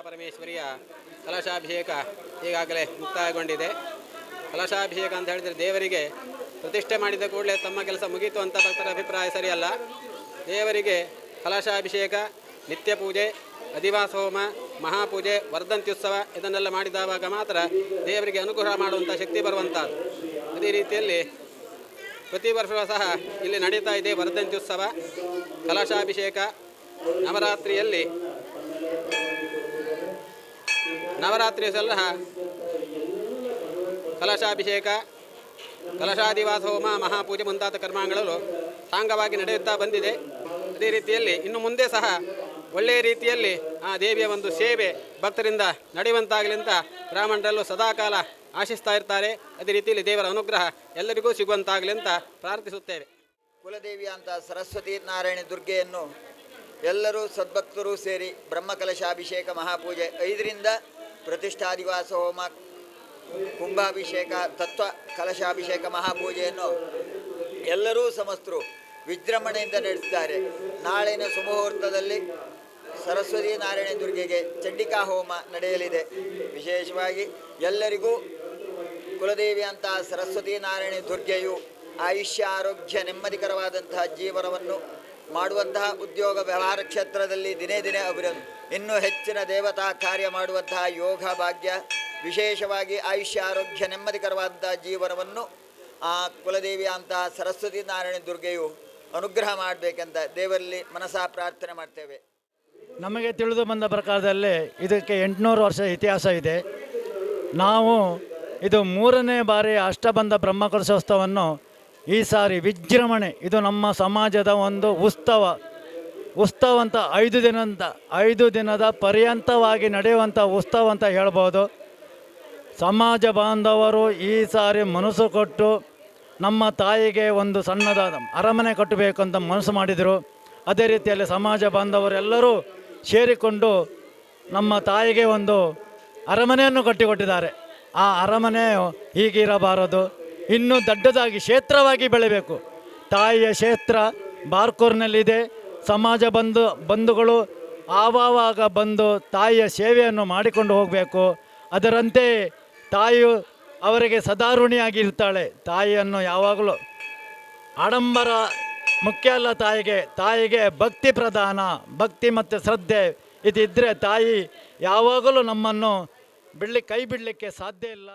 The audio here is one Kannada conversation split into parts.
ಪರಮೇಶ್ವರಿಯ ಕಲಶಾಭಿಷೇಕ ಈಗಾಗಲೇ ಮುಕ್ತಾಯಗೊಂಡಿದೆ. ಕಲಶಾಭಿಷೇಕ ಅಂತ ಹೇಳಿದರೆ ದೇವರಿಗೆ ಪ್ರತಿಷ್ಠೆ ಮಾಡಿದ ಕೂಡಲೇ ತಮ್ಮ ಕೆಲಸ ಮುಗೀತು ಅಂತ ಭಕ್ತರ ಅಭಿಪ್ರಾಯ ಸರಿಯಲ್ಲ. ದೇವರಿಗೆ ಕಲಶಾಭಿಷೇಕ, ನಿತ್ಯ ಪೂಜೆ, ಅಧಿವಾಸ ಹೋಮ, ಮಹಾಪೂಜೆ, ವರ್ಧಂತ್ಯುತ್ಸವ ಇದನ್ನೆಲ್ಲ ಮಾಡಿದವಾಗ ಮಾತ್ರ ದೇವರಿಗೆ ಅನುಗ್ರಹ ಮಾಡುವಂಥ ಶಕ್ತಿ ಬರುವಂಥದ್ದು. ಅದೇ ರೀತಿಯಲ್ಲಿ ಪ್ರತಿ ವರ್ಷವೂ ಸಹ ಇಲ್ಲಿ ನಡೀತಾ ಇದೆ ವರ್ಧಂತ್ಯುತ್ಸವ, ಕಲಶಾಭಿಷೇಕ. ನವರಾತ್ರಿ ಸಹ ಕಲಶಾಭಿಷೇಕ, ಕಲಶಾದಿವಾಸ ಹೋಮ, ಮಹಾಪೂಜೆ ಮುಂತಾದ ಕರ್ಮಗಳು ಸಾಂಗವಾಗಿ ನಡೆಯುತ್ತಾ ಬಂದಿದೆ. ಅದೇ ರೀತಿಯಲ್ಲಿ ಇನ್ನು ಮುಂದೆ ಸಹ ಒಳ್ಳೆಯ ರೀತಿಯಲ್ಲಿ ಆ ದೇವಿಯ ಒಂದು ಸೇವೆ ಭಕ್ತರಿಂದ ನಡೆಯುವಂತಾಗಲಿ ಅಂತ ಬ್ರಾಹ್ಮಣರಲ್ಲೂ ಸದಾಕಾಲ ಆಶಿಸ್ತಾ ಇರ್ತಾರೆ. ಅದೇ ರೀತಿಯಲ್ಲಿ ದೇವರ ಅನುಗ್ರಹ ಎಲ್ಲರಿಗೂ ಸಿಗುವಂತಾಗಲಿ ಅಂತ ಪ್ರಾರ್ಥಿಸುತ್ತೇವೆ. ಕುಲದೇವಿಯ ಅಂತ ಸರಸ್ವತಿ ನಾರಾಯಣ ದುರ್ಗೆಯನ್ನು ಎಲ್ಲರೂ ಸದ್ಭಕ್ತರು ಸೇರಿ ಬ್ರಹ್ಮಕಲಶಾಭಿಷೇಕ ಮಹಾಪೂಜೆ 5ರಿಂದ ಪ್ರತಿಷ್ಠಾದಿವಾಸ ಹೋಮ, ಕುಂಭಾಭಿಷೇಕ, ತತ್ವ ಕಲಶಾಭಿಷೇಕ ಮಹಾಪೂಜೆಯನ್ನು ಎಲ್ಲರೂ ಸಮಸ್ತರು ವಿಜೃಂಭಣೆಯಿಂದ ನಡೆಸಿದ್ದಾರೆ. ನಾಳಿನ ಸುಮುಹೂರ್ತದಲ್ಲಿ ಸರಸ್ವತಿ ನಾರಾಯಣ ದುರ್ಗೆಗೆ ಚಂಡಿಕಾ ಹೋಮ ನಡೆಯಲಿದೆ. ವಿಶೇಷವಾಗಿ ಎಲ್ಲರಿಗೂ ಕುಲದೇವಿ ಅಂತ ಸರಸ್ವತಿ ನಾರಾಯಣ ದುರ್ಗೆಯು ಆಯುಷ್ಯ, ಆರೋಗ್ಯ, ನೆಮ್ಮದಿಕರವಾದಂತಹ ಜೀವನವನ್ನು ಮಾಡುವಂತಹ ಉದ್ಯೋಗ ವ್ಯವಹಾರ ಕ್ಷೇತ್ರದಲ್ಲಿ ದಿನೇ ದಿನೇ ಇನ್ನೂ ಹೆಚ್ಚಿನ ದೇವತಾ ಕಾರ್ಯ ಮಾಡುವಂತಹ ಯೋಗ ಭಾಗ್ಯ, ವಿಶೇಷವಾಗಿ ಆಯುಷ್ಯ, ಆರೋಗ್ಯ, ನೆಮ್ಮದಿಕರವಾದಂತಹ ಜೀವನವನ್ನು ಆ ಕುಲದೇವಿಯ ಅಂತಹ ಸರಸ್ವತಿ ನಾರಾಯಣ ದುರ್ಗೆಯು ಅನುಗ್ರಹ ಮಾಡಬೇಕೆಂತ ದೇವರಲ್ಲಿ ಮನಸಾ ಪ್ರಾರ್ಥನೆ ಮಾಡ್ತೇವೆ. ನಮಗೆ ತಿಳಿದು ಬಂದ ಪ್ರಕಾರದಲ್ಲಿ ಇದಕ್ಕೆ 800 ವರ್ಷ ಇತಿಹಾಸ ಇದೆ. ನಾವು ಇದು 3ನೇ ಬಾರಿ ಅಷ್ಟಬಂಧ ಬ್ರಹ್ಮಕಲಶೋತ್ಸವವನ್ನು ಈ ಸಾರಿ ವಿಜೃಂಭಣೆ, ಇದು ನಮ್ಮ ಸಮಾಜದ ಒಂದು ಉತ್ಸವ ಅಂತ 5 ದಿನದ ಪರ್ಯಂತವಾಗಿ ನಡೆಯುವಂಥ ಉತ್ಸವ ಅಂತ ಹೇಳ್ಬೋದು. ಸಮಾಜ ಬಾಂಧವರು ಈ ಸಾರಿ ಮನಸ್ಸು ಕೊಟ್ಟು ನಮ್ಮ ತಾಯಿಗೆ ಒಂದು ಸಣ್ಣದಾದ ಅರಮನೆ ಕಟ್ಟಬೇಕಂತ ಮನಸ್ಸು ಮಾಡಿದರು. ಅದೇ ರೀತಿಯಲ್ಲಿ ಸಮಾಜ ಬಾಂಧವರೆಲ್ಲರೂ ಸೇರಿಕೊಂಡು ನಮ್ಮ ತಾಯಿಗೆ ಒಂದು ಅರಮನೆಯನ್ನು ಕಟ್ಟಿಕೊಟ್ಟಿದ್ದಾರೆ. ಆ ಅರಮನೆಯು ಹೀಗಿರಬಾರದು, ಇನ್ನೂ ದೊಡ್ಡದಾಗಿ ಕ್ಷೇತ್ರವಾಗಿ ಬೆಳೆಯಬೇಕು. ತಾಯಿಯ ಕ್ಷೇತ್ರ ಬಾರ್ಕೂರಿನಲ್ಲಿದೆ. ಸಮಾಜ ಬಂಧುಗಳು ಆವಾಗ ಬಂದು ತಾಯಿಯ ಸೇವೆಯನ್ನು ಮಾಡಿಕೊಂಡು ಹೋಗಬೇಕು. ಅದರಂತೆ ತಾಯಿಯು ಅವರಿಗೆ ಸದಾ ಋಣಿಯಾಗಿರ್ತಾಳೆ. ತಾಯಿಯನ್ನು ಯಾವಾಗಲೂ ಆಡಂಬರ ಮುಖ್ಯ ಅಲ್ಲ. ತಾಯಿಗೆ ಭಕ್ತಿ ಪ್ರಧಾನ. ಭಕ್ತಿ ಮತ್ತು ಶ್ರದ್ಧೆ ಇದಿದ್ದರೆ ತಾಯಿ ಯಾವಾಗಲೂ ನಮ್ಮನ್ನು ಕೈ ಬಿಡಲಿಕ್ಕೆ ಸಾಧ್ಯ ಇಲ್ಲ.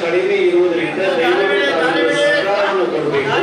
ಕಡಿಮೆ ಇರುವುದರಿಂದ ಸರ್ಕಾರವನ್ನು ಕೊಡಬೇಕು.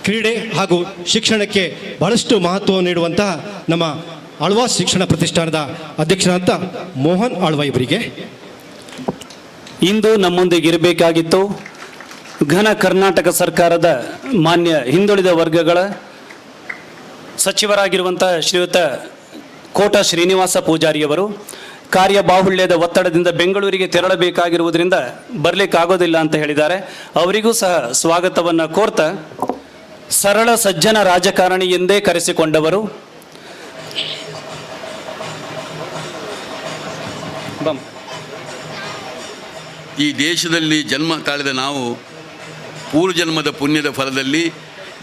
ಕ್ರೀಡೆ ಹಾಗೂ ಶಿಕ್ಷಣಕ್ಕೆ ಬಹಳಷ್ಟು ಮಹತ್ವ ನೀಡುವಂತಹ ನಮ್ಮ ಆಳ್ವಾಸ್ ಶಿಕ್ಷಣ ಪ್ರತಿಷ್ಠಾನದ ಅಧ್ಯಕ್ಷರಾದ ಮೋಹನ್ ಆಳ್ವ ಇವರಿಗೆ ಇಂದು ನಮ್ಮೊಂದಿಗೆ ಇರಬೇಕಾಗಿತ್ತು ಘನ ಕರ್ನಾಟಕ ಸರ್ಕಾರದ ಮಾನ್ಯ ಹಿಂದುಳಿದ ವರ್ಗಗಳ ಸಚಿವರಾಗಿರುವಂಥ ಶ್ರೀಯುತ ಕೋಟ ಶ್ರೀನಿವಾಸ ಪೂಜಾರಿಯವರು ಕಾರ್ಯಬಾಹುಳ್ಯದ ಒತ್ತಡದಿಂದ ಬೆಂಗಳೂರಿಗೆ ತೆರಳಬೇಕಾಗಿರುವುದರಿಂದ ಬರಲಿಕ್ಕಾಗೋದಿಲ್ಲ ಅಂತ ಹೇಳಿದ್ದಾರೆ. ಅವರಿಗೂ ಸಹ ಸ್ವಾಗತವನ್ನು ಕೋರ್ತಾ ಸರಳ ಸಜ್ಜನ ರಾಜಕಾರಣಿ ಎಂದೇ ಕರೆಸಿಕೊಂಡವರು ಈ ದೇಶದಲ್ಲಿ ಜನ್ಮ ತಾಳಿದ ನಾವು ಪೂರ್ವಜನ್ಮದ ಪುಣ್ಯದ ಫಲದಲ್ಲಿ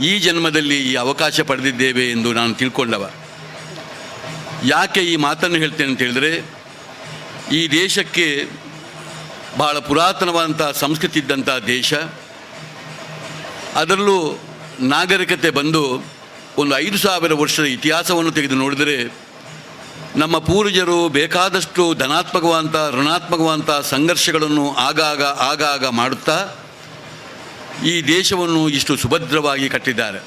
ಈ ಜನ್ಮದಲ್ಲಿ ಈ ಅವಕಾಶ ಪಡೆದಿದ್ದೇವೆ ಎಂದು ನಾನು ತಿಳ್ಕೊಂಡವ. ಯಾಕೆ ಈ ಮಾತನ್ನು ಹೇಳ್ತೇನೆ ಅಂತ ಹೇಳಿದರೆ, ಈ ದೇಶಕ್ಕೆ ಭಾಳ ಪುರಾತನವಾದಂಥ ಸಂಸ್ಕೃತಿ ಇದ್ದಂಥ ದೇಶ, ಅದರಲ್ಲೂ ನಾಗರಿಕತೆ ಬಂದು ಒಂದು 5,000 ವರ್ಷದ ಇತಿಹಾಸವನ್ನು ತೆಗೆದು ನೋಡಿದರೆ ನಮ್ಮ ಪೂರ್ವಜರು ಬೇಕಾದಷ್ಟು ಧನಾತ್ಮಕವಾದಂಥ ಋಣಾತ್ಮಕವಾದಂಥ ಸಂಘರ್ಷಗಳನ್ನು ಆಗಾಗ ಮಾಡುತ್ತಾ ಈ ದೇಶವನ್ನು ಇಷ್ಟು ಸುಭದ್ರವಾಗಿ ಕಟ್ಟಿದ್ದಾರೆ.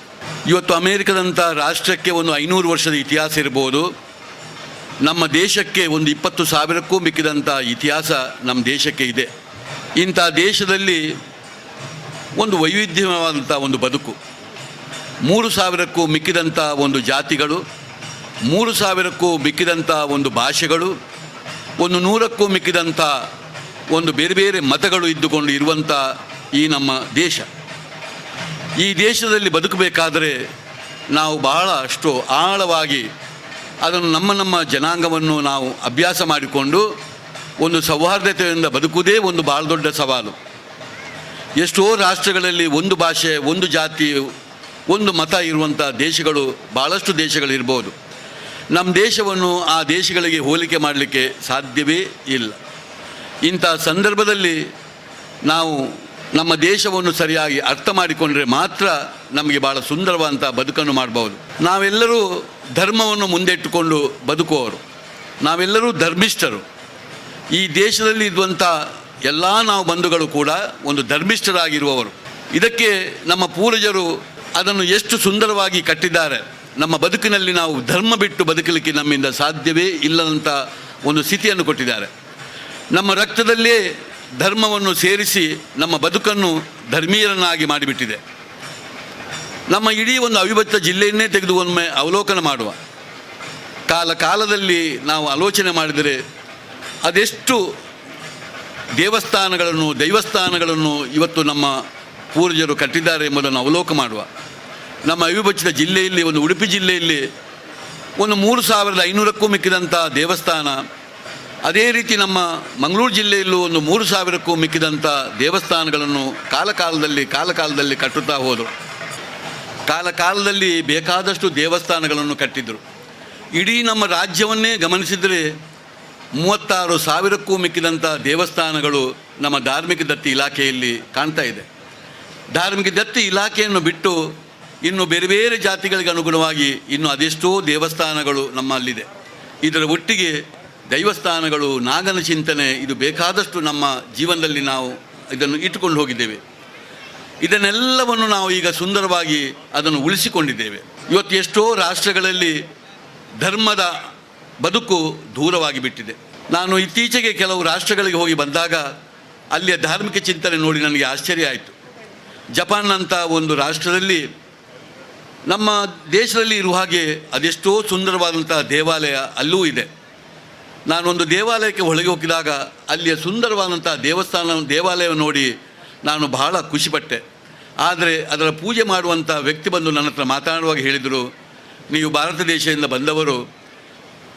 ಇವತ್ತು ಅಮೇರಿಕದಂಥ ರಾಷ್ಟ್ರಕ್ಕೆ ಒಂದು 500 ವರ್ಷದ ಇತಿಹಾಸ ಇರ್ಬೋದು, ನಮ್ಮ ದೇಶಕ್ಕೆ ಒಂದು 20,000ಕ್ಕೂ ಮಿಕ್ಕಿದಂಥ ಇತಿಹಾಸ ನಮ್ಮ ದೇಶಕ್ಕೆ ಇದೆ. ಇಂಥ ದೇಶದಲ್ಲಿ ಒಂದು ವೈವಿಧ್ಯವಾದಂಥ ಒಂದು ಬದುಕು, 3,000ಕ್ಕೂ ಮಿಕ್ಕಿದಂಥ ಒಂದು ಜಾತಿಗಳು, 3,000ಕ್ಕೂ ಮಿಕ್ಕಿದಂಥ ಒಂದು ಭಾಷೆಗಳು, ಒಂದು 100ಕ್ಕೂ ಮಿಕ್ಕಿದಂಥ ಒಂದು ಬೇರೆ ಬೇರೆ ಮತಗಳು ಇದ್ದುಕೊಂಡು ಇರುವಂಥ ಈ ನಮ್ಮ ದೇಶ. ಈ ದೇಶದಲ್ಲಿ ಬದುಕಬೇಕಾದರೆ ನಾವು ಬಹಳಷ್ಟು ಆಳವಾಗಿ ಅದನ್ನು ನಮ್ಮ ಜನಾಂಗವನ್ನು ನಾವು ಅಭ್ಯಾಸ ಮಾಡಿಕೊಂಡು ಒಂದು ಸೌಹಾರ್ದತೆಯಿಂದ ಬದುಕುವುದೇ ಒಂದು ಭಾಳ ದೊಡ್ಡ ಸವಾಲು. ಎಷ್ಟೋ ರಾಷ್ಟ್ರಗಳಲ್ಲಿ ಒಂದು ಭಾಷೆ, ಒಂದು ಜಾತಿ, ಒಂದು ಮತ ಇರುವಂಥ ದೇಶಗಳು, ಭಾಳಷ್ಟು ದೇಶಗಳಿರ್ಬೋದು. ನಮ್ಮ ದೇಶವನ್ನು ಆ ದೇಶಗಳಿಗೆ ಹೋಲಿಕೆ ಮಾಡಲಿಕ್ಕೆ ಸಾಧ್ಯವೇ ಇಲ್ಲ. ಇಂಥ ಸಂದರ್ಭದಲ್ಲಿ ನಾವು ನಮ್ಮ ದೇಶವನ್ನು ಸರಿಯಾಗಿ ಅರ್ಥ ಮಾಡಿಕೊಂಡ್ರೆ ಮಾತ್ರ ನಮಗೆ ಭಾಳ ಸುಂದರವಾದಂಥ ಬದುಕನ್ನು ಮಾಡ್ಬೋದು. ನಾವೆಲ್ಲರೂ ಧರ್ಮವನ್ನು ಮುಂದಿಟ್ಟುಕೊಂಡು ಬದುಕುವವರು, ನಾವೆಲ್ಲರೂ ಧರ್ಮಿಷ್ಠರು. ಈ ದೇಶದಲ್ಲಿ ಇರುವಂಥ ಎಲ್ಲ ನಾವು ಬಂಧುಗಳು ಕೂಡ ಒಂದು ಧರ್ಮಿಷ್ಠರಾಗಿರುವವರು. ಇದಕ್ಕೆ ನಮ್ಮ ಪೂರ್ವಜರು ಅದನ್ನು ಎಷ್ಟು ಸುಂದರವಾಗಿ ಕಟ್ಟಿದ್ದಾರೆ. ನಮ್ಮ ಬದುಕಿನಲ್ಲಿ ನಾವು ಧರ್ಮ ಬಿಟ್ಟು ಬದುಕಲಿಕ್ಕೆ ನಮ್ಮಿಂದ ಸಾಧ್ಯವೇ ಇಲ್ಲದಂಥ ಒಂದು ಸ್ಥಿತಿಯನ್ನು ಕೊಟ್ಟಿದ್ದಾರೆ. ನಮ್ಮ ರಕ್ತದಲ್ಲೇ ಧರ್ಮವನ್ನು ಸೇರಿಸಿ ನಮ್ಮ ಬದುಕನ್ನು ಧರ್ಮೀಯರನ್ನಾಗಿ ಮಾಡಿಬಿಟ್ಟಿದೆ. ನಮ್ಮ ಇಡೀ ಒಂದು ಅವಿಭಕ್ತ ಜಿಲ್ಲೆಯನ್ನೇ ತೆಗೆದು ಒಮ್ಮೆ ಅವಲೋಕನ ಮಾಡುವ. ಕಾಲದಲ್ಲಿ ನಾವು ಆಲೋಚನೆ ಮಾಡಿದರೆ ಅದೆಷ್ಟು ದೈವಸ್ಥಾನಗಳನ್ನು ಇವತ್ತು ನಮ್ಮ ಪೂರ್ವಜರು ಕಟ್ಟಿದ್ದಾರೆ ಎಂಬುದನ್ನು ಅವಲೋಕನ ಮಾಡುವ. ನಮ್ಮ ಅವಿಭಜಿತ ಜಿಲ್ಲೆಯಲ್ಲಿ, ಒಂದು ಉಡುಪಿ ಜಿಲ್ಲೆಯಲ್ಲಿ ಒಂದು 3,500ಕ್ಕೂ ಮಿಕ್ಕಿದಂಥ ದೇವಸ್ಥಾನ, ಅದೇ ರೀತಿ ನಮ್ಮ ಮಂಗಳೂರು ಜಿಲ್ಲೆಯಲ್ಲೂ ಒಂದು 3,000ಕ್ಕೂ ಮಿಕ್ಕಿದಂಥ ದೇವಸ್ಥಾನಗಳನ್ನು ಕಾಲಕಾಲದಲ್ಲಿ ಕಟ್ಟುತ್ತಾ ಹೋದರು. ಕಾಲಕಾಲದಲ್ಲಿ ಬೇಕಾದಷ್ಟು ದೇವಸ್ಥಾನಗಳನ್ನು ಕಟ್ಟಿದ್ದರು. ಇಡೀ ನಮ್ಮ ರಾಜ್ಯವನ್ನೇ ಗಮನಿಸಿದರೆ 36,000ಕ್ಕೂ ಮಿಕ್ಕಿದಂಥ ದೇವಸ್ಥಾನಗಳು ನಮ್ಮ ಧಾರ್ಮಿಕ ದತ್ತಿ ಇಲಾಖೆಯಲ್ಲಿ ಕಾಣ್ತಾ ಇದೆ. ಧಾರ್ಮಿಕ ದತ್ತಿ ಇಲಾಖೆಯನ್ನು ಬಿಟ್ಟು ಇನ್ನು ಬೇರೆ ಬೇರೆ ಜಾತಿಗಳಿಗೆ ಅನುಗುಣವಾಗಿ ಇನ್ನು ಅದೆಷ್ಟೋ ದೇವಸ್ಥಾನಗಳು ನಮ್ಮಲ್ಲಿದೆ. ಇದರ ಒಟ್ಟಿಗೆ ದೈವಸ್ಥಾನಗಳು, ನಾಗನ ಚಿಂತನೆ, ಇದು ಬೇಕಾದಷ್ಟು ನಮ್ಮ ಜೀವನದಲ್ಲಿ ನಾವು ಇದನ್ನು ಇಟ್ಟುಕೊಂಡು ಹೋಗಿದ್ದೇವೆ. ಇದನ್ನೆಲ್ಲವನ್ನು ನಾವು ಈಗ ಸುಂದರವಾಗಿ ಅದನ್ನು ಉಳಿಸಿಕೊಂಡಿದ್ದೇವೆ. ಇವತ್ತು ಎಷ್ಟೋ ರಾಷ್ಟ್ರಗಳಲ್ಲಿ ಧರ್ಮದ ಬದುಕು ದೂರವಾಗಿ ಬಿಟ್ಟಿದೆ. ನಾನು ಇತ್ತೀಚೆಗೆ ಕೆಲವು ರಾಷ್ಟ್ರಗಳಿಗೆ ಹೋಗಿ ಬಂದಾಗ ಅಲ್ಲಿಯ ಧಾರ್ಮಿಕ ಚಿಂತನೆ ನೋಡಿ ನನಗೆ ಆಶ್ಚರ್ಯ ಆಯಿತು. ಜಪಾನ್ ಅಂತ ಒಂದು ರಾಷ್ಟ್ರದಲ್ಲಿ ನಮ್ಮ ದೇಶದಲ್ಲಿ ಇರುವ ಹಾಗೆ ಅದೆಷ್ಟೋ ಸುಂದರವಾದಂಥ ದೇವಾಲಯ ಅಲ್ಲೂ ಇದೆ. ನಾನೊಂದು ದೇವಾಲಯಕ್ಕೆ ಒಳಗೆ ಹೋಗಿದಾಗ ಅಲ್ಲಿಯ ಸುಂದರವಾದಂಥ ದೇವಾಲಯವನ್ನು ನೋಡಿ ನಾನು ಬಹಳ ಖುಷಿಪಟ್ಟೆ. ಆದರೆ ಅದರ ಪೂಜೆ ಮಾಡುವಂಥ ವ್ಯಕ್ತಿ ಬಂದು ನನ್ನ ಹತ್ರ ಮಾತನಾಡುವಾಗ ಹೇಳಿದರು, ನೀವು ಭಾರತ ದೇಶದಿಂದ ಬಂದವರು,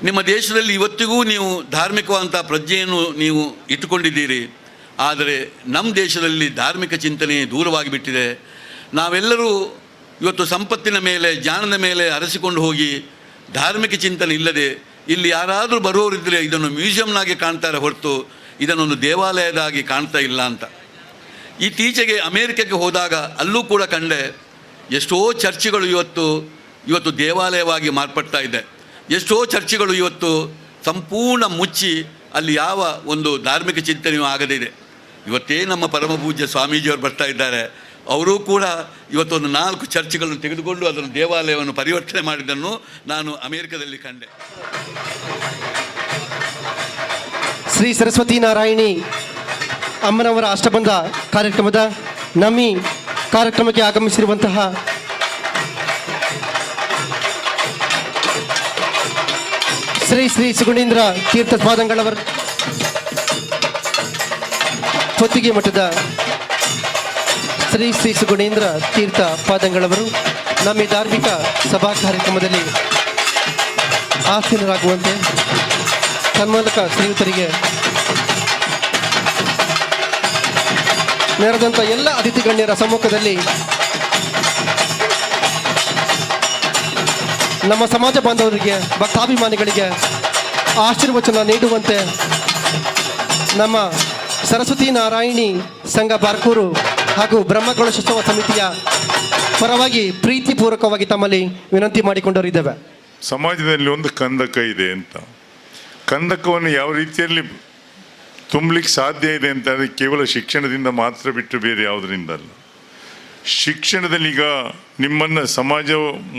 ನಿಮ್ಮ ದೇಶದಲ್ಲಿ ಇವತ್ತಿಗೂ ನೀವು ಧಾರ್ಮಿಕವಾದಂಥ ಪ್ರಜ್ಞೆಯನ್ನು ನೀವು ಇಟ್ಟುಕೊಂಡಿದ್ದೀರಿ. ಆದರೆ ನಮ್ಮ ದೇಶದಲ್ಲಿ ಧಾರ್ಮಿಕ ಚಿಂತನೆ ದೂರವಾಗಿ ಬಿಟ್ಟಿದೆ. ನಾವೆಲ್ಲರೂ ಇವತ್ತು ಸಂಪತ್ತಿನ ಮೇಲೆ, ಜ್ಞಾನದ ಮೇಲೆ ಅರಸಿಕೊಂಡು ಹೋಗಿ ಧಾರ್ಮಿಕ ಚಿಂತನೆ ಇಲ್ಲದೆ ಇಲ್ಲಿ ಯಾರಾದರೂ ಬರೋರಿದ್ದರೆ ಇದನ್ನು ಮ್ಯೂಸಿಯಂನಾಗಿ ಕಾಣ್ತಾರೆ ಹೊರತು ಇದನ್ನೊಂದು ದೇವಾಲಯದಾಗಿ ಕಾಣ್ತಾ ಇಲ್ಲ ಅಂತ. ಇತ್ತೀಚೆಗೆ ಅಮೇರಿಕಕ್ಕೆ ಹೋದಾಗ ಅಲ್ಲೂ ಕೂಡ ಕಂಡೆ ಎಷ್ಟೋ ಚರ್ಚ್ಗಳು ಇವತ್ತು ದೇವಾಲಯವಾಗಿ ಮಾರ್ಪಡ್ತಾ ಇದೆ. ಎಷ್ಟೋ ಚರ್ಚ್ಗಳು ಇವತ್ತು ಸಂಪೂರ್ಣ ಮುಚ್ಚಿ ಅಲ್ಲಿ ಯಾವ ಒಂದು ಧಾರ್ಮಿಕ ಚಿಂತನೆಯೂ ಆಗದಿದೆ. ಇವತ್ತೇ ನಮ್ಮ ಪರಮ ಪೂಜ್ಯ ಸ್ವಾಮೀಜಿಯವರು ಬರ್ತಾ ಇದ್ದಾರೆ. ಅವರೂ ಕೂಡ ಇವತ್ತೊಂದು 4 ಚರ್ಚ್ಗಳನ್ನು ತೆಗೆದುಕೊಂಡು ಅದನ್ನು ದೇವಾಲಯವನ್ನು ಪರಿವರ್ತನೆ ಮಾಡಿದ್ದನ್ನು ನಾನು ಅಮೆರಿಕದಲ್ಲಿ ಕಂಡೆ. ಶ್ರೀ ಸರಸ್ವತಿ ನಾರಾಯಣಿ ಅಮ್ಮನವರ ಅಷ್ಟಬಂಧ ಕಾರ್ಯಕ್ರಮದ ನಮ್ಮಿ ಕಾರ್ಯಕ್ರಮಕ್ಕೆ ಆಗಮಿಸಿರುವಂತಹ ಶ್ರೀ ಶ್ರೀ ಸುಗುಣೇಂದ್ರ ತೀರ್ಥ ಸ್ವಾದಂಗಳವರ ಹೊತ್ತಿಗೆ ಮಠದ ಶ್ರೀ ಶ್ರೀ ಸುಗುಣೇಂದ್ರ ತೀರ್ಥ ಪಾದಂಗಳವರು ನಮ್ಮ ಈ ಧಾರ್ಮಿಕ ಸಭಾ ಕಾರ್ಯಕ್ರಮದಲ್ಲಿ ಆಸೀನರಾಗುವಂತೆ ತನ್ಮೂಲಕ ಶ್ರೀಯುತರಿಗೆ ನೆರೆದಂಥ ಎಲ್ಲ ಅತಿಥಿ ಗಣ್ಯರ ಸಮ್ಮುಖದಲ್ಲಿ ನಮ್ಮ ಸಮಾಜ ಬಾಂಧವರಿಗೆ ಭಕ್ತಾಭಿಮಾನಿಗಳಿಗೆ ಆಶೀರ್ವಚನ ನೀಡುವಂತೆ ನಮ್ಮ ಸರಸ್ವತಿ ನಾರಾಯಣಿ ಸಂಘ ಬಾರ್ಕೂರು ಹಾಗೂ ಬ್ರಹ್ಮಕಲಶೋತ್ಸವ ಸಮಿತಿಯ ಪರವಾಗಿ ಪ್ರೀತಿಪೂರ್ವಕವಾಗಿ ತಮ್ಮಲ್ಲಿ ವಿನಂತಿ ಮಾಡಿಕೊಂಡವರಿದ್ದೇವೆ. ಸಮಾಜದಲ್ಲಿ ಒಂದು ಕಂದಕ ಇದೆ ಅಂತ, ಕಂದಕವನ್ನು ಯಾವ ರೀತಿಯಲ್ಲಿ ತುಂಬಲಿಕ್ಕೆ ಸಾಧ್ಯ ಇದೆ ಅಂತ ಅಂದರೆ ಕೇವಲ ಶಿಕ್ಷಣದಿಂದ ಮಾತ್ರ ಬಿಟ್ಟು ಬೇರೆ ಯಾವುದರಿಂದ ಅಲ್ಲ. ಶಿಕ್ಷಣದಲ್ಲಿ ಈಗ ನಿಮ್ಮನ್ನು ಸಮಾಜ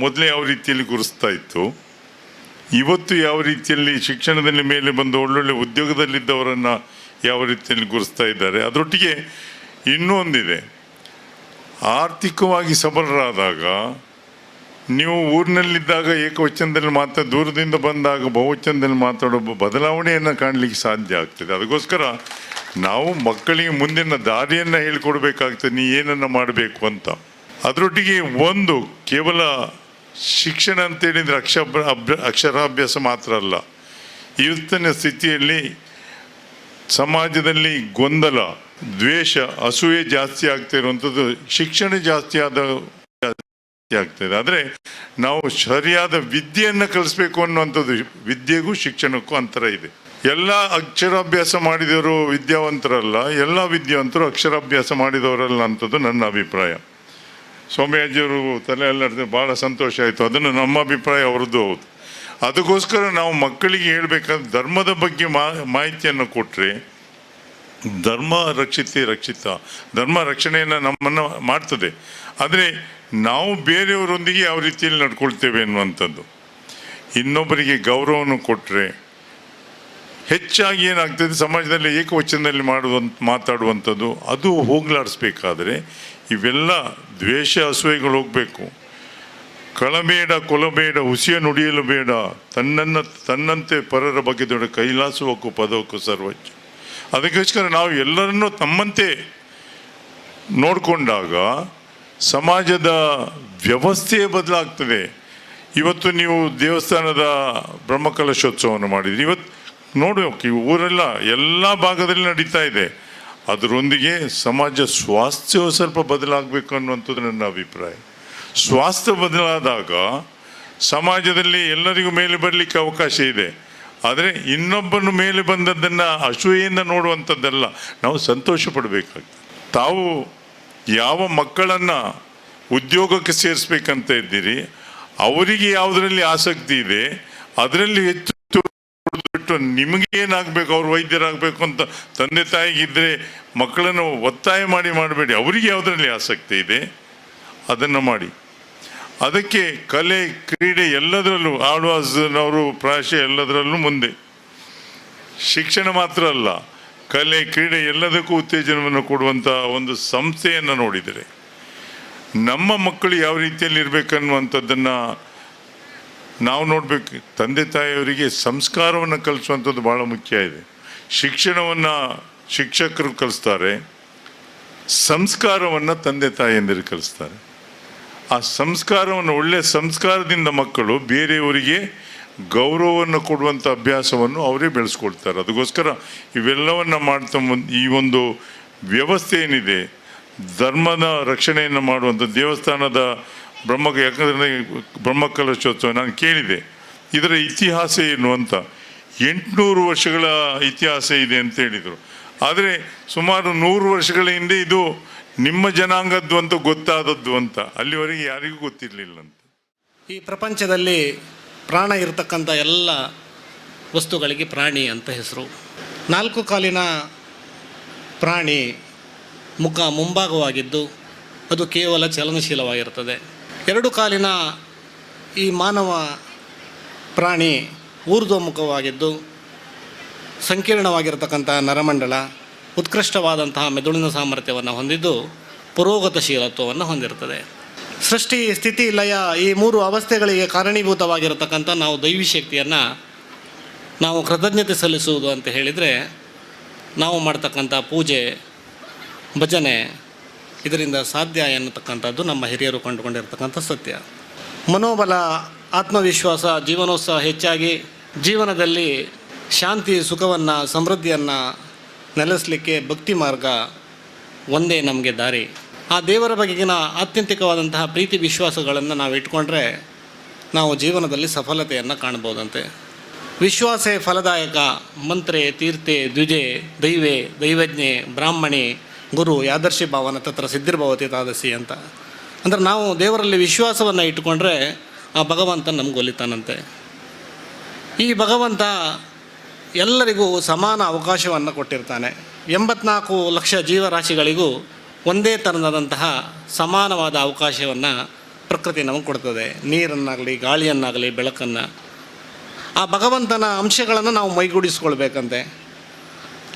ಮೊದಲೇ ಯಾವ ರೀತಿಯಲ್ಲಿ ಗುರುಸ್ತಾ ಇತ್ತು, ಇವತ್ತು ಯಾವ ರೀತಿಯಲ್ಲಿ ಶಿಕ್ಷಣದಲ್ಲಿ ಮೇಲೆ ಬಂದು ಒಳ್ಳೊಳ್ಳೆ ಉದ್ಯೋಗದಲ್ಲಿದ್ದವರನ್ನು ಯಾವ ರೀತಿಯಲ್ಲಿ ಗುರುಸ್ತಾ ಇದ್ದಾರೆ. ಅದರೊಟ್ಟಿಗೆ ಇನ್ನೂ ಒಂದಿದೆ, ಆರ್ಥಿಕವಾಗಿ ಸಬಲರಾದಾಗ ನೀವು ಊರಿನಲ್ಲಿದ್ದಾಗ ಏಕವಚನದಲ್ಲಿ ದೂರದಿಂದ ಬಂದಾಗ ಬಹುವಚನದಲ್ಲಿ ಮಾತಾಡೋ ಬದಲಾವಣೆಯನ್ನು ಕಾಣಲಿಕ್ಕೆ ಸಾಧ್ಯ ಆಗ್ತದೆ. ಅದಕ್ಕೋಸ್ಕರ ನಾವು ಮಕ್ಕಳಿಗೆ ಮುಂದಿನ ದಾರಿಯನ್ನು ಹೇಳಿಕೊಡ್ಬೇಕಾಗ್ತದೆ, ನೀ ಏನನ್ನು ಮಾಡಬೇಕು ಅಂತ. ಅದರೊಟ್ಟಿಗೆ ಒಂದು ಕೇವಲ ಶಿಕ್ಷಣ ಅಂತೇಳಿದರೆ ಅಕ್ಷರಾಭ್ಯಾಸ ಮಾತ್ರ ಅಲ್ಲ. ಇವತ್ತಿನ ಸ್ಥಿತಿಯಲ್ಲಿ ಸಮಾಜದಲ್ಲಿ ಗೊಂದಲ, ದ್ವೇಷ, ಅಸೂಯೆ ಜಾಸ್ತಿ ಆಗ್ತಾ ಇರುವಂಥದ್ದು ಶಿಕ್ಷಣ ಜಾಸ್ತಿ ಆಗ್ತದೆ. ಆದರೆ ನಾವು ಸರಿಯಾದ ವಿದ್ಯೆಯನ್ನು ಕಲಿಸ್ಬೇಕು ಅನ್ನುವಂಥದ್ದು, ವಿದ್ಯೆಗೂ ಶಿಕ್ಷಣಕ್ಕೂ ಅಂತರ ಇದೆ. ಎಲ್ಲ ಅಕ್ಷರಾಭ್ಯಾಸ ಮಾಡಿದವರು ವಿದ್ಯಾವಂತರಲ್ಲ, ಎಲ್ಲ ವಿದ್ಯಾವಂತರು ಅಕ್ಷರಾಭ್ಯಾಸ ಮಾಡಿದವರಲ್ಲ ಅಂಥದ್ದು ನನ್ನ ಅಭಿಪ್ರಾಯ. ಸೌಮ್ಯಾಜಿಯವರು ತಲೆ ಅಲ್ಲಾಡ್ತಾರೆ, ಭಾಳ ಸಂತೋಷ ಆಯಿತು. ಅದನ್ನು ನಮ್ಮ ಅಭಿಪ್ರಾಯ ಅವರದ್ದು ಹೌದು. ಅದಕ್ಕೋಸ್ಕರ ನಾವು ಮಕ್ಕಳಿಗೆ ಹೇಳಬೇಕಾದ್ರೆ ಧರ್ಮದ ಬಗ್ಗೆ ಮಾಹಿತಿಯನ್ನು ಕೊಟ್ಟರೆ ಧರ್ಮ ರಕ್ಷಿತ, ಧರ್ಮ ರಕ್ಷಣೆಯನ್ನು ನಮ್ಮನ್ನು ಮಾಡ್ತದೆ. ಆದರೆ ನಾವು ಬೇರೆಯವರೊಂದಿಗೆ ಯಾವ ರೀತಿಯಲ್ಲಿ ನಡ್ಕೊಳ್ತೇವೆ ಅನ್ನುವಂಥದ್ದು, ಇನ್ನೊಬ್ಬರಿಗೆ ಗೌರವವನ್ನು ಕೊಟ್ಟರೆ ಹೆಚ್ಚಾಗಿ ಏನಾಗ್ತದೆ, ಸಮಾಜದಲ್ಲಿ ಏಕವಚನದಲ್ಲಿ ಮಾತಾಡುವಂಥದ್ದು ಅದು ಹೋಗ್ಲಾಡಿಸ್ಬೇಕಾದ್ರೆ ಇವೆಲ್ಲ ದ್ವೇಷ ಅಸೂಯೆಗಳು ಹೋಗಬೇಕು. ಕಳಬೇಡ, ಕೊಲಬೇಡ, ಹುಸಿಯ ನುಡಿಯಲು ಬೇಡ, ತನ್ನಂತೆ ಪರರ ಬಗ್ಗೆ ದೊಡ್ಡ ಕೈಲಾಸವಕ್ಕೂ ಪದವಕ್ಕೂ ಸರ್ವಜ್ಞ. ಅದಕ್ಕೋಸ್ಕರ ನಾವು ಎಲ್ಲರನ್ನೂ ತಮ್ಮಂತೆ ನೋಡಿಕೊಂಡಾಗ ಸಮಾಜದ ವ್ಯವಸ್ಥೆಯೇ ಬದಲಾಗ್ತದೆ. ಇವತ್ತು ನೀವು ದೇವಸ್ಥಾನದ ಬ್ರಹ್ಮಕಲಶೋತ್ಸವವನ್ನು ಮಾಡಿದ್ರಿ, ಇವತ್ತು ನೋಡೋಕೆ ಊರೆಲ್ಲ ಎಲ್ಲ ಭಾಗದಲ್ಲಿ ನಡೀತಾ ಇದೆ. ಅದರೊಂದಿಗೆ ಸಮಾಜ ಸ್ವಾಸ್ಥ್ಯವು ಸ್ವಲ್ಪ ಬದಲಾಗಬೇಕು ಅನ್ನುವಂಥದ್ದು ನನ್ನ ಅಭಿಪ್ರಾಯ. ಸ್ವಾಸ್ಥ್ಯ ಬದಲಾದಾಗ ಸಮಾಜದಲ್ಲಿ ಎಲ್ಲರಿಗೂ ಮೇಲೆ ಬರಲಿಕ್ಕೆ ಅವಕಾಶ ಇದೆ. ಆದರೆ ಇನ್ನೊಬ್ಬನ ಮೇಲೆ ಬಂದದ್ದನ್ನು ಅಸೂಯೆಯಿಂದ ನೋಡುವಂಥದ್ದೆಲ್ಲ ನಾವು ಸಂತೋಷ ಪಡಬೇಕಾಗ್ತದೆ. ತಾವು ಯಾವ ಮಕ್ಕಳನ್ನು ಉದ್ಯೋಗಕ್ಕೆ ಸೇರಿಸ್ಬೇಕಂತ ಇದ್ದೀರಿ, ಅವರಿಗೆ ಯಾವುದರಲ್ಲಿ ಆಸಕ್ತಿ ಇದೆ ಅದರಲ್ಲಿ ಹೆಚ್ಚು ಬಿಟ್ಟು ನಿಮಗೇನಾಗಬೇಕು, ಅವ್ರು ವೈದ್ಯರಾಗಬೇಕು ಅಂತ ತಂದೆ ತಾಯಿಗಿದ್ದರೆ ಮಕ್ಕಳನ್ನು ಒತ್ತಾಯ ಮಾಡಬೇಡಿ. ಅವರಿಗೆ ಯಾವುದರಲ್ಲಿ ಆಸಕ್ತಿ ಇದೆ ಅದನ್ನು ಮಾಡಿ. ಅದಕ್ಕೆ ಕಲೆ, ಕ್ರೀಡೆ ಎಲ್ಲದರಲ್ಲೂ ಆಳ್ವಾಸ್ನವರು ಪ್ರಾಯಶಃ ಎಲ್ಲದರಲ್ಲೂ ಮುಂದೆ. ಶಿಕ್ಷಣ ಮಾತ್ರ ಅಲ್ಲ, ಕಲೆ, ಕ್ರೀಡೆ ಎಲ್ಲದಕ್ಕೂ ಉತ್ತೇಜನವನ್ನು ಕೊಡುವಂಥ ಒಂದು ಸಂಸ್ಥೆಯನ್ನು ನೋಡಿದರೆ ನಮ್ಮ ಮಕ್ಕಳು ಯಾವ ರೀತಿಯಲ್ಲಿ ಇರಬೇಕನ್ನುವಂಥದ್ದನ್ನು ನಾವು ನೋಡಬೇಕು. ತಂದೆ ತಾಯಿಯವರಿಗೆ ಸಂಸ್ಕಾರವನ್ನು ಕಲಿಸುವಂಥದ್ದು ಭಾಳ ಮುಖ್ಯ ಇದೆ. ಶಿಕ್ಷಣವನ್ನು ಶಿಕ್ಷಕರು ಕಲಿಸ್ತಾರೆ, ಸಂಸ್ಕಾರವನ್ನು ತಂದೆ ತಾಯಿಯಂದಿರು ಕಲಿಸ್ತಾರೆ. ಆ ಸಂಸ್ಕಾರವನ್ನು, ಒಳ್ಳೆಯ ಸಂಸ್ಕಾರದಿಂದ ಮಕ್ಕಳು ಬೇರೆಯವರಿಗೆ ಗೌರವವನ್ನು ಕೊಡುವಂಥ ಅಭ್ಯಾಸವನ್ನು ಅವರೇ ಬೆಳೆಸ್ಕೊಳ್ತಾರೆ. ಅದಕ್ಕೋಸ್ಕರ ಇವೆಲ್ಲವನ್ನು ಮಾಡ್ತಾ ಈ ಒಂದು ವ್ಯವಸ್ಥೆ ಏನಿದೆ, ಧರ್ಮದ ರಕ್ಷಣೆಯನ್ನು ಮಾಡುವಂಥ ದೇವಸ್ಥಾನದ ಯಾಕಂದರೆ ಬ್ರಹ್ಮಕಲಶೋತ್ಸವ ನಾನು ಕೇಳಿದೆ, ಇದರ ಇತಿಹಾಸ ಏನು ಅಂತ. 800 ವರ್ಷಗಳ ಇತಿಹಾಸ ಇದೆ ಅಂತ ಹೇಳಿದರು. ಆದರೆ ಸುಮಾರು 100 ವರ್ಷಗಳ ಹಿಂದೆ ಇದು ನಿಮ್ಮ ಜನಾಂಗದ್ದು ಅಂತ ಗೊತ್ತಾದದ್ದು ಅಂತ, ಅಲ್ಲಿವರೆಗೆ ಯಾರಿಗೂ ಗೊತ್ತಿರಲಿಲ್ಲ ಅಂತ. ಈ ಪ್ರಪಂಚದಲ್ಲಿ ಪ್ರಾಣ ಇರತಕ್ಕಂಥ ಎಲ್ಲ ವಸ್ತುಗಳಿಗೆ ಪ್ರಾಣಿ ಅಂತ ಹೆಸರು. 4 ಕಾಲಿನ ಪ್ರಾಣಿ ಮುಖ ಮುಂಭಾಗವಾಗಿದ್ದು ಅದು ಕೇವಲ ಚಲನಶೀಲವಾಗಿರ್ತದೆ. ಎರಡು ಕಾಲಿನ ಈ ಮಾನವ ಪ್ರಾಣಿ ಊರ್ಧ್ವಮುಖವಾಗಿದ್ದು ಸಂಕೀರ್ಣವಾಗಿರತಕ್ಕಂಥ ನರಮಂಡಲ, ಉತ್ಕೃಷ್ಟವಾದಂತಹ ಮೆದುಳಿನ ಸಾಮರ್ಥ್ಯವನ್ನು ಹೊಂದಿದ್ದು ಪುರೋಗತಶೀಲತ್ವವನ್ನು ಹೊಂದಿರ್ತದೆ. ಸೃಷ್ಟಿ, ಸ್ಥಿತಿ, ಲಯ ಈ ಮೂರು ಅವಸ್ಥೆಗಳಿಗೆ ಕಾರಣೀಭೂತವಾಗಿರತಕ್ಕಂಥ ನಾವು ದೈವಿ ಶಕ್ತಿಯನ್ನು ನಾವು ಕೃತಜ್ಞತೆ ಸಲ್ಲಿಸುವುದು ಅಂತ ಹೇಳಿದರೆ ನಾವು ಮಾಡ್ತಕ್ಕಂಥ ಪೂಜೆ, ಭಜನೆ ಇದರಿಂದ ಸಾಧ್ಯ ಎನ್ನತಕ್ಕಂಥದ್ದು ನಮ್ಮ ಹಿರಿಯರು ಕಂಡುಕೊಂಡಿರ್ತಕ್ಕಂಥ ಸತ್ಯ. ಮನೋಬಲ, ಆತ್ಮವಿಶ್ವಾಸ, ಜೀವನೋತ್ಸಾಹ ಹೆಚ್ಚಾಗಿ ಜೀವನದಲ್ಲಿ ಶಾಂತಿ, ಸುಖವನ್ನು, ಸಮೃದ್ಧಿಯನ್ನು ನೆಲೆಸಲಿಕ್ಕೆ ಭಕ್ತಿ ಮಾರ್ಗ ಒಂದೇ ನಮಗೆ ದಾರಿ. ಆ ದೇವರ ಬಗೆಗಿನ ಆತ್ಯಂತಿಕವಾದಂತಹ ಪ್ರೀತಿ ವಿಶ್ವಾಸಗಳನ್ನು ನಾವು ಇಟ್ಕೊಂಡ್ರೆ ನಾವು ಜೀವನದಲ್ಲಿ ಸಫಲತೆಯನ್ನು ಕಾಣ್ಬೋದಂತೆ. ವಿಶ್ವಾಸೇ ಫಲದಾಯಕ, ಮಂತ್ರೆ ತೀರ್ಥೆ ದ್ವಿಜೆ ದೈವೇ ದೈವಜ್ಞೆ ಬ್ರಾಹ್ಮಣಿ ಗುರು ಯಾದರ್ಶಿ ಭಾವನ ತತ್ರ ಸಿದ್ಧಿರ್ಭವತಿ ತಾದಸಿ ಅಂತ. ಅಂದರೆ ನಾವು ದೇವರಲ್ಲಿ ವಿಶ್ವಾಸವನ್ನು ಇಟ್ಟುಕೊಂಡ್ರೆ ಆ ಭಗವಂತ ನಮ್ಗೆ ಒಲಿತಾನಂತೆ. ಈ ಭಗವಂತ ಎಲ್ಲರಿಗೂ ಸಮಾನ ಅವಕಾಶವನ್ನು ಕೊಟ್ಟಿರ್ತಾನೆ. 84 ಲಕ್ಷ ಜೀವರಾಶಿಗಳಿಗೂ ಒಂದೇ ಥರನಾದಂತಹ ಸಮಾನವಾದ ಅವಕಾಶವನ್ನು ಪ್ರಕೃತಿ ನಮಗೆ ಕೊಡ್ತದೆ. ನೀರನ್ನಾಗಲಿ, ಗಾಳಿಯನ್ನಾಗಲಿ, ಬೆಳಕನ್ನು. ಆ ಭಗವಂತನ ಅಂಶಗಳನ್ನು ನಾವು ಮೈಗೂಡಿಸ್ಕೊಳ್ಬೇಕಂತೆ.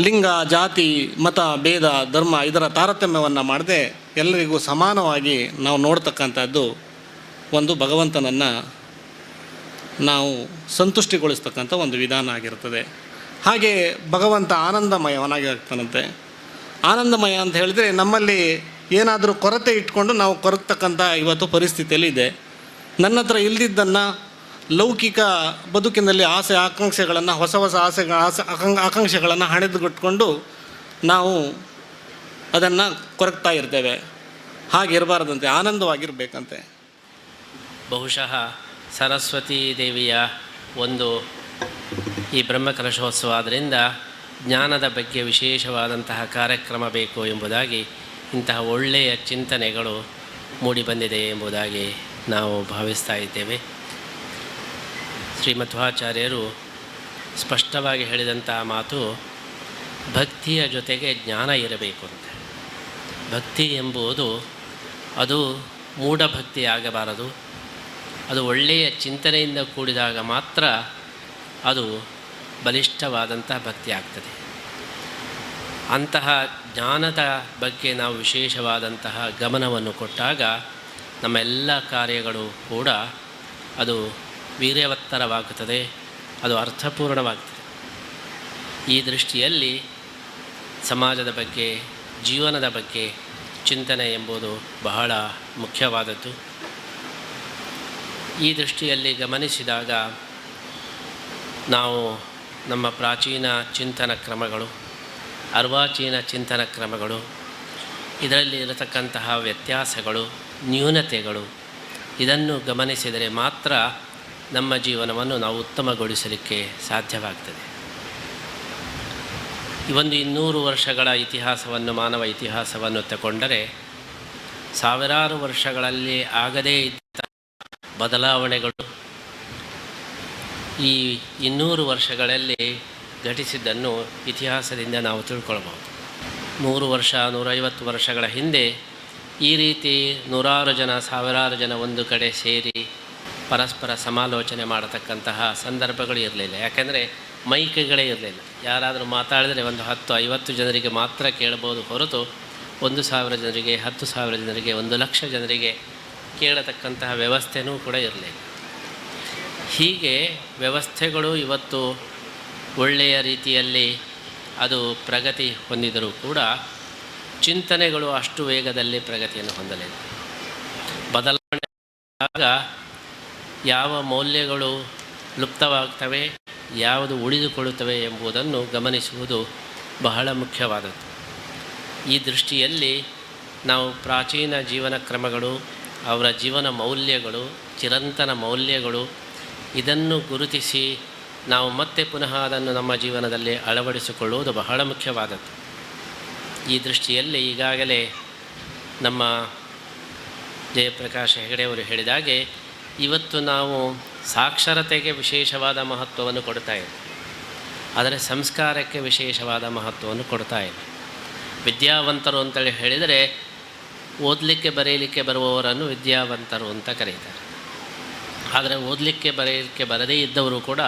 ಲಿಂಗ, ಜಾತಿ, ಮತ, ಭೇದ, ಧರ್ಮ ಇದರ ತಾರತಮ್ಯವನ್ನು ಮಾಡದೆ ಎಲ್ಲರಿಗೂ ಸಮಾನವಾಗಿ ನಾವು ನೋಡ್ತಕ್ಕಂಥದ್ದು ಒಂದು ಭಗವಂತನನ್ನು ನಾವು ಸಂತುಷ್ಟಿಗೊಳಿಸ್ತಕ್ಕಂಥ ಒಂದು ವಿಧಾನ ಆಗಿರ್ತದೆ. ಹಾಗೆ ಭಗವಂತ ಆನಂದಮಯವನಾಗಿರ್ತಾನಂತೆ. ಆನಂದಮಯ ಅಂತ ಹೇಳಿದರೆ ನಮ್ಮಲ್ಲಿ ಏನಾದರೂ ಕೊರತೆ ಇಟ್ಕೊಂಡು ನಾವು ಕೊರಗ್ತಕ್ಕಂಥ ಇವತ್ತು ಪರಿಸ್ಥಿತಿಯಲ್ಲಿ ಇದೆ. ನನ್ನ ಹತ್ರ ಇಲ್ದಿದ್ದನ್ನು ಲೌಕಿಕ ಬದುಕಿನಲ್ಲಿ ಆಸೆ ಆಕಾಂಕ್ಷೆಗಳನ್ನು ಹೊಸ ಆಕಾಂಕ್ಷೆಗಳನ್ನು ಹಣೆದುಕೊಟ್ಕೊಂಡು ನಾವು ಅದನ್ನು ಕೊರಗ್ತಾ ಇರ್ತೇವೆ. ಹಾಗಿರಬಾರ್ದಂತೆ, ಆನಂದವಾಗಿರಬೇಕಂತೆ. ಬಹುಶಃ ಸರಸ್ವತೀ ದೇವಿಯ ಒಂದು ಈ ಬ್ರಹ್ಮಕಲಶೋತ್ಸವ ಆದ್ದರಿಂದ ಜ್ಞಾನದ ಬಗ್ಗೆ ವಿಶೇಷವಾದಂತಹ ಕಾರ್ಯಕ್ರಮ ಬೇಕು ಎಂಬುದಾಗಿ ಇಂತಹ ಒಳ್ಳೆಯ ಚಿಂತನೆಗಳು ಮೂಡಿಬಂದಿದೆ ಎಂಬುದಾಗಿ ನಾವು ಭಾವಿಸ್ತಾ ಇದ್ದೇವೆ. ಶ್ರೀಮಧ್ವಾಚಾರ್ಯರು ಸ್ಪಷ್ಟವಾಗಿ ಹೇಳಿದಂತಹ ಮಾತು ಭಕ್ತಿಯ ಜೊತೆಗೆ ಜ್ಞಾನ ಇರಬೇಕು ಅಂತ. ಭಕ್ತಿ ಎಂಬುದು ಅದು ಮೂಢಭಕ್ತಿ ಆಗಬಾರದು. ಅದು ಒಳ್ಳೆಯ ಚಿಂತನೆಯಿಂದ ಕೂಡಿದಾಗ ಮಾತ್ರ ಅದು ಬಲಿಷ್ಠವಾದಂತಹ ಭಕ್ತಿ ಆಗ್ತದೆ. ಅಂತಹ ಜ್ಞಾನದ ಬಗ್ಗೆ ನಾವು ವಿಶೇಷವಾದಂತಹ ಗಮನವನ್ನು ಕೊಟ್ಟಾಗ ನಮ್ಮ ಎಲ್ಲ ಕಾರ್ಯಗಳು ಕೂಡ ಅದು ವೀರ್ಯವತ್ತರವಾಗುತ್ತದೆ, ಅದು ಅರ್ಥಪೂರ್ಣವಾಗ್ತದೆ. ಈ ದೃಷ್ಟಿಯಲ್ಲಿ ಸಮಾಜದ ಬಗ್ಗೆ, ಜೀವನದ ಬಗ್ಗೆ ಚಿಂತನೆ ಎಂಬುದು ಬಹಳ ಮುಖ್ಯವಾದದ್ದು. ಈ ದೃಷ್ಟಿಯಲ್ಲಿ ಗಮನಿಸಿದಾಗ ನಾವು ನಮ್ಮ ಪ್ರಾಚೀನ ಚಿಂತನ ಕ್ರಮಗಳು, ಅರ್ವಾಚೀನ ಚಿಂತನ ಕ್ರಮಗಳು, ಇದರಲ್ಲಿ ಇರತಕ್ಕಂತಹ ವ್ಯತ್ಯಾಸಗಳು, ನ್ಯೂನತೆಗಳು ಇದನ್ನು ಗಮನಿಸಿದರೆ ಮಾತ್ರ ನಮ್ಮ ಜೀವನವನ್ನು ನಾವು ಉತ್ತಮಗೊಳಿಸಲಿಕ್ಕೆ ಸಾಧ್ಯವಾಗ್ತದೆ. ಈ ಒಂದು 200 ವರ್ಷಗಳ ಇತಿಹಾಸವನ್ನು, ಮಾನವ ಇತಿಹಾಸವನ್ನು ತಗೊಂಡರೆ ಸಾವಿರಾರು ವರ್ಷಗಳಲ್ಲಿ ಆಗದೇ ಇದ್ದ ಬದಲಾವಣೆಗಳು ಈ 200 ವರ್ಷಗಳಲ್ಲಿ ಘಟಿಸಿದ್ದನ್ನು ಇತಿಹಾಸದಿಂದ ನಾವು ತಿಳ್ಕೊಳ್ಬೋದು. 100 ವರ್ಷ 150 ವರ್ಷಗಳ ಹಿಂದೆ ಈ ರೀತಿ ನೂರಾರು ಜನ, ಸಾವಿರಾರು ಜನ ಒಂದು ಕಡೆ ಸೇರಿ ಪರಸ್ಪರ ಸಮಾಲೋಚನೆ ಮಾಡತಕ್ಕಂತಹ ಸಂದರ್ಭಗಳು ಇರಲಿಲ್ಲ. ಯಾಕೆಂದರೆ ಮೈಕ್ಗಳೇ ಇರಲಿಲ್ಲ. ಯಾರಾದರೂ ಮಾತಾಡಿದರೆ ಒಂದು 10-50 ಜನರಿಗೆ ಮಾತ್ರ ಕೇಳಬಹುದು ಹೊರತು 1,000 ಜನರಿಗೆ, 10,000 ಜನರಿಗೆ, 1,00,000 ಜನರಿಗೆ ಕೇಳತಕ್ಕಂತಹ ವ್ಯವಸ್ಥೆಯೂ ಕೂಡ ಇರಲಿಲ್ಲ. ಹೀಗೆ ವ್ಯವಸ್ಥೆಗಳು ಇವತ್ತು ಒಳ್ಳೆಯ ರೀತಿಯಲ್ಲಿ ಅದು ಪ್ರಗತಿ ಹೊಂದಿದರೂ ಕೂಡ ಚಿಂತನೆಗಳು ಅಷ್ಟು ವೇಗದಲ್ಲಿ ಪ್ರಗತಿಯನ್ನು ಹೊಂದಲಿಲ್ಲ. ಬದಲಾವಣೆ ಆಗ ಯಾವ ಮೌಲ್ಯಗಳು ಲುಪ್ತವಾಗ್ತವೆ, ಯಾವುದು ಉಳಿದುಕೊಳ್ಳುತ್ತವೆ ಎಂಬುದನ್ನು ಗಮನಿಸುವುದು ಬಹಳ ಮುಖ್ಯವಾದದ್ದು. ಈ ದೃಷ್ಟಿಯಲ್ಲಿ ನಾವು ಪ್ರಾಚೀನ ಜೀವನ ಕ್ರಮಗಳು, ಅವರ ಜೀವನ ಮೌಲ್ಯಗಳು, ಚಿರಂತನ ಮೌಲ್ಯಗಳು ಇದನ್ನು ಗುರುತಿಸಿ ನಾವು ಮತ್ತೆ ಪುನಃ ಅದನ್ನು ನಮ್ಮ ಜೀವನದಲ್ಲಿ ಅಳವಡಿಸಿಕೊಳ್ಳುವುದು ಬಹಳ ಮುಖ್ಯವಾದದ್ದು. ಈ ದೃಷ್ಟಿಯಲ್ಲಿ ಈಗಾಗಲೇ ನಮ್ಮ ಜಯಪ್ರಕಾಶ್ ಹೆಗಡೆಯವರು ಹೇಳಿದಾಗೆ ಇವತ್ತು ನಾವು ಸಾಕ್ಷರತೆಗೆ ವಿಶೇಷವಾದ ಮಹತ್ವವನ್ನು ಕೊಡ್ತಾ ಇದ್ದೇವೆ, ಆದರೆ ಸಂಸ್ಕಾರಕ್ಕೆ ವಿಶೇಷವಾದ ಮಹತ್ವವನ್ನು ಕೊಡ್ತಾ ಇಲ್ಲ. ವಿದ್ಯಾವಂತರು ಅಂತೇಳಿ ಹೇಳಿದರೆ ಓದಲಿಕ್ಕೆ ಬರೆಯಲಿಕ್ಕೆ ಬರುವವರನ್ನು ವಿದ್ಯಾವಂತರು ಅಂತ ಕರೀತಾರೆ. ಆದರೆ ಓದಲಿಕ್ಕೆ ಬರೆಯಲಿಕ್ಕೆ ಬರದೇ ಇದ್ದವರು ಕೂಡ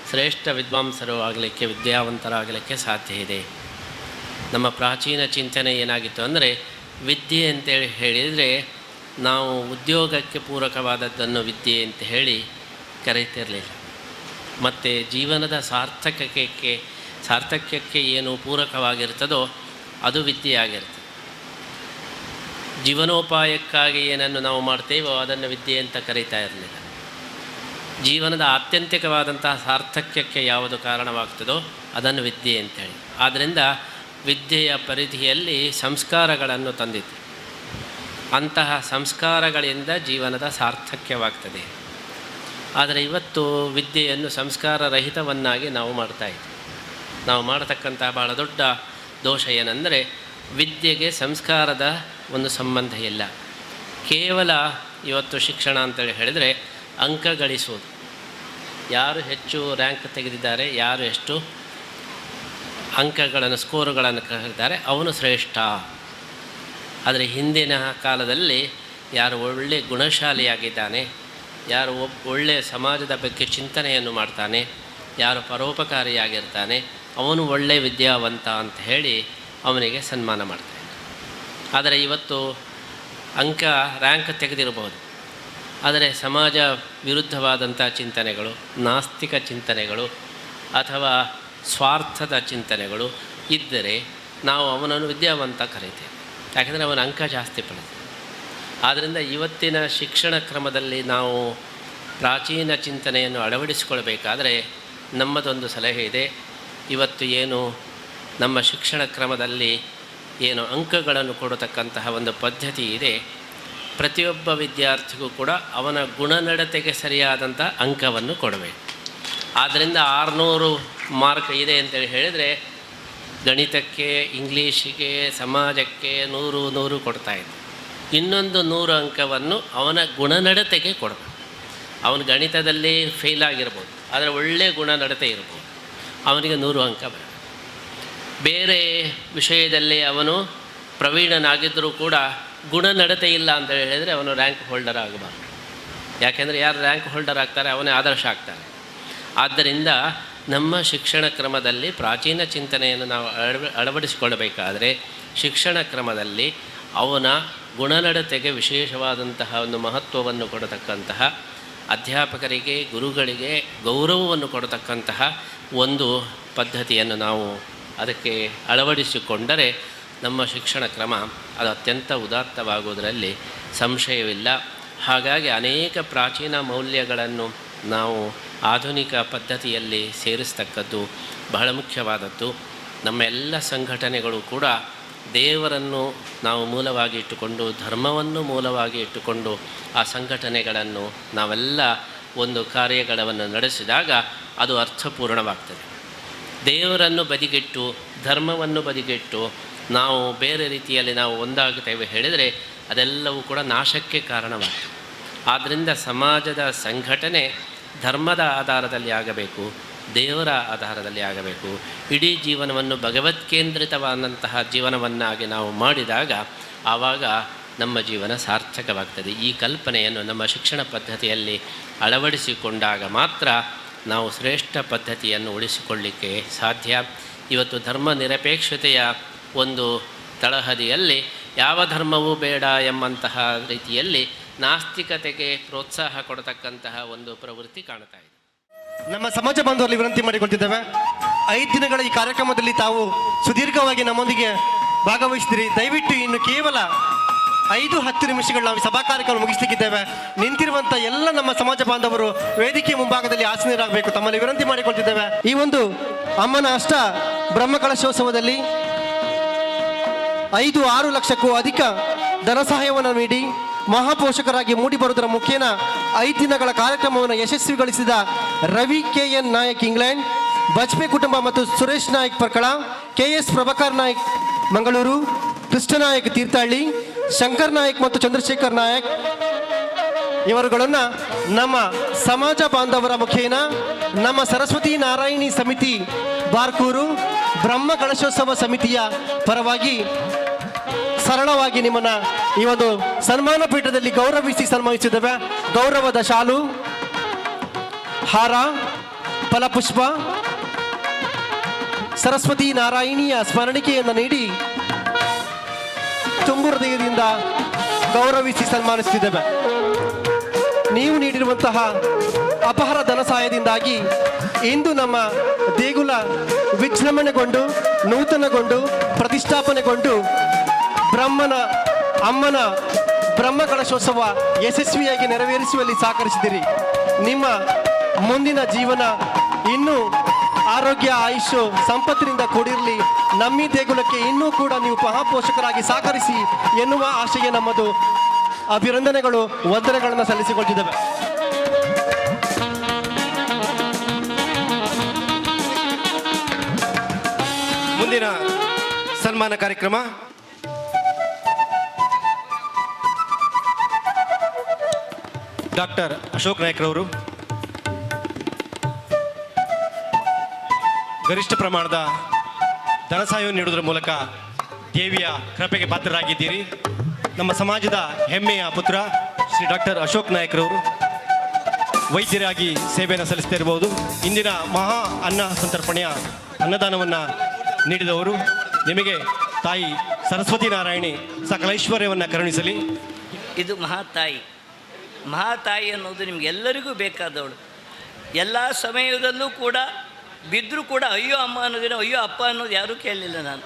ಶ್ರೇಷ್ಠ ವಿದ್ವಾಂಸರು ಆಗಲಿಕ್ಕೆ, ವಿದ್ಯಾವಂತರಾಗಲಿಕ್ಕೆ ಸಾಧ್ಯ ಇದೆ. ನಮ್ಮ ಪ್ರಾಚೀನ ಚಿಂತನೆ ಏನಾಗಿತ್ತು ಅಂದರೆ, ವಿದ್ಯೆ ಅಂತೇಳಿ ಹೇಳಿದರೆ ನಾವು ಉದ್ಯೋಗಕ್ಕೆ ಪೂರಕವಾದದ್ದನ್ನು ವಿದ್ಯೆ ಅಂತ ಹೇಳಿ ಕರೀತಿರಲಿಲ್ಲ. ಮತ್ತು ಜೀವನದ ಸಾರ್ಥಕ್ಯಕ್ಕೆ ಏನು ಪೂರಕವಾಗಿರ್ತದೋ ಅದು ವಿದ್ಯೆ ಆಗಿರ್ತದೆ. ಜೀವನೋಪಾಯಕ್ಕಾಗಿ ಏನನ್ನು ನಾವು ಮಾಡ್ತೇವೋ ಅದನ್ನು ವಿದ್ಯೆ ಅಂತ ಕರೀತಾ ಇರಲಿಲ್ಲ. ಜೀವನದ ಆತ್ಯಂತಿಕವಾದಂತಹ ಸಾರ್ಥಕ್ಯಕ್ಕೆ ಯಾವುದು ಕಾರಣವಾಗ್ತದೋ ಅದನ್ನು ವಿದ್ಯೆ ಅಂತೇಳಿ. ಆದ್ದರಿಂದ ವಿದ್ಯೆಯ ಪರಿಧಿಯಲ್ಲಿ ಸಂಸ್ಕಾರಗಳನ್ನು ತಂದಿತು. ಅಂತಹ ಸಂಸ್ಕಾರಗಳಿಂದ ಜೀವನದ ಸಾರ್ಥಕ್ಯವಾಗ್ತದೆ. ಆದರೆ ಇವತ್ತು ವಿದ್ಯೆಯನ್ನು ಸಂಸ್ಕಾರ ರಹಿತವನ್ನಾಗಿ ನಾವು ಮಾಡ್ತಾಯಿದ್ದೀವಿ. ನಾವು ಮಾಡತಕ್ಕಂಥ ಬಹಳ ದೊಡ್ಡ ದೋಷ ಏನೆಂದರೆ, ವಿದ್ಯೆಗೆ ಸಂಸ್ಕಾರದ ಒಂದು ಸಂಬಂಧ ಇಲ್ಲ. ಕೇವಲ ಇವತ್ತು ಶಿಕ್ಷಣ ಅಂತೇಳಿ ಹೇಳಿದರೆ ಅಂಕ ಗಳಿಸುವುದು. ಯಾರು ಹೆಚ್ಚು ರ್ಯಾಂಕ್ ತೆಗೆದಿದ್ದಾರೆ, ಯಾರು ಎಷ್ಟು ಅಂಕಗಳನ್ನು ಸ್ಕೋರುಗಳನ್ನು ಕರೆದಿದ್ದಾರೆ ಅವನು ಶ್ರೇಷ್ಠ. ಆದರೆ ಹಿಂದಿನ ಕಾಲದಲ್ಲಿ ಯಾರು ಒಳ್ಳೆಯ ಗುಣಶಾಲಿಯಾಗಿದ್ದಾನೆ, ಯಾರು ಒಳ್ಳೆಯ ಸಮಾಜದ ಬಗ್ಗೆ ಚಿಂತನೆಯನ್ನು ಮಾಡ್ತಾನೆ, ಯಾರು ಪರೋಪಕಾರಿಯಾಗಿರ್ತಾನೆ ಅವನು ಒಳ್ಳೆಯ ವಿದ್ಯಾವಂತ ಅಂತ ಹೇಳಿ ಅವನಿಗೆ ಸನ್ಮಾನ ಮಾಡ್ತಾನೆ. ಆದರೆ ಇವತ್ತು ಅಂಕ ರ್ಯಾಂಕ್ ತೆಗೆದಿರಬಹುದು, ಆದರೆ ಸಮಾಜ ವಿರುದ್ಧವಾದಂಥ ಚಿಂತನೆಗಳು, ನಾಸ್ತಿಕ ಚಿಂತನೆಗಳು ಅಥವಾ ಸ್ವಾರ್ಥದ ಚಿಂತನೆಗಳು ಇದ್ದರೆ ನಾವು ಅವನನ್ನು ವಿದ್ಯಾವಂತ ಕರೀತೇವೆ. ಯಾಕೆಂದರೆ ಅವನ ಅಂಕ ಜಾಸ್ತಿ ಪಡೆದ. ಆದ್ದರಿಂದ ಇವತ್ತಿನ ಶಿಕ್ಷಣ ಕ್ರಮದಲ್ಲಿ ನಾವು ಪ್ರಾಚೀನ ಚಿಂತನೆಯನ್ನು ಅಳವಡಿಸಿಕೊಳ್ಬೇಕಾದರೆ ನಮ್ಮದೊಂದು ಸಲಹೆ ಇದೆ. ಇವತ್ತು ಏನು ನಮ್ಮ ಶಿಕ್ಷಣ ಕ್ರಮದಲ್ಲಿ ಏನು ಅಂಕಗಳನ್ನು ಕೊಡತಕ್ಕಂತಹ ಒಂದು ಪದ್ಧತಿ ಇದೆ, ಪ್ರತಿಯೊಬ್ಬ ವಿದ್ಯಾರ್ಥಿಗೂ ಕೂಡ ಅವನ ಗುಣನಡತೆಗೆ ಸರಿಯಾದಂಥ ಅಂಕವನ್ನು ಕೊಡಬೇಕು. ಆದ್ದರಿಂದ 600 ಮಾರ್ಕ್ ಇದೆ ಅಂತೇಳಿ ಹೇಳಿದರೆ ಗಣಿತಕ್ಕೆ, ಇಂಗ್ಲೀಷಿಗೆ, ಸಮಾಜಕ್ಕೆ 100 ಕೊಡ್ತಾಯಿದ್ದೆ. ಇನ್ನೊಂದು 100 ಅಂಕವನ್ನು ಅವನ ಗುಣನಡತೆಗೆ ಕೊಡಬೇಕು. ಅವನು ಗಣಿತದಲ್ಲಿ ಫೇಲ್ ಆಗಿರ್ಬೋದು, ಆದರೆ ಒಳ್ಳೆಯ ಗುಣನಡತೆ ಇರ್ಬೋದು, ಅವನಿಗೆ 100 ಅಂಕ ಬರಬೇಕು. ಬೇರೆ ವಿಷಯದಲ್ಲಿ ಅವನು ಪ್ರವೀಣನಾಗಿದ್ದರೂ ಕೂಡ ಗುಣನಡತೆ ಇಲ್ಲ ಅಂತ ಹೇಳಿದರೆ ಅವನು ರ್ಯಾಂಕ್ ಹೋಲ್ಡರ್ ಆಗಬಾರ್ದು. ಯಾಕೆಂದರೆ ಯಾರು ರ್ಯಾಂಕ್ ಹೋಲ್ಡರ್ ಆಗ್ತಾರೆ ಅವನೇ ಆದರ್ಶ ಆಗ್ತಾನೆ. ಆದ್ದರಿಂದ ನಮ್ಮ ಶಿಕ್ಷಣ ಕ್ರಮದಲ್ಲಿ ಪ್ರಾಚೀನ ಚಿಂತನೆಯನ್ನು ನಾವು ಅಳವಡಿಸಿಕೊಳ್ಳಬೇಕಾದರೆ ಶಿಕ್ಷಣ ಕ್ರಮದಲ್ಲಿ ಅವನ ಗುಣನಡತೆಗೆ ವಿಶೇಷವಾದಂತಹ ಒಂದು ಮಹತ್ವವನ್ನು ಕೊಡತಕ್ಕಂತಹ, ಅಧ್ಯಾಪಕರಿಗೆ, ಗುರುಗಳಿಗೆ ಗೌರವವನ್ನು ಕೊಡತಕ್ಕಂತಹ ಒಂದು ಪದ್ಧತಿಯನ್ನು ನಾವು ಅದಕ್ಕೆ ಅಳವಡಿಸಿಕೊಂಡರೆ ನಮ್ಮ ಶಿಕ್ಷಣ ಕ್ರಮ ಅದು ಅತ್ಯಂತ ಉದಾತ್ತವಾಗುವುದರಲ್ಲಿ ಸಂಶಯವಿಲ್ಲ. ಹಾಗಾಗಿ ಅನೇಕ ಪ್ರಾಚೀನ ಮೌಲ್ಯಗಳನ್ನು ನಾವು ಆಧುನಿಕ ಪದ್ಧತಿಯಲ್ಲಿ ಸೇರಿಸ್ತಕ್ಕದ್ದು ಬಹಳ ಮುಖ್ಯವಾದದ್ದು. ನಮ್ಮ ಎಲ್ಲ ಸಂಘಟನೆಗಳು ಕೂಡ ದೇವರನ್ನು ನಾವು ಮೂಲವಾಗಿ ಇಟ್ಟುಕೊಂಡು, ಧರ್ಮವನ್ನು ಮೂಲವಾಗಿ ಇಟ್ಟುಕೊಂಡು ಆ ಸಂಘಟನೆಗಳನ್ನು ನಾವೆಲ್ಲ ಒಂದು ಕಾರ್ಯಗಳನ್ನು ನಡೆಸಿದಾಗ ಅದು ಅರ್ಥಪೂರ್ಣವಾಗ್ತದೆ. ದೇವರನ್ನು ಬದಿಗಿಟ್ಟು, ಧರ್ಮವನ್ನು ಬದಿಗಿಟ್ಟು ನಾವು ಬೇರೆ ರೀತಿಯಲ್ಲಿ ನಾವು ಒಂದಾಗುತ್ತೇವೆ ಹೇಳಿದರೆ ಅದೆಲ್ಲವೂ ಕೂಡ ನಾಶಕ್ಕೆ ಕಾರಣವಾಗ್ತದೆ. ಆದ್ದರಿಂದ ಸಮಾಜದ ಸಂಘಟನೆ ಧರ್ಮದ ಆಧಾರದಲ್ಲಿ ಆಗಬೇಕು, ದೇವರ ಆಧಾರದಲ್ಲಿ ಆಗಬೇಕು. ಇಡೀ ಜೀವನವನ್ನು ಭಗವತ್ಕೇಂದ್ರಿತವಾದಂತಹ ಜೀವನವನ್ನಾಗಿ ನಾವು ಮಾಡಿದಾಗ ಆವಾಗ ನಮ್ಮ ಜೀವನ ಸಾರ್ಥಕವಾಗ್ತದೆ. ಈ ಕಲ್ಪನೆಯನ್ನು ನಮ್ಮ ಶಿಕ್ಷಣ ಪದ್ಧತಿಯಲ್ಲಿ ಅಳವಡಿಸಿಕೊಂಡಾಗ ಮಾತ್ರ ನಾವು ಶ್ರೇಷ್ಠ ಪದ್ಧತಿಯನ್ನು ಉಳಿಸಿಕೊಳ್ಳಲಿಕ್ಕೆ ಸಾಧ್ಯ. ಇವತ್ತು ಧರ್ಮ ನಿರಪೇಕ್ಷತೆಯ ಒಂದು ತಳಹದಿಯಲ್ಲಿ ಯಾವ ಧರ್ಮವೂ ಬೇಡ ಎಂಬಂತಹ ರೀತಿಯಲ್ಲಿ ನಾಸ್ತಿಕತೆಗೆ ಪ್ರೋತ್ಸಾಹ ಕೊಡತಕ್ಕಂತಹ ಒಂದು ಪ್ರವೃತ್ತಿ ಕಾಣ್ತಾ ಇದೆ. ನಮ್ಮ ಸಮಾಜ ಬಾಂಧವರಲ್ಲಿ ವಿನಂತಿ ಮಾಡಿಕೊಳ್ತಿದ್ದೇವೆ, 5 ದಿನಗಳ ಈ ಕಾರ್ಯಕ್ರಮದಲ್ಲಿ ತಾವು ಸುದೀರ್ಘವಾಗಿ ನಮ್ಮೊಂದಿಗೆ ಭಾಗವಹಿಸಿದಿರಿ. ದಯವಿಟ್ಟು ಇನ್ನು ಕೇವಲ 5-10 ನಿಮಿಷಗಳು ನಾವು ಸಭಾ ಕಾರ್ಯಕ್ರಮ ಮುಗಿಸ್ಲಿಕ್ಕಿದ್ದೇವೆ. ನಿಂತಿರುವಂಥ ಎಲ್ಲ ನಮ್ಮ ಸಮಾಜ ಬಾಂಧವರು ವೇದಿಕೆ ಮುಂಭಾಗದಲ್ಲಿ ಆಸೀನರಾಗಬೇಕು ತಮ್ಮಲ್ಲಿ ವಿನಂತಿ ಮಾಡಿಕೊಳ್ತಿದ್ದೇವೆ. ಈ ಒಂದು ಅಮ್ಮನ ಅಷ್ಟ ಬ್ರಹ್ಮಕಲಶೋತ್ಸವದಲ್ಲಿ 5-6 ಲಕ್ಷಕ್ಕೂ ಅಧಿಕ ಧನ ಸಹಾಯವನ್ನು ನೀಡಿ ಮಹಾಪೋಷಕರಾಗಿ ಮೂಡಿಬರುವುದರ ಮುಖೇನ 5 ದಿನಗಳ ಕಾರ್ಯಕ್ರಮವನ್ನು ಯಶಸ್ವಿಗೊಳಿಸಿದ ರವಿ KN ನಾಯಕ್ ಇಂಗ್ಲೆಂಡ್, ಬಜ್ಪೆ ಕುಟುಂಬ ಮತ್ತು ಸುರೇಶ್ ನಾಯಕ್ ಪರ್ಕಳ, KS ಪ್ರಭಾಕರ್ ನಾಯಕ್ ಮಂಗಳೂರು, ಕೃಷ್ಣ ನಾಯಕ್ ತೀರ್ಥಹಳ್ಳಿ, ಶಂಕರ್ ನಾಯಕ್ ಮತ್ತು ಚಂದ್ರಶೇಖರ್ ನಾಯಕ್ ಇವರುಗಳನ್ನು ನಮ್ಮ ಸಮಾಜ ಬಾಂಧವರ ಮುಖೇನ ನಮ್ಮ ಸರಸ್ವತಿ ನಾರಾಯಣಿ ಸಮಿತಿ ಬಾರ್ಕೂರು ಬ್ರಹ್ಮ ಕಳಶೋತ್ಸವ ಸಮಿತಿಯ ಪರವಾಗಿ ಸರಳವಾಗಿ ನಿಮ್ಮನ್ನು ಈ ಒಂದು ಸನ್ಮಾನ ಪೀಠದಲ್ಲಿ ಗೌರವಿಸಿ ಸನ್ಮಾನಿಸಿದ್ದೇವೆ. ಗೌರವದ ಶಾಲು, ಹಾರ, ಫಲಪುಷ್ಪ, ಸರಸ್ವತಿ ನಾರಾಯಣಿಯ ಸ್ಮರಣಿಕೆಯನ್ನು ನೀಡಿ ತುಂಬು ಹೃದಯದಿಂದ ಗೌರವಿಸಿ ಸನ್ಮಾನಿಸುತ್ತಿದ್ದೇವೆ. ನೀವು ನೀಡಿರುವಂತಹ ಅಪಹಾರ ಧನ ಸಹಾಯದಿಂದಾಗಿ ಇಂದು ನಮ್ಮ ದೇಗುಲ ವಿಜೃಂಭಣೆಗೊಂಡು ನೂತನಗೊಂಡು ಪ್ರತಿಷ್ಠಾಪನೆಗೊಂಡು ಅಮ್ಮನ ಬ್ರಹ್ಮ ಕಳಶೋತ್ಸವ ಯಶಸ್ವಿಯಾಗಿ ನೆರವೇರಿಸುವಲ್ಲಿ ಸಹಕರಿಸಿದಿರಿ. ನಿಮ್ಮ ಮುಂದಿನ ಜೀವನ ಇನ್ನೂ ಆರೋಗ್ಯ, ಆಯುಷ್ಯ, ಸಂಪತ್ತಿನಿಂದ ಕೂಡಿರಲಿ. ನಮ್ಮಿ ದೇಗುಲಕ್ಕೆ ಇನ್ನೂ ಕೂಡ ನೀವು ಮಹಾಪೋಷಕರಾಗಿ ಸಹಕರಿಸಿ ಎನ್ನುವ ಆಶಯ ನಮ್ಮದು. ಅಭಿನಂದನೆಗಳು, ವಂದನೆಗಳನ್ನು ಸಲ್ಲಿಸಿಕೊಳ್ತಿದ್ದೇವೆ. ಮುಂದಿನ ಸನ್ಮಾನ ಕಾರ್ಯಕ್ರಮ ಡಾಕ್ಟರ್ ಅಶೋಕ್ ನಾಯ್ಕರವರು ಗರಿಷ್ಠ ಪ್ರಮಾಣದ ಧನ ಸಹಾಯವನ್ನು ನೀಡುವುದರ ಮೂಲಕ ದೇವಿಯ ಕೃಪೆಗೆ ಪಾತ್ರರಾಗಿದ್ದೀರಿ. ನಮ್ಮ ಸಮಾಜದ ಹೆಮ್ಮೆಯ ಪುತ್ರ ಶ್ರೀ ಡಾಕ್ಟರ್ ಅಶೋಕ್ ನಾಯ್ಕರವರು ವೈದ್ಯರಾಗಿ ಸೇವೆಯನ್ನು ಸಲ್ಲಿಸ್ತಾ ಇರಬಹುದು. ಇಂದಿನ ಮಹಾ ಅನ್ನ ಸಂತರ್ಪಣೆಯ ಅನ್ನದಾನವನ್ನು ನೀಡಿದವರು. ನಿಮಗೆ ತಾಯಿ ಸರಸ್ವತಿ ನಾರಾಯಣಿ ಸಕಲ ಐಶ್ವರ್ಯವನ್ನು ಕರುಣಿಸಲಿ. ಇದು ಮಹಾತಾಯಿ. ಮಹಾತಾಯಿ ಅನ್ನೋದು ನಿಮಗೆಲ್ಲರಿಗೂ ಬೇಕಾದವಳು. ಎಲ್ಲ ಸಮಯದಲ್ಲೂ ಕೂಡ ಬಿದ್ದರೂ ಕೂಡ ಅಯ್ಯೋ ಅಮ್ಮ ಅನ್ನೋದಿನ ಅಯ್ಯೋ ಅಪ್ಪ ಅನ್ನೋದು ಯಾರೂ ಕೇಳಲಿಲ್ಲ ನಾನು.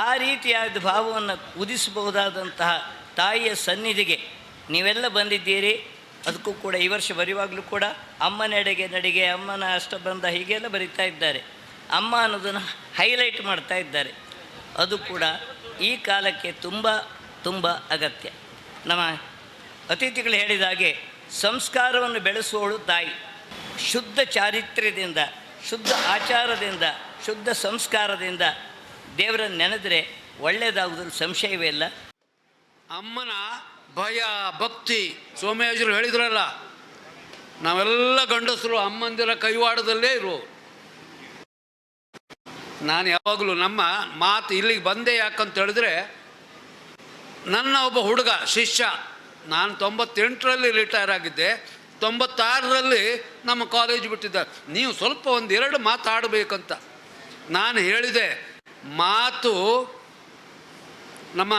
ಆ ರೀತಿಯಾದ ಭಾವವನ್ನು ಉದಿಸಬಹುದಾದಂತಹ ತಾಯಿಯ ಸನ್ನಿಧಿಗೆ ನೀವೆಲ್ಲ ಬಂದಿದ್ದೀರಿ. ಅದಕ್ಕೂ ಕೂಡ ಈ ವರ್ಷ ಬರೆಯುವಾಗಲೂ ಕೂಡ ಅಮ್ಮನೆಡೆಗೆ ನಡಿಗೆ, ಅಮ್ಮನ ಅಷ್ಟಬಂಧ ಹೀಗೆಲ್ಲ ಬರಿತಾ ಇದ್ದಾರೆ. ಅಮ್ಮ ಅನ್ನೋದನ್ನು ಹೈಲೈಟ್ ಮಾಡ್ತಾ ಇದ್ದಾರೆ. ಅದು ಕೂಡ ಈ ಕಾಲಕ್ಕೆ ತುಂಬ ತುಂಬ ಅಗತ್ಯ. ನಮ್ಮ ಅತಿಥಿಗಳು ಹೇಳಿದ ಹಾಗೆ ಸಂಸ್ಕಾರವನ್ನು ಬೆಳೆಸುವವಳು ತಾಯಿ. ಶುದ್ಧ ಚಾರಿತ್ರ್ಯದಿಂದ, ಶುದ್ಧ ಆಚಾರದಿಂದ, ಶುದ್ಧ ಸಂಸ್ಕಾರದಿಂದ ದೇವರನ್ನು ನೆನೆದರೆ ಒಳ್ಳೆಯದಾಗುವುದರಲ್ಲಿ ಸಂಶಯವೇ ಇಲ್ಲ. ಅಮ್ಮನ ಭಯ, ಭಕ್ತಿ ಸೋಮೇಶ್ವರು ಹೇಳಿದ್ರಲ್ಲ, ನಾವೆಲ್ಲ ಗಂಡಸರು ಅಮ್ಮಂದಿರ ಕೈವಾಡದಲ್ಲೇ ಇರು. ನಾನು ಯಾವಾಗಲೂ ನಮ್ಮ ಮಾತು ಇಲ್ಲಿಗೆ ಬಂದೆ ಯಾಕಂತ ಹೇಳಿದ್ರೆ, ನನ್ನ ಒಬ್ಬ ಹುಡುಗ ಶಿಷ್ಯ, ನಾನು 98ರಲ್ಲಿ ರಿಟೈರ್ ಆಗಿದ್ದೆ, 96ರಲ್ಲಿ ನಮ್ಮ ಕಾಲೇಜ್ ಬಿಟ್ಟಿದ್ದ. ನೀವು ಸ್ವಲ್ಪ ಒಂದೆರಡು ಮಾತಾಡಬೇಕಂತ ನಾನು ಹೇಳಿದೆ. ಮಾತು ನಮ್ಮ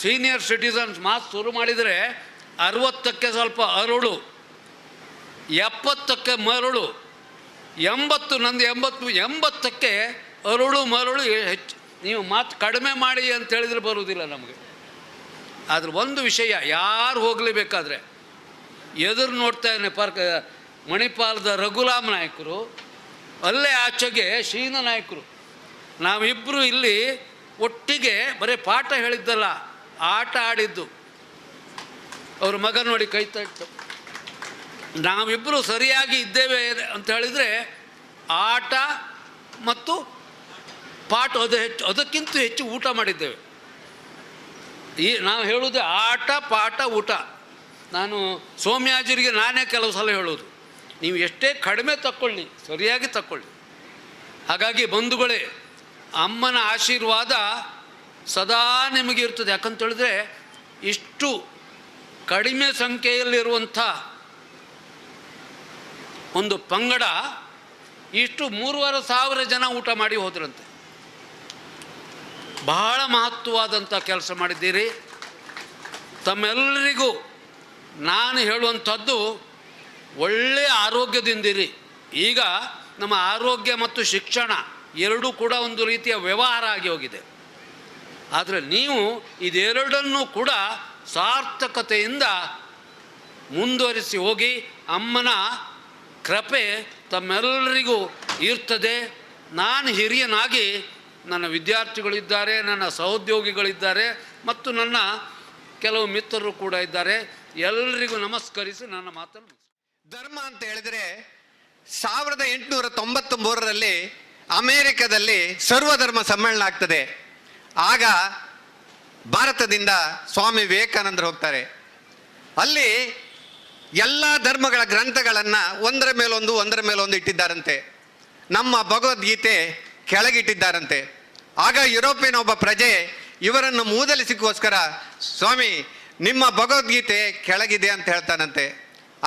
ಸೀನಿಯರ್ ಸಿಟಿಸನ್ಸ್ ಮಾತು ಶುರು ಮಾಡಿದರೆ 60ಕ್ಕೆ ಸ್ವಲ್ಪ ಅರುಳು, 70ಕ್ಕೆ ಮರುಳು, 80 ನಂದು 80ಕ್ಕೆ ಅರುಳು ಮರುಳು ಹೆಚ್ಚು. ನೀವು ಮಾತು ಕಡಿಮೆ ಮಾಡಿ ಅಂತ ಹೇಳಿದ್ರೆ ಬರುವುದಿಲ್ಲ ನಮಗೆ. ಆದರೆ ಒಂದು ವಿಷಯ, ಯಾರು ಹೋಗಲೇಬೇಕಾದ್ರೆ ಎದುರು ನೋಡ್ತಾ ಇದ್ದಾನೆ ಮಣಿಪಾಲದ ರಘುರಾಮ್ ನಾಯಕರು, ಅಲ್ಲೇ ಆಚೆಗೆ ಶೀನ ನಾಯಕರು. ನಾವಿಬ್ಬರು ಇಲ್ಲಿ ಒಟ್ಟಿಗೆ ಬರೀ ಪಾಠ ಹೇಳಿದ್ದಲ್ಲ, ಆಟ ಆಡಿದ್ದು. ಅವ್ರ ಮಗ ನೋಡಿ ಕೈ ತಟ್ಟು. ನಾವಿಬ್ಬರು ಸರಿಯಾಗಿ ಇದ್ದೇವೆ ಅಂತ ಹೇಳಿದರೆ ಆಟ ಮತ್ತು ಪಾಠ ಅದಕ್ಕಿಂತ ಹೆಚ್ಚು ಊಟ ಮಾಡಿದ್ದೇವೆ. ನಾವು ಹೇಳೋದು ಆಟ, ಪಾಠ, ಊಟ. ನಾನು ಸೋಮ್ಯಾಜಿರಿಗೆ ನಾನೇ ಕೆಲವು ಸಲ ಹೇಳೋದು, ನೀವು ಎಷ್ಟೇ ಕಡಿಮೆ ತಕ್ಕೊಳ್ಳಿ, ಸರಿಯಾಗಿ ತಕ್ಕೊಳ್ಳಿ. ಹಾಗಾಗಿ ಬಂಧುಗಳೇ, ಅಮ್ಮನ ಆಶೀರ್ವಾದ ಸದಾ ನಿಮಗೆ ಇರ್ತದೆ. ಯಾಕಂತ ಹೇಳಿದ್ರೆ ಇಷ್ಟು ಕಡಿಮೆ ಸಂಖ್ಯೆಯಲ್ಲಿರುವಂಥ ಒಂದು ಪಂಗಡ ಇಷ್ಟು 3,500 ಜನ ಊಟ ಮಾಡಿ ಹೋದ್ರಂತೆ. ಬಹಳ ಮಹತ್ವವಾದಂಥ ಕೆಲಸ ಮಾಡಿದ್ದೀರಿ. ತಮ್ಮೆಲ್ಲರಿಗೂ ನಾನು ಹೇಳುವಂಥದ್ದು, ಒಳ್ಳೆಯ ಆರೋಗ್ಯದಿಂದಿರಿ. ಈಗ ನಮ್ಮ ಆರೋಗ್ಯ ಮತ್ತು ಶಿಕ್ಷಣ ಎರಡೂ ಕೂಡ ಒಂದು ರೀತಿಯ ವ್ಯವಹಾರ ಆಗಿ ಹೋಗಿದೆ. ಆದರೆ ನೀವು ಇದೆರಡನ್ನೂ ಕೂಡ ಸಾರ್ಥಕತೆಯಿಂದ ಮುಂದುವರಿಸಿ ಹೋಗಿ. ಅಮ್ಮನ ಕೃಪೆ ತಮ್ಮೆಲ್ಲರಿಗೂ ಇರ್ತದೆ. ನಾನು ಹಿರಿಯನಾಗಿ, ನನ್ನ ವಿದ್ಯಾರ್ಥಿಗಳಿದ್ದಾರೆ, ನನ್ನ ಸಹೋದ್ಯೋಗಿಗಳಿದ್ದಾರೆ ಮತ್ತು ನನ್ನ ಕೆಲವು ಮಿತ್ರರು ಕೂಡ ಇದ್ದಾರೆ. ಎಲ್ಲರಿಗೂ ನಮಸ್ಕರಿಸಿ ನನ್ನ ಮಾತನ್ನು. ಧರ್ಮ ಅಂತ ಹೇಳಿದರೆ 1893ರಲ್ಲಿ ಅಮೇರಿಕದಲ್ಲಿ ಸರ್ವಧರ್ಮ ಸಮ್ಮೇಳನ ಆಗ್ತದೆ. ಆಗ ಭಾರತದಿಂದ ಸ್ವಾಮಿ ವಿವೇಕಾನಂದರು ಹೋಗ್ತಾರೆ. ಅಲ್ಲಿ ಎಲ್ಲ ಧರ್ಮಗಳ ಗ್ರಂಥಗಳನ್ನು ಒಂದರ ಮೇಲೊಂದು ಇಟ್ಟಿದ್ದಾರಂತೆ. ನಮ್ಮ ಭಗವದ್ಗೀತೆ ಕೆಳಗಿಟ್ಟಿದ್ದಾರಂತೆ. ಆಗ ಯುರೋಪಿಯನ್ ಒಬ್ಬ ಪ್ರಜೆ ಇವರನ್ನು ಮೂದಲಿಸಿಗೋಸ್ಕರ ಸ್ವಾಮಿ ನಿಮ್ಮ ಭಗವದ್ಗೀತೆ ಕೆಳಗಿದೆ ಅಂತ ಹೇಳ್ತಾನಂತೆ.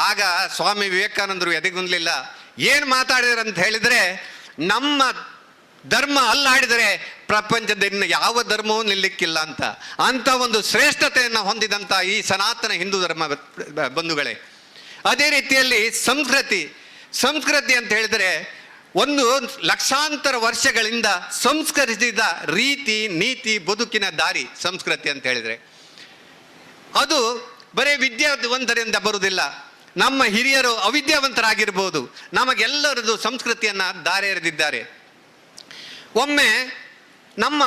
ಆಗ ಸ್ವಾಮಿ ವಿವೇಕಾನಂದರು ಎದೆಗುಂದಲಿಲ್ಲ. ಏನು ಮಾತಾಡಿದ್ರು ಅಂತ ಹೇಳಿದರೆ, ನಮ್ಮ ಧರ್ಮ ಅಲ್ಲಾಡಿದರೆ ಪ್ರಪಂಚದ ಇನ್ನು ಯಾವ ಧರ್ಮವೂ ನಿಲ್ಲಕ್ಕಿಲ್ಲ ಅಂತ ಒಂದು ಶ್ರೇಷ್ಠತೆಯನ್ನು ಹೊಂದಿದಂಥ ಈ ಸನಾತನ ಹಿಂದೂ ಧರ್ಮ ಬಂಧುಗಳೇ. ಅದೇ ರೀತಿಯಲ್ಲಿ ಸಂಸ್ಕೃತಿ ಅಂತ ಹೇಳಿದರೆ ಒಂದು ಲಕ್ಷಾಂತರ ವರ್ಷಗಳಿಂದ ಸಂಸ್ಕರಿಸಿದ ರೀತಿ ನೀತಿ ಬದುಕಿನ ದಾರಿ ಸಂಸ್ಕೃತಿ ಅಂತ ಹೇಳಿದರೆ. ಅದು ಬರೀ ವಿದ್ಯಾವಂತರಿಂದ ಬರುವುದಿಲ್ಲ. ನಮ್ಮ ಹಿರಿಯರು ಅವಿದ್ಯಾವಂತರಾಗಿರ್ಬೋದು, ನಮಗೆಲ್ಲರದು ಸಂಸ್ಕೃತಿಯನ್ನು ದಾರಿ ಎರೆದಿದ್ದಾರೆ. ಒಮ್ಮೆ ನಮ್ಮ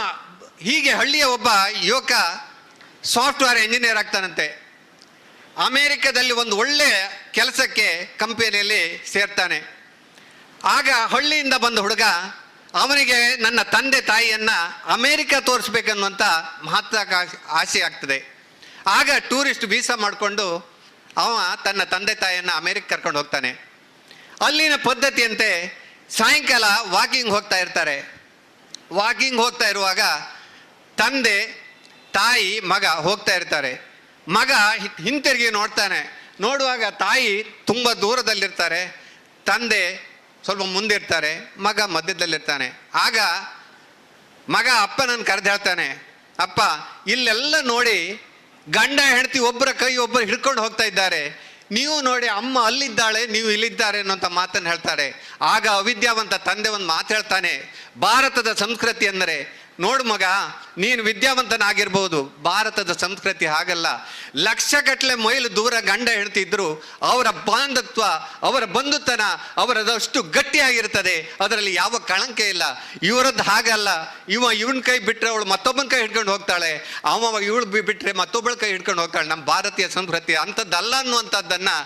ಹೀಗೆ ಹಳ್ಳಿಯ ಒಬ್ಬ ಯುವಕ ಸಾಫ್ಟ್ವೇರ್ ಇಂಜಿನಿಯರ್ ಆಗ್ತಾನಂತೆ. ಅಮೇರಿಕಾದಲ್ಲಿ ಒಂದು ಒಳ್ಳೆಯ ಕೆಲಸಕ್ಕೆ ಕಂಪನಿಯಲ್ಲಿ ಸೇರ್ತಾನೆ. ಆಗ ಹಳ್ಳಿಯಿಂದ ಬಂದ ಹುಡುಗ ಅವನಿಗೆ ನನ್ನ ತಂದೆ ತಾಯಿಯನ್ನು ಅಮೇರಿಕಾ ತೋರಿಸ್ಬೇಕನ್ನುವಂಥ ಆಸೆ ಆಗ್ತದೆ. ಆಗ ಟೂರಿಸ್ಟ್ ವೀಸಾ ಮಾಡಿಕೊಂಡು ಅವ ತನ್ನ ತಂದೆ ತಾಯಿಯನ್ನು ಅಮೇರಿಕ ಕರ್ಕೊಂಡು ಹೋಗ್ತಾನೆ. ಅಲ್ಲಿನ ಪದ್ಧತಿಯಂತೆ ಸಾಯಂಕಾಲ ವಾಕಿಂಗ್ ಹೋಗ್ತಾ ಇರ್ತಾರೆ. ವಾಕಿಂಗ್ ಹೋಗ್ತಾ ಇರುವಾಗ ತಂದೆ ತಾಯಿ ಮಗ ಹೋಗ್ತಾ ಇರ್ತಾರೆ. ಮಗ ಹಿಂತಿರುಗಿ ನೋಡ್ತಾನೆ. ನೋಡುವಾಗ ತಾಯಿ ತುಂಬ ದೂರದಲ್ಲಿರ್ತಾರೆ, ತಂದೆ ಸ್ವಲ್ಪ ಮುಂದಿರ್ತಾರೆ, ಮಗ ಮಧ್ಯದಲ್ಲಿರ್ತಾನೆ. ಆಗ ಮಗ ಅಪ್ಪನನ್ನು ಕರೆದು ಹೇಳ್ತಾನೆ, ಅಪ್ಪ ಇಲ್ಲೆಲ್ಲ ನೋಡಿ ಗಂಡ ಹೆಂಡತಿ ಒಬ್ಬರ ಕೈ ಒಬ್ಬರು ಹಿಡ್ಕೊಂಡು ಹೋಗ್ತಾ ಇದ್ದಾರೆ, ನೀವು ನೋಡಿ ಅಮ್ಮ ಅಲ್ಲಿದ್ದಾಳೆ ನೀವು ಇಲ್ಲಿದ್ದಾರೆ ಅನ್ನೋಂಥ ಮಾತನ್ನು ಹೇಳ್ತಾರೆ. ಆಗ ಅವಿದ್ಯಾವಂತ ತಂದೆ ಒಂದು ಮಾತು ಹೇಳ್ತಾನೆ, ಭಾರತದ ಸಂಸ್ಕೃತಿ ಅಂದರೆ ನೋಡು ಮಗ, ನೀನು ವಿದ್ಯಾವಂತನಾಗಿರ್ಬೋದು, ಭಾರತದ ಸಂಸ್ಕೃತಿ ಹಾಗಲ್ಲ. ಲಕ್ಷಗಟ್ಟಲೆ ಮೈಲು ದೂರ ಗಂಡ ಹೆಂಡ್ತಿದ್ರು ಅವರ ಬಾಂಧತ್ವ, ಅವರ ಬಂಧುತನ ಅವರದಷ್ಟು ಗಟ್ಟಿಯಾಗಿರ್ತದೆ, ಅದರಲ್ಲಿ ಯಾವ ಕಳಂಕ ಇಲ್ಲ. ಇವರದ್ದು ಹಾಗಲ್ಲ, ಇವನ ಕೈ ಬಿಟ್ಟರೆ ಅವಳು ಮತ್ತೊಬ್ಬನ ಕೈ ಹಿಡ್ಕೊಂಡು ಹೋಗ್ತಾಳೆ, ಇವಳು ಬಿಟ್ಟರೆ ಮತ್ತೊಬ್ಬಳ ಕೈ ಹಿಡ್ಕೊಂಡು ಹೋಗ್ತಾಳೆ. ನಮ್ಮ ಭಾರತೀಯ ಸಂಸ್ಕೃತಿ ಅಂಥದ್ದಲ್ಲ ಅನ್ನುವಂಥದ್ದನ್ನು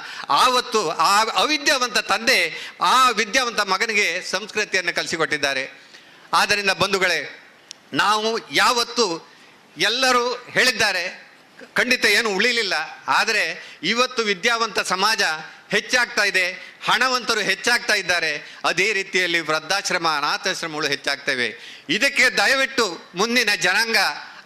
ಆವತ್ತು ಆ ಅವಿದ್ಯಾವಂತ ತಂದೆ ಆ ವಿದ್ಯಾವಂತ ಮಗನಿಗೆ ಸಂಸ್ಕೃತಿಯನ್ನು ಕಲಿಸಿಕೊಟ್ಟಿದ್ದಾರೆ. ಆದ್ದರಿಂದ ಬಂಧುಗಳೇ, ನಾವು ಯಾವತ್ತು ಎಲ್ಲರೂ ಹೇಳಿದ್ದಾರೆ, ಖಂಡಿತ ಏನು ಉಳಿಲಿಲ್ಲ. ಆದರೆ ಇವತ್ತು ವಿದ್ಯಾವಂತ ಸಮಾಜ ಹೆಚ್ಚಾಗ್ತಾ ಇದೆ, ಹಣವಂತರು ಹೆಚ್ಚಾಗ್ತಾ ಇದ್ದಾರೆ. ಅದೇ ರೀತಿಯಲ್ಲಿ ವೃದ್ಧಾಶ್ರಮ ಅನಾಥಾಶ್ರಮಗಳು ಹೆಚ್ಚಾಗ್ತವೆ. ಇದಕ್ಕೆ ದಯವಿಟ್ಟು ಮುಂದಿನ ಜನಾಂಗ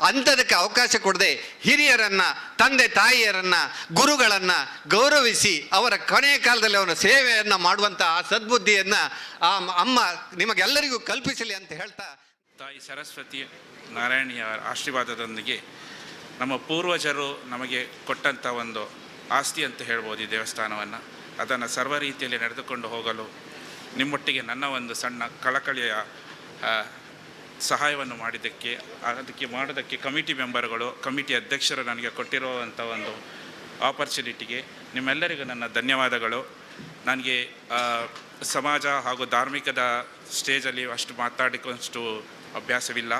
ಅಂಥದಕ್ಕೆ ಅವಕಾಶ ಕೊಡದೆ ಹಿರಿಯರನ್ನು, ತಂದೆ ತಾಯಿಯರನ್ನು, ಗುರುಗಳನ್ನು ಗೌರವಿಸಿ ಅವರ ಕೊನೆಯ ಕಾಲದಲ್ಲಿ ಅವರ ಸೇವೆಯನ್ನು ಮಾಡುವಂಥ ಆ ಸದ್ಬುದ್ಧಿಯನ್ನು ಆ ಅಮ್ಮ ನಿಮಗೆಲ್ಲರಿಗೂ ಕಲ್ಪಿಸಲಿ ಅಂತ ಹೇಳ್ತಾ, ತಾಯಿ ಸರಸ್ವತಿ ನಾರಾಯಣಿಯ ಆಶೀರ್ವಾದದೊಂದಿಗೆ ನಮ್ಮ ಪೂರ್ವಜರು ನಮಗೆ ಕೊಟ್ಟಂಥ ಒಂದು ಆಸ್ತಿ ಅಂತ ಹೇಳ್ಬೋದು ಈ ದೇವಸ್ಥಾನವನ್ನು. ಅದನ್ನು ಸರ್ವ ರೀತಿಯಲ್ಲಿ ನಡೆದುಕೊಂಡು ಹೋಗಲು ನಿಮ್ಮೊಟ್ಟಿಗೆ ನನ್ನ ಒಂದು ಸಣ್ಣ ಕಳಕಳಿಯ ಸಹಾಯವನ್ನು ಮಾಡೋದಕ್ಕೆ ಕಮಿಟಿ ಮೆಂಬರ್ಗಳು, ಕಮಿಟಿ ಅಧ್ಯಕ್ಷರು ನನಗೆ ಕೊಟ್ಟಿರುವಂಥ ಒಂದು ಆಪರ್ಚುನಿಟಿಗೆ ನಿಮ್ಮೆಲ್ಲರಿಗೂ ನನ್ನ ಧನ್ಯವಾದಗಳು. ನನಗೆ ಸಮಾಜ ಹಾಗೂ ಧಾರ್ಮಿಕದ ಸ್ಟೇಜಲ್ಲಿ ಅಷ್ಟು ಮಾತಾಡಿಕೊಂಡಷ್ಟು ಅಭ್ಯಾಸವಿಲ್ಲ.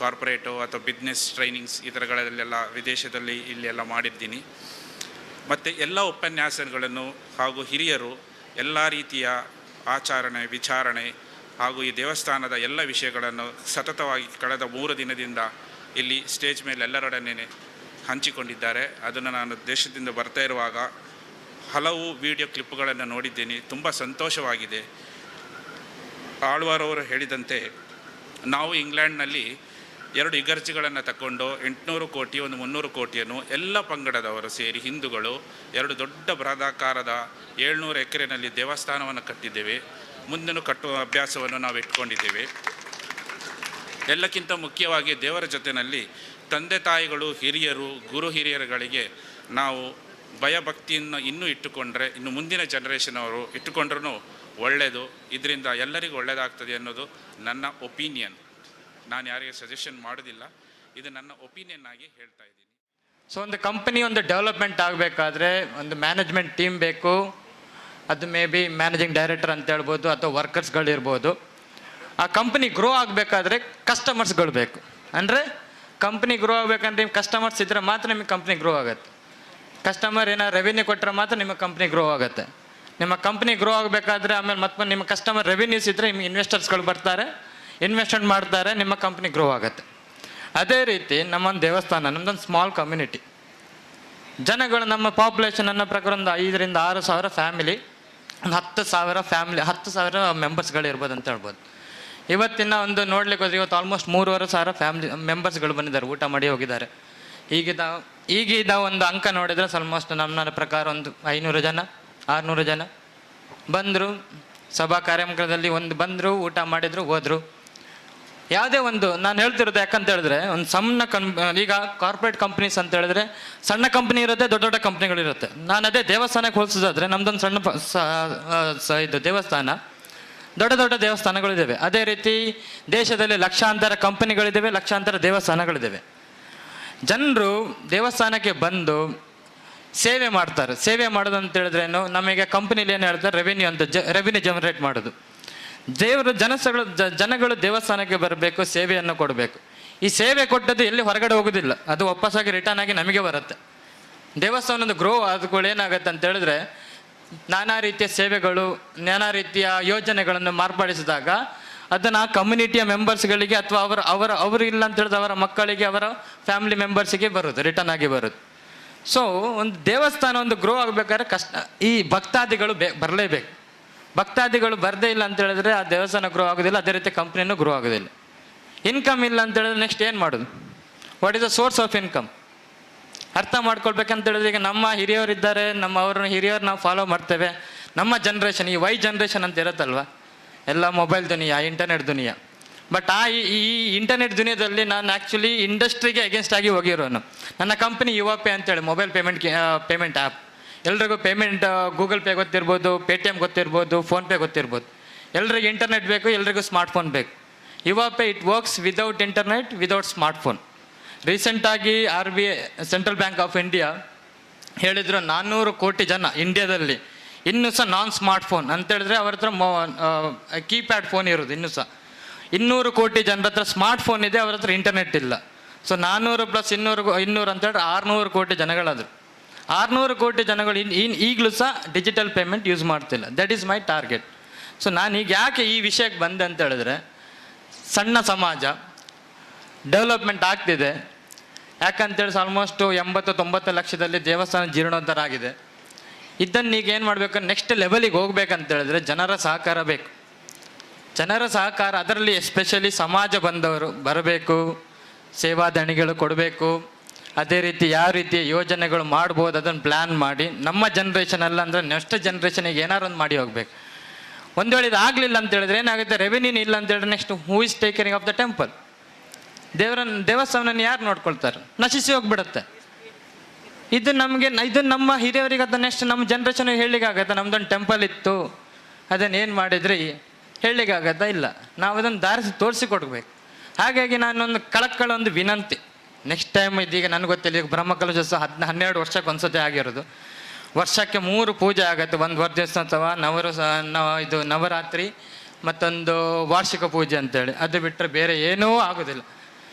ಕಾರ್ಪೊರೇಟು ಅಥವಾ ಬಿಸ್ನೆಸ್ ಟ್ರೈನಿಂಗ್ಸ್ ಈ ಥರಗಳಲ್ಲೆಲ್ಲ ವಿದೇಶದಲ್ಲಿ ಇಲ್ಲೆಲ್ಲ ಮಾಡಿದ್ದೀನಿ. ಮತ್ತು ಎಲ್ಲ ಉಪನ್ಯಾಸಗಳನ್ನು ಹಾಗೂ ಹಿರಿಯರು ಎಲ್ಲ ರೀತಿಯ ಆಚರಣೆ ವಿಚಾರಣೆ ಹಾಗೂ ಈ ದೇವಸ್ಥಾನದ ಎಲ್ಲ ವಿಷಯಗಳನ್ನು ಸತತವಾಗಿ ಕಳೆದ 3 ದಿನದಿಂದ ಇಲ್ಲಿ ಸ್ಟೇಜ್ ಮೇಲೆ ಎಲ್ಲರೊಡನೆ ಹಂಚಿಕೊಂಡಿದ್ದಾರೆ. ಅದನ್ನು ನಾನು ದೇಶದಿಂದ ಬರ್ತಾ ಇರುವಾಗ ಹಲವು ವಿಡಿಯೋ ಕ್ಲಿಪ್ಗಳನ್ನು ನೋಡಿದ್ದೀನಿ. ತುಂಬ ಸಂತೋಷವಾಗಿದೆ. ಆಳ್ವಾರವರು ಹೇಳಿದಂತೆ ನಾವು ಇಂಗ್ಲೆಂಡ್ನಲ್ಲಿ 2 ಇಗರ್ಜಿಗಳನ್ನು ತಗೊಂಡು 800 ಕೋಟಿ, ಒಂದು 300 ಕೋಟಿಯನ್ನು ಎಲ್ಲ ಪಂಗಡದವರು ಸೇರಿ ಹಿಂದೂಗಳು 2 ದೊಡ್ಡ ಬೃಹದಾಕಾರದ 700 ಎಕರೆನಲ್ಲಿ ದೇವಸ್ಥಾನವನ್ನು ಕಟ್ಟಿದ್ದೇವೆ. ಮುಂದೆನೂ ಕಟ್ಟುವ ಅಭ್ಯಾಸವನ್ನು ನಾವು ಇಟ್ಕೊಂಡಿದ್ದೇವೆ. ಎಲ್ಲಕ್ಕಿಂತ ಮುಖ್ಯವಾಗಿ ದೇವರ ಜೊತೆಯಲ್ಲಿ ತಂದೆ ತಾಯಿಗಳು, ಹಿರಿಯರು, ಗುರು ಹಿರಿಯರುಗಳಿಗೆ ನಾವು ಭಯಭಕ್ತಿಯನ್ನು ಇನ್ನೂ ಇಟ್ಟುಕೊಂಡ್ರೆ, ಇನ್ನು ಮುಂದಿನ ಜನ್ರೇಷನ್ ಅವರು ಇಟ್ಟುಕೊಂಡ್ರೂ ಒಳ್ಳೆಯದು. ಇದರಿಂದ ಎಲ್ಲರಿಗೂ ಒಳ್ಳೆಯದಾಗ್ತದೆ ಅನ್ನೋದು ನನ್ನ ಒಪಿನಿಯನ್. ನಾನು ಯಾರಿಗೆ ಸಜೆಷನ್ ಮಾಡೋದಿಲ್ಲ, ಇದು ನನ್ನ ಒಪಿನಿಯನ್ ಆಗಿ ಹೇಳ್ತಾ ಇದ್ದೀನಿ. ಸೊ ಒಂದು ಕಂಪನಿ ಒಂದು ಡೆವಲಪ್ಮೆಂಟ್ ಆಗಬೇಕಾದ್ರೆ ಒಂದು ಮ್ಯಾನೇಜ್ಮೆಂಟ್ ಟೀಮ್ ಬೇಕು. ಅದು ಮೇ ಬಿ ಮ್ಯಾನೇಜಿಂಗ್ ಡೈರೆಕ್ಟರ್ ಅಂತ ಹೇಳ್ಬೋದು ಅಥವಾ ವರ್ಕರ್ಸ್ಗಳಿರ್ಬೋದು. ಆ ಕಂಪನಿ ಗ್ರೋ ಆಗಬೇಕಾದ್ರೆ ಕಸ್ಟಮರ್ಸ್ಗಳು ಬೇಕು. ಅಂದರೆ ಕಂಪ್ನಿ ಗ್ರೋ ಆಗಬೇಕಂದ್ರೆ ನಿಮ್ಮ ಕಸ್ಟಮರ್ಸ್ ಇದ್ದರೆ ಮಾತ್ರ ನಿಮಗೆ ಕಂಪ್ನಿ ಗ್ರೋ ಆಗುತ್ತೆ. ಕಸ್ಟಮರ್ ಏನಾದ್ರು ರೆವಿನ್ಯೂ ಕೊಟ್ಟರೆ ಮಾತ್ರ ನಿಮ್ಮ ಕಂಪ್ನಿ ಗ್ರೋ ಆಗುತ್ತೆ. ನಿಮ್ಮ ಕಂಪ್ನಿ ಗ್ರೋ ಆಗಬೇಕಾದ್ರೆ ಆಮೇಲೆ ಮತ್ತೆ ನಿಮ್ಮ ಕಸ್ಟಮರ್ ರೆವಿನ್ಯೂಸ್ ಇದ್ದರೆ ನಿಮಗೆ ಇನ್ವೆಸ್ಟರ್ಸ್ಗಳು ಬರ್ತಾರೆ, ಇನ್ವೆಸ್ಟ್ಮೆಂಟ್ ಮಾಡ್ತಾರೆ, ನಿಮ್ಮ ಕಂಪ್ನಿ ಗ್ರೋ ಆಗುತ್ತೆ. ಅದೇ ರೀತಿ ನಮ್ಮೊಂದು ದೇವಸ್ಥಾನ, ನಮ್ಮದೊಂದು ಸ್ಮಾಲ್ ಕಮ್ಯುನಿಟಿ ಜನಗಳು, ನಮ್ಮ ಪಾಪ್ಯುಲೇಷನ್ ಅನ್ನೋ ಪ್ರಕಾರ ಒಂದು 5 ರಿಂದ 6 ಸಾವಿರ ಫ್ಯಾಮಿಲಿ, ಒಂದು 10,000 ಫ್ಯಾಮಿಲಿ, 10,000 ಮೆಂಬರ್ಸ್ಗಳಿರ್ಬೋದು ಅಂತ ಹೇಳ್ಬೋದು. ಇವತ್ತಿನ ಒಂದು ನೋಡ್ಲಿಕ್ಕೆ ಹೋದ್ರೆ ಇವತ್ತು ಆಲ್ಮೋಸ್ಟ್ 3,500 ಫ್ಯಾಮಿಲಿ ಮೆಂಬರ್ಸ್ಗಳು ಬಂದಿದ್ದಾರೆ, ಊಟ ಮಾಡಿ ಹೋಗಿದ್ದಾರೆ. ಈಗಿದ ಒಂದು ಅಂಕ ನೋಡಿದರೆ ಆಲ್ಮೋಸ್ಟ್ ನನ್ನ ಪ್ರಕಾರ ಒಂದು 500 ಜನ 600 ಜನ ಬಂದರು. ಸಭಾ ಕಾರ್ಯಕ್ರಮದಲ್ಲಿ ಬಂದರು, ಊಟ ಮಾಡಿದರು, ಹೋದರು. ಯಾವುದೇ ಒಂದು ನಾನು ಹೇಳ್ತಿರೋದು ಯಾಕಂತ ಹೇಳಿದ್ರೆ, ಒಂದು ಸಣ್ಣ ಈಗ ಕಾರ್ಪೊರೇಟ್ ಕಂಪ್ನೀಸ್ ಅಂತ ಹೇಳಿದ್ರೆ ಸಣ್ಣ ಕಂಪ್ನಿ ಇರುತ್ತೆ, ದೊಡ್ಡ ದೊಡ್ಡ ಕಂಪ್ನಿಗಳಿರುತ್ತೆ. ನಾನು ಅದೇ ದೇವಸ್ಥಾನಕ್ಕೆ ಹೋಲಿಸೋದಾದ್ರೆ ನಮ್ದೊಂದು ಸಣ್ಣ ಇದು ದೇವಸ್ಥಾನ, ದೊಡ್ಡ ದೊಡ್ಡ ದೇವಸ್ಥಾನಗಳಿದ್ದಾವೆ. ಅದೇ ರೀತಿ ದೇಶದಲ್ಲಿ ಲಕ್ಷಾಂತರ ಕಂಪನಿಗಳಿದ್ದಾವೆ, ಲಕ್ಷಾಂತರ ದೇವಸ್ಥಾನಗಳಿದ್ದಾವೆ. ಜನರು ದೇವಸ್ಥಾನಕ್ಕೆ ಬಂದು ಸೇವೆ ಮಾಡ್ತಾರೆ. ಸೇವೆ ಮಾಡೋದು ಅಂತ ಹೇಳಿದ್ರೇನು, ನಮಗೆ ಕಂಪನಿಲಿ ಏನು ಹೇಳ್ತಾರೆ, ರೆವಿನ್ಯೂ ಅಂತ, ರೆವಿನ್ಯೂ ಜನರೇಟ್ ಮಾಡೋದು. ಜನಗಳು ದೇವಸ್ಥಾನಕ್ಕೆ ಬರಬೇಕು, ಸೇವೆಯನ್ನು ಕೊಡಬೇಕು. ಈ ಸೇವೆ ಕೊಟ್ಟದ್ದು ಎಲ್ಲಿ ಹೊರಗಡೆ ಹೋಗೋದಿಲ್ಲ, ಅದು ವಾಪಸ್ಸಾಗಿ ರಿಟರ್ನ್ ಆಗಿ ನಮಗೆ ಬರುತ್ತೆ. ದೇವಸ್ಥಾನದ ಗ್ರೋ ಆದ್ಗಳು ಏನಾಗುತ್ತೆ ಅಂತ ಹೇಳಿದ್ರೆ, ನಾನಾ ರೀತಿಯ ಸೇವೆಗಳು, ನಾನಾ ರೀತಿಯ ಯೋಜನೆಗಳನ್ನು ಮಾರ್ಪಡಿಸಿದಾಗ ಅದನ್ನು ಕಮ್ಯುನಿಟಿಯ ಮೆಂಬರ್ಸ್ಗಳಿಗೆ ಅಥವಾ ಅವರು ಇಲ್ಲ ಅಂತ ಹೇಳಿದ್ರೆ ಅವರ ಮಕ್ಕಳಿಗೆ, ಅವರ ಫ್ಯಾಮಿಲಿ ಮೆಂಬರ್ಸಿಗೆ ಬರೋದು, ರಿಟರ್ನ್ ಆಗಿ ಬರೋದು. ಸೊ ಒಂದು ದೇವಸ್ಥಾನ ಒಂದು ಗ್ರೋ ಆಗಬೇಕಾದ್ರೆ ಈ ಭಕ್ತಾದಿಗಳು ಬರಲೇಬೇಕು. ಭಕ್ತಾದಿಗಳು ಬರದೇ ಇಲ್ಲ ಅಂತ ಹೇಳಿದ್ರೆ ಆ ದೇವಸ್ಥಾನ ಗ್ರೋ ಆಗೋದಿಲ್ಲ, ಅದೇ ರೀತಿ ಕಂಪ್ನಿನೂ ಗ್ರೋ ಆಗೋದಿಲ್ಲ. ಇನ್ಕಮ್ ಇಲ್ಲ ಅಂತ ಹೇಳಿದ್ರೆ ನೆಕ್ಸ್ಟ್ ಏನು ಮಾಡೋದು? What is the source of income? ಅರ್ಥ ಮಾಡ್ಕೊಳ್ಬೇಕಂತ ಹೇಳಿದ್ರೆ, ಈಗ ನಮ್ಮ ಹಿರಿಯವರಿದ್ದಾರೆ, ಅವ್ರನ್ನ ಹಿರಿಯರು ನಾವು ಫಾಲೋ ಮಾಡ್ತೇವೆ. ನಮ್ಮ ಜನ್ರೇಷನ್, ಈ ಜನ್ರೇಷನ್ ಅಂತ ಇರುತ್ತಲ್ವ, ಎಲ್ಲ mobile Duniya, internet Duniya. But ಈ ಇಂಟರ್ನೆಟ್ ದುನಿಯಾದಲ್ಲಿ ನಾನು ಆ್ಯಕ್ಚುಲಿ ಇಂಡಸ್ಟ್ರಿಗೆ ಅಗೇನ್ಸ್ಟ್ ಆಗಿ ಹೋಗಿರೋನು. ನನ್ನ ಕಂಪನಿ ಯುವಪೇ ಅಂತೇಳಿ ಮೊಬೈಲ್ ಪೇಮೆಂಟ್ ಆ್ಯಪ್. ಎಲ್ರಿಗೂ ಪೇಮೆಂಟ್ ಗೂಗಲ್ ಪೇ ಗೊತ್ತಿರ್ಬೋದು, ಪೇಟಿಎಮ್ ಗೊತ್ತಿರ್ಬೋದು, ಫೋನ್ಪೇ ಗೊತ್ತಿರ್ಬೋದು. ಎಲ್ರಿಗೂ ಇಂಟರ್ನೆಟ್ ಬೇಕು, ಎಲ್ರಿಗೂ ಸ್ಮಾರ್ಟ್ಫೋನ್ ಬೇಕು. YuvaPay it works without internet, without smartphone. ರೀಸೆಂಟಾಗಿ RBI, central bank of India ಹೇಳಿದರು 400 ಕೋಟಿ ಜನ ಇಂಡಿಯಾದಲ್ಲಿ ಇನ್ನೂ ಸಹ ನಾನ್ ಸ್ಮಾರ್ಟ್ಫೋನ್ ಅಂತ ಹೇಳಿದ್ರೆ ಅವ್ರ ಹತ್ರ ಕೀಪ್ಯಾಡ್ ಫೋನ್ ಇರೋದು. ಇನ್ನೂ ಸಹ 200 ಕೋಟಿ ಜನರ ಹತ್ರ ಸ್ಮಾರ್ಟ್ಫೋನ್ ಇದೆ, ಅವ್ರ ಹತ್ರ ಇಂಟರ್ನೆಟ್ ಇಲ್ಲ. ಸೊ 400 + 200 ಅಂತ ಹೇಳಿದ್ರೆ 600 ಕೋಟಿ ಜನಗಳಾದರು. 600 ಕೋಟಿ ಜನಗಳು ಈಗಲೂ ಸಹ ಡಿಜಿಟಲ್ ಪೇಮೆಂಟ್ ಯೂಸ್ ಮಾಡ್ತಿಲ್ಲ. That is my target. So ನಾನು ಈಗ ಯಾಕೆ ಈ ವಿಷಯಕ್ಕೆ ಬಂದೆ ಅಂತ ಹೇಳಿದ್ರೆ, ಸಣ್ಣ ಸಮಾಜ ಡೆವಲಪ್ಮೆಂಟ್ ಆಗ್ತಿದೆ. ಯಾಕಂತೇಳಿ ಆಲ್ಮೋಸ್ಟ್ 80-90 ಲಕ್ಷದಲ್ಲಿ ದೇವಸ್ಥಾನ ಜೀರ್ಣೋದ್ಧಾರ ಆಗಿದೆ. ಇದನ್ನು ಈಗ ಏನು ಮಾಡಬೇಕು, ನೆಕ್ಸ್ಟ್ ಲೆವೆಲಿಗೆ ಹೋಗ್ಬೇಕಂತ ಹೇಳಿದ್ರೆ ಜನರ ಸಹಕಾರ ಬೇಕು. ಜನರ ಸಹಕಾರ, ಅದರಲ್ಲಿ ಎಸ್ಪೆಷಲಿ ಸಮಾಜ ಬಂದವರು ಬರಬೇಕು, ಸೇವಾ ದಣಿಗಳು ಕೊಡಬೇಕು. ಅದೇ ರೀತಿ ಯಾವ ರೀತಿಯ ಯೋಜನೆಗಳು ಮಾಡ್ಬೋದು ಅದನ್ನು ಪ್ಲ್ಯಾನ್ ಮಾಡಿ ನಮ್ಮ ಜನ್ರೇಷನ್ ಅಲ್ಲ ಅಂದರೆ ನೆಕ್ಸ್ಟ್ ಜನ್ರೇಷನಿಗೆ ಏನಾರು ಒಂದು ಮಾಡಿ ಹೋಗ್ಬೇಕು. ಒಂದು ವೇಳೆ ಇದು ಆಗಲಿಲ್ಲ ಅಂತ ಹೇಳಿದ್ರೆ ಏನಾಗುತ್ತೆ, ರೆವಿನ್ಯೂ ಇಲ್ಲ ಅಂತ ಹೇಳಿದ್ರೆ next who is take caring of the temple? ದೇವಸ್ಥಾನನ ಯಾರು ನೋಡ್ಕೊಳ್ತಾರೆ? ನಶಿಸಿ ಹೋಗ್ಬಿಡುತ್ತೆ. ಇದು ನಮ್ಮ ಹಿರಿಯವರಿಗೆ ಅದು ನೆಕ್ಸ್ಟ್ ನಮ್ಮ ಜನ್ರೇಷನ್ ಹೇಳಲಿಕ್ಕಾಗತ್ತೆ. ನಮ್ದೊಂದು ಟೆಂಪಲ್ ಇತ್ತು, ಅದನ್ನೇನು ಮಾಡಿದ್ರಿ ಹೇಳಲಿಕ್ಕಾಗತ್ತಾ? ಇಲ್ಲ. ನಾವು ಅದನ್ನು ದಾರಿಸಿ ತೋರಿಸಿಕೊಡ್ಬೇಕು. ಹಾಗಾಗಿ ನಾನೊಂದು ಕಳಕಳೊಂದು ವಿನಂತಿ, ನೆಕ್ಸ್ಟ್ ಟೈಮ್ ಇದೀಗ ನನಗೆ ಗೊತ್ತಿಲ್ಲ, ಈಗ ಬ್ರಹ್ಮಕಲಶೋತ್ಸವ 12 ವರ್ಷಕ್ಕೆ ಒಂದ್ಸತಿ ಆಗಿರೋದು. ವರ್ಷಕ್ಕೆ 3 ಪೂಜೆ ಆಗುತ್ತೆ. ಒಂದು ವರ್ಧೋತ್ಸವ, ಇದು ನವರಾತ್ರಿ, ಮತ್ತೊಂದು ವಾರ್ಷಿಕ ಪೂಜೆ ಅಂತೇಳಿ. ಅದು ಬಿಟ್ಟರೆ ಬೇರೆ ಏನೂ ಆಗೋದಿಲ್ಲ.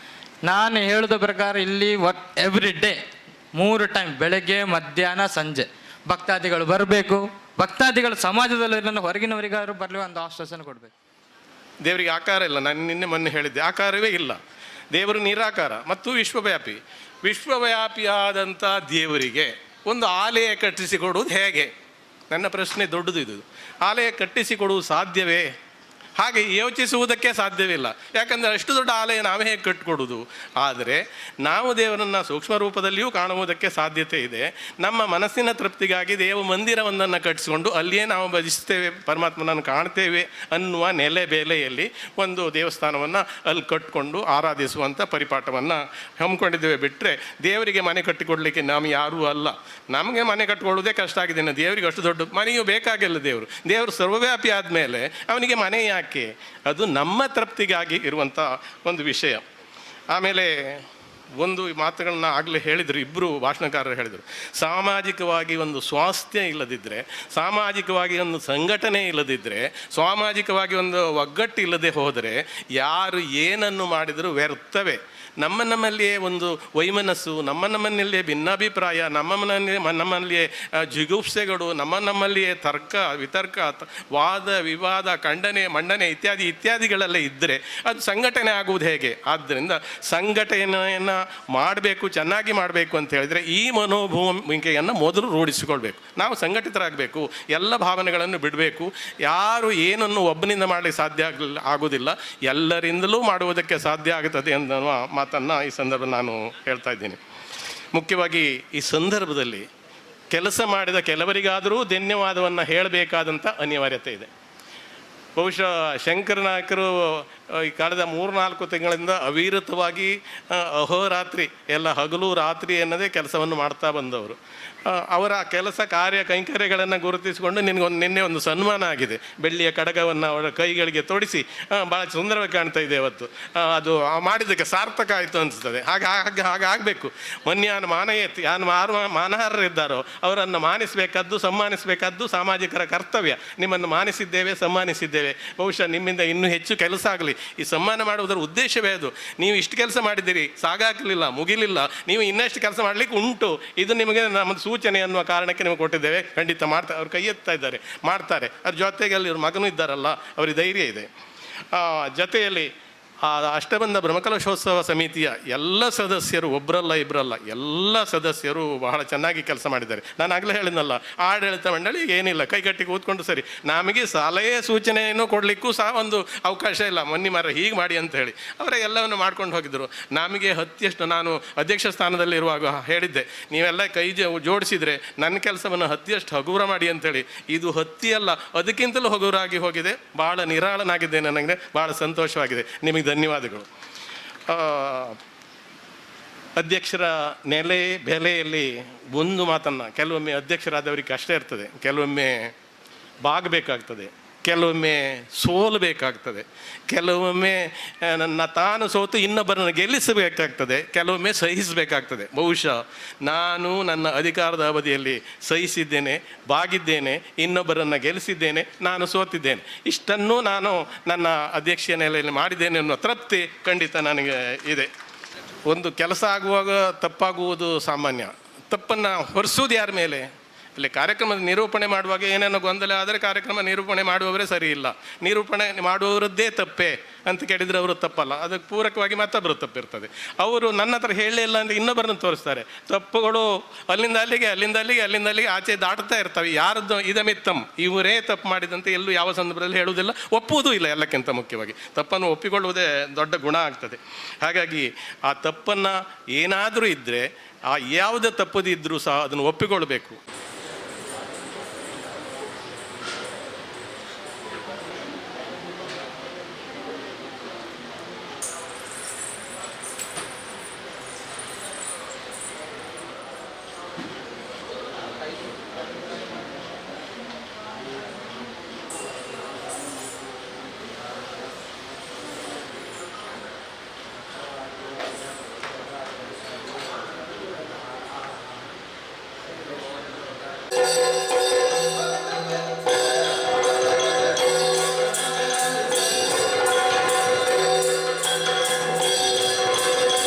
ನಾನು ಹೇಳಿದ ಪ್ರಕಾರ ಇಲ್ಲಿ ಎವ್ರಿ ಡೇ 3 ಟೈಮ್, ಬೆಳಗ್ಗೆ, ಮಧ್ಯಾಹ್ನ, ಸಂಜೆ ಭಕ್ತಾದಿಗಳು ಬರಬೇಕು. ಭಕ್ತಾದಿಗಳು ಸಮಾಜದಲ್ಲಿ ಹೊರಗಿನವರಿಗಾದ್ರು ಬರಲಿ ಒಂದು ಆಶ್ವಾಸನೆ ಕೊಡಬೇಕು. ದೇವರಿಗೆ ಆಕಾರ ಇಲ್ಲ. ನಾನು ಮೊನ್ನೆ ಹೇಳಿದ್ದೆ, ಆಕಾರವೇ ಇಲ್ಲ. ದೇವರು ನಿರಾಕಾರ ಮತ್ತು ವಿಶ್ವವ್ಯಾಪಿಯಾದಂಥ ದೇವರಿಗೆ ಒಂದು ಆಲಯ ಕಟ್ಟಿಸಿಕೊಡುವುದು ಹೇಗೆ? ನನ್ನ ಪ್ರಶ್ನೆ ದೊಡ್ಡದು ಇದು. ಆಲಯ ಕಟ್ಟಿಸಿಕೊಡುವುದು ಸಾಧ್ಯವೇ? ಹಾಗೆ ಯೋಚಿಸುವುದಕ್ಕೆ ಸಾಧ್ಯವಿಲ್ಲ. ಯಾಕಂದರೆ ಅಷ್ಟು ದೊಡ್ಡ ಆಲಯ ನಾವೇ ಹೇಗೆ ಕಟ್ಟಿಕೊಡುವುದು? ಆದರೆ ನಾವು ದೇವರನ್ನು ಸೂಕ್ಷ್ಮ ರೂಪದಲ್ಲಿಯೂ ಕಾಣುವುದಕ್ಕೆ ಸಾಧ್ಯತೆ ಇದೆ. ನಮ್ಮ ಮನಸ್ಸಿನ ತೃಪ್ತಿಗಾಗಿ ದೇವ ಮಂದಿರವೊಂದನ್ನು ಕಟ್ಟಿಸಿಕೊಂಡು ಅಲ್ಲಿಯೇ ನಾವು ಭಜಿಸ್ತೇವೆ, ಪರಮಾತ್ಮನನ್ನು ಕಾಣ್ತೇವೆ ಅನ್ನುವ ನೆಲೆಬೇಲೆಯಲ್ಲಿ ಒಂದು ದೇವಸ್ಥಾನವನ್ನು ಅಲ್ಲಿ ಕಟ್ಟಿಕೊಂಡು ಆರಾಧಿಸುವಂಥ ಪರಿಪಾಠವನ್ನು ಹಮ್ಮಿಕೊಂಡಿದ್ದೇವೆ. ಬಿಟ್ಟರೆ ದೇವರಿಗೆ ಮನೆ ಕಟ್ಟಿಕೊಡಲಿಕ್ಕೆ ನಾವು ಯಾರೂ ಅಲ್ಲ. ನಮಗೆ ಮನೆ ಕಟ್ಟಿಕೊಳ್ಳೋದೇ ಕಷ್ಟ ಆಗಿದೆ. ದೇವರಿಗೆ ಅಷ್ಟು ದೊಡ್ಡ ಮನೆಯೂ ಬೇಕಾಗಿಲ್ಲ. ದೇವರು ಸರ್ವವ್ಯಾಪಿ ಆದಮೇಲೆ ಅವನಿಗೆ ಮನೆ ಯಾಕೆ? ಅದು ನಮ್ಮ ತೃಪ್ತಿಗಾಗಿ ಇರುವಂಥ ಒಂದು ವಿಷಯ. ಆಮೇಲೆ ಒಂದು ಮಾತುಗಳನ್ನ ಆಗಲೇ ಹೇಳಿದರು, ಇಬ್ಬರು ಭಾಷಣಕಾರರು ಹೇಳಿದರು, ಸಾಮಾಜಿಕವಾಗಿ ಒಂದು ಸ್ವಾಸ್ಥ್ಯ ಇಲ್ಲದಿದ್ದರೆ, ಸಾಮಾಜಿಕವಾಗಿ ಒಂದು ಸಂಘಟನೆ ಇಲ್ಲದಿದ್ದರೆ, ಸಾಮಾಜಿಕವಾಗಿ ಒಂದು ಒಗ್ಗಟ್ಟು ಇಲ್ಲದೆ ಹೋದರೆ ಯಾರು ಏನನ್ನು ಮಾಡಿದರೂ ವ್ಯರ್ಥವೇ. ನಮ್ಮಲ್ಲಿಯೇ ಒಂದು ವೈಮನಸ್ಸು, ನಮ್ಮಲ್ಲಿಯೇ ಭಿನ್ನಾಭಿಪ್ರಾಯ, ನಮ್ಮಲ್ಲಿಯೇ ಜಿಗುಪ್ಸೆಗಳು, ನಮ್ಮಲ್ಲಿಯೇ ತರ್ಕ ವಿತರ್ಕ, ವಾದ ವಿವಾದ, ಖಂಡನೆ ಮಂಡನೆ ಇತ್ಯಾದಿಗಳೆಲ್ಲ ಇದ್ದರೆ ಅದು ಸಂಘಟನೆ ಆಗುವುದು ಹೇಗೆ? ಆದ್ದರಿಂದ ಸಂಘಟನೆಯನ್ನು ಮಾಡಬೇಕು, ಚೆನ್ನಾಗಿ ಮಾಡಬೇಕು ಅಂತ ಹೇಳಿದರೆ ಈ ಮನೋಭೂಮಿಕೆಯನ್ನು ಮೊದಲು ರೂಢಿಸಿಕೊಳ್ಬೇಕು. ನಾವು ಸಂಘಟಿತರಾಗಬೇಕು, ಎಲ್ಲ ಭಾವನೆಗಳನ್ನು ಬಿಡಬೇಕು. ಯಾರು ಏನನ್ನು ಒಬ್ಬನಿಂದ ಮಾಡಲಿಕ್ಕೆ ಸಾಧ್ಯ ಆಗೋದಿಲ್ಲ, ಎಲ್ಲರಿಂದಲೂ ಮಾಡುವುದಕ್ಕೆ ಸಾಧ್ಯ ಆಗುತ್ತದೆ ಅನ್ನುವ ಮಾತನ್ನು ಈ ಸಂದರ್ಭ ನಾನು ಹೇಳ್ತಾ ಇದ್ದೀನಿ. ಮುಖ್ಯವಾಗಿ ಈ ಸಂದರ್ಭದಲ್ಲಿ ಕೆಲಸ ಮಾಡಿದ ಕೆಲವರಿಗಾದರೂ ಧನ್ಯವಾದವನ್ನು ಹೇಳಬೇಕಾದಂಥ ಅನಿವಾರ್ಯತೆ ಇದೆ. ಬಹುಶಃ ಶಂಕರ ನಾಯಕರು ಈ ಕಳೆದ 3-4 ತಿಂಗಳಿಂದ ಅವಿರತವಾಗಿ ಅಹೋರಾತ್ರಿ ಎಲ್ಲ ಹಗಲು ರಾತ್ರಿ ಎನ್ನದೇ ಕೆಲಸವನ್ನು ಮಾಡ್ತಾ ಬಂದವರು. ಅವರ ಕೆಲಸ ಕಾರ್ಯ ಕೈಂಕರ್ಯಗಳನ್ನು ಗುರುತಿಸಿಕೊಂಡು ನಿನ್ನೆ ಒಂದು ಸನ್ಮಾನ ಆಗಿದೆ. ಬೆಳ್ಳಿಯ ಕಡಗವನ್ನು ಅವರ ಕೈಗಳಿಗೆ ತೊಡಿಸಿ ಭಾಳ ಸುಂದರವಾಗಿ ಕಾಣ್ತಾ ಇದೆ ಇವತ್ತು. ಅದು ಮಾಡಿದ್ದಕ್ಕೆ ಸಾರ್ಥಕ ಆಯಿತು ಅನಿಸ್ತದೆ. ಹಾಗಾಗಬೇಕು. ಮನ್ಯಾನ ಮಾನಯೇತಿ, ಯಾನು ಮಾನಹಾರರಿದ್ದಾರೋ ಅವರನ್ನು ಮಾನಿಸಬೇಕಾದ್ದು, ಸಮ್ಮಾನಿಸಬೇಕಾದ್ದು ಸಾಮಾಜಿಕರ ಕರ್ತವ್ಯ. ನಿಮ್ಮನ್ನು ಮಾನಿಸಿದ್ದೇವೆ, ಸಮ್ಮಾನಿಸಿದ್ದೇವೆ. ಬಹುಶಃ ನಿಮ್ಮಿಂದ ಇನ್ನೂ ಹೆಚ್ಚು ಕೆಲಸ ಆಗಲಿ. ಈ ಸನ್ಮಾನ ಮಾಡುವುದರ ಉದ್ದೇಶವೇ ಅದು. ನೀವು ಇಷ್ಟು ಕೆಲಸ ಮಾಡಿದ್ದೀರಿ, ಸಾಗಾಗಲಿಲ್ಲ, ಮುಗಿಲಿಲ್ಲ, ನೀವು ಇನ್ನಷ್ಟು ಕೆಲಸ ಮಾಡಲಿಕ್ಕೆ ಉಂಟು. ಇದು ನಿಮಗೆ ನಮ್ಮದು ಸೂಚನೆ ಅನ್ನುವ ಕಾರಣಕ್ಕೆ ನಿಮಗೆ ಕೊಟ್ಟಿದ್ದೇವೆ. ಖಂಡಿತ ಮಾಡ್ತಾರೆ. ಅವ್ರು ಕೈ ಎತ್ತಾ ಇದ್ದಾರೆ, ಮಾಡ್ತಾರೆ. ಅದ್ರ ಜೊತೆಗೆ ಅಲ್ಲಿ ಇವ್ರ ಮಗನೂ ಇದ್ದಾರಲ್ಲ, ಅವ್ರಿಗೆ ಧೈರ್ಯ ಇದೆ. ಜೊತೆಯಲ್ಲಿ ಅಷ್ಟಬಂಧ ಬ್ರಹ್ಮಕಲಶೋತ್ಸವ ಸಮಿತಿಯ ಎಲ್ಲ ಸದಸ್ಯರು, ಒಬ್ಬರಲ್ಲ ಇಬ್ಬರಲ್ಲ, ಎಲ್ಲ ಸದಸ್ಯರು ಬಹಳ ಚೆನ್ನಾಗಿ ಕೆಲಸ ಮಾಡಿದ್ದಾರೆ. ನಾನು ಆಗಲೇ ಹೇಳಿದ್ನಲ್ಲ, ಆಡಳಿತ ಮಂಡಳಿ ಏನಿಲ್ಲ, ಕೈಗಟ್ಟಿ ಕೂತ್ಕೊಂಡು ಸರಿ, ನಮಗೆ ಸಲಹೆ ಸೂಚನೆಯನ್ನು ಕೊಡಲಿಕ್ಕೂ ಸಹ ಒಂದು ಅವಕಾಶ ಇಲ್ಲ. ಮೊನ್ನೆ ಹೀಗೆ ಮಾಡಿ ಅಂತ ಹೇಳಿ ಅವರ ಎಲ್ಲವನ್ನು ಮಾಡ್ಕೊಂಡು ಹೋಗಿದ್ದರು. ನಮಗೆ ಹತ್ತಿಯಷ್ಟು, ನಾನು ಅಧ್ಯಕ್ಷ ಸ್ಥಾನದಲ್ಲಿರುವಾಗ ಹೇಳಿದ್ದೆ, ನೀವೆಲ್ಲ ಕೈ ಜೋಡಿಸಿದರೆ ನನ್ನ ಕೆಲಸವನ್ನು ಹತ್ತಿಯಷ್ಟು ಹಗುರ ಮಾಡಿ ಅಂಥೇಳಿ. ಇದು ಹತ್ತಿಯಲ್ಲ, ಅದಕ್ಕಿಂತಲೂ ಹಗುರಾಗಿ ಹೋಗಿದೆ. ಭಾಳ ನಿರಾಳನಾಗಿದ್ದೇನೆ, ನನಗೆ ಭಾಳ ಸಂತೋಷವಾಗಿದೆ. ನಿಮಗೆ ಧನ್ಯವಾದಗಳು. ಅಧ್ಯಕ್ಷರ ನೆಲೆ ಬೆಲೆಯಲ್ಲಿ ಒಂದು ಮಾತನ್ನು, ಕೆಲವೊಮ್ಮೆ ಅಧ್ಯಕ್ಷರಾದವರಿಗೆ ಅಷ್ಟೇ ಇರ್ತದೆ, ಕೆಲವೊಮ್ಮೆ ಬಾಗಬೇಕಾಗ್ತದೆ, ಕೆಲವೊಮ್ಮೆ ಸೋಲಬೇಕಾಗ್ತದೆ, ಕೆಲವೊಮ್ಮೆ ತಾನು ಸೋತು ಇನ್ನೊಬ್ಬರನ್ನು ಗೆಲ್ಲಿಸಬೇಕಾಗ್ತದೆ, ಕೆಲವೊಮ್ಮೆ ಸಹಿಸಬೇಕಾಗ್ತದೆ. ಬಹುಶಃ ನಾನು ನನ್ನ ಅಧಿಕಾರದ ಅವಧಿಯಲ್ಲಿ ಸಹಿಸಿದ್ದೇನೆ, ಬಾಗಿದ್ದೇನೆ, ಇನ್ನೊಬ್ಬರನ್ನು ಗೆಲ್ಲಿಸಿದ್ದೇನೆ, ನಾನು ಸೋತಿದ್ದೇನೆ. ಇಷ್ಟನ್ನು ನಾನು ನನ್ನ ಅಧ್ಯಕ್ಷೀಯ ನೆಲೆಯಲ್ಲಿ ಮಾಡಿದ್ದೇನೆ ಅನ್ನೋ ತೃಪ್ತಿ ಖಂಡಿತ ನನಗೆ ಇದೆ. ಒಂದು ಕೆಲಸ ಆಗುವಾಗ ತಪ್ಪಾಗುವುದು ಸಾಮಾನ್ಯ. ತಪ್ಪನ್ನು ಹೊರಿಸೋದು ಯಾರ ಮೇಲೆ? ಇಲ್ಲಿ ಕಾರ್ಯಕ್ರಮದ ನಿರೂಪಣೆ ಮಾಡುವಾಗ ಏನೇನೋ ಗೊಂದಲ ಆದರೆ ಕಾರ್ಯಕ್ರಮ ನಿರೂಪಣೆ ಮಾಡುವವರೇ ಸರಿ ಇಲ್ಲ. ನಿರೂಪಣೆ ಮಾಡುವವರದ್ದೇ ತಪ್ಪೇ ಅಂತ ಕೇಳಿದರೆ ಅವರು ತಪ್ಪಲ್ಲ, ಅದಕ್ಕೆ ಪೂರಕವಾಗಿ ಮತ್ತೊಬ್ಬರು ತಪ್ಪಿರ್ತದೆ. ಅವರು ನನ್ನ ಹತ್ರ ಹೇಳಲೇ ಇಲ್ಲ ಅಂದರೆ ಇನ್ನೊಬ್ಬರನ್ನು ತೋರಿಸ್ತಾರೆ. ತಪ್ಪುಗಳು ಅಲ್ಲಿಂದ ಅಲ್ಲಿಗೆ ಆಚೆ ದಾಟ್ತಾ ಇರ್ತವೆ. ಯಾರದ್ದು ಇದಮಿತ್ತಂ, ಇವರೇ ತಪ್ಪು ಮಾಡಿದಂತೆ ಎಲ್ಲೂ ಯಾವ ಸಂದರ್ಭದಲ್ಲಿ ಹೇಳುವುದಿಲ್ಲ, ಒಪ್ಪುವುದೂ ಇಲ್ಲ. ಎಲ್ಲಕ್ಕಿಂತ ಮುಖ್ಯವಾಗಿ ತಪ್ಪನ್ನು ಒಪ್ಪಿಕೊಳ್ಳುವುದೇ ದೊಡ್ಡ ಗುಣ ಆಗ್ತದೆ. ಹಾಗಾಗಿ ಆ ತಪ್ಪನ್ನು ಏನಾದರೂ ಇದ್ದರೆ, ಆ ಯಾವುದೇ ತಪ್ಪದಿದ್ದರೂ ಸಹ ಅದನ್ನು ಒಪ್ಪಿಕೊಳ್ಬೇಕು.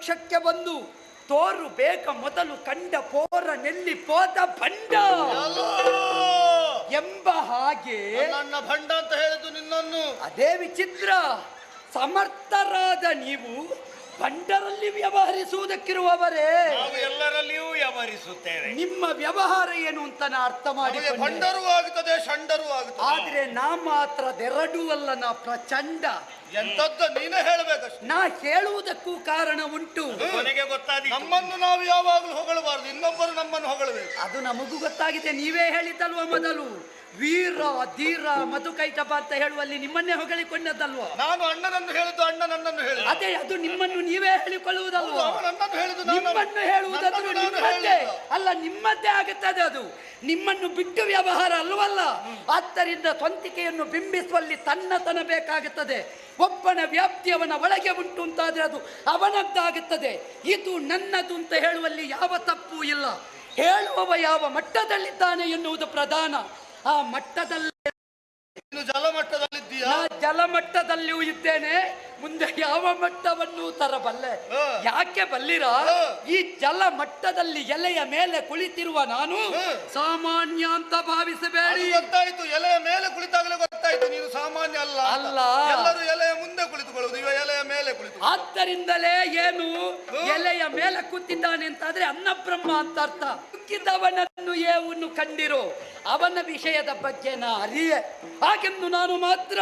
ವೃಕ್ಷಕ್ಕೆ ಬಂದು ತೋರು ಬೇಗ ಮೊದಲು ಕಂಡ ಪೋರ ನೆಲ್ಲಿ ಪೋದ ಭಂಡ ಎಂಬ ಹಾಗೆ ನನ್ನ ಭಂಡ ಅಂತ ಹೇಳಿದ್ದು ನಿನ್ನನ್ನು. ಅದೇ ವಿಚಿತ್ರ. ಸಮರ್ಥರಾದ ನೀವು ಭಂಡರಲ್ಲಿ ವ್ಯವಹರಿಸುವುದಕ್ಕಿರುವವರೇ. ನಾವು ಎಲ್ಲರಲ್ಲಿಯೂ ವ್ಯವಹರಿಸುತ್ತೇವೆ. ನಿಮ್ಮ ವ್ಯವಹಾರ ಏನು ಅಂತ ನಾ ಅರ್ಥ ಮಾಡಿ. ಭಂಡರೂ ಆಗುತ್ತದೆ, ಷಂಡರೂ ಆಗುತ್ತದೆ. ಆದ್ರೆ ನಾ ಮಾತ್ರ ದೆರಡು ಅಲ್ಲ, ನಾ ಪ್ರಚಂಡ. ಎಂತದ್ದು ನೀನೇ ಹೇಳಬೇಕಷ್ಟು. ನಾ ಹೇಳುವುದಕ್ಕೂ ಕಾರಣ ಉಂಟು. ನನಗೆ ಗೊತ್ತಾಗಿದೆ. ನಮ್ಮನ್ನು ನಾವು ಯಾವಾಗಲೂ ಹೊಗಳಬಾರದು, ಇನ್ನೊಬ್ಬರು ನಮ್ಮನ್ನು ಹೊಗಳಬೇಕು. ಅದು ನಮಗೂ ಗೊತ್ತಾಗಿದೆ. ನೀವೇ ಹೇಳಿದ್ದಲ್ವ ಮೊದಲು, ವೀರ ಧೀರ ಮಧುಕೈಟಪ ಅಂತ ಹೇಳುವಲ್ಲಿ ನಿಮ್ಮನ್ನೇ ಹೊಗಳಿಕೊಂಡದ್ದಲ್ವ. ನಾನು ಅಣ್ಣನನ್ನು ಹೇಳಿದ್ದು, ಅಣ್ಣ ನನ್ನನ್ನು ಹೇಳಿದ್ದು. ಅದೇ, ಅದು ನಿಮ್ಮನ್ನು ನೀವೇ ಹೇಳಿಕೊಳ್ಳುವುದಲ್ವ. ನನ್ನನ್ನು ಹೇಳಿದ್ದು, ನಿಮ್ಮನ್ನು ಹೇಳುವುದಾದ್ರೂ ನಿಮ್ಮದ್ದೇ ಅಲ್ಲ, ನಿಮ್ಮದ್ದೇ ಆಗುತ್ತದೆ. ಅದು ನಿಮ್ಮನ್ನು ಬಿಟ್ಟು ವ್ಯವಹಾರ ಅಲ್ವಲ್ಲ. ಆದ್ದರಿಂದ ಸ್ವಂತಿಕೆಯನ್ನು ಬಿಂಬಿಸುವಲ್ಲಿ ತನ್ನತನ ಬೇಕಾಗುತ್ತದೆ. ಒಬ್ಬನ ವ್ಯಾಪ್ತಿ ಅವನ ಒಳಗೆ ಉಂಟು ಅಂತಾದ್ರೆ ಅದು ಅವನದ್ದಾಗುತ್ತದೆ. ಇದು ನನ್ನದು ಅಂತ ಹೇಳುವಲ್ಲಿ ಯಾವ ತಪ್ಪು ಇಲ್ಲ. ಹೇಳುವವ ಯಾವ ಮಟ್ಟದಲ್ಲಿದ್ದಾನೆ ಎನ್ನುವುದು ಪ್ರಧಾನ. ಆ ಮಟ್ಟದಲ್ಲಿ ಜಲಮಟ್ಟದಲ್ಲಿದ್ದೀಯಾ? ಜಲಮಟ್ಟದಲ್ಲಿಯೂ ಇದ್ದೇನೆ. ಮುಂದೆ ಯಾವ ಮಟ್ಟವನ್ನು ತರಬಲ್ಲೆ. ಯಾಕೆ ಬಲ್ಲಿರಾ? ಈ ಜಲ ಮಟ್ಟದಲ್ಲಿ ಎಲೆಯ ಮೇಲೆ ಕುಳಿತಿರುವ ನಾನು ಸಾಮಾನ್ಯ ಅಂತ ಭಾವಿಸಬೇಡಿ. ಗೊತ್ತಾಯ್ತು, ಎಲೆಯ ಮೇಲೆ ಕುಳಿತಾಗಲೇ ಗೊತ್ತಾಯ್ತು ನೀನು ಸಾಮಾನ್ಯ ಅಲ್ಲ ಅಲ್ಲ. ಎಲ್ಲರೂ ಎಲೆಯ ಮುಂದೆ ಕುಳಿತುಕೊಳ್ಳುವುದು, ಇವ ಎಲೆಯ ಮೇಲೆ ಕುಳಿತು. ಆದ್ದರಿಂದಲೇ ಏನು ಎಲೆಯ ಮೇಲೆ ಕೂತಿದ್ದಾನೆ ಅಂತಾದ್ರೆ ಅನ್ನಬ್ರಹ್ಮ ಅಂತ ಅರ್ಥ. ಕುಕ್ಕಿದವನನ್ನು ಏವನ್ನು ಕಂಡಿರೋ ಅವನ ವಿಷಯದ ಬಗ್ಗೆ ನಾ ಅರಿಯೆ. ಹಾಗೆಂದು ನಾನು ಮಾತ್ರ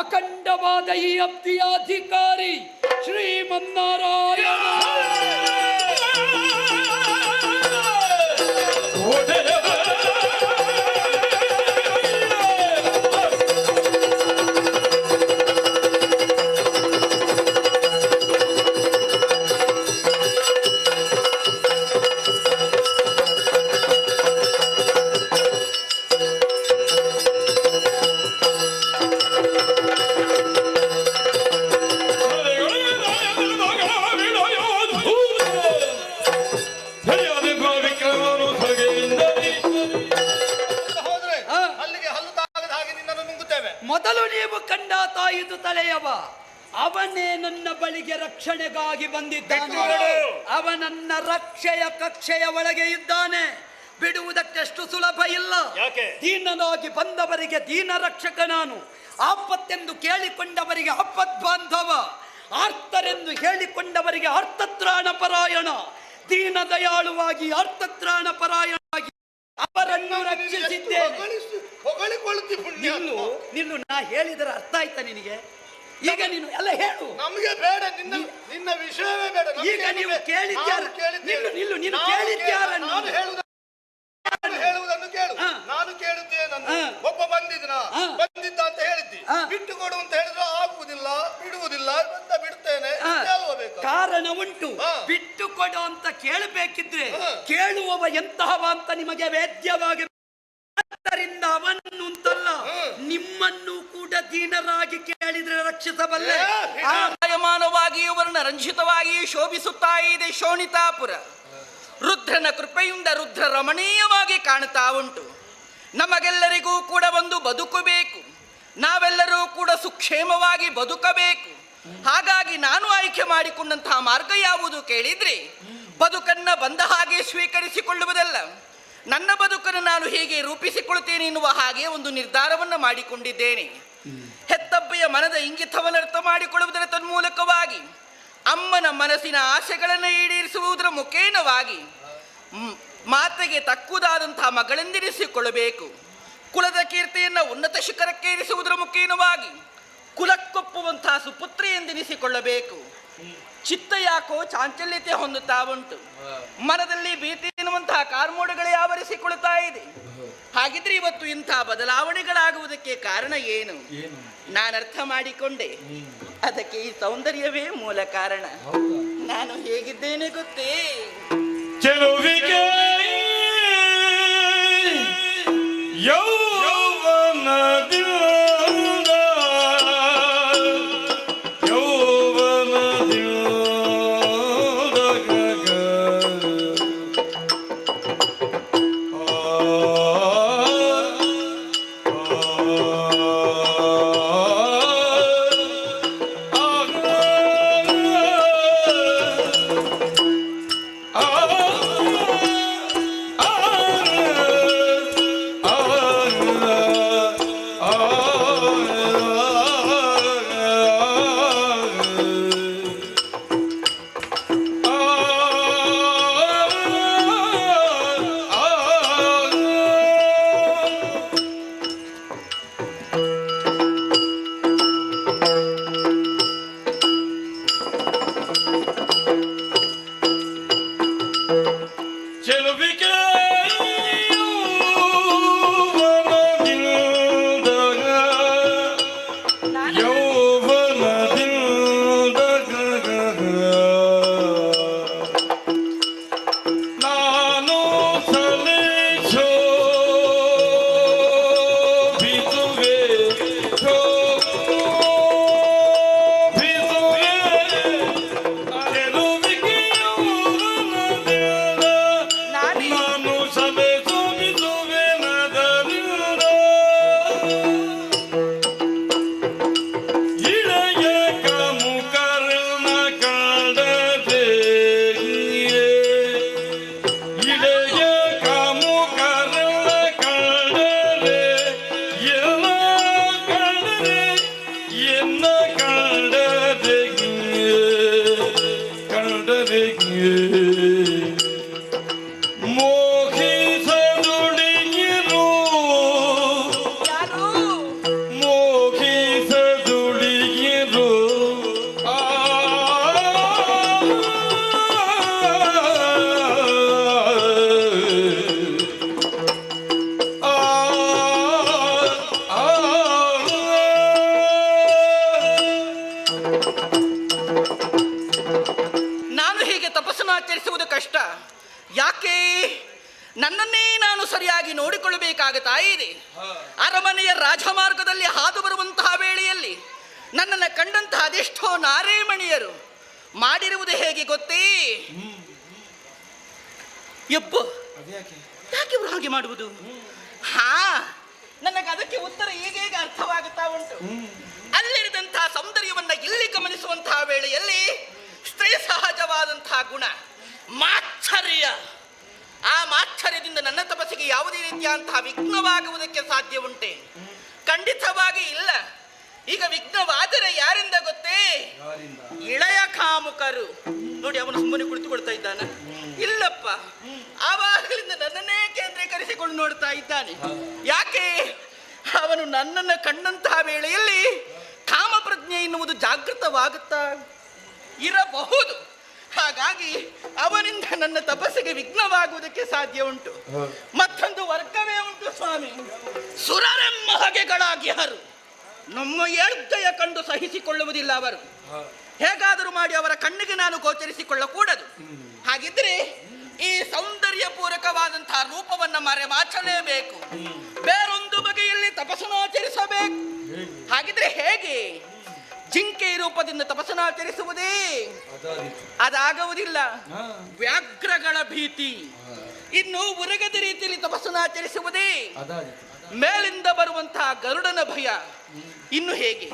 ಅಖಂಡವಾದ ಈ ಅಬ್ದಿಯ ಅಧಿಕಾರಿ ಶ್ರೀಮನ್ನಾರಾಯಣ ಮೊದಲು ನೀವು ಕಂಡ ತಾಯಿದು ತಲೆಯವ ಅವನೇ ನನ್ನ ಬಳಿಗೆ ರಕ್ಷಣೆಗಾಗಿ ಬಂದಿದ್ದಾನೆ. ಅವನನ್ನ ರಕ್ಷೆಯ ಕಕ್ಷೆಯ ಒಳಗೆ ಇದ್ದಾನೆ. ಬಿಡುವುದಕ್ಕಷ್ಟು ಸುಲಭ ಇಲ್ಲ. ದೀನನಾಗಿ ಬಂದವರಿಗೆ ದೀನ ರಕ್ಷಕ ನಾನು. ಆಪತ್ತೆಂದು ಕೇಳಿಕೊಂಡವರಿಗೆ ಆಪತ್ ಬಾಂಧವ, ಆರ್ತರೆಂದು ಹೇಳಿಕೊಂಡವರಿಗೆ ಅರ್ಥತ್ರಾಣ ಪರಾಯಣ. ದೀನ ದಯಾಳುವಾಗಿ ಅರ್ಥತ್ರಾಣ ಪರಾಯಣವಾಗಿ ಅವರನ್ನು ರಕ್ಷಿಸಿದ್ದೇನೆ. ನಿಲ್ಲು, ನಾ ಹೇಳಿದರೆ ಅರ್ಥ ಆಯ್ತಾ ನಿನಗೆ? ಈಗ ನೀನು ಎಲ್ಲ ಹೇಳು. ನಮಗೆ ಬೇಡ, ನಿನ್ನ ವಿಷಯವೇ ಬೇಡ. ಈಗ ನೀವು ಕೇಳಿದ್ಯಾರ? ನಿಲ್ಲು, ನೀನು ಕೇಳಿದ್ಯಾರ? ಹೇಳುವುದನ್ನು ಕೇಳು. ನಾನು ಕೇಳುತ್ತೇನೆ. ಒಬ್ಬ ಬಂದಿದ್ದ ಅಂತ ಹೇಳಿದ್ದಿ, ಬಿಟ್ಟು ಕೊಡು ಅಂತ ಹೇಳಿದ್ರೆ ಆಗುವುದಿಲ್ಲ, ಬಿಡುವುದಿಲ್ಲ ಅಂತ ಬಿಡ್ತೇನೆ. ಕಾರಣ ಉಂಟು. ಬಿಟ್ಟು ಕೊಡು ಅಂತ ಕೇಳಬೇಕಿದ್ರೆ ಕೇಳುವವ ಎಂತಹವ ಅಂತ ನಿಮಗೆ ವೇದ್ಯವಾಗಿ. ಆದ್ದರಿಂದ ಅವನನ್ನು ಅಂತಲ್ಲ, ನಿಮ್ಮನ್ನು ಕೂಡ ದೀನರಾಗಿ ಕೇಳಿದ್ರೆ ರಕ್ಷಿಸಬಲ್ಲೆ. ಆಯಮಾನವಾಗಿಯೂ ವರ್ಣ ರಂಜಿತವಾಗಿಯೂ ಶೋಭಿಸುತ್ತಾ ಇದೆ ಶೋಣಿತಾಪುರ. ರುದ್ರನ ಕೃಪೆಯಿಂದ ರುದ್ರ ರಮಣೀಯವಾಗಿ ಕಾಣುತ್ತಾ ಉಂಟು. ನಮಗೆಲ್ಲರಿಗೂ ಕೂಡ ಒಂದು ಬದುಕು ಬೇಕು. ನಾವೆಲ್ಲರೂ ಕೂಡ ಸುಕ್ಷೇಮವಾಗಿ ಬದುಕಬೇಕು. ಹಾಗಾಗಿ ನಾನು ಆಯ್ಕೆ ಮಾಡಿಕೊಂಡಂತಹ ಮಾರ್ಗ ಯಾವುದು ಕೇಳಿದ್ರೆ, ಬದುಕನ್ನ ಬಂದ ಹಾಗೆ ಸ್ವೀಕರಿಸಿಕೊಳ್ಳುವುದಲ್ಲ, ನನ್ನ ಬದುಕನ್ನು ನಾನು ಹೇಗೆ ರೂಪಿಸಿಕೊಳ್ತೇನೆ ಎನ್ನುವ ಹಾಗೆ ಒಂದು ನಿರ್ಧಾರವನ್ನು ಮಾಡಿಕೊಂಡಿದ್ದೇನೆ. ಹೆತ್ತಬ್ಬೆಯ ಮನದ ಇಂಗಿತವನ್ನು ಅರ್ಥ ಮಾಡಿಕೊಳ್ಳುವುದರ ತನ್ಮೂಲಕವಾಗಿ ಅಮ್ಮನ ಮನಸ್ಸಿನ ಆಸೆಗಳನ್ನು ಈಡೇರಿಸುವುದರ ಮುಖೇನವಾಗಿ ಮಾತೆಗೆ ತಕ್ಕುದಾದಂತಹ ಮಗಳೆಂದೆನಿಸಿಕೊಳ್ಳಬೇಕು. ಕುಲದ ಕೀರ್ತಿಯನ್ನು ಉನ್ನತ ಶಿಖರಕ್ಕೆ ಏರಿಸುವುದರ ಮುಖೇನವಾಗಿ ಕುಲಕ್ಕೊಪ್ಪುವಂತಹ ಸುಪುತ್ರಿ ಎಂದೆನಿಸಿಕೊಳ್ಳಬೇಕು. ಚಿತ್ತ ಯಾಕೋ ಚಾಂಚಲ್ಯತೆ ಹೊಂದುತ್ತಾ ಉಂಟು. ಮನದಲ್ಲಿ ಭೀತಿ ಎನ್ನುವಂತಹ ಕಾರ್ಮೋಡಗಳೇ ಆವರಿಸಿಕೊಳ್ತಾ ಇದೆ. ಹಾಗಿದ್ರೆ ಇವತ್ತು ಇಂತಹ ಬದಲಾವಣೆಗಳಾಗುವುದಕ್ಕೆ ಕಾರಣ ಏನು? ನಾನು ಅರ್ಥ ಮಾಡಿಕೊಂಡೆ. ಅದಕ್ಕೆ ಈ ಸೌಂದರ್ಯವೇ ಮೂಲ ಕಾರಣ. ನಾನು ಹೇಗಿದ್ದೇನೆ ಗೊತ್ತೇ? ಚೆಲುವಿಗೆ ಕಷ್ಟ. ಯಾಕೆ ನನ್ನನ್ನೇ ನಾನು ಸರಿಯಾಗಿ ನೋಡಿಕೊಳ್ಳಬೇಕಾಗುತ್ತಾ ಇದೆ. ಅರಮನೆಯ ರಾಜಮಾರ್ಗದಲ್ಲಿ ಹಾದು ಬರುವಂತಹ ವೇಳೆಯಲ್ಲಿ ನನ್ನನ್ನು ಕಂಡಂತಹ ಅದೆಷ್ಟೋ ನಾರೇಮಣಿಯರು ಮಾಡಿರುವುದು ಹೇಗೆ ಗೊತ್ತೇ? ಯಬ್ಬ, ಯಾಕೆ ಇವರು ಹಾಗೆ ಮಾಡುವುದು? ನನಗೆ ಅದಕ್ಕೆ ಉತ್ತರ ಈಗೀಗ ಅರ್ಥವಾಗುತ್ತಾ ಉಂಟು. ಅಲ್ಲಿರಿದಂತಹ ಸೌಂದರ್ಯವನ್ನ ಇಲ್ಲಿ ಗಮನಿಸುವಂತಹ ವೇಳೆಯಲ್ಲಿ ಸ್ತ್ರೀ ಸಹಜವಾದಂತಹ ಗುಣ ಮಾತ್ಸರ್ಯ. ಆ ಮಾತ್ಸರ್ಯದಿಂದ ನನ್ನ ತಪಸ್ಸಿಗೆ ಯಾವುದೇ ರೀತಿಯಂತಹ ವಿಘ್ನವಾಗುವುದಕ್ಕೆ ಸಾಧ್ಯ ಉಂಟೆ? ಖಂಡಿತವಾಗಿ ಇಲ್ಲ. ಈಗ ವಿಘ್ನವಾದರೆ ಯಾರಿಂದ ಗೊತ್ತೇ? ಇಳೆಯ ಕಾಮುಕರು. ನೋಡಿ, ಅವನು ಸುಮ್ಮನೆ ಕುಳಿತುಕೊಳ್ತಾ ಇದ್ದಾನ? ಇಲ್ಲಪ್ಪ, ಆವಾಗಲಿಂದ ನನ್ನನ್ನೇ ಕೇಂದ್ರೀಕರಿಸಿಕೊಂಡು ನೋಡ್ತಾ ಇದ್ದಾನೆ. ಯಾಕೆ? ಅವನು ನನ್ನನ್ನು ಕಂಡಂತಹ ವೇಳೆಯಲ್ಲಿ ಕಾಮಪ್ರಜ್ಞೆ ಎನ್ನುವುದು ಜಾಗೃತವಾಗುತ್ತಾ ಇರಬಹುದು. ಹಾಗಾಗಿ ಅವನಿಂದ ನನ್ನ ತಪಸ್ಸಿಗೆ ವಿಘ್ನವಾಗುವುದಕ್ಕೆ ಸಾಧ್ಯ ಉಂಟು. ಮತ್ತೊಂದು ವರ್ಗವೇ ಉಂಟು ಸ್ವಾಮಿ, ಸುರರೆಮ್ಮ ಹಗೆಗಳಾಗಿ ಹರು. ನಮ್ಮ ಏಳ್ಗಯ ಕಂಡು ಸಹಿಸಿಕೊಳ್ಳುವುದಿಲ್ಲ ಅವರು. ಹೇಗಾದರೂ ಮಾಡಿ ಅವರ ಕಣ್ಣಿಗೆ ನಾನು ಗೋಚರಿಸಿಕೊಳ್ಳಕೂಡದು. ಹಾಗಿದ್ರೆ ಈ ಸೌಂದರ್ಯ ಪೂರಕವಾದಂತಹ ರೂಪವನ್ನು ಮರೆಮಾಚಲೇಬೇಕು. ಬೇರೊಂದು ಬಗೆಯಲ್ಲಿ ತಪಸ್ಸನ್ನಾಚರಿಸಬೇಕು. ಹಾಗಿದ್ರೆ ಹೇಗೆ? ಜಿಂಕೆ ರೂಪದಿಂದ ತಪಸ್ಸನ್ನಾಚರಿಸುವುದೇ? ಅದಾಗುವುದಿಲ್ಲ. ವ್ಯಾಘ್ರಗಳ ಭೀತಿ. ಇನ್ನು ಉರಗದ ರೀತಿಯಲ್ಲಿ ತಪಸ್ಸನ್ನಾಚರಿಸುವುದೇ? ಮೇಲಿಂದ ಬರುವಂತಹ ಗರುಡನ ಭಯ. ಇನ್ನು ಹೇಗೆ?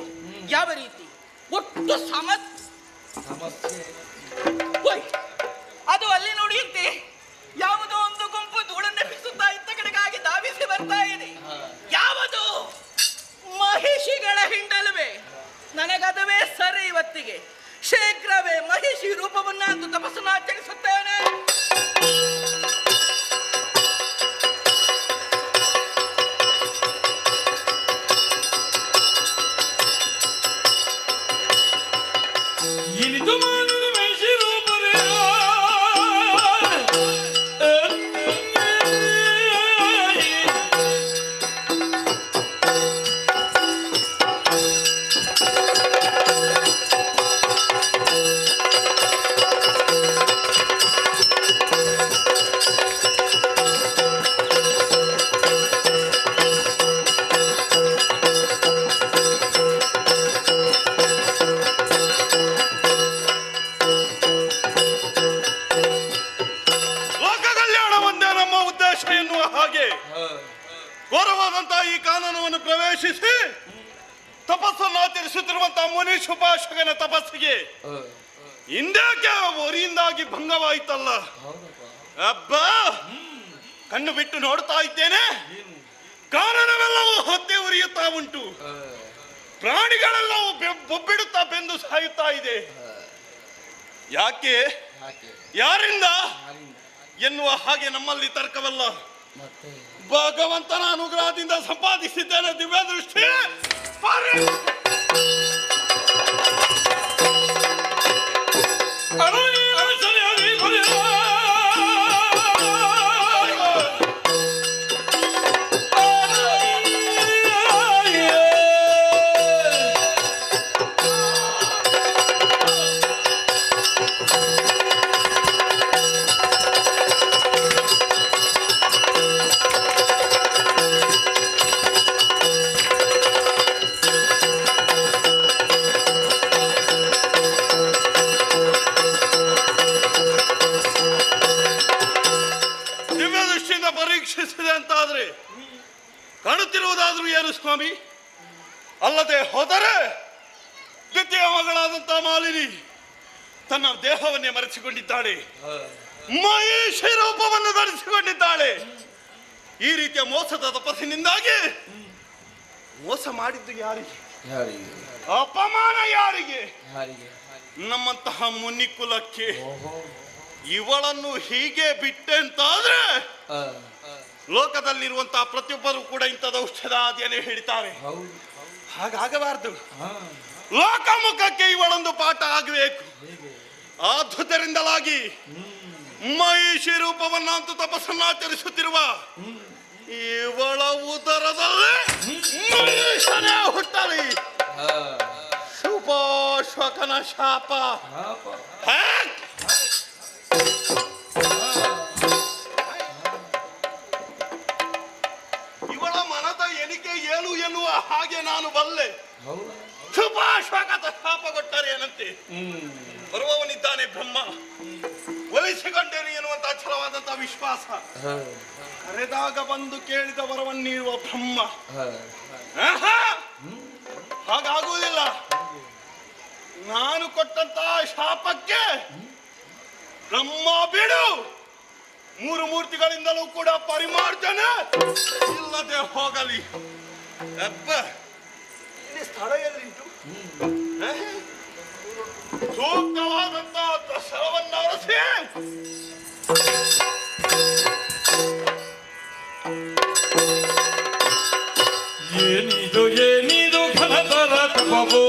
ಯಾವ ರೀತಿ? ಒಟ್ಟು ಸಮಸ್ಯೆ. ಅದು ಅಲ್ಲಿ ನೋಡಿಯುತ್ತೆ, ಯಾವುದೋ ಒಂದು ಗುಂಪು ಧೂಳನ್ನೇ ಬಿಸುತ್ತಾ ಇತ್ತ ಕಡೆಗಾಗಿ ಧಾವಿಸಿ ಬರ್ತಾ ಇದೆ. ಯಾವುದು? ಮಹಿಷಿಗಳ ಹಿಂಡಲುವೆ. ನನಗದುವೇ ಸರಿ. ಇವತ್ತಿಗೆ ಶೀಘ್ರವೇ ಮಹಿಷಿ ರೂಪವನ್ನ ತಪಸ್ಸನ್ನಾಚರಿಸುತ್ತೇನೆ. ಇನಿದು ಮಾನದ ವೇಷಿ ರೂಪರೇ ಘೋರವಾದಂತಹ ಈ ಕಾನನವನ್ನು ಪ್ರವೇಶಿಸಿ ತಪಸ್ಸನ್ನು ಆಚರಿಸುತ್ತಿರುವಂತಹ ಮುನೀಶೋಪಾಸಕನ ತಪಸ್ಸಿಗೆ ಹಿಂದೇಕೆ ಒರಿಯಿಂದಾಗಿ ಭಂಗವಾಯಿತಲ್ಲ. ಅಬ್ಬಾ, ಕಣ್ಣು ಬಿಟ್ಟು ನೋಡ್ತಾ ಇದ್ದೇನೆ, ಕಾನನವೆಲ್ಲವೂ ಹೊತ್ತೆ ಉರಿಯುತ್ತಾ ಉಂಟು. ಪ್ರಾಣಿಗಳೆಲ್ಲವೂ ಬೊಬ್ಬಿಡುತ್ತಾ ಬೆಂದು ಸಾಯುತ್ತಾ ಇದೆ. ಯಾಕೆ? ಯಾರಿಂದ ಎನ್ನುವ ಹಾಗೆ ನಮ್ಮಲ್ಲಿ ತರ್ಕವಲ್ಲ. ಭಗವಂತನ ಅನುಗ್ರಹದಿಂದ ಸಂಪಾದಿಸಿದ್ದೇನೆ ದಿವ್ಯ ದೃಷ್ಟಿ. ಪರೀಕ್ಷಿಸಿದೆ ಅಂತಾದ್ರೆ ಕಾಣುತ್ತಿರುವುದಾದ್ರೂ ಏನು ಸ್ವಾಮಿ? ಅಲ್ಲದೆ ಹೋದರೆ ದ್ವಿತೀಯ ಮಗಳಾದಂತಹ ಮಾಲಿನಿ ತನ್ನ ದೇಹವನ್ನೇ ಮರೆಸಿಕೊಂಡಿದ್ದಾಳೆ, ಮಹಿಷಿ ರೂಪವನ್ನು ಧರಿಸಿಕೊಂಡಿದ್ದಾಳೆ. ಈ ರೀತಿಯ ಮೋಸದ ತಪಸ್ಸಿನಿಂದಾಗಿ ಮೋಸ ಮಾಡಿದ್ದು ಯಾರಿಗೆ? ಅಪಮಾನ ಯಾರಿಗೆ? ನಮ್ಮಂತಹ ಮುನಿಕುಲಕ್ಕೆ. ಇವಳನ್ನು ಹೀಗೆ ಬಿಟ್ಟೆ ಅಂತಾದ್ರೆ ಲೋಕದಲ್ಲಿರುವಂತಹ ಪ್ರತಿಯೊಬ್ಬರು ಕೂಡ ಇಂಥ ಔಷಧ ಅದೇನೇ ಹೇಳ್ತಾರೆ. ಹಾಗಾಗಬಾರ್ದು. ಲೋಕಮುಖಕ್ಕೆ ಇವಳೊಂದು ಪಾಠ ಆಗಬೇಕು. ಆದುದರಿಂದಲಾಗಿ ಮಹಿಷಿ ರೂಪವನ್ನಂತೂ ತಪಸ್ಸನ್ನಾಚರಿಸುತ್ತಿರುವ ಇವಳ ಉದರದಲ್ಲಿ ಮಹಿಷನೇ ಹುಟ್ಟಲಿ. ಶುಭೋಶ್ವಕನ ಶಾಪ. ಎನ್ನುವ ಹಾಗೆ ನಾನು ಬಲ್ಲೆ. ಶುಭಾಶ್ವಾಗತ ಶಾಪ ಕೊಟ್ಟರೆ ಏನಂತೆ, ಬರುವವನಿದ್ದಾನೆ ಬ್ರಹ್ಮ, ಒಲಿಸಿಕೊಂಡೇನು ಎನ್ನುವಂತ ಅಚಲವಾದಂತಹ ವಿಶ್ವಾಸ. ಕರೆದಾಗ ಬಂದು ಕೇಳಿದ ವರವನ್ನು ನೀಡುವ ಬ್ರಹ್ಮ. ಹಾಗಾಗುವುದಿಲ್ಲ. ನಾನು ಕೊಟ್ಟಂತಹ ಶಾಪಕ್ಕೆ ಬ್ರಹ್ಮ ಬಿಡು, 3 ಮೂರ್ತಿಗಳಿಂದಲೂ ಕೂಡ ಪರಿಮಾರ್ಜನೆ ಇಲ್ಲದೆ ಹೋಗಲಿ. ಅಪ್ಪ, ಇಲ್ಲಿ ಸ್ಥಳ ಎಲ್ಲಿಂಟು? ಸೂಕ್ತವಾದಂತಹ ದಸರವನ್ನು ಅರಸಿ ಏನಿದು ಏನಿದು ಘನತರ ತಪವೋ,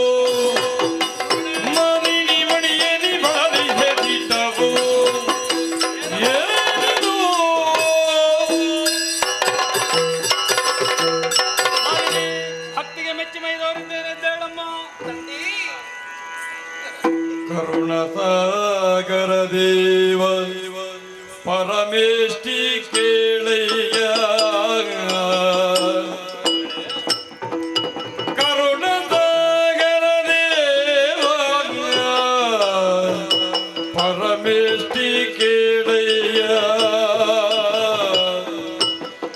ಮಣಿನಿ ಮಣಿಯೇನಿ ಬಾರಿ ಹೆದಿತವೋ, ಏನಿದು ಭಕ್ತಿಗೆ ಮೆಚ್ಚಿ ಮೈದವರಿದ್ದೇನೆ ದೇಳಮ್ಮ. ಕರುಣ ಸಾಗರ ದೇವ ಪರಮೇಷ್ಠಿ ಕೇಳಯ್ಯ, ಕರುಣ ಸಾಗರ ದೇವ ಪರಮೇಷ್ಠಿ ಕೇಳಯ್ಯ,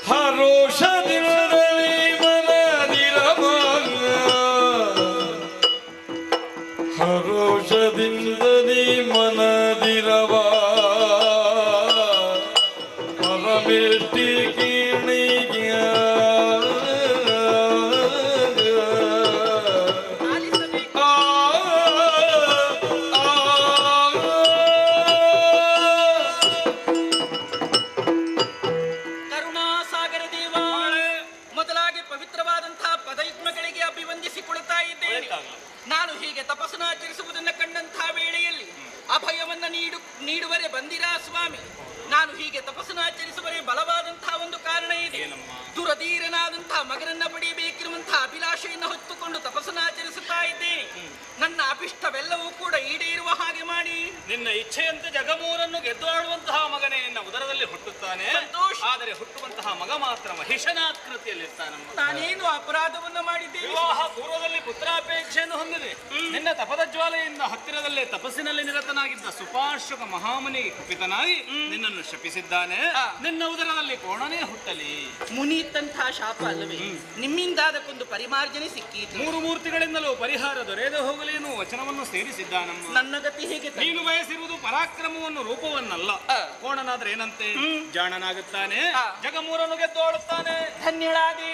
ಹರೋಷದಿರಲಿ ಮನದಿರವಾಗ, ಹರೋಷದಿಂದಲಿ ಮನದಿರವ, ಪರಮೇಷ್ಠಿ ಕೀಣಿಗೆ ಕರುಣಾಸಾಗರ ದೇವ, ಮೊದಲಾಗಿ ಪವಿತ್ರವಾದಂತಹ ಪದಯುಗ್ಮಗಳಿಗೆ ಅಭಿವಂದಿಸಿಕೊಳ್ತಾ ಇದ್ದೇನೆ. ನಾನು ಹೀಗೆ ತಪಸ್ಸನ್ನಾಚರಿಸುವುದನ್ನು ಕಂಡಂತಹ ವೇಳೆಯಲ್ಲಿ ಅಭಯವನ್ನ ನೀಡುವರೆ ಬಂದಿರಾ ಸ್ವಾಮಿ. ನಾನು ಹೀಗೆ ತಪಸ್ಸನ್ನಾಚರಿಸುವರೆ ಬಲವಾದಂತಹ ಒಂದು ಕಾರಣ ಇದೆ. ದುರಧೀರನಾದಂತಹ ಮಗನನ್ನ ಪಡೆಯಬೇಕಿರುವಂತಹ ಅಭಿಲಾಷೆಯನ್ನು ಹೊತ್ತುಕೊಂಡು ತಪಸ್ಸನ್ನಾಚರಿಸುತ್ತಾ ಇದ್ದೇನೆ. ನನ್ನ ಅಭಿಷ್ಟವೆಲ್ಲವೂ ಕೂಡ ಈಡೇರುವ ಹಾಗೆ ಮಾಡಿ. ನಿನ್ನ ಇಚ್ಛೆಯಂತೆ ಜಗಮೂರನ್ನು ಗೆದ್ದಾಡುವಂತಹ ಮಗನೇ ನಿನ್ನ ಉದರದಲ್ಲಿ ಹುಟ್ಟುತ್ತಾನೆ. ಆದರೆ ಹುಟ್ಟುವಂತಹ ಮಗ ಮಾತ್ರ ಮಹಿಷನಾಕೃತಿಯಲ್ಲಿರ್ತಾನಮ್ಮ. ನಾನೇನು ಅಪರಾಧವನ್ನ ಮಾಡಿದ್ದೇನೆ? ವಿವಾಹ ಪೂರ್ವದಲ್ಲಿ ಪುತ್ರಾಪೇಕ್ಷೆಯನ್ನು ಹೊಂದಿದೆ. ನಿನ್ನ ತಪದ ಜ್ವಾಲೆಯಿಂದ ಹತ್ತಿರದಲ್ಲೇ ತಪಸ್ಸಿನಲ್ಲಿ ನಿರತನಾಗಿದ್ದ ಸುಪಾರ್ಶ್ವಕ ಮಹಾಮುನಿ ಕುಪಿತನಾಗಿ ನಿನ್ನನ್ನು ಶಪಿಸಿದ್ದಾನೆ. ನಿನ್ನ ಉದರದಲ್ಲಿ ಕೋಣನೇ ಹುಟ್ಟಲಿ. ಮುನಿಯಿತ್ತಂತಹ ಶಾಪ ಅಲ್ಲವೇ? ನಿಮ್ಮಿಂದಾದಕ್ಕೊಂದು ಪರಿಮಾರ್ಜನೆ ಸಿಕ್ಕೀತು. 3 ಮೂರ್ತಿಗಳಿಂದಲೂ ಪರಿಹಾರ ದೊರೆಯದೆ ಹೋಗಲಿ ಎನ್ನುವ ವಚನವನ್ನು ಸೇರಿಸಿದ್ದಾನಮ್ಮ. ನನ್ನ ಗತಿ ಹೇಗೆ? ನೀನು ಬಯಸಿರುವುದು ಪರಾಕ್ರಮವನ್ನು ರೂಪವನ್ನಲ್ಲ. ಕೋಣನಾದ್ರೆ ಏನಂತೆ, ಜಾಣನಾಗುತ್ತಾನೆ, ಜಗಮೂರನ್ನು ಗೆದ್ದೋಡುತ್ತಾನೆ. ಧನ್ಯಳಾಗಿ.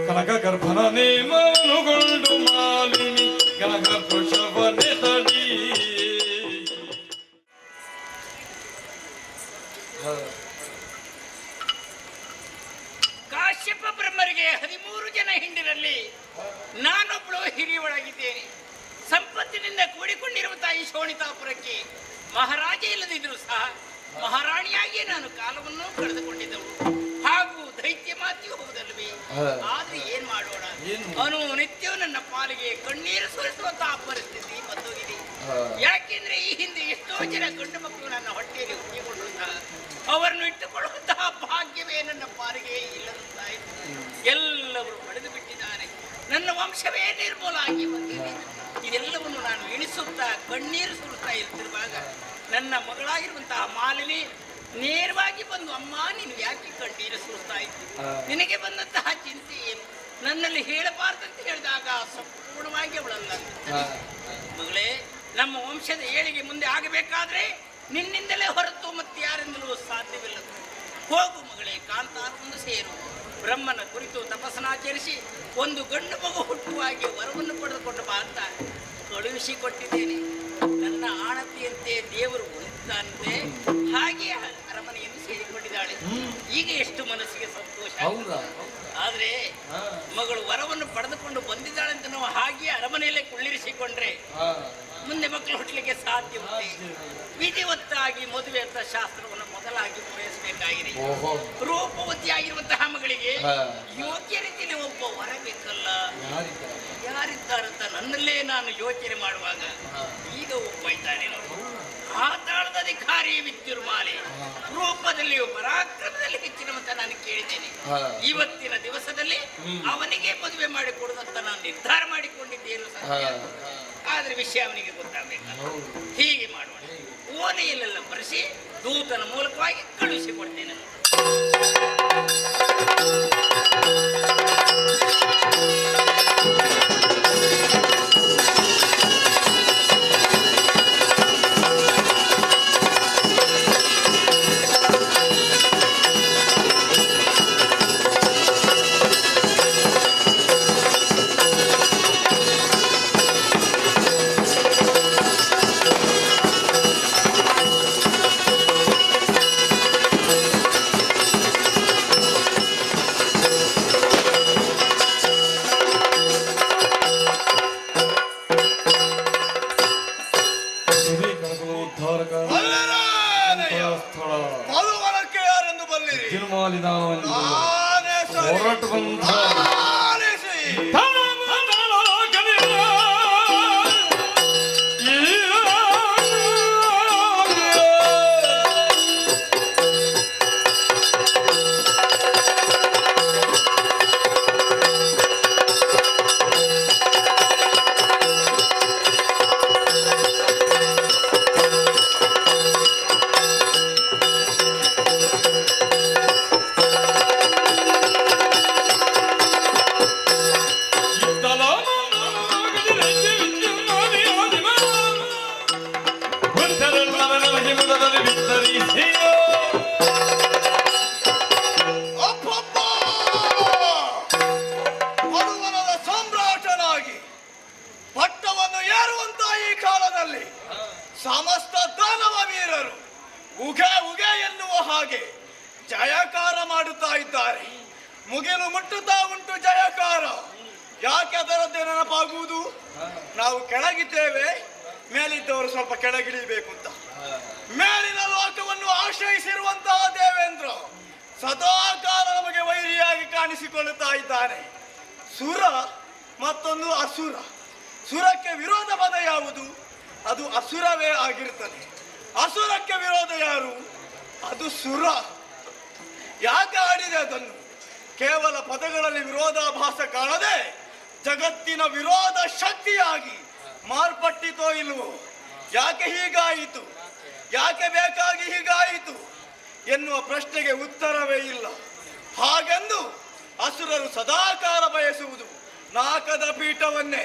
ಕನಕ ಗರ್ಭನ ನೇಮನುಗೊಂಡು ಮಾಲಿನಿ ಕನಕ ವೃಷಭನೆ ತಡಿ. ಕಾಶ್ಯಪ ಬ್ರಹ್ಮರಿಗೆ 13 ಜನ ಹಿಂಡಿನಲ್ಲಿ ನಾನೊಬ್ಬಳು ಹಿರಿಯವಳಾಗಿದ್ದೇನೆ. ಸಂಪತ್ತಿನಿಂದ ಕೂಡಿಕೊಂಡಿರುವಂತಹ ಈ ಶೋಣಿತಾಪುರಕ್ಕೆ ಮಹಾರಾಜ ಇಲ್ಲದಿದ್ರು ಸಹ ಮಹಾರಾಣಿಯಾಗಿಯೇ ನಾನು ಕಾಲವನ್ನು ಕಳೆದುಕೊಂಡಿದ್ದವು. ಹಾಗೂ ದೈತ್ಯ ಮಾತಿಯೂ ಹೋದಲ್ವೇ. ಆದ್ರೆ ಏನ್ ಮಾಡೋಣ, ಅವನು ನಿತ್ಯವೂ ನನ್ನ ಪಾಲಿಗೆ ಕಣ್ಣೀರು ಸುರಿಸುವಂತಹ ಪರಿಸ್ಥಿತಿ ಬಂದೋಗಿದೆ. ಯಾಕೆಂದ್ರೆ ಈ ಹಿಂದೆ ಎಷ್ಟೋ ಜನ ಗಂಡು ಮಕ್ಕಳು ನನ್ನ ಹೊಟ್ಟೆಯಲ್ಲಿ ಹುಟ್ಟಿಕೊಂಡು ಅವರನ್ನು ಇಟ್ಟುಕೊಳ್ಳುವಂತಹ ಭಾಗ್ಯವೇ ನನ್ನ ಪಾಲಿಗೆ ಇಲ್ಲದಂತಾಯಿತು. ಎಲ್ಲವರು ಪಡೆದು ಬಿಟ್ಟಿದ್ದಾರೆ. ನನ್ನ ವಂಶವೇ ನಿರ್ಮೂಲ ಆಗಿ ಬಂದಿದೆ. ಇದೆಲ್ಲವನ್ನು ನಾನು ಎಣಿಸುತ್ತಾ ಕಣ್ಣೀರು ಸುರಿಸ್ತಾ ಇರ್ತಿರುವಾಗ ನನ್ನ ಮಗಳಾಗಿರುವಂತಹ ಮಾಲಿನಿ ನೇರವಾಗಿ ಬಂದು, ಅಮ್ಮ ನೀನು ಯಾಕೆ ಕಣ್ಣೀರು ಸುರಿಸ್ತಾ ಇತ್ತು, ನಿನಗೆ ಬಂದಂತಹ ಚಿಂತೆ ಏನು, ನನ್ನಲ್ಲಿ ಹೇಳಬಾರ್ದಂತ ಹೇಳಿದಾಗ ಸಂಪೂರ್ಣವಾಗಿ ಅವಳಲ್ಲ. ಮಗಳೇ, ನಮ್ಮ ವಂಶದ ಏಳಿಗೆ ಮುಂದೆ ಆಗಬೇಕಾದ್ರೆ ನಿನ್ನಿಂದಲೇ ಹೊರತು ಮತ್ತೆ ಯಾರಿಂದಲೂ ಸಾಧ್ಯವಿಲ್ಲ. ಹೋಗು ಮಗಳೇ, ಕಾಂತಾರವನ್ನು ಸೇರು. ಬ್ರಹ್ಮನ ಕುರಿತು ತಪಸ್ಸನ್ನಾಚರಿಸಿ ಒಂದು ಗಂಡು ಮಗು ಹುಟ್ಟುವಾಗೆ ವರವನ್ನು ಪಡೆದುಕೊಂಡು ಬಾ ಅಂತ ಕಳುಹಿಸಿಕೊಟ್ಟಿದ್ದೇನೆ. ನನ್ನ ಆಣತಿಯಂತೆ ದೇವರು ಉಳಿತಾನಂತೆ ಹಾಗೆ ಅರಮನೆಯನ್ನು ಸೇರಿಕೊಂಡಿದ್ದಾಳೆ. ಈಗ ಎಷ್ಟು ಮನಸ್ಸಿಗೆ ಸಂತೋಷ. ಆದ್ರೆ ಮಗಳು ವರವನ್ನು ಪಡೆದುಕೊಂಡು ಬಂದಿದ್ದಾಳೆ ಅಂತ ನಾವು ಹಾಗೆ ಅರಮನೆಯಲ್ಲೇ ಕುಳ್ಳಿರಿಸಿಕೊಂಡ್ರೆ ಮುಂದೆ ಮಕ್ಕಳು ಹುಟ್ಟಲಿಕ್ಕೆ ಸಾಧ್ಯವಿದೆ. ವಿಧಿವತ್ತಾಗಿ ಮದುವೆ ಅಂತ ಶಾಸ್ತ್ರವನ್ನು ಮೊದಲಾಗಿ ಪೂರೈಸಬೇಕಾಗಿದೆ. ರೂಪವತಿಯಾಗಿರುವಂತಹ ಮಗಳಿಗೆ ಯೋಗ್ಯ ರೀತಿಯಲ್ಲಿ ಒಬ್ಬ ವರ ಬೇಕಲ್ಲ. ಯಾರಿದ್ದಾರಂತ ನನ್ನಲ್ಲೇ ನಾನು ಯೋಚನೆ ಮಾಡುವಾಗ ಈಗ ಒಬ್ಬ ಇದ್ದಾನೆ. ಪಾತಾಳದ ಅಧಿಕಾರಿ ವಿದ್ಯುರ್ಮಾಲೆ ರೂಪದಲ್ಲಿಯೂ ಪರಾಕ್ರಮದಲ್ಲಿ ಹೆಚ್ಚಿನವಂತ ನಾನು ಕೇಳಿದ್ದೇನೆ. ಇವತ್ತಿನ ದಿವಸದಲ್ಲಿ ಅವನಿಗೆ ಮದುವೆ ಮಾಡಿಕೊಡುದಂತ ನಾನು ನಿರ್ಧಾರ ಮಾಡಿಕೊಂಡಿದ್ದೇನು ಸತ್ಯ. ಆದ್ರೆ ವಿಷಯ ಅವನಿಗೆ ಗೊತ್ತಾಗಬೇಕು. ಹೀಗೆ ಮಾಡೋಣ, ಓನೆಯಲ್ಲೆಲ್ಲ ಬರೆಸಿ ದೂತನ ಮೂಲಕವಾಗಿ ಕಳುಹಿಸಿಕೊಡ್ತೇನೆ. ಮಧುವನಕ್ಕೆ ಯಾರೆಂದು ಬಲ್ಲಿರಿ? ಹೊರಟು ಬಂದ ಮಧುವನದ ಸಾಮ್ರಾಟನಾಗಿ ಪಟ್ಟವನ್ನು ಏರುವಂತ ಈ ಕಾಲದಲ್ಲಿ ಸಮಸ್ತ ದಾನವ ವೀರರು ಉಗೆ ಉಗೆ ಎನ್ನುವ ಹಾಗೆ ಜಯಕಾರ ಮಾಡುತ್ತಾ ಇದ್ದಾರೆ. ಮುಗಿಲು ಮುಟ್ಟುತ್ತಾ ಉಂಟು ಜಯಕಾರ. ಯಾಕೆ ಅದರದ್ದೇ ನೆನಪಾಗುವುದು? ನಾವು ಕೆಳಗಿದ್ದೇವೆ, ಮೇಲಿದ್ದವರು ಸ್ವಲ್ಪ ಕೆಳಗಿಳಿಬೇಕು ಅಂತ. ಮೇಲಿನ ಲೋಕವನ್ನು ಆಶ್ರಯಿಸಿರುವಂತಹ ದೇವೇಂದ್ರ ಸದಾಕಾಲ ನಮಗೆ ವೈರಿಯಾಗಿ ಕಾಣಿಸಿಕೊಳ್ಳುತ್ತಾ ಇದ್ದಾನೆ. ಸುರ ಮತ್ತೊಂದು ಅಸುರ. ಸುರಕ್ಕೆ ವಿರೋಧ ಪದ ಯಾವುದು? ಅದು ಅಸುರವೇ ಆಗಿರುತ್ತದೆ. ಅಸುರಕ್ಕೆ ವಿರೋಧ ಯಾರು? ಅದು ಸುರ. ಯಾಕೆ ಆಡಿದೆ ಅದನ್ನು? ಕೇವಲ ಪದಗಳಲ್ಲಿ ವಿರೋಧಾಭಾಸ ಕಾಣದೆ ಜಗತ್ತಿನ ವಿರೋಧ ಶಕ್ತಿಯಾಗಿ ಮಾರ್ಪಟ್ಟಿತೋ ಇಲ್ವೋ? ಯಾಕೆ ಹೀಗಾಯಿತು, ಯಾಕೆ ಬೇಕಾಗಿ ಹೀಗಾಯಿತು ಎನ್ನುವ ಪ್ರಶ್ನೆಗೆ ಉತ್ತರವೇ ಇಲ್ಲ. ಹಾಗೆಂದು ಅಸುರರು ಸದಾಕಾಲ ಬಯಸುವುದು ನಾಕದ ಪೀಠವನ್ನೇ.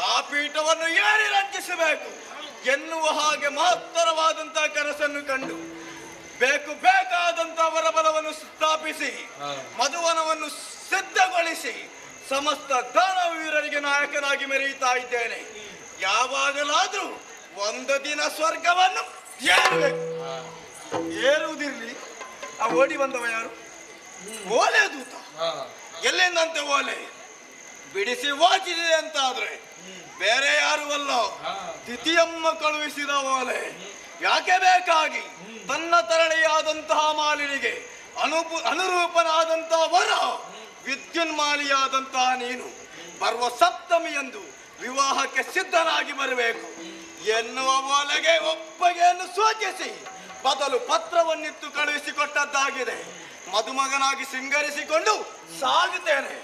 ಆ ಪೀಠವನ್ನು ಏರಿ ರಂಜಿಸಬೇಕು ಎನ್ನುವ ಹಾಗೆ ಮಹತ್ತರವಾದಂತಹ ಕನಸನ್ನು ಕಂಡು ಬೇಕಾದಂತಹ ವರಬಲವನ್ನು ಸ್ಥಾಪಿಸಿ ಮಧುವನವನ್ನು ಸಿದ್ಧಗೊಳಿಸಿ ಸಮಸ್ತ ದಾನವ ವೀರರಿಗೆ ನಾಯಕನಾಗಿ ಮೆರೆಯುತ್ತಾ ಇದ್ದೇನೆ. ಯಾವಾಗಲಾದ್ರೂ ಒಂದು ದಿನ ಸ್ವರ್ಗವನ್ನು ಏರುವುದಿರ್ಲಿ. ಆ ಓಡಿ ಬಂದವ ಯಾರು? ಓಲೆ ದೂತ. ಎಲ್ಲಿಂದಂತೆ ಓಲೆ ಬಿಡಿಸಿ ವಾಚಿಸಿದೆ ಅಂತ ಆದ್ರೆ ಬೇರೆ ಯಾರು ಅಲ್ಲ, ತಿಥಿಯಮ್ಮ ಕಳುಹಿಸಿದ ಓಲೆ. ಯಾಕೆ ಬೇಕಾಗಿ ತನ್ನ ತರಳೆಯಾದಂತಹ ಮಾಲಿನಿಗೆ ಅನುರೂಪನಾದಂತಹ ವರ ವಿದ್ಯುನ್ಮಾಲಿಯಾದಂತಹ ನೀನು ಬರುವ ಸಪ್ತಮಿಯಂದು ವಿವಾಹಕ್ಕೆ ಸಿದ್ಧನಾಗಿ ಬರಬೇಕು ಎನ್ನುವ ಓಲೆಗೆ ಒಪ್ಪಗೆಯನ್ನು ಸೂಚಿಸಿ ಬದಲು ಪತ್ರವನ್ನಿತ್ತು ಕಳುಹಿಸಿಕೊಟ್ಟದ್ದಾಗಿದೆ. ಮದುಮಗನಾಗಿ ಸಿಂಗರಿಸಿಕೊಂಡು ಸಾಗುತ್ತೇನೆ.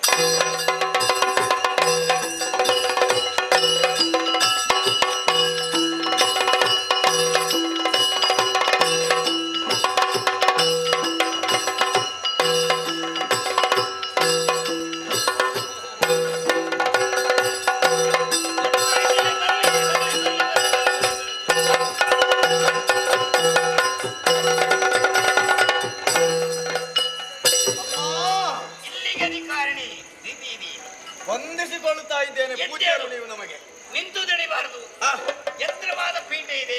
ವಂದಿಸಿಕೊಳ್ಳುತ್ತಾ ಇದ್ದೇನೆ. ಪೂಜ್ಯರು ನೀವು ನಮಗೆ. ನಿಂತು ದಣಿಬಾರದು. ಎತ್ತರವಾದ ಪೀಠ ಇದೆ,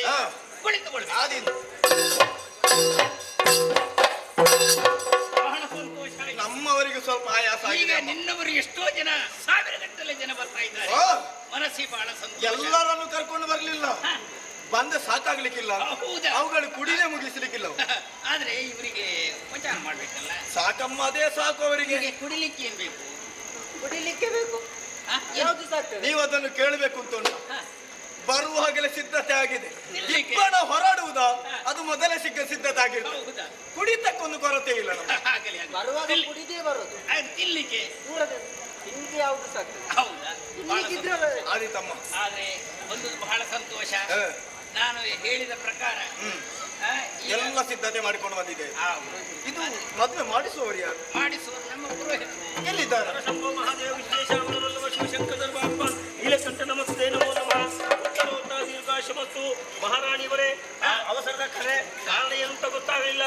ಕುಳಿತುಕೊಳ್ಳಿ. ಬಹಳ ಸಂತೋಷ. ನಮ್ಮವರಿಗೆ ಸ್ವಲ್ಪ ಆಯಾಸ ಈಗ ನಿನ್ನವರು ಎಷ್ಟೋ ಜನ, ಸಾವಿರ ಗಟ್ಟಲೆ ಜನ ಬರ್ತಾ ಇದ್ದಾರೆ. ಮನಸ್ಸಿ ಬಹಳ ಸಂತೋಷ. ಎಲ್ಲರನ್ನು ಕರ್ಕೊಂಡು ಬರ್ಲಿಲ್ಲ, ಬಂದ ಸಾಕಾಗ್ಲಿಕ್ಕಿಲ್ಲ. ಅವುಗಳು ಕುಡಿನೇ ಮುಗಿಸ್ಲಿಕ್ಕಿಲ್ಲ. ಆದ್ರೆ ಇವರಿಗೆ ಉಪಚಾರ ಮಾಡ್ಬೇಕಲ್ಲ. ಸಾಕಮ್ಮ, ಅದೇ ಸಾಕು ಅವರಿಗೆ. ಕುಡಿಲಿಕ್ಕೆ ಏನ್ ಬೇಕು? ಕುಡಿಲಿಕ್ಕೆ ಬೇಕು. ಯಾವುದು ಸಾಕು? ನೀವು ಅದನ್ನು ಕೇಳಬೇಕು ಅಂತ ಉಂಟು. ಬರುವಾಗಲೇ ಸಿದ್ಧತೆ ಆಗಿದೆ. ಇಬ್ಬನ ಹೊರಡುವುದ ಅದು ಮೊದಲೇ ಸಿದ್ಧತೆ ಆಗಿದೆ. ಕುಡಿತಕ್ಕೊಂದು ಕೊರತೆ ಇಲ್ಲ. ಬರುವಾಗ ಕುಡಿದೇ ಬರೋದು ತಿನ್ಲಿಕ್ಕೆ ತಿಂಡಿ ಯಾವುದು ಆದಿತಮ್ಮ. ಆದ್ರೆ ಒಂದು ಬಹಳ ಸಂತೋಷ, ನಾನು ಹೇಳಿದ ಪ್ರಕಾರ ಎಲ್ಲ ಸಿದ್ಧತೆ ಮಾಡಿಕೊಂಡು ಬಂದಿದೆ. ಇದು ಮದುವೆ ಮಾಡಿಸುವವರು ಯಾರು? ಮಾಡಿಸುವರು ನಮ್ಮ ಪುರೋಹಿತರು. ಎಲ್ಲಿದ್ದಾರೆ? ಶಂಭೋ ಮಹಾದೇವ ವಿಶ್ವೇಶಾವರವಲ್ಲವ ಶಿವಶಂಕರ ಇಲೆಕಂಠ ನಮಸ್ತೆ ನಮೋ ನಮಃ. ಉತ್ತರೋತ್ತರ ದೀರ್ಘಾಶ ಮತ್ತು ಮಹಾರಾಣಿಯವರೇ, ಅವಸರದ ಕರೆ ಕಾರಣ ಏನು ಅಂತ ಗೊತ್ತಾಗಲಿಲ್ಲ.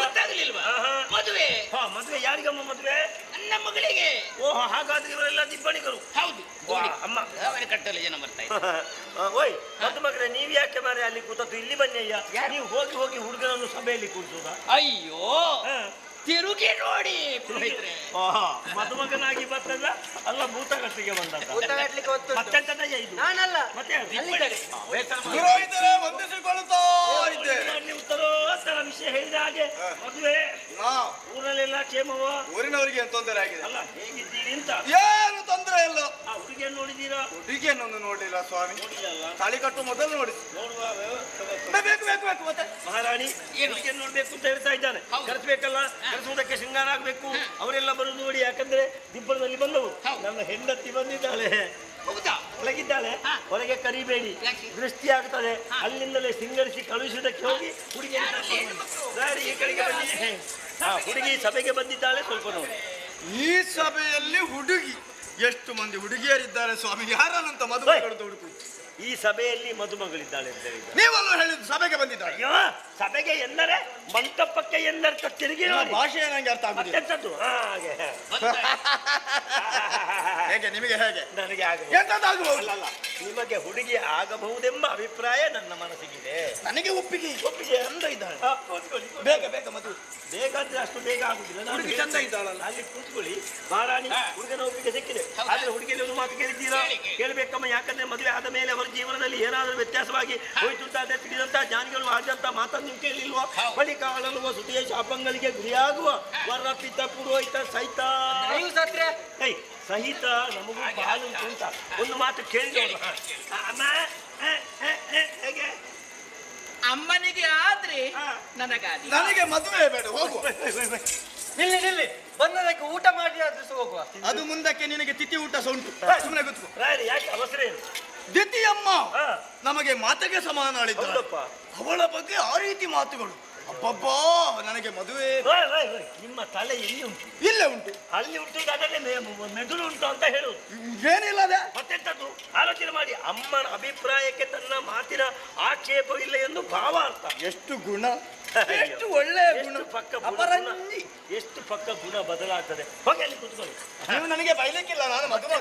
ಮದುವೆ ಮದುವೆ ಯಾರಿಗಮ್ಮ ಮದುವೆ? ನನ್ನ ಮಗಳಿಗೆ. ಓಹೋ, ಹಾಗಾದ್ರೆ ಇವರೆಲ್ಲ ದಿಬ್ಬಣಿಗರು. ಹೌದು, ಅಮ್ಮ ಅವರ ಕಟ್ಟಲು ಜನ ಬರ್ತಾ ಇದ್ದಾರೆ. ಓಯ್ ಮದ್ದು ಮಗನೇ, ನೀವ್ ಯಾಕೆ ಮಾರೆ ಅಲ್ಲಿ ಕೂತದ್ದು? ಇಲ್ಲಿ ಬನ್ನಿ ಅಯ್ಯ. ನೀವು ಹೋಗಿ ಹೋಗಿ ಹುಡುಗನನ್ನು ಸಭೆಯಲ್ಲಿ ಕೂರಿಸುವುದಾ? ಅಯ್ಯೋ, ತಿರುಗಿ ನೋಡಿ ಪುರೋಹಿತರೆ. ಮದುಮಗನಾಗಿ ಬರ್ತದ ಅಲ್ಲ, ಭೂತಗಟ್ಟಿಗೆ ಬಂದದ್ದು. ಮತ್ತೆಂತದಯ್ಯ ಇದು? ನಾನಲ್ಲ, ಮತ್ತೆ ಪುರೋಹಿತರೇ ವಂದಿಸಿಕೊಳ್ಳುತ್ತಾ ಇದ್ದೆ. ಉತ್ತರೋತ್ತರ ವಿಷಯ ಹೇಳಿದ ಹಾಗೆ ಮದುವೆ ಊರಲ್ಲೆಲ್ಲ ಕ್ಷೇಮವ? ಊರಿನವರಿಗೆ ಏನು ತೊಂದರೆ ಆಗಿದೆ? ಅಲ್ಲ, ಹೇಗಿದ್ದೀರಿ ಅಂತ. ಏನು ತೊಂದರೆ ಇಲ್ಲ. ಆ ಹುಡುಗಿಯನ್ನು ನೋಡಿದ್ದೀರಾ? ಹುಡುಗಿಯನ್ನೊಂದು ನೋಡಿಲ್ಲ ಸ್ವಾಮಿ. ತಾಳಿ ಕಟ್ಟು ಮೊದಲು ನೋಡಿ. ನೋಡುವ ಬೇಕು ಮತ್ತೆ ಮಹಾರಾಣಿ ಹುಡುಗಿಯನ್ನು ನೋಡ್ಬೇಕು ಅಂತ ಹೇಳ್ತಾ ಇದ್ದಾನೆ. ಕರೆಸಬೇಕಲ್ಲ, ಕರೆಸುವುದಕ್ಕೆ ಶೃಂಗಾರ ಆಗ್ಬೇಕು. ಅವರೆಲ್ಲ ಬರುದು ನೋಡಿ, ಯಾಕಂದ್ರೆ ದಿಬ್ಬಣದಲ್ಲಿ ಬಂದವರು. ನನ್ನ ಹೆಂಡತಿ ಬಂದಿದ್ದಾಳೆ, ಒಳಗಿದ್ದಾಳೆ. ಹೊರಗೆ ಕರಿಬೇಡಿ, ದೃಷ್ಟಿ ಆಗ್ತದೆ. ಅಲ್ಲಿಂದಲೇ ಸಿಂಗರಿಸಿ ಕಳುಹಿಸುವುದಕ್ಕೆ ಹೋಗಿ ಹುಡುಗಿ ಈ ಕಡೆಗೆ ಬಂದಿದೆ. ಹುಡುಗಿ ಸಭೆಗೆ ಬಂದಿದ್ದಾಳೆ, ಸ್ವಲ್ಪ ನೋಡಿ. ಈ ಸಭೆಯಲ್ಲಿ ಹುಡುಗಿ ಎಷ್ಟು ಮಂದಿ ಹುಡುಗಿಯರಿದ್ದಾರೆ ಸ್ವಾಮಿ? ಯಾರನ್ನಂತ ಮದುವೆಗಳು ಹುಡುಕು. ಈ ಸಭೆಯಲ್ಲಿ ಮದುಮಗಳಿದ್ದಾಳೆ ಅಂತ ಹೇಳಿದ. ನೀವಲ್ಲ ಹೇಳಿದ್ದು ಸಭೆಗೆ ಬಂದಿದ್ದಾಳೆ. ಅಯ್ಯೋ, ಸಭೆಗೆ ಎಂದರೆ ಮಂಟಪಕ್ಕೆ ಎಂದರ್ಥ ತಿರುಗಿ ನೋಡಿ. ಭಾಷೆ ನಂಗೆ ಅರ್ಥ ಆಗುದಿಲ್ಲ. ಎಂತದ್ದು? ಹಾಗೆ ಹೇಗೆ ನಿಮಗೆ? ಹೇಗೆ ನನಗೆ ಎಂತದಾಗಬಹುದು? ಅಲ್ಲ, ನಿಮಗೆ ಹುಡುಗಿ ಆಗಬಹುದೆಂಬ ಅಭಿಪ್ರಾಯ ನನ್ನ ಮನಸ್ಸಿಗಿದೆ. ನನಗೆ ಒಪ್ಪಿಗೆ ಅಂದ ಇದ್ದಾಳೆ. ಬೇಗ ಬೇಗ ಮದುವೆ. ಬೇಗ ಅಂದ್ರೆ ಅಷ್ಟು ಬೇಗ ಆಗುದಿಲ್ಲ. ಹುಡುಗಿ ಚಂದ ಇದ್ದಾಳಲ್ಲ. ಅಲ್ಲಿ ಕೂತ್ಕೊಳ್ಳಿ ಮಹಾರಾಣಿ. ಹುಡುಗನ ಒಪ್ಪಿಗೆ ಸಿಕ್ಕಿದೆ. ಆದ್ರೆ ಹುಡುಗಿಯಲ್ಲಿ ಒಂದು ಮಾತು ಕೇಳಿದ್ದೀರಾ? ಕೇಳಬೇಕಮ್ಮ. ಯಾಕಂದ್ರೆ ಮದುವೆ ಆದ ಮೇಲೆ ಅವರ ಜೀವನದಲ್ಲಿ ಏನಾದರೂ ವ್ಯತ್ಯಾಸವಾಗಿ ಹೋಯ್ತುಂಟಾದ್ರೆ ತಿಳಿದಂತ ಜ್ಞಾನಿಗಳು ಆಡಿದಂತ ಮಾತನ್ನು ನೀವು ಕೇಳಿಲ್ವಾ? ಬಳಿಕ ಆಳಲುವ ಸುತಿಯ ಶಾಪಂಗಳಿಗೆ ಗುರಿಯಾಗುವ ವರ ಪಿತ ಪುರೋಹಿತ ಸಹಿತ ಸಹಿತ ನಮಗೂ ಬಹಳ ಉಂಟ. ಒಂದು ಮಾತು ಕೇಳಿ ಅಮ್ಮ. ಹೇಗೆ ಅಮ್ಮನಿಗೆ ಆದ್ರೆ ನನಗಾದಿ. ನನಗೆ ಮದುವೆ ಬೇಡ, ಹೋಗುವ. ನಿಲ್ಲಿ ಬಂದದಕ್ಕೆ ಊಟ ಮಾಡಿ ಆದ್ರೂ ಹೋಗುವ. ಅದು ಮುಂದಕ್ಕೆ ನಿನಗೆ ತಿಥಿ ಊಟ ಸಹ ಉಂಟು. ಸುಮ್ಮನೆ ಗೊತ್ತು. ಯಾಕೆ ಅವಸರ ಏನು? ದಿತಿಯಮ್ಮ ನಮಗೆ ಮಾತೆಗೆ ಸಮಾನ ಆಳಿದ್ದಾಳೆ. ಅವಳ ಬಗ್ಗೆ ಆ ರೀತಿ ಮಾತುಗಳು. ಅಬ್ಬಬ್ಬಾ, ನನಗೆ ಮದುವೆ. ನಿಮ್ಮ ತಲೆ ಎಲ್ಲಿ ಉಂಟು? ಇಲ್ಲೇ ಉಂಟು. ಅಲ್ಲಿ ಉಂಟು, ಅದನ್ನೇ ಮೆದುಳು ಉಂಟು ಅಂತ ಹೇಳುದು. ಏನಿಲ್ಲದೆ ಮತ್ತೆಂತದ್ದು? ಆಲೋಚನೆ ಮಾಡಿ. ಅಮ್ಮನ ಅಭಿಪ್ರಾಯಕ್ಕೆ ತನ್ನ ಮಾತಿನ ಆಕ್ಷೇಪವಿಲ್ಲ ಎಂದು ಭಾವಾರ್ಥ. ಎಷ್ಟು ಗುಣ, ಎಷ್ಟು ಒಳ್ಳೆಯ ಗುಣ. ಅಪರಂಜಿ ಎಷ್ಟು ಪಕ್ಕ ಗುಣ ಬದಲಾಗ್ತದೆ. ಹೋಗಿ ಅಲ್ಲಿ ಕೂತ್ಕೊಳ್ಳಿ. ನೀವು ನನಗೆ ಬೈಲಿಕ್ಕಿಲ್ಲ, ನಾನು ಮದುವೆ.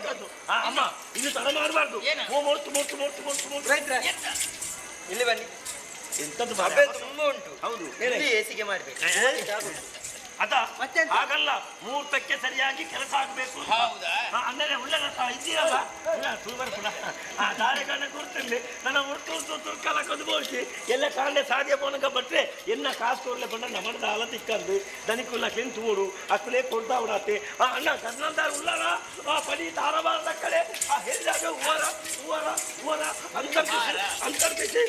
ಅಮ್ಮ, ಇದು ತರ ಮಾಡಬಾರ್ದು. ಇಲ್ಲಿ ಬನ್ನಿ. ಎಂತದ್ದು ತುಂಬಾ ಉಂಟು. ಹೌದು, ಏಸಿಗೆ ಮಾಡ್ಬೇಕು. ಅದ ಹಾಗಲ್ಲ, ಮುಹೂರ್ತಕ್ಕೆ ಸರಿಯಾಗಿ ಕೆಲಸ ಆಗಬೇಕು. ಅಂದರೆ ಉಳ್ಳಗ ಇದ್ದೀರಲ್ಲ, ದಾರೆಗಣ್ಣ ಗುರ್ತಲ್ಲಿ ನನ್ನ ಉರ್ತು ತುರ್ಕಲ ಕದ್ಬೋಸಿ ಎಲ್ಲ ಕಾಂಡೆ ಸಾಧ್ಯ ಪೋನಕ ಬಟ್ರೆ ಎನ್ನ ಕಾಸು ಕೊಡ್ಲೆ ಬಂಡ ನಮ್ಮದ ಹಾಲ ತಿಕ್ಕಂದು ದನಿಕುಲ್ಲ ಕೆಂತೂಡು ಅಕ್ಕಲೇ ಕೊಡ್ತಾ ಉಡಾತೆ. ಅಣ್ಣ ಕರ್ನಾಟಕ ಉಳ್ಳರ ಪಡಿ ತಾರಬಾರದ ಕಡೆ ಹೇಳಿದಾಗ ಹೂವರ ಅಂತರ್ಪಿಸಿ.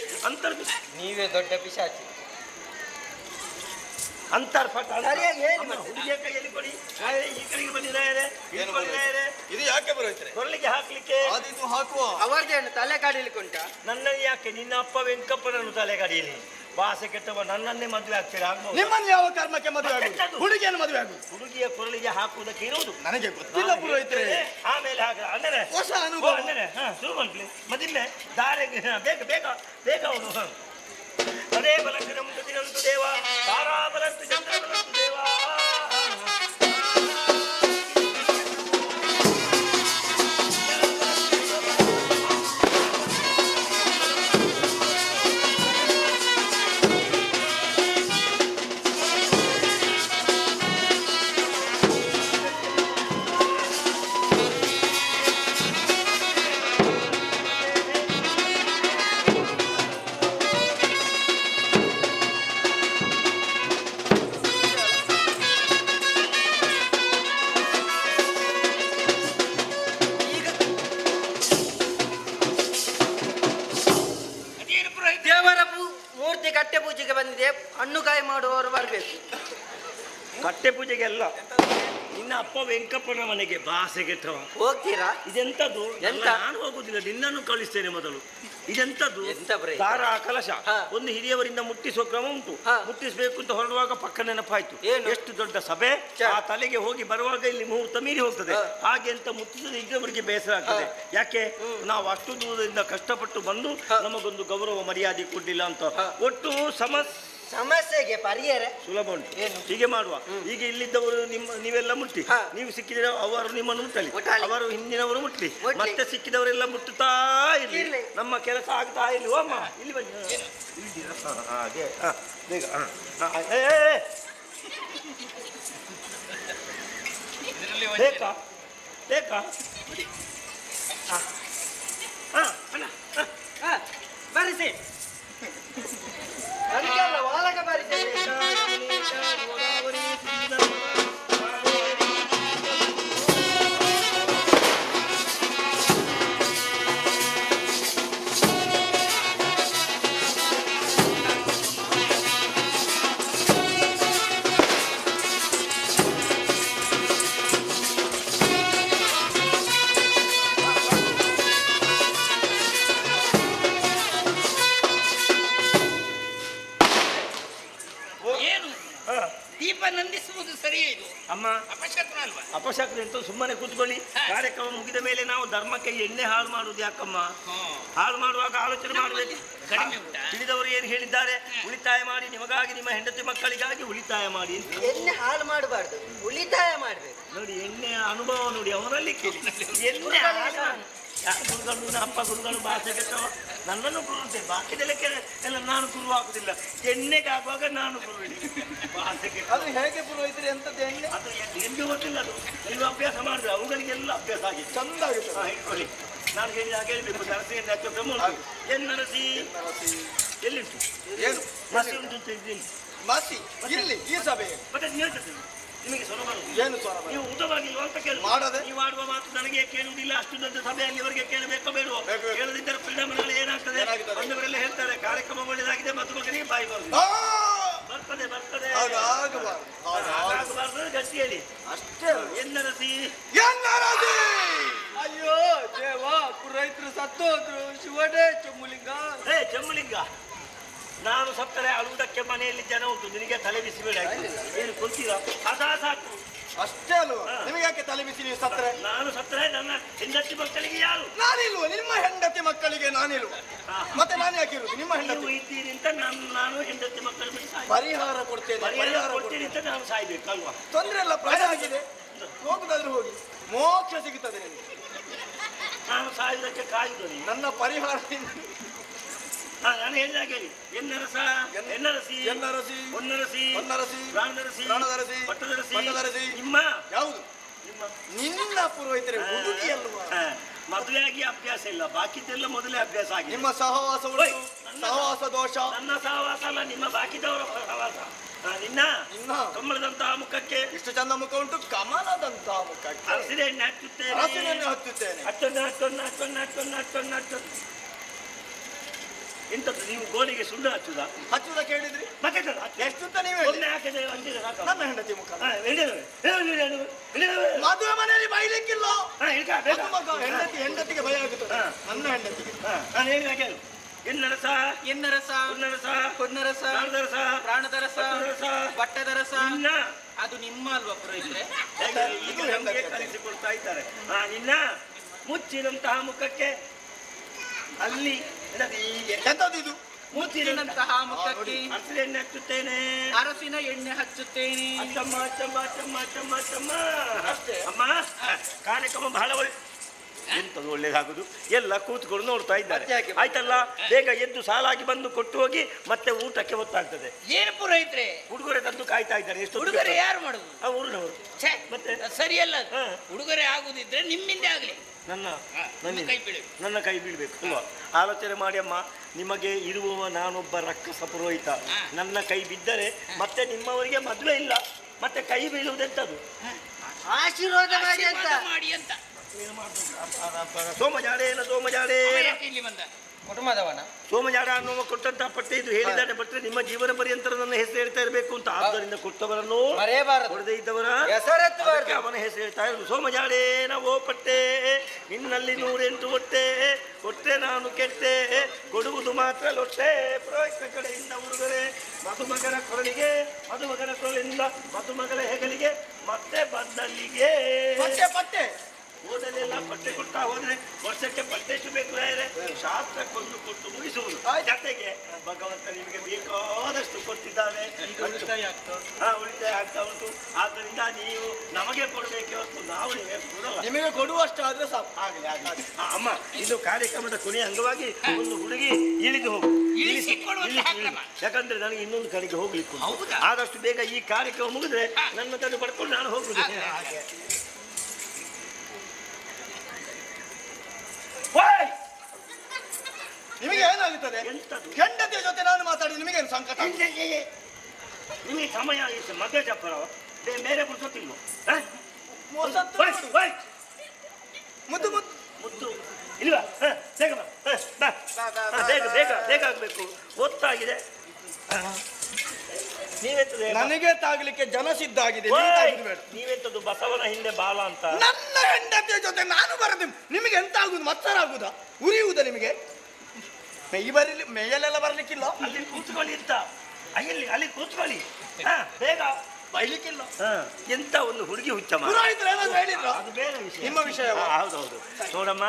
ನೀವೇ ದೊಡ್ಡ ಪಿಶಾಚಿ. ಅಂತರ್ಪಟ ಹುಡುಗಿಯ ಕೈಯಲ್ಲಿ ಕೊಡಿ. ಈ ಕಡೆಗೆ ಬಂದಿದ್ದಾರೆ. ಇದು ಯಾಕೆ ಬರೋಯ್ತಾರೆ? ಕೊರಳಿಗೆ ಹಾಕ್ಲಿಕ್ಕೆ ಅದು ಹಾಕುವ. ಅವರದೇನು ತಲೆ ಕಾಡಿಲಿಕ್ಕೆ ಉಂಟ? ನನ್ನ ಯಾಕೆ? ನಿನ್ನ ಅಪ್ಪ ವೆಂಕಪ್ಪನನ್ನು ತಲೆ ಕಾಡಿಯಲ್ಲಿ ಭಾಷೆ ಕೆಟ್ಟವ ನನ್ನನ್ನೇ ಮದುವೆ ಆಗ್ತೀರಾ? ನಿಮ್ಮನ್ನು ಯಾವ ಕರ್ಮಕ್ಕೆ ಮದುವೆ ಆಗುದು? ಹುಡುಗಿಯನ್ನು ಮದುವೆ ಆಗುದು? ಹುಡುಗಿಯ ಕೊರಳಿಗೆ ಹಾಕುವುದಕ್ಕೆ ಇರುವುದು ನನಗೆ ಗೊತ್ತಿಲ್ಲ ಪುರೋಹಿತರೆ. ಆಮೇಲೆ ಅಂದರೆ ಹೊಸ ಅನುಭವ. ಅಂದರೆ ಶುರು ಮಾಡ್ಲಿ. ಮೊದಲೇ ದಾರೆಗೆ ಬೇಗ ಅವನು ಅದೇ ಬಲಂಕನಂ ಪ್ರತಿನಂತು ದೇವ ತಾರಾಬಲಂತು ಚಂದ್ರಬಲಂತು ದೇವ. ಬಟ್ಟೆ ಪೂಜೆಗೆ ಅಲ್ಲ, ನಿನ್ನ ಅಪ್ಪ ವೆಂಕಪ್ಪನ ಮನೆಗೆ ಬಾಸೆಗೆಟ್ಟವ. ಹೋಗ್ತೀರಾ? ಇದೆಂತದ್ದು? ಎಂತ? ನಾನು ಹೋಗುದಿಲ್ಲ, ನಿನ್ನನ್ನು ಕಳಿಸ್ತೇನೆ ಮೊದಲು. ಇದೆಂತದ್ದು? ಎಂತ ಬರೀ? ದಾರ ಕಲಶ. ಒಂದು ಹಿರಿಯವರಿಂದ ಮುಟ್ಟಿಸುವ ಕ್ರಮ ಉಂಟು. ಮುಟ್ಟಿಸಬೇಕು ಅಂತ ಹೊರಡುವಾಗ ಪಕ್ಕ ನೆನಪಾಯ್ತು, ಎಷ್ಟು ದೊಡ್ಡ ಸಭೆ, ಆ ತಲೆಗೆ ಹೋಗಿ ಬರುವಾಗ ಇಲ್ಲಿ ಮುಹೂರ್ತ ಮೀರಿ ಹೋಗ್ತದೆ. ಹಾಗೆ ಅಂತ ಮುಟ್ಟಿಸಿದ್ರೆ ಇನ್ನೊಬ್ಬರಿಗೆ ಬೇಸರ ಆಗ್ತದೆ. ಯಾಕೆ ನಾವು ಅಷ್ಟು ದೂರದಿಂದ ಕಷ್ಟಪಟ್ಟು ಬಂದು ನಮಗೊಂದು ಗೌರವ ಮರ್ಯಾದೆ ಕೊಡ್ಲಿಲ್ಲ ಅಂತ. ಒಟ್ಟು ಸಮಸ್ಯೆಗೆ ಪರಿಹಾರ ಸುಲಭ ಉಂಟು. ಹೀಗೆ ಮಾಡುವ, ಈಗ ಇಲ್ಲಿದ್ದವರು ನೀವೆಲ್ಲ ಮುಟ್ಟಿ, ನೀವು ಸಿಕ್ಕಿದ್ರೆ ಅವರು ನಿಮ್ಮನ್ನು ಮುಟ್ಟಲಿ, ಅವರು ಹಿಂದಿನವರು ಮುಟ್ಲಿ, ಮತ್ತೆ ಸಿಕ್ಕಿದವರೆಲ್ಲ ಮುಟ್ಟುತ್ತಾ ಇರಲಿ, ನಮ್ಮ ಕೆಲಸ ಆಗ್ತಾ ಇರಲಿ. ಅಮ್ಮ ಇಲ್ಲಿ ಬನ್ನಿ, ಹಾಗೆ ಬೇಗ. ಬೇಕಾ ಬೇಕಾ ಬರಿಸಿ ಒಳಗೆ ಬರಿಸಿ. ದೀಪ ನಂದಿಸುವುದು ಸರಿಯೇ ಇದು? ಅಮ್ಮ ಅಪಶಕ್ನ ಅಲ್ವಾ? ಅಪಶಕ್ನ ಅಂತ ಸುಮ್ಮನೆ ಕೂತ್ಕೊಳ್ಳಿ. ಕಾರ್ಯಕ್ರಮ ಮುಗಿದ ಮೇಲೆ ನಾವು ಧರ್ಮಕ್ಕೆ ಎಣ್ಣೆ ಹಾಳು ಮಾಡುದು ಯಾಕಮ್ಮ? ಹಾಳು ಮಾಡುವಾಗ ಆಲೋಚನೆ ಮಾಡಬೇಕು. ಕಡಿಮೆ ಉಂಟಾ? ತಿಳಿದವರು ಏನು ಹೇಳಿದ್ದಾರೆ? ಉಳಿತಾಯ ಮಾಡಿ, ನಿಮಗಾಗಿ ನಿಮ್ಮ ಹೆಂಡತಿ ಮಕ್ಕಳಿಗಾಗಿ ಉಳಿತಾಯ ಮಾಡಿ. ಎಣ್ಣೆ ಹಾಳು ಮಾಡಬಾರ್ದು, ಉಳಿತಾಯ ಮಾಡಬೇಕು. ನೋಡಿ, ಎಣ್ಣೆಯ ಅನುಭವ ನೋಡಿ, ಅವರಲ್ಲಿ ಕೇಳಿ. ಎಣ್ಣೆ ಗುರುಗಳು, ಅಪ್ಪ ಗುರುಗಳು ಭಾಷೆ ಕೆಟ್ಟವ, ನನ್ನನ್ನು ಗುರುತೆ ಬಾಕಿದೆಲ್ಲ ಎಲ್ಲ ನಾನು ಗುರು ಹಾಕುದಿಲ್ಲ. ಎಣ್ಣೆಗೆ ಆಗುವಾಗ ನಾನು ಗುರುವಿಡಿ ಭಾಷೆ ಕೆಟ್ಟ. ಅದು ಹೇಗೆ ಪುರೋಹಿತರೆ ಅಂತದ್ದು ಎಣ್ಣೆ? ಅದು ಎಣ್ಣೆ ಗೊತ್ತಿಲ್ಲ, ಅದು ನೀವು ಅಭ್ಯಾಸ ಮಾಡಿದ್ರೆ ಅವುಗಳಿಗೆಲ್ಲ ಅಭ್ಯಾಸ ಆಗಿದೆ, ಚಂದ ಆಗುತ್ತೆ. ಇಟ್ಕೊಳ್ಳಿ, ನಾನು ಹೇಳ್ಬೇಕು. ನರಸಿ ಎಣ್ಣೆ ಹಚ್ಚೋ ಕ್ರಮ ಉಂಟು. ಏನು ನರಸಿ ಎಲ್ಲಿಂಟು? ಏನು ಮಸಿ ಉಂಟು ಅಂತ ಇದ್ದೀನಿ. ಮಸಿ ಇಲ್ಲಿ ಈ ಸಭೆ ಮತ್ತೆ ನಿಮಗೆ ಸ್ವರ ಬರುದು ಏನು ಸ್ವರ? ನೀವು ಊಟವಾಗಿಲ್ವ ಅಂತ ಕೇಳಿ ಮಾಡದೆ ನೀವು ಆಡುವ ಮಾತು ನನಗೆ ಕೇಳುವುದಿಲ್ಲ. ಅಷ್ಟು ದೊಡ್ಡ ಸಭೆಯಲ್ಲಿ ಅವರಿಗೆ ಕೇಳಬೇಕೋ ಬೇಡವೋ? ಕೇಳದಿದ್ದರೆ ಪರಿಣಾಮಗಳು ಏನಾಗ್ತದೆ? ಬಂದವರೆಲ್ಲ ಹೇಳ್ತಾರೆ ಕಾರ್ಯಕ್ರಮ ಒಳ್ಳೆದಾಗಿದೆ, ಮದುಮಗನಿಗೆ ಬಾಯಿ ಬರುದು ಬರ್ತದೆ ಬರ್ತದೆ. ಆಗಬಾರ್ದು ಗಟ್ಟಿ ಹೇಳಿ ಅಷ್ಟೇ. ಎನ್ನರಸಿ ಅಯ್ಯೋ ದೇವ, ಪುರೋಹಿತರು ಸತ್ತು ಹೋದ್ರು. ಶಿವನೇ ಚೆಮ್ಮುಲಿಂಗ. ಚೆಮ್ಮುಲಿಂಗ, ನಾನು ಸತ್ತರೆ ಅಳುವುದಕ್ಕೆ ಮನೆಯಲ್ಲಿ ಜನ ಉಂಟು, ನಿನಗೆ ತಲೆ ಬಿಸಿಬೇಡ. ಏನು ಕೊಡ್ತೀರಾ? ಅದಾ ಸಾಕು. ಅಷ್ಟೇ ಅಲ್ವಾ? ನಿಮಗೆ ಯಾಕೆ ತಲೆ ಬಿಸಿ? ನೀವು ಸತ್ತರೆ? ನಾನು ಸತ್ತರೆ ನನ್ನ ಹೆಂಡತಿ ಮಕ್ಕಳಿಗೆ ಯಾರು? ನಾನಿಲ್ವ? ನಿಮ್ಮ ಹೆಂಡತಿ ಮಕ್ಕಳಿಗೆ ನಾನಿಲ್ವ? ಮತ್ತೆ ನಾನು ಯಾಕೆ ಇರುವುದು? ನಿಮ್ಮ ಹೆಂಡತಿ ಇದ್ದೀನಿ ಅಂತ ನಾನು ಹೆಂಡತಿ ಮಕ್ಕಳಿಗೆ ಪರಿಹಾರ ಕೊಡ್ತೇನೆ. ಪರಿಹಾರ ಕೊಡ್ತೀನಿ ಅಂತ ನಾನು ಸಾಯ್ಬೇಕಲ್ವಾ? ತೊಂದರೆ ಇಲ್ಲ, ಪ್ರಾಯ ಆಗಿದೆ, ಹೋಗುದಾದ್ರೂ ಹೋಗಿ, ಮೋಕ್ಷ ಸಿಗುತ್ತದೆ ನಿಮಗೆ. ನಾನು ಸಾಯುವುದಕ್ಕೆ ಕಾಯುವುದು ನನ್ನ ಪರಿಹಾರದಿಂದ. ನಾನು ಹೇಳಿದಾಗ ಹೇಳಿ. ಎನ್ನರಸ, ಎನ್ನರಸಿ, ಎನ್ನರಸಿ, ಹೊನ್ನರಸಿ, ಹೊನ್ನರಸಿ, ಪ್ರಾಣರಸಿ, ಪ್ರಾಣದರಸಿ, ಪಟ್ಟದರಸಿ, ಪಟ್ಟದರಸಿ. ನಿಮ್ಮ ಯಾವುದು? ನಿನ್ನ ಪುರೋಹಿತರೆ ಹುಡುಗಿ ಅಲ್ವಾ? ಮದುವೆಯಾಗಿ ಅಭ್ಯಾಸ ಇಲ್ಲ, ಬಾಕಿದ್ದೆಲ್ಲ ಮೊದಲೇ ಅಭ್ಯಾಸ ಆಗಿದೆ. ನಿಮ್ಮ ಸಹವಾಸ ಉಂಟು, ಸಹವಾಸ ದೋಷ. ನನ್ನ ಸಹವಾಸ ಅಲ್ಲ, ನಿಮ್ಮ ಬಾಕಿದವರ ಸಹವಾಸ. ನಿನ್ನ ಕಮಲದಂತಹ ಮುಖಕ್ಕೆ ಇಷ್ಟು ಚಂದ ಮುಖ ಉಂಟು, ಕಮಲದಂತಹ ಮುಖಕ್ಕೆ ಹಸಿರು ಎಣ್ಣೆ ಹಚ್ಚುತ್ತೇನೆ, ಹಸಿರು ಎಣ್ಣೆ ಹಚ್ಚುತ್ತೇನೆ. ಎಂತದ್ದು ನೀವು ಗೋಲಿಗೆ ಸುಳ್ಳು ಹಚ್ಚುದಾ? ಹಚ್ಚುವುದಕ್ಕೆ ಹೇಳಿದ್ರಿ ಮತ್ತೆ ಎಷ್ಟು ಅಂತ ನೀವು ಹಾಕಿದ್ರೆ ನನ್ನ ಹೆಂಡತಿ ಮುಖ. ಮದುವೆ ಮನೆಯಲ್ಲಿ ಬೈಲಿಕ್ಕಿಲ್ಲ. ಹೆಂಡತಿಗೆ ಭಯ ಆಗುತ್ತದೆ, ನನ್ನ ಹೆಂಡತಿಗೆ. ನಾನು ಹೇಳಿದಾಗ ಹೇಳು. ಎನ್ನರಸ, ಎನ್ನರಸ, ಹೊನ್ನರಸ, ಹೊನ್ನರಸ, ಪ್ರಾಣದರಸ, ಪ್ರಾಣದರಸ, ಬಟ್ಟದರಸ. ನಿನ್ನ ಅದು ನಿಮ್ಮ ಅಲ್ವಾ ಪುರೋಹಿತರೆ? ಈಗ ನಮಗೆ ಕಲಿಸಿಕೊಳ್ತಾ ಇದ್ದಾರೆ. ನಿನ್ನ ಮುಚ್ಚಿದಂತಹ ಮುಖಕ್ಕೆ ಅಲ್ಲಿ ಎಂತದ್ದು ಇದು? ಮುಚ್ಚಿದಂತಹ ಮುಖಕ್ಕೆ ಹಸಿರು ಎಣ್ಣೆ ಹಚ್ಚುತ್ತೇನೆ, ಅರಸಿನ ಎಣ್ಣೆ ಹಚ್ಚುತ್ತೇನೆ. ಅಚ್ಚಮ್ಮ ಅಚ್ಚಮ್ಮ ಅಚ್ಚಮ್ಮ ಅಚ್ಚಮ್ಮ ಅಚ್ಚಮ್ಮ. ಅಷ್ಟೇ ಅಮ್ಮ. ಕಾರ್ಯಕ್ರಮ ಬಹಳ ಒಳ್ಳೆ, ಎಂತದ್ದು ಒಳ್ಳೇದಾಗುದು. ಎಲ್ಲ ಕೂತ್ಕೊಂಡು ನೋಡ್ತಾ ಇದ್ದಾರೆ. ಆಯ್ತಲ್ಲ, ಬೇಗ ಎದ್ದು ಸಾಲಾಗಿ ಬಂದು ಕೊಟ್ಟು ಹೋಗಿ ಮತ್ತೆ ಊಟಕ್ಕೆ ಹೊತ್ತಾಗ್ತದೆ. ಏನು ಪುರೋಹಿತರೆ? ಉಡುಗೊರೆ ತಂದು ಕಾಯ್ತಾ ಇದ್ದಾರೆ. ಎಷ್ಟು ಉಡುಗೊರೆ ಯಾರು ಮಾಡುದು? ಊರಿನವರು. ಮತ್ತೆ ಸರಿಯಲ್ಲ, ಉಡುಗೊರೆ ಆಗುದಿದ್ರೆ ನಿಮ್ಮಿಂದ ಆಗ್ಲಿ. ನನ್ನ ಕೈ ಬೀಳ್ಬೇಕು ಅಲ್ವಾ? ಆಲೋಚನೆ ಮಾಡಿ ಅಮ್ಮ, ನಿಮಗೆ ಇರುವವ ನಾನೊಬ್ಬ ರಕ್ಕಸ ಪುರೋಹಿತ. ನನ್ನ ಕೈ ಬಿದ್ದರೆ ಮತ್ತೆ ನಿಮ್ಮವರಿಗೆ ಮದುವೆ ಇಲ್ಲ, ಮತ್ತೆ ಕೈ ಬೀಳುವುದೆಂತದು? ಆಶೀರ್ವಾದ ಮಾಡಿ ಅಂತ. ಸೋಮಜಾಡೇನ ಸೋಮಜಾಡೇ. ಇಲ್ಲಿ ಬಂದ ಕುಟುಂಬದವನ ಸೋಮಜಾಡ ಅನ್ನುವ ಕೊಟ್ಟಂತಹ ಪಟ್ಟೆ ಇದು ಹೇಳಿದ್ದಾರೆ ಬಟ್ಟರೆ ನಿಮ್ಮ ಜೀವನ ಪರ್ಯಂತರ ನನ್ನ ಹೆಸರು ಹೇಳ್ತಾ ಇರಬೇಕು ಅಂತ. ಆದ್ದರಿಂದ ಕೊಟ್ಟವರನ್ನು ಕೊಡದೇ ಇದ್ದವರ ಅವನ ಹೆಸರು ಹೇಳ್ತಾ ಇರೋದು. ಸೋಮಜಾಡೇನ ಓ ಪಟ್ಟೆ ನಿನ್ನಲ್ಲಿ 108 ಹೊಟ್ಟೆ ಕೊಟ್ಟೆ ನಾನು ಕೆಟ್ಟೆ ಕೊಡುವುದು ಮಾತ್ರ ಲೊಟ್ಟೆ ಪುರೋಹಿತ ಕಡೆಯಿಂದ ಉಡುಗೊರೆ ಮಧುಮಗನ ಕೊರಳಿಗೆ ಮಧುಮಗನ ಕೊರಳಿಂದ ಮಧುಮಗಳ ಹೆಗಲಿಗೆ ಮತ್ತೆ ಬಂದಲ್ಲಿಗೆ ಪಟ್ಟೆ ಓದಲೆಲ್ಲ ಪಟ್ಟೆ ಕೊಡ್ತಾ ಹೋದ್ರೆ ವರ್ಷಕ್ಕೆ ಪಟ್ಟೆ ಎಷ್ಟು ಬೇಕು ಶಾಸ್ತ್ರಕ್ಕೊಂದು ಕೊಟ್ಟು ಮುಗಿಸುವುದು. ಜೊತೆಗೆ ಭಗವಂತ ನಿಮಗೆ ಬೇಕಾದಷ್ಟು ಕೊಟ್ಟಿದ್ದಾನೆ, ಉಳಿತಾಯ ಆಗ್ತಾ ಉಂಟು. ಆದ್ದರಿಂದ ನೀವು ನಮಗೆ ಕೊಡಬೇಕು ಹೊತ್ತು ನಾವು ನಿಮಗೆ ಕೊಡುವಷ್ಟು ಆದ್ರೆ ಸಾಕು. ಆಗಲಿ ಆಗಲಿ ಅಮ್ಮ, ಇದು ಕಾರ್ಯಕ್ರಮದ ಕೊನೆಯ ಅಂಗವಾಗಿ ಒಂದು ಹುಡುಗಿ ಇಳಿದು ಹೋಗು, ಯಾಕಂದ್ರೆ ನನಗೆ ಇನ್ನೊಂದು ಕಡೆಗೆ ಹೋಗ್ಲಿಕ್ಕೆ ಆದಷ್ಟು ಬೇಗ ಈ ಕಾರ್ಯಕ್ರಮ ಮುಗಿದ್ರೆ ನನ್ನ ತಂದು ಪಡ್ಕೊಂಡು ನಾನು ಹೋಗುದು. ನಿಮಗೆ ಏನಾಗುತ್ತದೆ? ಹೆಂಡತಿಯ ಜೊತೆ ನಾನು ಮಾತಾಡಿ ನಿಮಗೇನು ಸಂಕಟ? ನಿಮಗೆ ಸಮಯ ಮದುವೆ ಚಪ್ಪರ ಬೇರೆ ಪುರುಸೊತ್ತಿಲ್ಲ. ಮುದ್ದು ಮುದ್ದು ಮುದ್ದು ಇಲ್ವಾ? ಬೇಗ ಬೇಗ ಬೇಗ ಆಗ್ಬೇಕು, ಗೊತ್ತಾಗಿದೆ. ನೀವೆಂತದೆ? ನನಗೆ ತಾಗಲಿಕ್ಕೆ ಜನ ಸಿದ್ಧ ಆಗಿದೆ. ನೀವೆಂತದ್ದು ಬಸವನ ಹಿಂದೆ ಬಾಲ ಅಂತ? ನನ್ನ ಹೆಂಡತಿಯ ಜೊತೆ ನಾನು ಬರದು ನಿಮಗೆ ಎಂತ ಆಗುದು? ಮತ್ಸರ ಆಗುದಾ? ಉರಿಯುವುದ ನಿಮಗೆ? ಮೇಯಲೆಲ್ಲ ಬರ್ಲಿಕ್ಕಿಲ್ಲ. ಅಲ್ಲಿ ಕೂತ್ಕೊಳ್ಳಿ ಅಂತ, ಅಲ್ಲಿ ಕೂತ್ಕೊಳ್ಳಿ ಬೇಗ ಬೈಲಿಕ್ಕಿಲ್ಲ. ಎಂತ ಒಂದು ಹುಡುಗಿ ಹುಚ್ಚ ಅದು ಬೇರೆ ವಿಷಯ, ನಿಮ್ಮ ವಿಷಯ. ಹೌದೌದು. ನೋಡಮ್ಮ,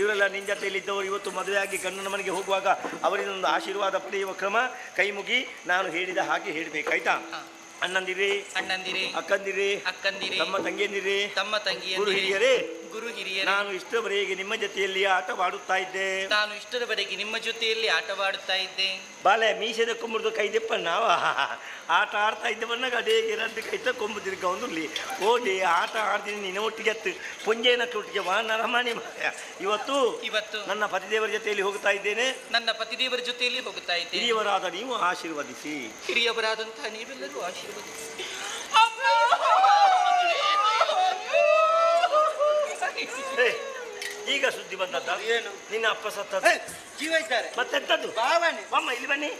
ಇವರೆಲ್ಲ ನಿನ್ನ ಜೊತೆಯಲ್ಲಿದ್ದವರು ಇವತ್ತು ಮದುವೆಯಾಗಿ ಗಂಡನ ಮನೆಗೆ ಹೋಗುವಾಗ ಅವರಿಂದ ಒಂದು ಆಶೀರ್ವಾದ ಪಡೆಯುವ ಕ್ರಮ ಕೈ ಮುಗಿ ನಾನು ಹೇಳಿದ ಹಾಗೆ ಹೇಳಬೇಕಾಯ್ತಾ? ಅಣ್ಣಂದಿರಿ ಅಕ್ಕಂದಿರಿ ತಮ್ಮ ತಂಗಿಯಂದಿರಿ ಗುರು ಹಿರಿಯರೇ ನಾನು ಇಷ್ಟರವರೆಗೆ ನಿಮ್ಮ ಜೊತೆಯಲ್ಲಿ ಆಟವಾಡುತ್ತಾ ಇದ್ದೆ. ಬಾಲೆ ಮೀಸೆದ ಕೊಂಬುದು ಕೈ ದೆಪ್ಪ ನಾವು ಆಟ ಆಡ್ತಾ ಇದ್ದವನ್ನಾಗ ಅದೇಗೆ ರದ್ದು ಕೈತ ಕೊಂಬು ತಿರ್ಗ ಒಂದು ಓಡಿ ಆಟ ಆಡ್ತೀನಿ ನಿನ್ನ ಒಟ್ಟಿಗೆ ಹತ್ತು ಪುಂಜೇನ ಒಟ್ಟಿಗೆ ನರಮಾಣಿ ಇವತ್ತು ನನ್ನ ಪತಿದೇವರ ಜೊತೆಯಲ್ಲಿ ಹೋಗ್ತಾ ಇದ್ದೇನೆ. ಹಿರಿಯವರಾದ ನೀವು ಆಶೀರ್ವದಿಸಿ. ಹಿರಿಯವರಾದಂತಹ ನೀವೆಲ್ಲರೂ ಆಶೀರ್ವದಿಸಿ. ಈಗ ಸುದ್ದಿ ಬಂದದ್ದ ಏನು? ನಿನ್ನ ಅಪ್ಪ ಸತ್ತ ಜೀವ ಇದ್ದಾರೆ. ಮತ್ತೆಂತದ್ದು? ಅಮ್ಮ ಇಲ್ಲಿ ಬನ್ನಿ.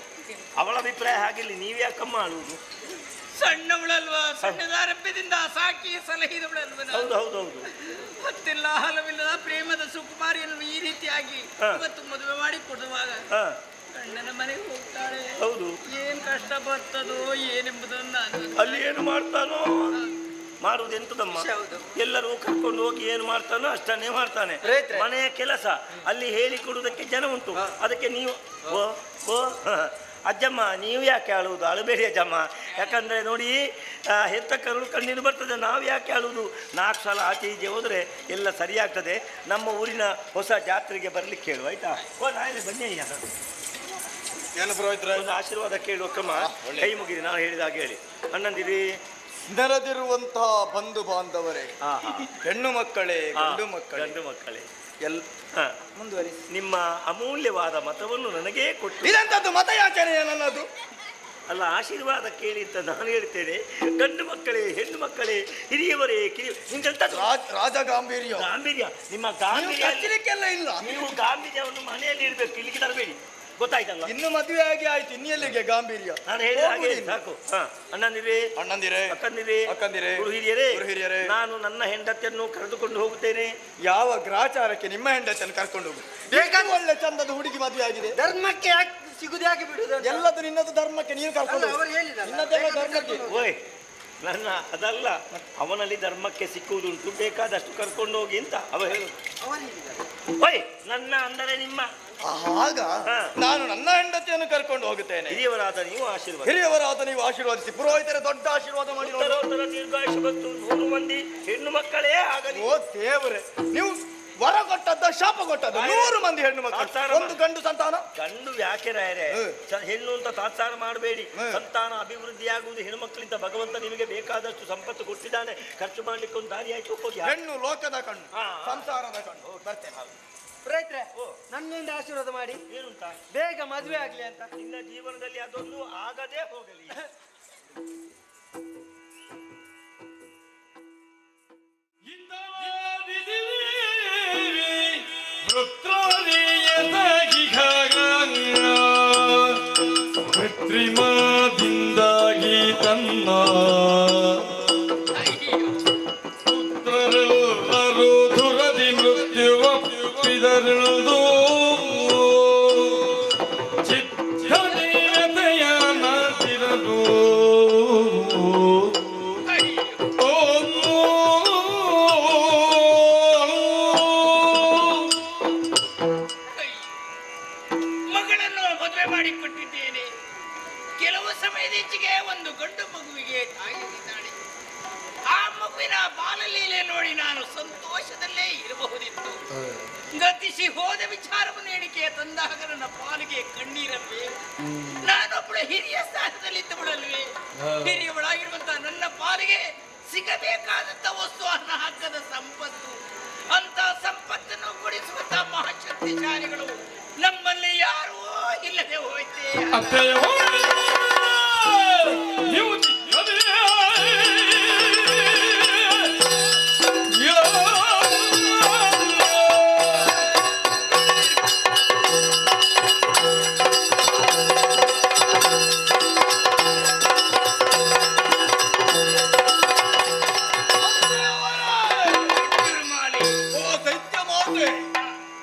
ಅವಳ ಅಭಿಪ್ರಾಯ ಹಾಗಿಲ್ಲ, ನೀವೇ ಯಾಕಮ್ಮ ಆಳುವುದು? ಸಣ್ಣವಳಲ್ವಾ? ಸಣ್ಣದಾರಂಭ್ಯದಿಂದ ಸಾಕಿ ಸಲಹಿದವಳಲ್ವ? ಹೌದು ಹೌದು ಹೌದು. ಮತ್ತೆಲ್ಲ ಹಲವಿಲ್ಲದ ಪ್ರೇಮದ ಸುಕುಮಾರಿಯನ್ನು ಈ ರೀತಿಯಾಗಿ ಇವತ್ತು ಮದುವೆ ಮಾಡಿ ಕೊಡುವಾಗ ಗಂಡನ ಮನೆಗೆ ಹೋಗ್ತಾಳೆ. ಹೌದು. ಏನ್ ಕಷ್ಟ ಬರ್ತದೋ ಏನೆಂಬುದನ್ನ ಅಲ್ಲಿ ಏನು ಮಾಡ್ತಾನೋ ಮಾಡುವುದೆಂತದಮ್ಮ, ಎಲ್ಲರೂ ಕರ್ಕೊಂಡು ಹೋಗಿ ಏನು ಮಾಡ್ತಾನೋ ಅಷ್ಟನ್ನೇ ಮಾಡ್ತಾನೆ. ಮನೆಯ ಕೆಲಸ ಅಲ್ಲಿ ಹೇಳಿಕೊಡುವುದಕ್ಕೆ ಜನ ಉಂಟು, ಅದಕ್ಕೆ ನೀವು ಅಜ್ಜಮ್ಮ ನೀವು ಯಾಕೆ ಆಳುವುದು? ಅಳಬೇಡಿ ಅಜ್ಜಮ್ಮ, ಯಾಕಂದರೆ ನೋಡಿ ಹೆತ್ತ ಕರುಳು ಕಣ್ಣೀರು ಬರ್ತದೆ, ನಾವು ಯಾಕೆ ಆಳುವುದು? 4 ಸಲ ಆಚೆ ಈಚೆ ಹೋದರೆ ಎಲ್ಲ ಸರಿಯಾಗ್ತದೆ. ನಮ್ಮ ಊರಿನ ಹೊಸ ಜಾತ್ರೆಗೆ ಬರಲಿಕ್ಕೆ ಹೇಳು ಆಯ್ತಾ? ಬನ್ನಿ ಅಯ್ಯ, ಒಂದು ಆಶೀರ್ವಾದ ಕೇಳುವ ಕ್ರಮ ಕೈ ಮುಗಿರಿ ನಾನು ಹೇಳಿದ ಹಾಗೆ ಹೇಳಿ. ಅಣ್ಣಂದಿರಿ ನೆರೆದಿರುವಂತಹ ಬಂಧು ಬಾಂಧವರೇ, ಹೆಣ್ಣು ಮಕ್ಕಳೇ ಗಂಡು ಮಕ್ಕಳೇ ಮುಂದುವರಿಸಿ. ನಿಮ್ಮ ಅಮೂಲ್ಯವಾದ ಮತವನ್ನು ನನಗೇ ಕೊಟ್ಟು. ಇದಂತದ್ದು ಮತಯಾಚನೆ ನನ್ನದು ಅಲ್ಲ, ಆಶೀರ್ವಾದ ಕೇಳಿ ಅಂತ ನಾನು ಹೇಳ್ತೇನೆ. ಗಂಡು ಮಕ್ಕಳೇ ಹೆಣ್ಣು ಮಕ್ಕಳೇ ಹಿರಿಯವರೇ ರಾಜ ಗಾಂಭೀರ್ಯ ನಿಮ್ಮ ಗಾಂಭೀರ್ಯ ಇಲ್ಲ. ನೀವು ಗಾಂಭೀರ್ಯವನ್ನು ಮನೆಯಲ್ಲಿ ಇಡಬೇಕು, ಇಲ್ಲಿಗೆ ತರಬೇಡಿ, ಗೊತ್ತಾಯ್ತಲ್ಲ? ಇನ್ನು ಮದುವೆ ಆಗಿ ಆಯ್ತು, ಇನ್ನೆಲ್ಲಿಗೆ ಗಾಂಭೀರ್ಯ? ನಾನು ಹೇಳಿದ ಹಾಗೆ ಸಾಕು. ಅಣ್ಣಂದಿರೇ ಅಕ್ಕಂದಿರೇ ಗುರು ಹಿರಿಯರೇ ನಾನು ನನ್ನ ಹೆಂಡತಿಯನ್ನು ಕರೆದುಕೊಂಡು ಹೋಗುತ್ತೇನೆ. ಯಾವ ಗ್ರಾಚಾರಕ್ಕೆ ನಿಮ್ಮ ಹೆಂಡತಿಯನ್ನು ಕರ್ಕೊಂಡು ಹೋಗುದು? ಒಳ್ಳೆ ಚಂದದ ಹುಡುಗಿ ಮದುವೆ ಆಗಿದೆ, ಧರ್ಮಕ್ಕೆ ಸಿಗುದು ಯಾಕೆ ಬಿಡುದು? ಎಲ್ಲದು ನಿನ್ನದು ಧರ್ಮಕ್ಕೆ ನೀನು ಕರ್ಕೊಂಡು ಧರ್ಮಕ್ಕೆ. ಓಯ್ ನನ್ನ ಅದಲ್ಲ, ಅವನಲ್ಲಿ ಧರ್ಮಕ್ಕೆ ಸಿಕ್ಕುವುದುಂಟು, ಬೇಕಾದಷ್ಟು ಕರ್ಕೊಂಡು ಹೋಗಿ ಅಂತ ಅವ ಹೇಳುದು. ಓಯ್ ನನ್ನ ಅಂದರೆ ನಿಮ್ಮ ಆಗ ನಾನು ನನ್ನ ಹೆಂಡತಿಯನ್ನು ಕರ್ಕೊಂಡು ಹೋಗುತ್ತೇನೆ. ಹಿರಿಯವರಾದ ನೀವು ಆಶೀರ್ವಾದಿಸಿ. ಪುರೋಹಿತರ ದೊಡ್ಡ ಆಶೀರ್ವಾದ ಮಾಡಿ ದೀರ್ಘಾಯುಷ ಬಂತು. 100 ಮಂದಿ ಹೆಣ್ಣು ಮಕ್ಕಳೇ ಆಗಲಿ. ಓ ದೇವರೇ, ನೀವು ವರ ಕೊಟ್ಟದ್ದ ಶಾಪ ಕೊಟ್ಟದ್ದು? 100 ಮಂದಿ ಹೆಣ್ಣು ಮಕ್ಕಳು, ಒಂದು ಗಂಡು ಸಂತಾನ. ಗಂಡು ಯಾಕೆ ರಾಯರೇ? ಹೆಣ್ಣು ಅಂತ ತಾತ್ಸಾರ ಮಾಡಬೇಡಿ. ಸಂತಾನ ಅಭಿವೃದ್ಧಿಯಾಗುವುದು ಹೆಣ್ಣು ಮಕ್ಕಳಿಂದ. ಭಗವಂತ ನಿಮಗೆ ಬೇಕಾದಷ್ಟು ಸಂಪತ್ತು ಕೊಟ್ಟಿದ್ದಾನೆ, ಖರ್ಚು ಮಾಡ್ಲಿಕ್ಕೆ ಒಂದು ದಾರಿ ಆಯ್ತು. ಹೋಗಿ ಹೆಣ್ಣು ಲೋಕದ ಕಣ್ಣು, ಸಂಸಾರದ ಕಣ್ಣು. ಬರ್ತೇನೆ ರೈತ್ರೆ, ನನ್ನಿಂದ ಆಶೀರ್ವಾದ ಮಾಡಿ. ಏನಂತ? ಬೇಗ ಮದುವೆ ಆಗ್ಲಿ ಅಂತ. ನಿನ್ನ ಜೀವನದಲ್ಲಿ ಅದೊಂದು ಆಗದೇ ಹೋಗಲಿ. ವೃತ್ರಾರಿಯ ತ್ರಿಮಾದಿಂದಾಗಿ ತನ್ನ ಪುತ್ರರೆಲ್ಲರೂ ದುರದಿ ಮೃತ್ಯುವಪ್ಪಿದರಿಳಿದು ಚಿತ್ತದೇವತೆಯ ನಾತಿರಲು ಮಗಳನ್ನು ಮದುವೆ ಮಾಡಿಕೊಟ್ಟಿದ್ದೇನೆ. ಕೆಲವು ಸಮಯದೀಚೆಗೆ ಒಂದು ಗಂಡು ಮಗುವಿಗೆ ತಾಯಿದ್ದಾಳೆ. ಆ ಮಗುವಿನ ಬಾಲಲೀಲೆ ನೋಡಿ ನಾನು ಸಂತೋಷದಲ್ಲೇ ಇರಬಹುದಿತ್ತು. ಗತಿಸಿ ಹೋದ ವಿಚಾರವನ್ನು ಎಣಿಕೆ ತಂದಾಗ ನನ್ನ ಪಾಲಿಗೆ ಕಣ್ಣೀರಲ್ವೇ? ನಾನೊಬ್ಬಳು ಹಿರಿಯ ಸ್ಥಾನದಲ್ಲಿದ್ದು ಬಿಡಲ್ವೇ? ಹಿರಿಯವಳಾಗಿರುವಂತಹ ನನ್ನ ಪಾಲಿಗೆ ಸಿಗಬೇಕಾದಂತ ವಸ್ತು ಅನ್ನ ಹಕ್ಕದ ಸಂಪತ್ತು. ಅಂತ ಸಂಪತ್ತನ್ನು ಕೊಡಿಸುವಂತಹ ಮಹಾಶಕ್ತಿಶಾಲಿಗಳು ನಮ್ಮಲ್ಲಿ ಯಾರೂ ಇಲ್ಲದೆ ಹೋಯ್ತೆ.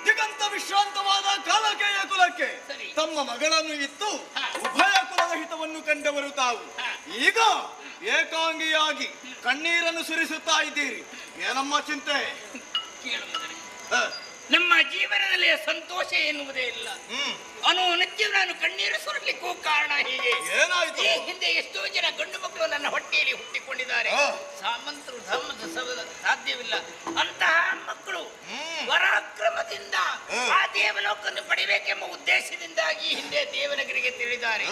ದಿಗಂತ ವಿಶ್ರಾಂತವಾದ ಕಾಲಕೇಯ ಕುಲಕ್ಕೆ ತಮ್ಮ ಮಗಳನ್ನು ಇತ್ತು ಉಭಯ ಕುಲದ ಹಿತವನ್ನು ಕಂಡವರು ತಾವು. ಈಗ ಏಕಾಂಗಿಯಾಗಿ ಕಣ್ಣೀರನ್ನು ಸುರಿಸುತ್ತಾ ಇದ್ದೀರಿ. ಏನಮ್ಮ ಚಿಂತೆ? ನಮ್ಮ ಜೀವನದಲ್ಲಿ ಸಂತೋಷ ಎನ್ನುವುದೇ ಇಲ್ಲ. ಅನುನಿತ್ಯ ನಾನು ಕಣ್ಣೀರು ಸುರಲಿಕ್ಕೂ ಕಾರಣ ಹೀಗೆ. ಏನಾಯ್ತು? ಈ ಹಿಂದೆ ಎಷ್ಟೋ ಜನ ಗಂಡು ಮಕ್ಕಳು ನನ್ನ ಹೊಟ್ಟೆಯಲ್ಲಿ ಹುಟ್ಟಿಕೊಂಡಿದ್ದಾರೆ. ಸಾಮಂತರು ಧರ್ಮದ ಸಾಧ್ಯವಿಲ್ಲ. ಅಂತಹ ಮಕ್ಕಳು ಪರಾಕ್ರಮದಿಂದ ಆ ದೇವಲೋಕವನ್ನು ಪಡಿಬೇಕೆಂಬ ಉದ್ದೇಶದಿಂದಾಗಿ ಹಿಂದೆ ದೇವನಗರಿಗೆ ತಿಳಿದ್ದಾರೆ.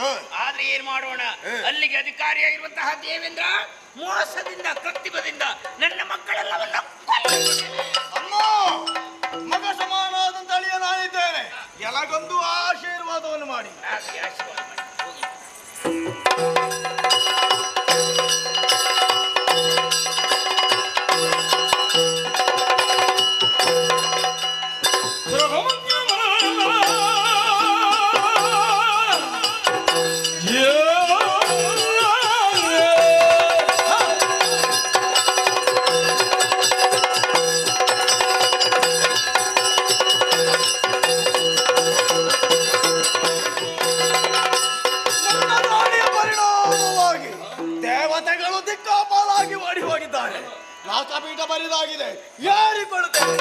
ಆದ್ರೆ ಏನ್ ಮಾಡೋಣ, ಅಲ್ಲಿಗೆ ಅಧಿಕಾರಿಯಾಗಿರುವಂತಹ ದೇವೇಂದ್ರ ಮೋಸದಿಂದ ಕೃತ್ರಿಮದಿಂದ ನನ್ನ ಮಕ್ಕಳೆಲ್ಲವನ್ನ ಮಗ ಸಮಾನಾದಂತ ಅಳಿಯ ನಾನಿದ್ದೇನೆ. ಎಲಗೊಂದು ಆಶೀರ್ವಾದವನ್ನು ಮಾಡಿ. ದೇವತೆಗಳು ದಿಕ್ಕಾಪಾಲಾಗಿ ಓಡಿ ಹೋಗಿದ್ದಾರೆ. ನಾಕಪೀಠ ಬರಿದಾಗಿದೆ, ಯಾರಿಕೊಳ್ಳುತ್ತೇವೆ.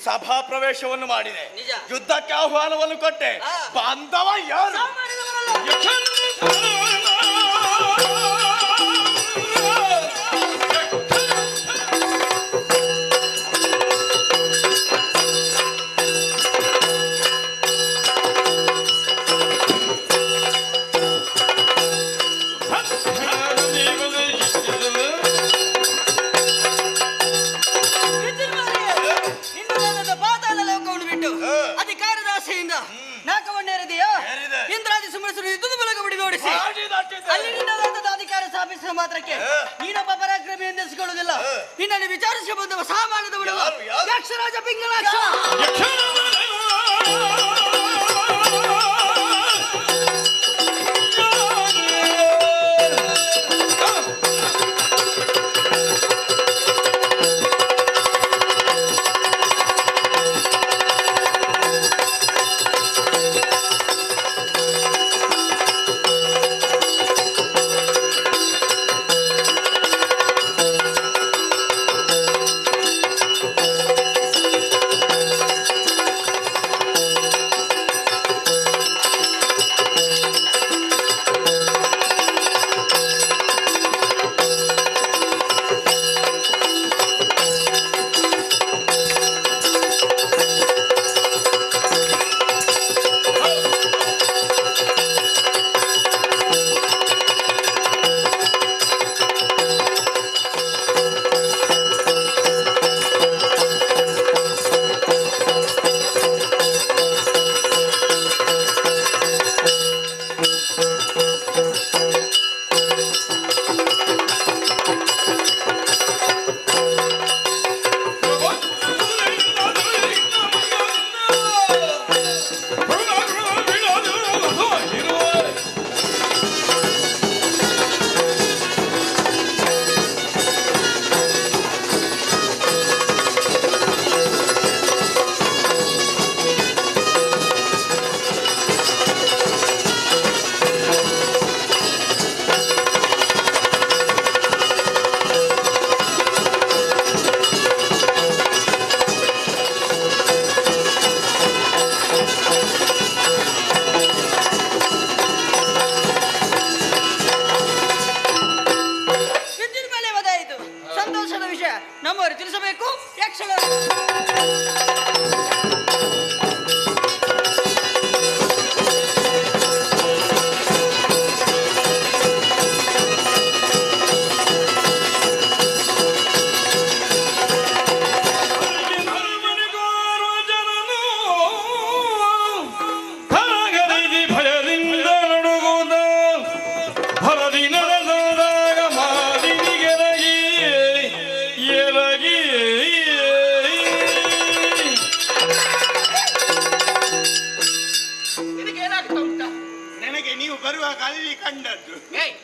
ಸಭಾ ಪ್ರವೇಶವನ್ನು ಮಾಡಿದೆ. ಯುದ್ಧಕ್ಕೆ ಆಹ್ವಾನವನ್ನು ಕೊಟ್ಟೆ. ಬಾಂಧವ ಯಾರು? ಮಾತ್ರಕ್ಕೆ ನೀನೊಬ್ಬ ಪರಾಕ್ರಮಿ ಎಂದೆನಿಸಿಕೊಳ್ಳುವುದಿಲ್ಲ. ನಿನ್ನನ್ನು ವಿಚಾರಿಸಿ ಬಂದವ ಸಾಮಾನ್ಯದ ಬಿಡುವ ಯಕ್ಷರಾಜ ಪಿಂಗಲಾಕ್ಷ. ಬರುವಾಗ ಅಲ್ಲಿ ಕಂಡದ್ದು. ಏಯ್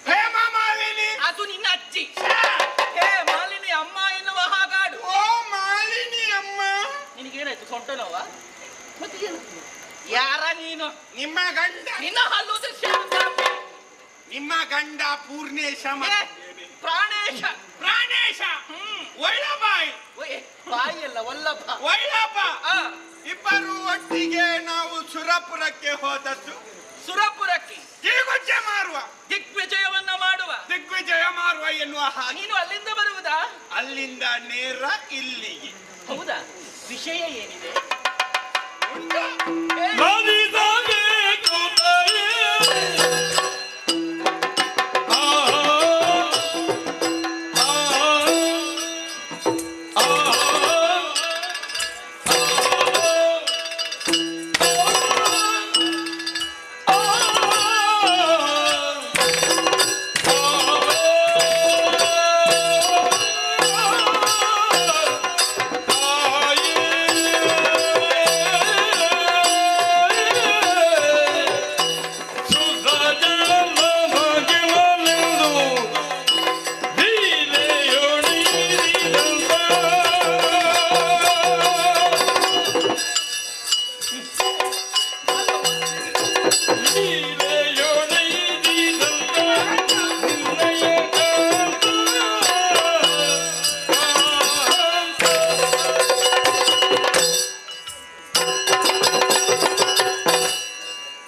ಹೇಮಾ ಮಾಲಿನಿ, ಅದು ನಿನ್ನ ಅಜ್ಜಿ. ಹೇ ಮಾಲಿನಿ ಅಮ್ಮ ಎನ್ನುವ ಹಾಗಾಡು. ಓ ಮಾಲಿನಿ ಅಮ್ಮ. ನಿನಗೇನಾಯ್ತು, ಸೊಂಟ ನೋವಾ? ಮತ್ತೆ ಏನು? ಯಾರ ನೀನು? ನಿಮ್ಮ ಗಂಡ. ನಿನ್ನ ಹಲ್ಲು ನಿಮ್ಮ ಗಂಡ ಪೂರ್ಣೇಶ. ಪ್ರಾಣೇಶ. ಪ್ರಾಣೇಶ. ವೈಳಬಾಯಿ. ಬಾಯಿ ಅಲ್ಲ, ವಲ್ಲಭ. ವೈಳಭ. ಇಬ್ಬರು ಒಟ್ಟಿಗೆ ನಾವು ಸುರಪುರಕ್ಕೆ ಹೋದದ್ದು. ಸುರಪುರಕ್ಕೆ ದಿಗ್ವಿಜಯ ಮಾರುವ. ದಿಗ್ವಿಜಯವನ್ನ ಮಾಡುವ. ದಿಗ್ವಿಜಯ ಮಾರುವ ಎನ್ನುವ ಹಾಗೆ. ನೀನು ಅಲ್ಲಿಂದ ಬರುವುದಾ? ಅಲ್ಲಿಂದ ನೇರ ಇಲ್ಲಿಗೆ. ಹೌದಾ? ವಿಷಯ ಏನಿದೆ?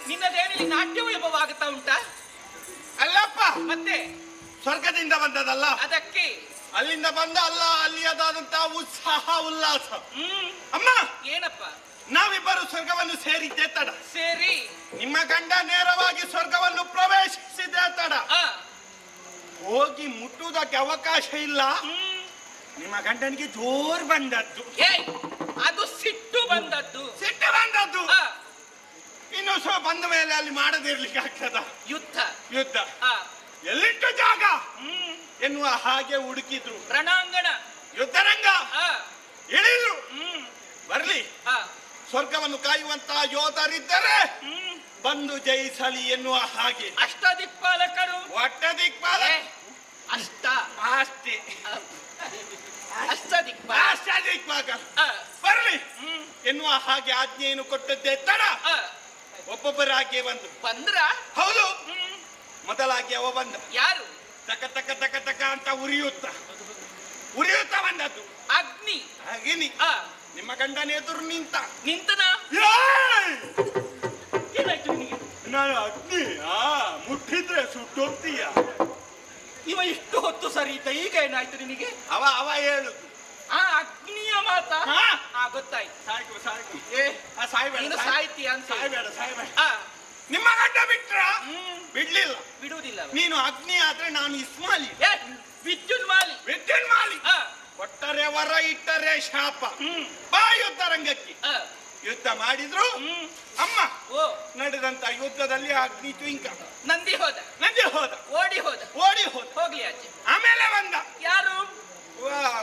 ನಿನ್ನದೇನಿಲ್ಲಿ ನಾಟ್ಯ ವೈಭವ ಆಗುತ್ತಾ ಉಂಟಾ? ಅಲ್ಲಪ್ಪ, ಮತ್ತೆ ಸ್ವರ್ಗದಿಂದ ಬಂದದಲ್ಲ, ಅದಕ್ಕೆ ಅಲ್ಲಿಂದ ಬಂದ ಅಲ್ಲ, ಅಲ್ಲಿಯದಾದಂತಹ ಉತ್ಸಾಹ ಉಲ್ಲಾಸ. ಅಮ್ಮ, ಏನಪ್ಪ? ನಾವಿಬ್ಬರು ಸ್ವರ್ಗವನ್ನು ಸೇರಿದ್ದೇ ತಡ. ಸೇರಿ ನಿಮ್ಮ ಗಂಡ ನೇರವಾಗಿ ಸ್ವರ್ಗವನ್ನು ಪ್ರವೇಶಿಸಿದ್ದೇ ತಡ. ಹೋಗಿ ಮುಟ್ಟುವುದಕ್ಕೆ ಅವಕಾಶ ಇಲ್ಲ. ನಿಮ್ಮ ಗಂಡನಿಗೆ ಜೋರ್ ಬಂದದ್ದು. ಅದು ಸಿಟ್ಟು ಬಂದದ್ದು. ಸಿಟ್ಟು ಬಂದದ್ದು. ಇನ್ನು ಬಂದ ಮೇಲೆ ಅಲ್ಲಿ ಮಾಡದಿರ್ಲಿಕ್ಕೆ ಆಗ್ತದ? ಯುದ್ಧ. ಯುದ್ಧ ಎಲ್ಲಿಟ್ಟು ಜಾಗ ಎನ್ನುವ ಹಾಗೆ ಹುಡುಕಿದ್ರು. ರಣಾಂಗಣ, ಯುದ್ಧರಂಗ ಇಳಿದ್ರು. ಬರ್ಲಿ, ಸ್ವರ್ಗವನ್ನು ಕಾಯುವಂತಹ ಯೋಧರಿದ್ದರೆ ಬಂದು ಜಯಿಸಲಿ ಎನ್ನುವ ಹಾಗೆ. ಅಷ್ಟದಿಕ್ಪಾಲಕರು. ಅಷ್ಟದಿಕ್ಪಾಲಕ. ಅಷ್ಟದಿಕ್ಪಾಲಕ ಬರ್ಲಿ ಎನ್ನುವ ಹಾಗೆ ಆಜ್ಞೆಯನ್ನು ಕೊಟ್ಟದ್ದೇ ತಡ. ಒಬ್ಬೊಬ್ಬರಾಗಿ ಬಂದ್ರ. ಹೌದು, ಮೊದಲಾಗಿ ಅವ ಬಂದ. ಯಾರು? ತಕ ತಕ ತಕ ತಕ ಅಂತ ಉರಿಯುತ್ತಾ ಬಂದದ್ದು ಅಗ್ನಿ. ಅಗ್ನಿ. ನಿಮ್ಮ ಗಂಡನ ಎದುರು ನಿಂತನ. ಏನಾಯ್ತು ನಿನಗೆ? ನಾನು ಅಗ್ನಿ ಮುಟ್ಟಿದ್ರೆ ಸುಟ್ಟೋಗ್ತೀಯ. ಇವ ಇಷ್ಟು ಹೊತ್ತು ಸರಿ ಇದ್ದ, ಈಗ ಏನಾಯ್ತು ನಿನಗೆ? ಅವ ಹೇಳುದು ಆ ಅಗ್ನಿಯ ಮಾತ. ಗೊತ್ತಾಯ್ತು. ನೀನು ಸಾಯ್ತೀಯ ಅಂತ. ಸಾಯ್ಬೇಡ. ನಿಮ್ಮ ಗಂಡ ಬಿಟ್ರ? ಬಿಡ್ಲಿಲ್ಲ. ಬಿಡುವುದಿಲ್ಲ. ನೀನು ಅಗ್ನಿ ಆದ್ರೆ ನಾನು ಇಸ್ಮಾಲಿ. ವಿದ್ಯುನ್ಮಾಲಿ. ಕೊಟ್ಟರೆ ವರ, ಇಟ್ಟರೆ ಶಾಪ. ಬಾ ಯುದ್ಧ ರಂಗಕ್ಕೆ. ಯುದ್ಧ ಮಾಡಿದ್ರು. ಅಮ್ಮ, ನಡೆದಂತ ಯುದ್ಧದಲ್ಲಿ ಅಗ್ನಿ ತ್ವಿಂಕ. ನಂದಿ ಹೋದ. ಓಡಿ ಹೋದ. ಹೋಗ್ಲಿ ಆಚೆ. ಆಮೇಲೆ ಬಂದ ಯಾರು?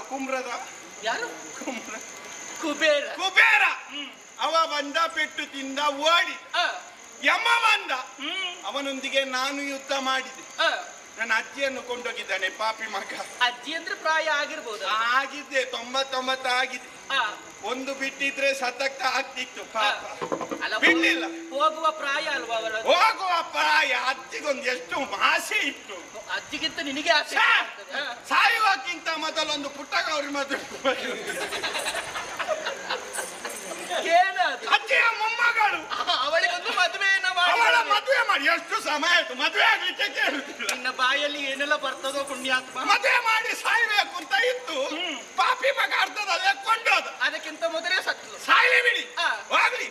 ಕುಮ್ರದ. ಯಾರು? ಕುಬೇರ. ಅವ ಬಂದ, ಪೆಟ್ಟು ತಿಂದ, ಓಡಿ. ಯಮ ಬಂದ. ಅವನೊಂದಿಗೆ ನಾನು ಯುದ್ಧ ಮಾಡಿದೆ. ನನ್ನ ಅಜ್ಜಿಯನ್ನು ಕೊಂಡೋಗಿದ್ದಾನೆ ಪಾಪಿ ಮಗ. ಅಜ್ಜಿ ಅಂದ್ರೆ ಪ್ರಾಯ ಆಗಿರ್ಬೋದು. ಆಗಿದ್ದೆ, 99 ಆಗಿದೆ. ಒಂದು ಬಿಟ್ಟಿದ್ರೆ ಸತಕ್ಕ ಆಗ್ತಿತ್ತು. ಪಾಪ ಬಿಡ್ಲಿಲ್ಲ. ಹೋಗುವ ಪ್ರಾಯ ಅಲ್ವಾ ಅವರ? ಹೋಗುವ ಪ್ರಾಯ. ಅಜ್ಜಿಗೊಂದು ಎಷ್ಟು ಆಸೆ ಇತ್ತು. ಅಜ್ಜಿಗಿಂತ ನಿನಗೆ ಆಸೆ. ಸಾಯುವಕ್ಕಿಂತ ಮೊದಲೊಂದು ಪುಟ್ಟ ಗೌರಿ ಮದುವೆ. ಅಜ್ಜಿಯ ಮೊಮ್ಮಗಳು. ಅವಳಿಗೊಂದು ಮದುವೆಯನ್ನು ಅವಳ ಮದುವೆ ಮಾಡಿ ಎಷ್ಟು ಸಮಯ ಆಯ್ತು? ಮದುವೆ ಆಗ್ಲಿಕ್ಕೆ ಕೇಳುತ್ತಿಲ್ಲ. ನಿನ್ನ ಬಾಯಲ್ಲಿ ಏನೆಲ್ಲ ಬರ್ತದೋ ಪುಣ್ಯಾತ್ಮ. ಮದುವೆ ಮಾಡಿ ಸಾಯ್ಬೇಕು ಅಂತ ಇತ್ತು. ಪಾಪಿ ಮಗ ಅರ್ಥದಲ್ಲೇ ಕೊಂಡೋದ. ಅದಕ್ಕಿಂತ ಮೊದಲೇ ಸತ್ತು. ಸಾಯ್ಲಿ ಬಿಡಿ, ಹೋಗ್ಲಿ.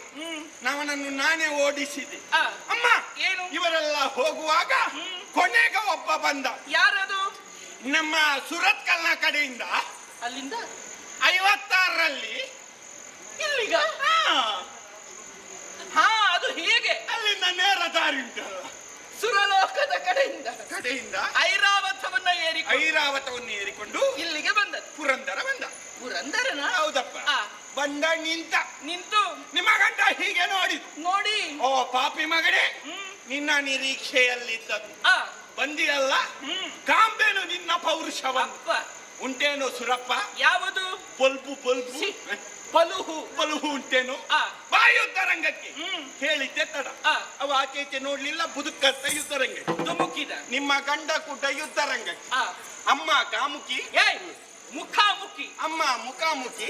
ನಾವನನ್ನು ನಾನೇ ಓಡಿಸಿದೆ. ಅಮ್ಮ, ಏನು? ಇವರೆಲ್ಲ ಹೋಗುವಾಗ ಕೊನೆಗೆ ಒಬ್ಬ ಬಂದ. ಯಾರದು? ನಮ್ಮ ಸುರತ್ಕಲ್ನ ಕಡೆಯಿಂದ. ಅಲ್ಲಿಂದ 56ರಲ್ಲಿ ಇಲ್ಲಿಗ. ಅದು ಹೇಗೆ? ಅಲ್ಲಿಂದ ನೇರ ದಾರಿ ಉಂಟಲ್ಲ. ಸುರಲೋಕದ ಕಡೆಯಿಂದ ಐರಾವತವನ್ನು ಏರಿಕೊಂಡು ಇಲ್ಲಿಗೆ ಬಂದದ್ದು. ಪುರಂದರ ಬಂದ. ಪುರಂದರನ? ಹೌದಪ್ಪ. ಬಂದ, ನಿಂತು ನಿಮ್ಮ ಗಂಡ ಹೀಗೆ ನೋಡಿ ಓ ಪಾಪಿ ಮಗನೇ, ನಿನ್ನ ನಿರೀಕ್ಷೆಯಲ್ಲಿದ್ದದ್ದು ಬಂದಿಯಲ್ಲ, ಕಾಂಬೇನು ನಿನ್ನ ಪೌರುಷವಪ್ಪ. ಉಂಟೇನು ಸುರಪ್ಪ? ಯಾವುದು? ಬಲ್ಬು ಪಲುಹು ಬಲುಹು ಉಂಟೇನು? ಬಾಯುದ್ಧ ರಂಗಕ್ಕೆ ಹೇಳಿದ್ದೆ ತಡ. ಅವ ಆಚೆ ನೋಡ್ಲಿಲ್ಲ, ಬುದುಕತ್ತ ಯುದ್ಧ ರಂಗಕ್ಕೆ ಧುಮುಕಿದ. ನಿಮ್ಮ ಗಂಡ ಕೂಟ ಯುದ್ಧ ರಂಗಕ್ಕೆ. ಅಮ್ಮ ಕಾಮುಕಿ, ಮುಖಾಮುಖಿ. ಅಮ್ಮ ಮುಖಾಮುಖಿ.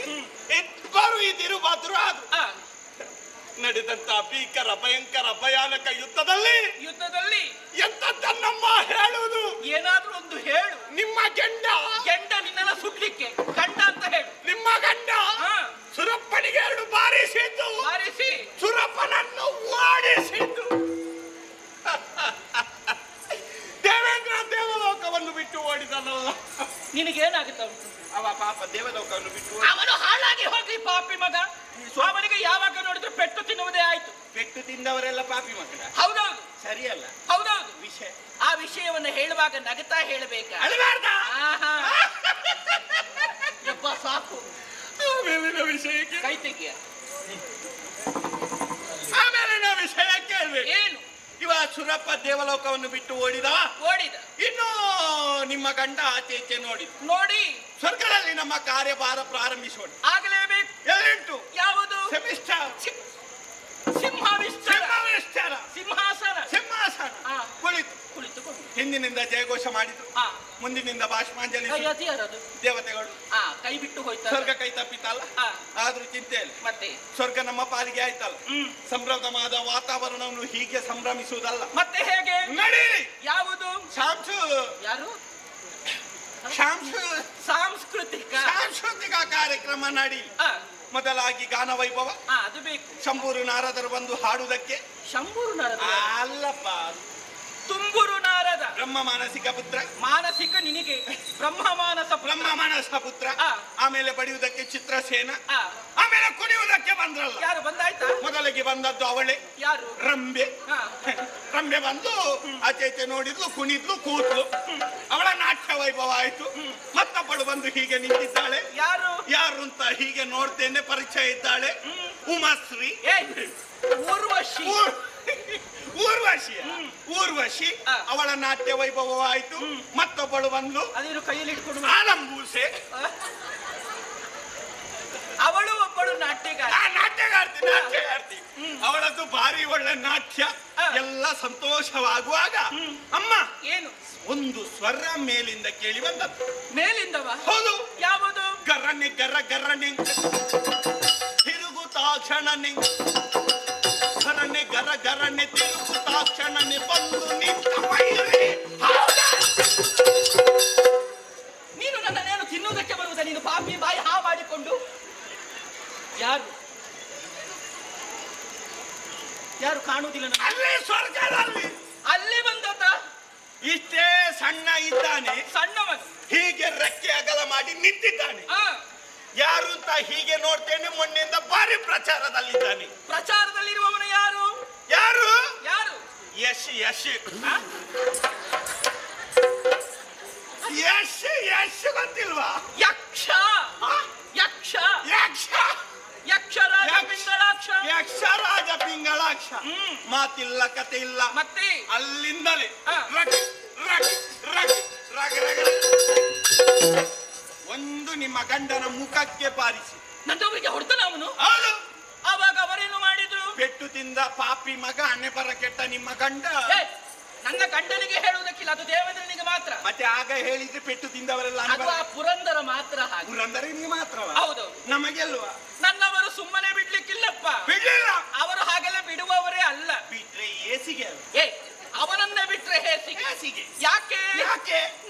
ಇಬ್ಬರು ಇದಿರು ಬಾದ್ರು ಆದ್ರು. ನಡೆದಂತ ಭೀಕರ ಭಯಂಕರ ಭಯಾನಕ ಯುದ್ಧದಲ್ಲಿ ಎಂತದ್ದನ್ನಮ್ಮ ಹೇಳುವುದು? ಏನಾದ್ರೂ ಒಂದು ಹೇಳು. ನಿಮ್ಮ ಗಂಡ ನಿನ್ನೆಲ್ಲ ಸುಡ್ಲಿಕ್ಕೆ ಗಂಡ ಅಂತ ಹೇಳು. ನಿಮ್ಮ ಗಂಡ ಸುರಪ್ಪನಿಗೆ 2 ಬಾರಿಸಿದ್ದು, ಸುರಪ್ಪನನ್ನು ಓಡಿಸಿದ್ದು. ದೇವೇಂದ್ರ ದೇವಲೋಕವನ್ನು ಬಿಟ್ಟು ಓಡಿದನಲ್ಲ. ನಿನಗೇನಾಗುತ್ತ? ಅವ ಪಾಪ ದೇವಲೋಕವನ್ನು ಬಿಟ್ಟು ಅವನು ಹಾಳಾಗಿ ಹೋಗ್ಲಿ ಪಾಪಿ ಮಗ. ಅವನಿಗೆ ಯಾವಾಗ ನೋಡಿದ್ರು ಪೆಟ್ಟು ತಿನ್ನುವುದೇ ಆಯ್ತು. ಪೆಟ್ಟು ತಿಂದವರೆಲ್ಲ ಪಾಪಿ ಮಕ್ಕಳ? ಹೌದೌದು, ಸರಿಯಲ್ಲ. ಹೌದೌದು. ವಿಷಯ, ಆ ವಿಷಯವನ್ನು ಹೇಳುವಾಗ ನಗತಾ ಹೇಳಬೇಕಾ? ಯಪ್ಪ ಸಾಕು. ಆಮೇಲಿನ ವಿಷಯಕ್ಕೆ ಕೈ ತೆಗಿಯ. ಆಮೇಲಿನ ವಿಷಯಕ್ಕೆ ಹೇಳ್ಬೇಕು. ಏನು? ಇವ ಸುರಪ್ಪ ದೇವಲೋಕವನ್ನು ಬಿಟ್ಟು ಓಡಿದ. ಇನ್ನು ನಿಮ್ಮ ಗಂಡ ಆಚೆ ನೋಡಿ ಸ್ವರ್ಗದಲ್ಲಿ ನಮ್ಮ ಕಾರ್ಯಭಾರ ಪ್ರಾರಂಭಿಸೋಣ. ಆಗಲೇಬೇಕು. ಎಲ್ಲಿಂಟು? ಯಾವುದು? ಸಿಂಹಾಸನ. ಕುಳಿತು ಹಿಂದಿನಿಂದ ಜಯಘೋಷ ಮಾಡಿದ್ರು, ಮುಂದಿನಿಂದ ಭಾಷಮಾಂಜಲಿ. ದೇವತೆಗಳು ಕೈ ಬಿಟ್ಟು ಹೋಯ್ತು. ಸ್ವರ್ಗ ಕೈ ತಪ್ಪಿತಲ್ಲ, ಆದ್ರೂ ಚಿಂತೆ ಇಲ್ಲ. ಮತ್ತೆ ಸ್ವರ್ಗ ನಮ್ಮ ಪಾಲಿಗೆ ಆಯ್ತಲ್ಲ. ಸಂಭ್ರಮದ ವಾತಾವರಣವನ್ನು ಹೀಗೆ ಸಂಭ್ರಮಿಸುವುದಲ್ಲ. ಮತ್ತೆ ಹೇಗೆ? ನಡೀರಿ. ಯಾವುದು? ಯಾರು? ಸಾಂಸ್ಕೃತಿಕ ಕಾರ್ಯಕ್ರಮ ನಡಿ. ಮೊದಲಾಗಿ ಗಾನ ವೈಭವ. ಅದು ಬೇಕು. ಶಂಭೂರು ನಾರದರು ಬಂದು ಹಾಡುವುದಕ್ಕೆ. ಶಂಭೂರು ನಾರದ ಅಲ್ಲಪ್ಪ, ತುಂಬೂರು ನಾರದ. ಬ್ರಹ್ಮ ಮಾನಸಿಕ ಪುತ್ರ. ಮಾನಸಿಕ ನಿನಗೆ ಬ್ರಹ್ಮ ಮಾನಸ ಪುತ್ರ. ಆಮೇಲೆ ಬಡಿಯುವುದಕ್ಕೆ ಚಿತ್ರಸೇನ. ಆಮೇಲೆ ಕುಣಿಯುವುದಕ್ಕೆ ಬಂದ್ರಲ್ಲ. ಯಾರು ಬಂದಾಯ್ತಾ? ಮೊದಲಿಗೆ ಬಂದದ್ದು ಅವಳೇ. ಯಾರು? ರಂಬೆ. ರಂಬೆ ಬಂದು ಆಚೆ ನೋಡಿದ್ಲು, ಕುಣಿದ್ಲು, ಕೂತ್ಲು. ಅವಳ ನಾಟ್ಯ ವೈಭವ ಆಯ್ತು. ಮತ್ತೊಬ್ಬಳು ಬಂದು ಹೀಗೆ ನಿಂತಿದ್ದಾಳೆ. ಯಾರು ಅಂತ ಹೀಗೆ ನೋಡ್ತೇನೆ, ಪರಿಚಯ ಇದ್ದಾಳೆ. ಉಮಾಶ್ರೀ. ಊರ್ವಶಿ. ಅವಳ ನಾಟ್ಯ ವೈಭವ ಆಯ್ತು. ಮತ್ತೊಬ್ಬಳು ಬಂದು ಅದೇನು ಕೈಯಲ್ಲಿ ಇಟ್ಕೊಂಡು ಆಲಂಬೂಸೆ. ಅವಳು ಒಬ್ಬಳು ನಾಟ್ಯಗಾರ್ತಿ. ಅವಳದ್ದು ಭಾರಿ ಒಳ್ಳೆ ನಾಟ್ಯ. ಎಲ್ಲ ಸಂತೋಷವಾಗುವಾಗ ಅಮ್ಮ ಏನು ಒಂದು ಸ್ವರ ಮೇಲಿಂದ ಕೇಳಿ ಬಂದದ್ದು. ಮೇಲಿಂದವ? ಹೌದು. ಯಾವುದು? ಗರ್ರನೆ ಗರ್ರನೆ ತಿರುಗುತ್ತಾಕ್ಷಣನೆ. ಗರನೆ ಗರನೆ ತಿರುಗುತ್ತಾಕ್ಷಣನೆ ಬಂದು ನಿಂತ ಮೈರಿ. ನೀನು ನನ್ನೇನು ತಿನ್ನುವುದಕ್ಕೆ ಬರುವುದ? ನೀನು ಪಾಪಿ ಬಾಯಿ ಹಾ ಮಾಡಿಕೊಂಡು. ಯಾರು ಕಾಣುವುದಿಲ್ಲ? ಅಲ್ಲೇ ಸ್ವರ್ಗದಲ್ಲಿ ಅಲ್ಲಿ ಬಂದದ. ಇಷ್ಟೇ ಸಣ್ಣ ಇದ್ದಾನೆ, ಸಣ್ಣವನು. ಹೀಗೆ ರೆಕ್ಕೆ ಅಗಲ ಮಾಡಿ ನಿಂತಿದ್ದಾನೆ. ಯಾರು ಅಂತ ಹೀಗೆ ನೋಡ್ತೇನೆ. ಮೊನ್ನೆಯಿಂದ ಭಾರಿ ಪ್ರಚಾರದಲ್ಲಿದ್ದಾನೆ. ಪ್ರಚಾರದಲ್ಲಿರುವವನು ಯಾರು? ಯಶ್ ಗೊತ್ತಿಲ್ವಾ? ಯಕ್ಷರಾಜ ಪಿಂಗಳಾಕ್ಷ. ಮಾತಿಲ್ಲ, ಕತೆ ಇಲ್ಲ. ಮತ್ತೆ ಅಲ್ಲಿಂದಲೇ ಒಂದು ನಿಮ್ಮ ಗಂಡನ ಮುಖಕ್ಕೆ ಬಾರಿಸಿ. ನನ್ನೊಬ್ಬರಿಗೆ ಹೊಡ್ತಾನ ಅವನು? ಆವಾಗ ಅವರೇನು ಮಾಡಿದ್ರು? ಪೆಟ್ಟು ತಿಂದ ಪಾಪಿ ಮಗ, ಹಣೆ ಬರ ಕೆಟ್ಟ ನಿಮ್ಮ ಗಂಡ. ನನ್ನ ಗಂಡನಿಗೆ ಹೇಳುವುದಕ್ಕಿಲ್ಲ, ಅದು ದೇವೇಂದ್ರನಿಗೆ ಮಾತ್ರ. ಮತ್ತೆ ಆಗ ಹೇಳಿದ್ರೆ ಪೆಟ್ಟು ತಿಂದವರೆಲ್ಲ ಪುರಂದರ ಮಾತ್ರ. ಪುರಂದರಿಗೆ ಮಾತ್ರ. ಹೌದು. ನಮಗೆಲ್ವಾ? ನನ್ನವರು ಸುಮ್ಮನೆ ಬಿಡ್ಲಿಕ್ಕಿಲ್ಲಪ್ಪ. ಬಿಡ್ಲಿಲ್ಲ. ಅವರು ಹಾಗೆಲ್ಲ ಬಿಡುವವರೇ ಅಲ್ಲ. ಬಿಟ್ರೆ ಏಸಿಗೆ. ಅವನನ್ನೇ ಬಿಟ್ರೆ ಹೇಸಿಗೆ. ಯಾಕೆ?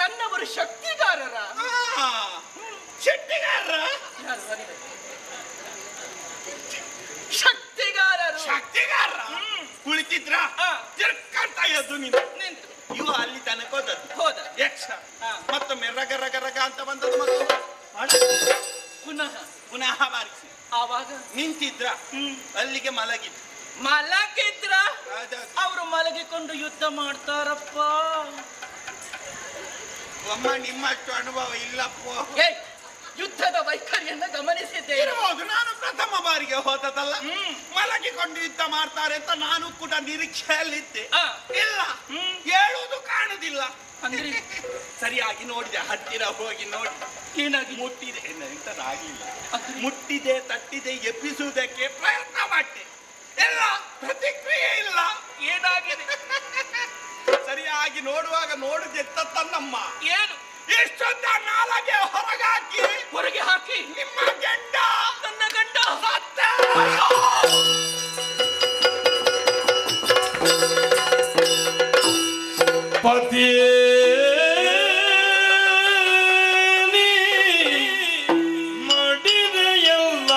ನನ್ನವರು ಶಕ್ತಿಗಾರರ. ಶಕ್ತಿಗಾರ ಕುಳಿತಿದ್ರ ತಿರ್ಕಂತ ಎದ್ದು ನಿಂತು. ಇವ ಅಲ್ಲಿ ತನಕ ಹೋದ ಯಕ್ಷ. ಮತ್ತೊಮ್ಮೆ ರಗ ಅಂತ ಬಂದದ್ದು. ಮತ್ತು ಪುನಃ ಬಾರಿಸಿ ಆವಾಗ ನಿಂತಿದ್ರ. ಅಲ್ಲಿಗೆ ಮಲಗಿದ್ರು. ಅವರು ಮಲಗಿಕೊಂಡು ಯುದ್ಧ ಮಾಡ್ತಾರಪ್ಪ. ಅಮ್ಮ ನಿಮ್ಮಷ್ಟು ಅನುಭವ ಇಲ್ಲಪ್ಪ. ಯುದ್ಧದ ವೈಖರಿಯನ್ನ ಗಮನಿಸಿದ್ದೇನೆ. ಇರಬಹುದು, ನಾನು ಪ್ರಥಮ ಬಾರಿಗೆ ಹೋದದಲ್ಲ. ಮಲಗಿಕೊಂಡು ಯುದ್ಧ ಮಾಡ್ತಾರೆ ಅಂತ ನಾನು ಕೂಡ ನಿರೀಕ್ಷೆಯಲ್ಲಿದ್ದೆ. ಇಲ್ಲ, ಹೇಳುವುದು ಕಾಣುದಿಲ್ಲ. ಅಂದ್ರೆ ಸರಿಯಾಗಿ ನೋಡಿದೆ, ಹತ್ತಿರ ಹೋಗಿ ನೋಡಿ ಏನಾಗಿ ಮುಟ್ಟಿದೆ ಎಂತರಾಗ್ಲಿಲ್ಲ. ಮುಟ್ಟಿದೆ, ತಟ್ಟಿದೆ, ಎಬ್ಬಿಸುವುದಕ್ಕೆ ಪ್ರಯತ್ನ ಮಾಡಿದೆ, ಎಲ್ಲ ಪ್ರತಿಕ್ರಿಯೆ ಇಲ್ಲ. ಏನಾಗಿದೆ? ಸರಿಯಾಗಿ ನೋಡುವಾಗ ನೋಡಿದೆತ್ತ ತನ್ನಮ್ಮ ಏನು? ಎಷ್ಟೊತ್ತ ನಾಲಗೆ ಹೊರಗೆ ಹಾಕಿ ನಿಮ್ಮ ಗಂಡ, ನನ್ನ ಗಂಡ ಸತ್ತ. ಪತಿಯೇ ಮಡಿದೆಯಲ್ಲ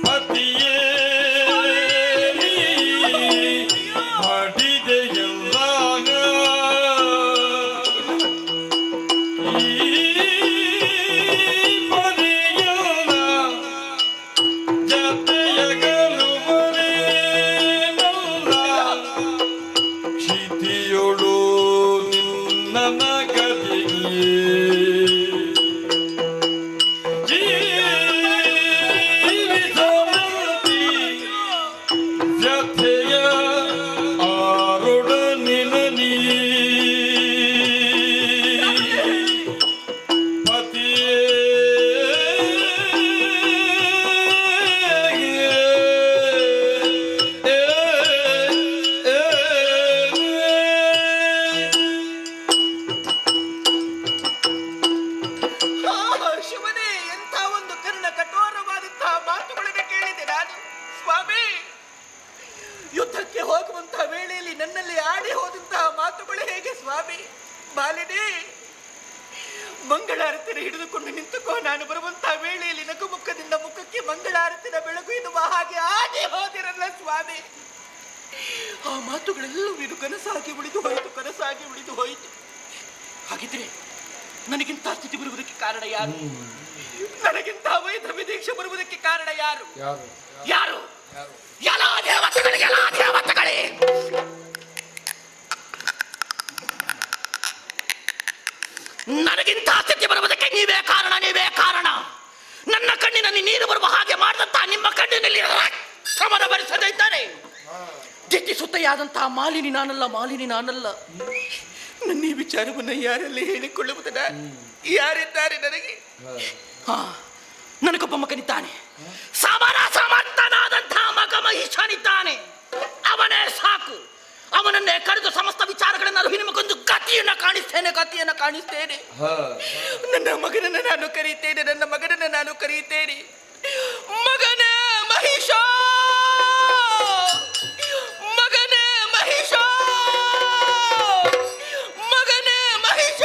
ಪತಿಯೇ ಮಡಿದೆಯಲ್ಲ ಈ ಪರಿಯಲ್ಲ ಜತೆಯಗಲು ಕ್ಷಿತಿಯೊಳು ನಿನ್ನ ಗದಿಗೆ ಜೀವಿಸಮತಿ ವ್ಯಥೆಯ ಆರೊಡನಿನ ನೀ ಪತಿಯೇ ಶಿವನೇ, ಎಂಥ ಒಂದು ಕರ್ಣ ಕಠೋರವಾದಂತಹ ಮಾತುಗಳನ್ನು ಕೇಳಿದೆ ನಾನು. ಸ್ವಾಮಿ, ಯುದ್ಧಕ್ಕೆ ಹೋಗುವಂತಹ ವೇಳೆಯಲ್ಲಿ ನನ್ನಲ್ಲಿ ಆಡಿ ಹೋದಂತಹ ಮಾತುಗಳು ಹೇಗೆ ಸ್ವಾಮಿ? ಬಾಲಿನಿ, ಮಂಗಳಾರತಿನ ಹಿಡಿದುಕೊಂಡು ನಿಂತುಕೋ. ನಾನು ಬರುವಂತಹ ವೇಳೆಯಲ್ಲಿ ನಗುಮುಖದಿಂದ ಮುಖಕ್ಕೆ ಮಂಗಳಾರತಿನ ಬೆಳಕು ಎನ್ನುವ ಹಾಗೆ ಆಡಿ ಹೋದಿರಲ್ಲ ಸ್ವಾಮಿ. ಆ ಮಾತುಗಳೆಲ್ಲವೂ ಇದು ಕನಸಾಗಿ ಉಳಿದು ಹೋಯಿತು, ಕನಸಾಗಿ ಉಳಿದು ಹೋಯಿತು. ಹಾಗಿದ್ರೆ ನನಗಿಂತ ಸ್ಥಿತಿ ಬರುವುದಕ್ಕೆ ಕಾರಣ ಯಾರು? ನನಗಿಂತ ವೈದ್ಯ ದೀಕ್ಷೆ ಬರುವುದಕ್ಕೆ ಕಾರಣ ಯಾರು? ಯಾರು? ಎಲ್ಲ ದೇವತೆಗಳಿಗೆ, ಎಲ್ಲ ದೇವತೆಗಳೇ, ನನಗಿಂತ ಸ್ಥಿತಿ ಬರುವುದಕ್ಕೆ ನೀವೇ ಕಾರಣ, ನೀವೇ ಕಾರಣ. ನನ್ನ ಕಣ್ಣಿನಲ್ಲಿ ನೀರು ಬರುವ ಹಾಗೆ ಮಾಡಿದಂತ ನಿಮ್ಮ ಕಣ್ಣಿನಲ್ಲಿ ರಕ್ತವನ್ನು ಭರಿಸದೇ ಇದ್ದಾರೆ. ದಿಟ್ಟಿಸುತ್ತೆಯಾದಂತಹ ಮಾಲಿನಿ ನಾನಲ್ಲ, ಮಾಲಿನಿ ನಾನಲ್ಲ. ನನ್ನ ಈ ವಿಚಾರವನ್ನು ಯಾರಲ್ಲಿ ಹೇಳಿಕೊಳ್ಳುವುದನ್ನ? ಯಾರಿದ್ದಾರೆ ನನಗೆ? ನನಗೊಬ್ಬ ಮಗನಿದ್ದಾನೆ, ಸಮರ್ಥನಾದಂತಹ ಮಗ ಮಹಿಷನಿದ್ದಾನೆ. ಅವನೇ ಸಾಕು. ಅವನನ್ನೇ ಕರೆದು ಸಮಸ್ತ ವಿಚಾರಗಳನ್ನು ನಿಮಗೊಂದು ಗತಿಯನ್ನು ಕಾಣಿಸ್ತೇನೆ. ನನ್ನ ಮಗನನ್ನು ನಾನು ಕರೀತೇನೆ, ನನ್ನ ಮಗನನ್ನು ನಾನು ಕರೀತೇನೆ. ಮಗನೇ ಮಹಿಷ, ಮಗನೇ ಮಹಿಷ, ಮಗನೇ ಮಹಿಷ.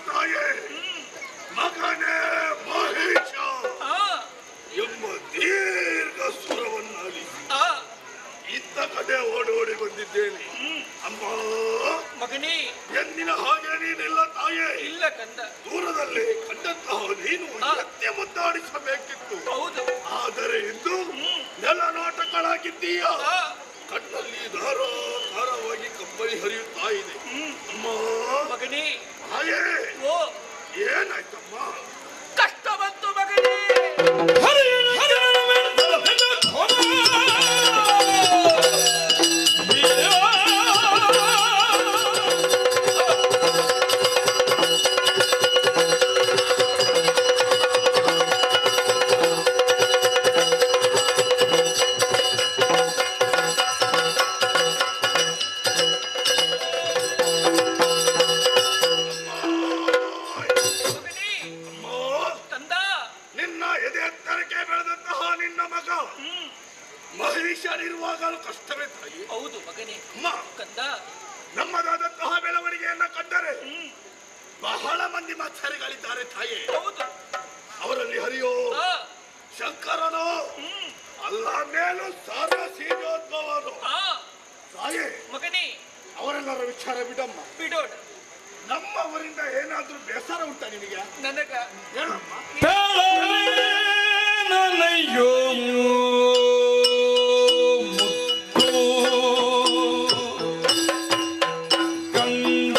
ತಾಯೇ, ಮಗನೇ ಮಹೇಶ ಎಂಬ ದೀರ್ಘ ಸ್ವರವನ್ನಾಲಿಸಿ ಇತ್ತ ಕಡೆ ಓಡೋಡಿ ಬಂದಿದ್ದೇನೆ. ಅಮ್ಮ ಮಗನೇ, ಎಂದಿನ ಹಾಗೆ ನೀನಿಲ್ಲ ತಾಯೇ. ಇಲ್ಲ ಕಂದ. ದೂರದಲ್ಲಿ ಕಂಡಂತಹ ನೀನು ಎತ್ತೆ ಮುದ್ದಾಡಿಸಬೇಕಿತ್ತು. ಹೌದು. ಆದರೆ ಇಂದು ನೆಲ ನಾಟಕಗಳಾಗಿದ್ದೀಯ. ಕಣ್ಣಲ್ಲಿ ಧಾರಾಕಾರವಾಗಿ ಕಬ್ಬಳಿ ಹರಿಯುತ್ತಾ ಇದೆ. ಅಮ್ಮ ಮಗನೇ, ಹಾಯೇ ಓ ಏನಾಯ್ತಮ್ಮ? ಕಷ್ಟ ಬಂತು ಮಗನೇ. ನಿನ್ನ ಎದೆ ಎತ್ತರಕ್ಕೆ ಬೆಳೆದಂತಹ ನಿನ್ನ ಮಗ ಮಹೇಶನಿರುವಾಗಲೂ ಕಷ್ಟವೇ ತಾಯಿ. ಹೌದು ಮಗನೇ. ಅಮ್ಮ ಕಂದ, ನಮ್ಮದಾದಂತಹ ಬೆಳವಣಿಗೆಯನ್ನ ಕಂಡರೆ ಬಹಳ ಮಂದಿ ಮತ್ಸರಿಗಳಿದ್ದಾರೆ ತಾಯಿ. ಹೌದು. ಅವರಲ್ಲಿ ಹರಿಯೋ, ಶಂಕರನೋ, ಅಲ್ಲ ಮೇಲೂ ಸಾರ ಸೀಜೋದ್ಭವನು ತಾಯಿ. ಮಗನೇ, ಅವರೆಲ್ಲರ ವಿಚಾರ ಬಿಡಮ್ಮ. ಬಿಡೋಣ. ನಮ್ಮ ಊರಿಂದ ಏನಾದ್ರೂ ಬೇಸರ ಉಂಟಾ ನಿನಗೆ? ನನಗ ಹೇಳಮ್ಮ. ನನಯ್ಯೋ ಕಂದ ಕಂದ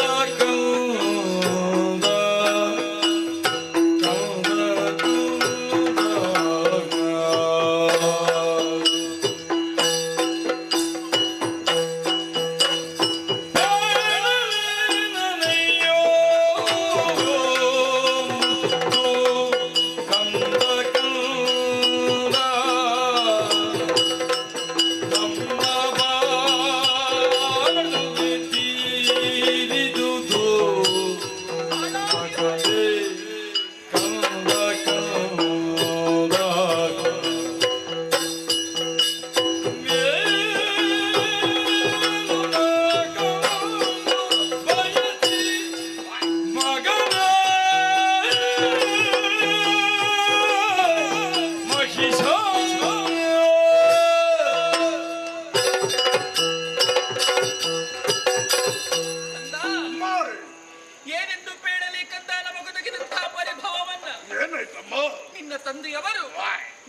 ಏನೆಂದು ಬೇಡಲಿ ಕಂದ ನಮಗೊದಗಿದಂತಹ ಪರಿಭವವನ್ನ. ಏನಾಯ್ತಮ್ಮ? ನಿನ್ನ ತಂದೆಯವರು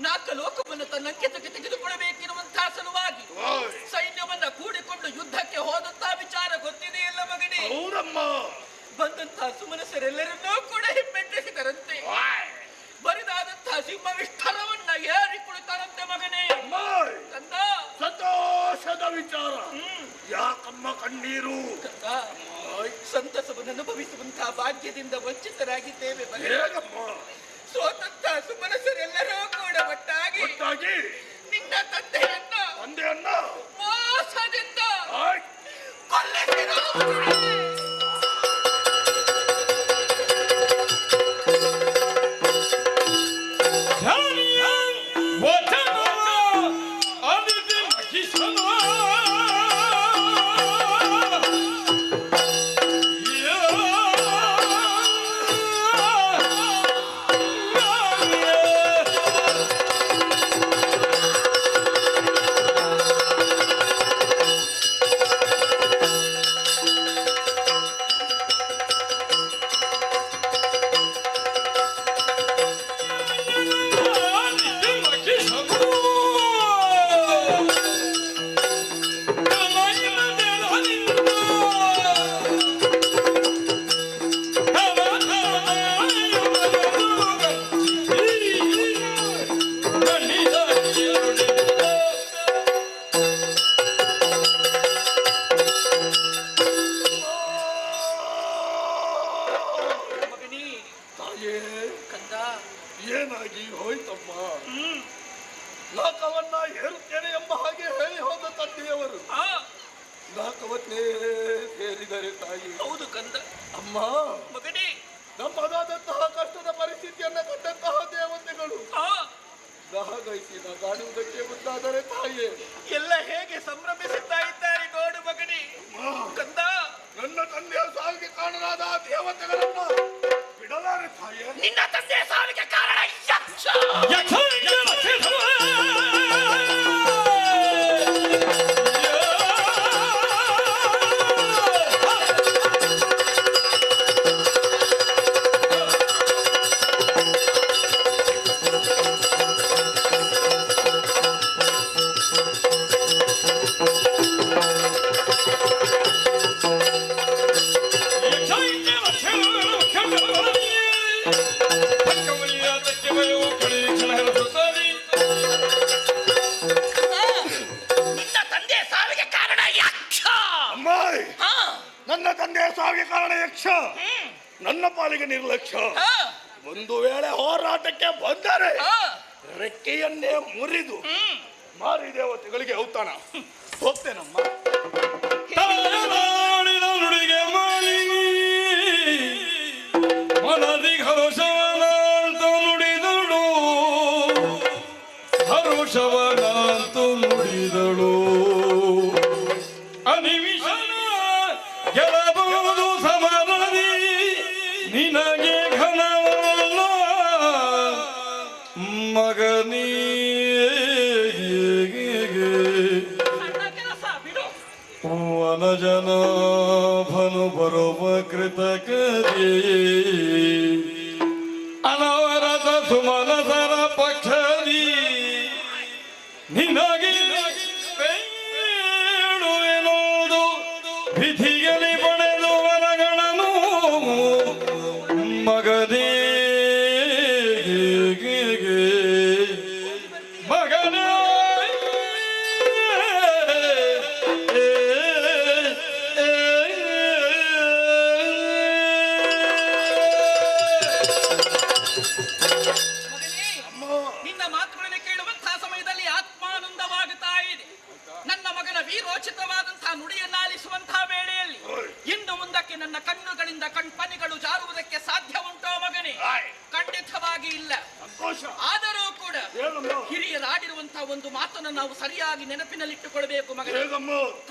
ನಾಲ್ಕು ಲೋಕವನ್ನು ತನ್ನ ಅಂಕಿತಕ್ಕೆ ತೆಗೆದುಕೊಳ್ಳಬೇಕೆನ್ನುವಂತಹ ಸಲುವಾಗಿ ಸೈನ್ಯವನ್ನ ಕೂಡಿಕೊಂಡು ಯುದ್ಧಕ್ಕೆ ಹೋದಂತಹ ವಿಚಾರ ಗೊತ್ತಿದೆಯಲ್ಲ ಮಗನೇ? ಹೌದಮ್ಮ. ಬಂದಂತಹ ಸುಮನಸರೆಲ್ಲರನ್ನೂ ಕೂಡ ಹಿಮ್ಮೆಟ್ಟಿಸಿದರಂತೆ. ಬರಿದಾದಂತಹ ಸಿಂಹವಿಷ್ಠರವನ್ನ ಏರಿ ಕುಳಿತಾರಂತೆ ಮಗನೇ. ಕಂದ, ಸಂತೋಷದ ವಿಚಾರ. ಯಾಕಮ್ಮ ಕಣ್ಣೀರು? ಸಂತಸವನ್ನು ಅನುಭವಿಸುವಂತಹ ಭಾಗ್ಯದಿಂದ ವಂಚಿತರಾಗಿದ್ದೇವೆ ಮಗನೇ. ಹೇಗಮ್ಮ? ಸೋತಂತಹ ಸುಮನಸರೆಲ್ಲರೂ ಕೂಡ ಒಟ್ಟಾಗಿ ನಿನ್ನ ತಂದೆಯನ್ನ ಮೋಸದಿಂದ ಕೊಲ್ಲಿಸಿದರು. ಏನಾಗಿ ಹೋಯ್ತಮ್ಮ? ಲೋಕವನ್ನ ಹೇರುತ್ತೇನೆ ಎಂಬ ಹಾಗೆ ಹೇಳಿ ಹೋದ ತಂದೆಯವರು ಲೋಕವನ್ನೇ ಸೇರಿದರೆ ತಾಯಿ. ಹೌದು ಕಂದ. ಅಮ್ಮ ಮಗನೇ, ನಮ್ಮದಾದಂತಹ ಕಷ್ಟದ ಪರಿಸ್ಥಿತಿಯನ್ನ ಕಂಡಂತಹ ದೇವತೆಗಳು ದಹಗೈಸಿ ನಗಾಡುವುದಕ್ಕೆ ಮುಂದಾದರೆ ತಾಯಿ ಎಲ್ಲ ಹೇಗೆ ಸಂಭ್ರಮಿಸುತ್ತಾ ಇದ್ದಾರೆ ನೋಡು ಮಗನೇ. ಕಂದ, ನನ್ನ ತಂದೆಯ ಸಾವಿಗೆ ಕಾರಣರಾದ ದೇವತೆಗಳನ್ನ ಯಾರು ತಾಯಿ? ನಿನ್ನ ತಂದೆ ಸಾವಿಗೆ ಕಾರಣ ಯಕ್ಷ. ನಿನ್ನ ತಂದೆ ಸಾವಿಗೆ ಕಾರಣ ಯಕ್ಷ. ಅಮ್ಮಾಯ್, ನನ್ನ ತಂದೆಯ ಸಾವಿಗೆ ಕಾರಣ ಯಕ್ಷ, ನನ್ನ ಪಾಲಿಗೆ ನಿರ್ಲಕ್ಷ್ಯ. ಒಂದು ವೇಳೆ ಹೋರಾಟಕ್ಕೆ ಬಂದರೆ ರೆಕ್ಕೆಯನ್ನೇ ಮುರಿದು ಮಾರಿ ದೇವತೆಗಳಿಗೆ ಔತಾಣ. ಹೋಗ್ತೇನಮ್ಮ. ನುಡಿಗೆ ಮಾಲಿನಿ ಮನದಿ ಹರುಷವನಂತ ನುಡಿದಳು, ಹರುಷವನಂತ ನುಡಿದಳು. ಅನಿಮಿಷನ ಗೆಲ್ಲಬಹುದು ಸಮರದಿ ನಿನಗೆ ಘನವಲ್ಲ ಮಗನೇ. ವನಜನಾಭನು ಬರುವ ಕೃತಕದೇ ಅನವರತ ಸುಮನಸರ ಪಕ್ಷದಿ ನಿನಗೆ ಬೇಡುವೆನುವುದು ವಿಧಿಗಲಿ ಪಡೆದು ವರಗಳನ್ನು ಮಗದೇ ಮಗನೇ. ನಿನ್ನ ಮಾತುಗಳನ್ನು ಕೇಳುವಂತಹ ಸಮಯದಲ್ಲಿ ಆತ್ಮಾನಂದವಾಗುತ್ತಾ ಇದೆ. ನನ್ನ ಮಗನ ವೀರೋಚಿತವಾದಂತಹ ನುಡಿಯನ್ನಾಲಿಸುವಂತಹ ವೇಳೆಯಲ್ಲಿ ಇನ್ನು ಮುಂದಕ್ಕೆ ನನ್ನ ಕಣ್ಣುಗಳಿಂದ ಕಣ್ಪನಿಗಳು ಜಾರುವುದಕ್ಕೆ ಸಾಧ್ಯ ಉಂಟೋ ಮಗನೇ? ಖಂಡಿತವಾಗಿ ಇಲ್ಲ. ಆದರೂ ಕೂಡ ಹಿರಿಯರಾಡಿರುವಂತಹ ಒಂದು ಮಾತನ್ನು ನಾವು ಸರಿಯಾಗಿ ನೆನಪಿನಲ್ಲಿಟ್ಟುಕೊಳ್ಬೇಕು ಮಗನೇ.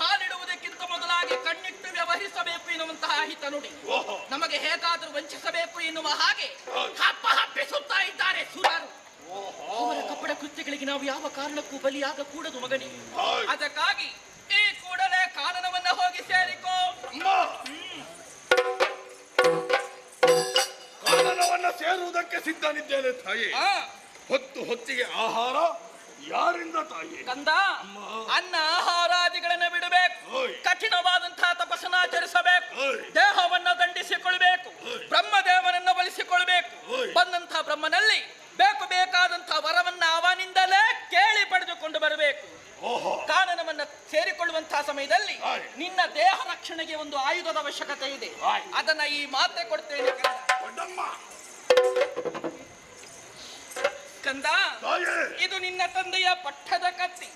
ಕಾಲಿಡುವುದಕ್ಕಿಂತ ಮೊದಲಾಗಿ ಕಣ್ಣಿಟ್ಟು ವ್ಯವಹರಿಸಬೇಕು ಎನ್ನುವಂತಹ ಹಿತ ನುಡಿ. ನಮಗೆ ಹೇಗಾದರೂ ವಂಚಿಸಬೇಕು ಎನ್ನುವ ಹಾಗೆ ಹಪ್ಪ ಹಪ್ಪಿಸುತ್ತಾ ಇದ್ದಾರೆ ಸುರರು. ಅವರ ಕಪಡ ಕೃತ್ಯಗಳಿಗೆ ನಾವು ಯಾವ ಕಾರಣಕ್ಕೂ ಬಲಿಯಾಗಕೂಡದು ಮಗನೇ. ಅದಕ್ಕಾಗಿ ಈ ಕೂಡಲೇ ಕಾನನವನ್ನ ಹೋಗಿ ಸೇರಿಕೋ. ಕಾನನವನ್ನ ಸೇರುವುದಕ್ಕೆ ಸಿದ್ಧನಿದ್ದೇನೆ ತಾಯಿ. ಹೊತ್ತಿಗೆ ಆಹಾರ ಯಾರಿಂದ ತಾಯಿ? ಕಂದ, ಅನ್ನ ಆಹಾರಾದಿಗಳನ್ನ ಬಿಡಬೇಕು. ಕಠಿಣವಾದಂತಹ ತಪಸ್ಸನ್ನಾಚರಿಸಬೇಕು. ದೇಹವನ್ನ ದಂಡಿಸಿಕೊಳ್ಬೇಕು. ಬ್ರಹ್ಮದೇವನನ್ನ ಒಲಿಸಿಕೊಳ್ಬೇಕು. ಬಂದಂತಹ ಬ್ರಹ್ಮನಲ್ಲಿ ಬೇಕಾದಂತಹ ವರವನ್ನ ಅವನಿಂದಲೇ ಕೇಳಿ ಪಡೆದುಕೊಂಡು ಬರಬೇಕು. ಕಾನನವನ್ನ ಸೇರಿಕೊಳ್ಳುವಂತಹ ಸಮಯದಲ್ಲಿ ನಿನ್ನ ದೇಹ ರಕ್ಷಣೆಗೆ ಒಂದು ಆಯುಧದ ಅವಶ್ಯಕತೆ ಇದೆ. ಅದನ್ನ ಈ ಮಾತೆ ಕೊಡ್ತೇನೆ ಕಂದ. ಇದು ನಿನ್ನ ತಂದೆಯ ಪಟ್ಟದ ಕತ್ತಿ.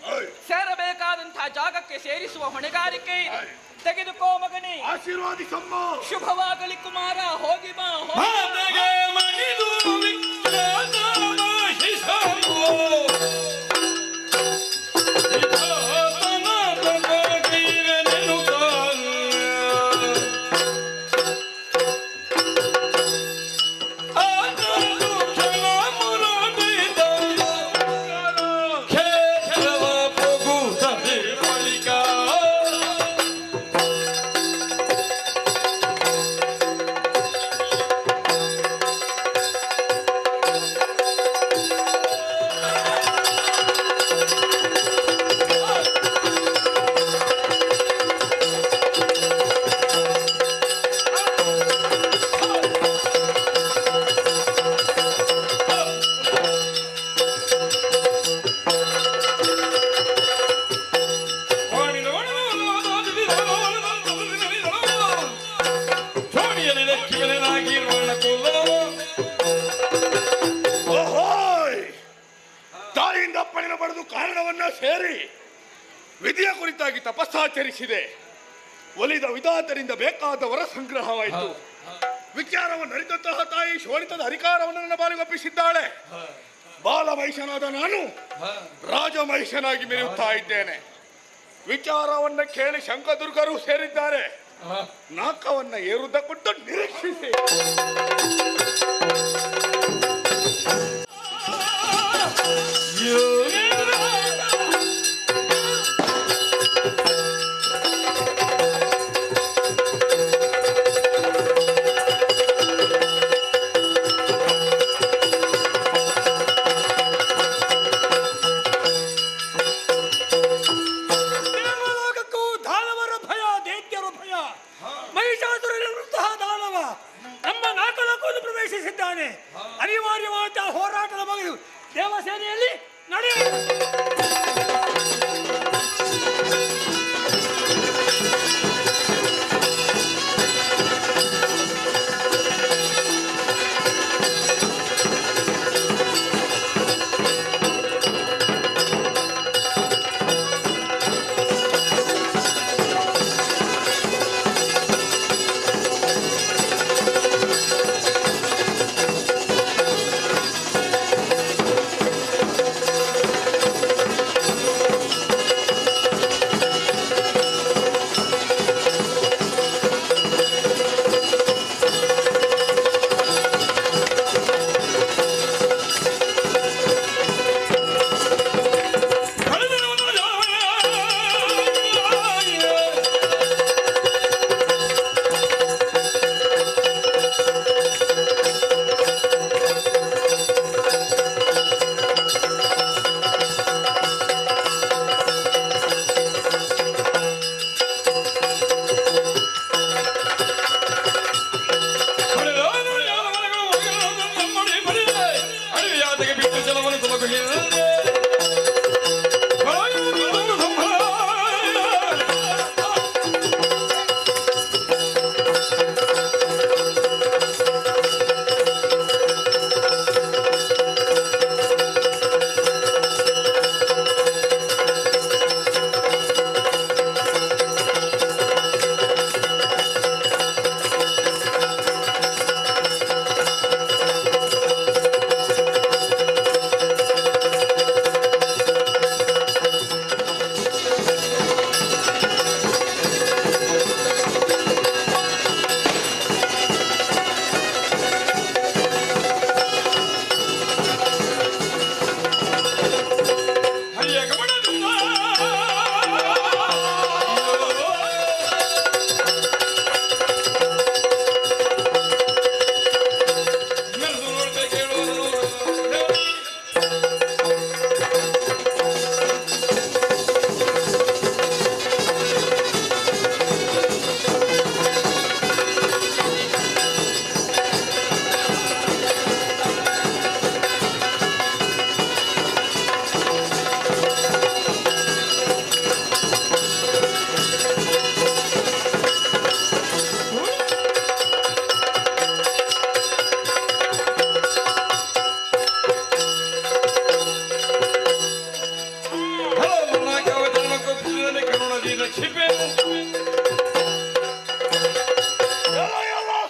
ಸೇರಬೇಕಾದಂತಹ ಜಾಗಕ್ಕೆ ಸೇರಿಸುವ ಹೊಣೆಗಾರಿಕೆ ಇದೆ. ತೆಗೆದುಕೋ ಮಗನೇ. ಆಶೀರ್ವಾದಿಸಮ್ಮ. ಶುಭವಾಗಲಿ ಕುಮಾರ. ಹೋಗಿ ಬಾ. ಕಾರಣವನ್ನ ಸೇರಿ ವಿಧಿಯ ಕುರಿತಾಗಿ ತಪಸ್ಸಾಚರಿಸಿದೆ. ಒಲಿದ ವಿಧಾತರಿಂದ ಬೇಕಾದ ವರ ಸಂಗ್ರಹವಾಯಿತು. ವಿಚಾರವನ್ನು ಅರಿತಂತಹ ತಾಯಿ ಶೋಣಿತದ ಅಧಿಕಾರವನ್ನು ನನ್ನ ಬಾಲಿಗೊಪ್ಪಿಸಿದ್ದಾಳೆ. ಬಾಲಮಹಿಷನಾದ ನಾನು ರಾಜಮಹಿಷನಾಗಿ ಮೆರೆಯುತ್ತಾ ಇದ್ದೇನೆ. ವಿಚಾರವನ್ನು ಕೇಳಿ ಶಂಕದುರ್ಗರು ಸೇರಿದ್ದಾರೆ. ನಾಕವನ್ನ ಏರುವುದ ಕೊಟ್ಟು ನಿರೀಕ್ಷಿಸಿ. ಅನಿವಾರ್ಯವಾದ ಹೋರಾಟದ ಬಗ್ಗೆ ದೇವಸೇನೆಯಲ್ಲಿ ನಡೆಯುವುದು.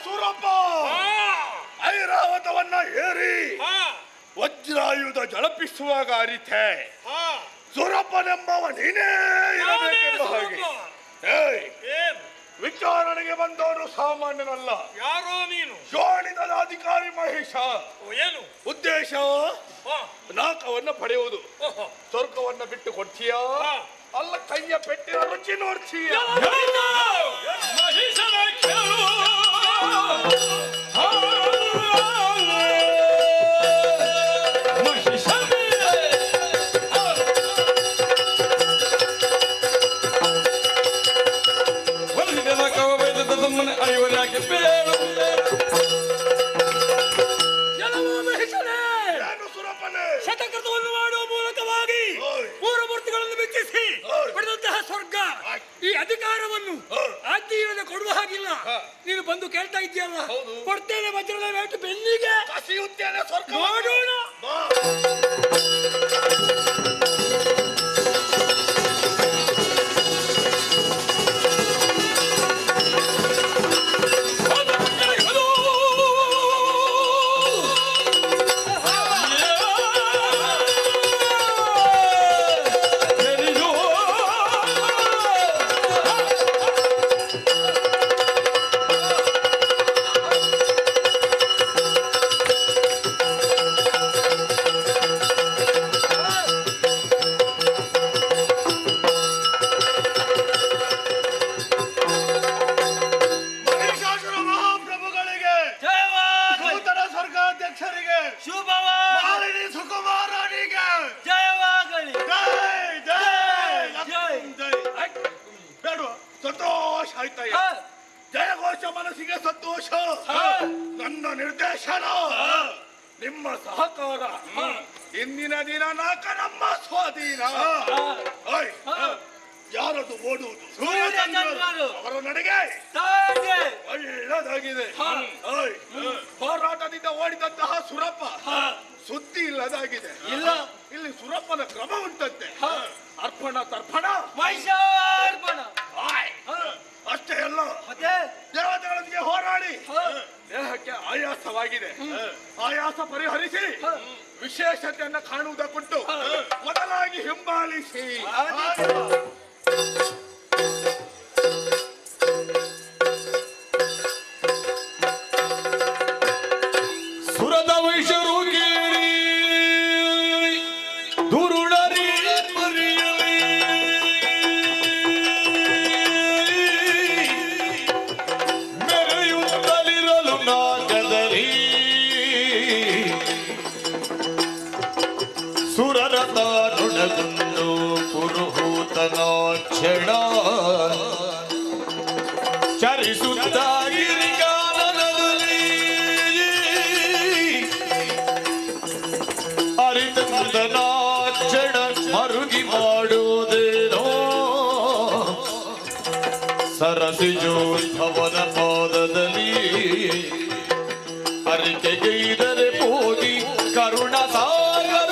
ಸೂರಪ್ಪ ಐರಾವತವನ್ನ ಏರಿ ವಜ್ರಾಯುಧ ಜಳಪಿಸುವಾಗ ಅರಿತೆ ಸೂರಪ್ಪನೆಂಬವ ನೀನೇ ಇರಬೇಕೆಂಬ ಹಾಗೆ. ವಿಚಾರಣೆಗೆ ಬಂದವನು ಸಾಮಾನ್ಯನಲ್ಲ. ಯಾರೋ ನೀನು? ಜೋಳಿದ ಅಧಿಕಾರಿ ಮಹೇಶ. ಏನು ಉದ್ದೇಶ? ನಾಕವನ್ನ ಪಡೆಯುವುದು. ಸ್ವರ್ಗವನ್ನ ಬಿಟ್ಟು ಕೊಡ್ತೀಯಾ ಅಲ್ಲ ಕೈಯ ಪೆಟ್ಟಿನ ರುಚಿ ನೋಡ್ತೀಯಾ? ಶತಕೃತವನ್ನು ಮಾಡುವ ಮೂಲಕವಾಗಿ ಮೂರಮೂರ್ತಿಗಳನ್ನು ಮೆಚ್ಚಿಸಿ ಪಡೆದಂತಹ ಸ್ವರ್ಗ ಈ ಅಧಿಕಾರವನ್ನು ಆಜ್ಞೆಯನ್ನು ಕೊಡುವ ಹಾಗಿಲ್ಲ. ನೀನು ಬಂದು ಕೇಳ್ತಾ ಇದ್ದೀಯಲ್ಲ, ಕೊಡ್ತೇನೆ ವಜ್ರದ ವೇಟು ಬೆನ್ನಿಗೆ ನೋಡೋಣ. ಮನಸ್ಸಿಗೆ ಸಂತೋಷ, ನನ್ನ ನಿರ್ದೇಶನ, ನಿಮ್ಮ ಸಹಕಾರ, ಇಂದಿನ ದಿನ ನಾಕ ನಮ್ಮ ಸ್ವಾಧೀನ. ಯಾರದು ಓಡುವುದು? ಅವರ ನಡೆಗೆ ಒಳ್ಳೆದಾಗಿದೆ. ಹೋರಾಟದಿಂದ ಓಡಿದಂತಹ ಸುರಪ್ಪ ಸುದ್ದಿ ಇಲ್ಲದಾಗಿದೆ. ಇಲ್ಲ, ಇಲ್ಲಿ ಸುರಪ್ಪನ ಕ್ರಮ ಉಂಟಂತೆ. ಅರ್ಪಣ ತರ್ಪಣ ಅಷ್ಟೇ ಅಲ್ಲ, ದೇವತೆಗಳೊಂದಿಗೆ ಹೋರಾಡಿ ದೇಹಕ್ಕೆ ಆಯಾಸವಾಗಿದೆ. ಆಯಾಸ ಪರಿಹರಿಸಿ ವಿಶೇಷತೆಯನ್ನ ಕಾಣುವುದಕ್ಕುಂಟು. ಮೊದಲಾಗಿ ಹಿಂಬಾಲಿಸಿ. ಸುರದ ವೈಶರು ಕೇಳಿ ದುರುಳರಿ ಪರಿಯಲಿ ಮೆರೆಯುತ್ತಲಿರಲು ನಾಗದರಿ ಸುರರಥ ನುಣಗುಂಡು ಪುರುಹೂತನ ಕ್ಷಣ ಚರಿಸುತ್ತಾಗಿರಿ ಅರಿತಂದನಾಚಣ ಮರುಗಿ ಮಾಡುವುದೇನೋ ಸರಸಿಜೋದ್ಭವನ ಪಾದದಲ್ಲಿ ಅರಿಕೆಗೈದರೆ ಹೋಗಿ ಕರುಣ ಸಾಗರ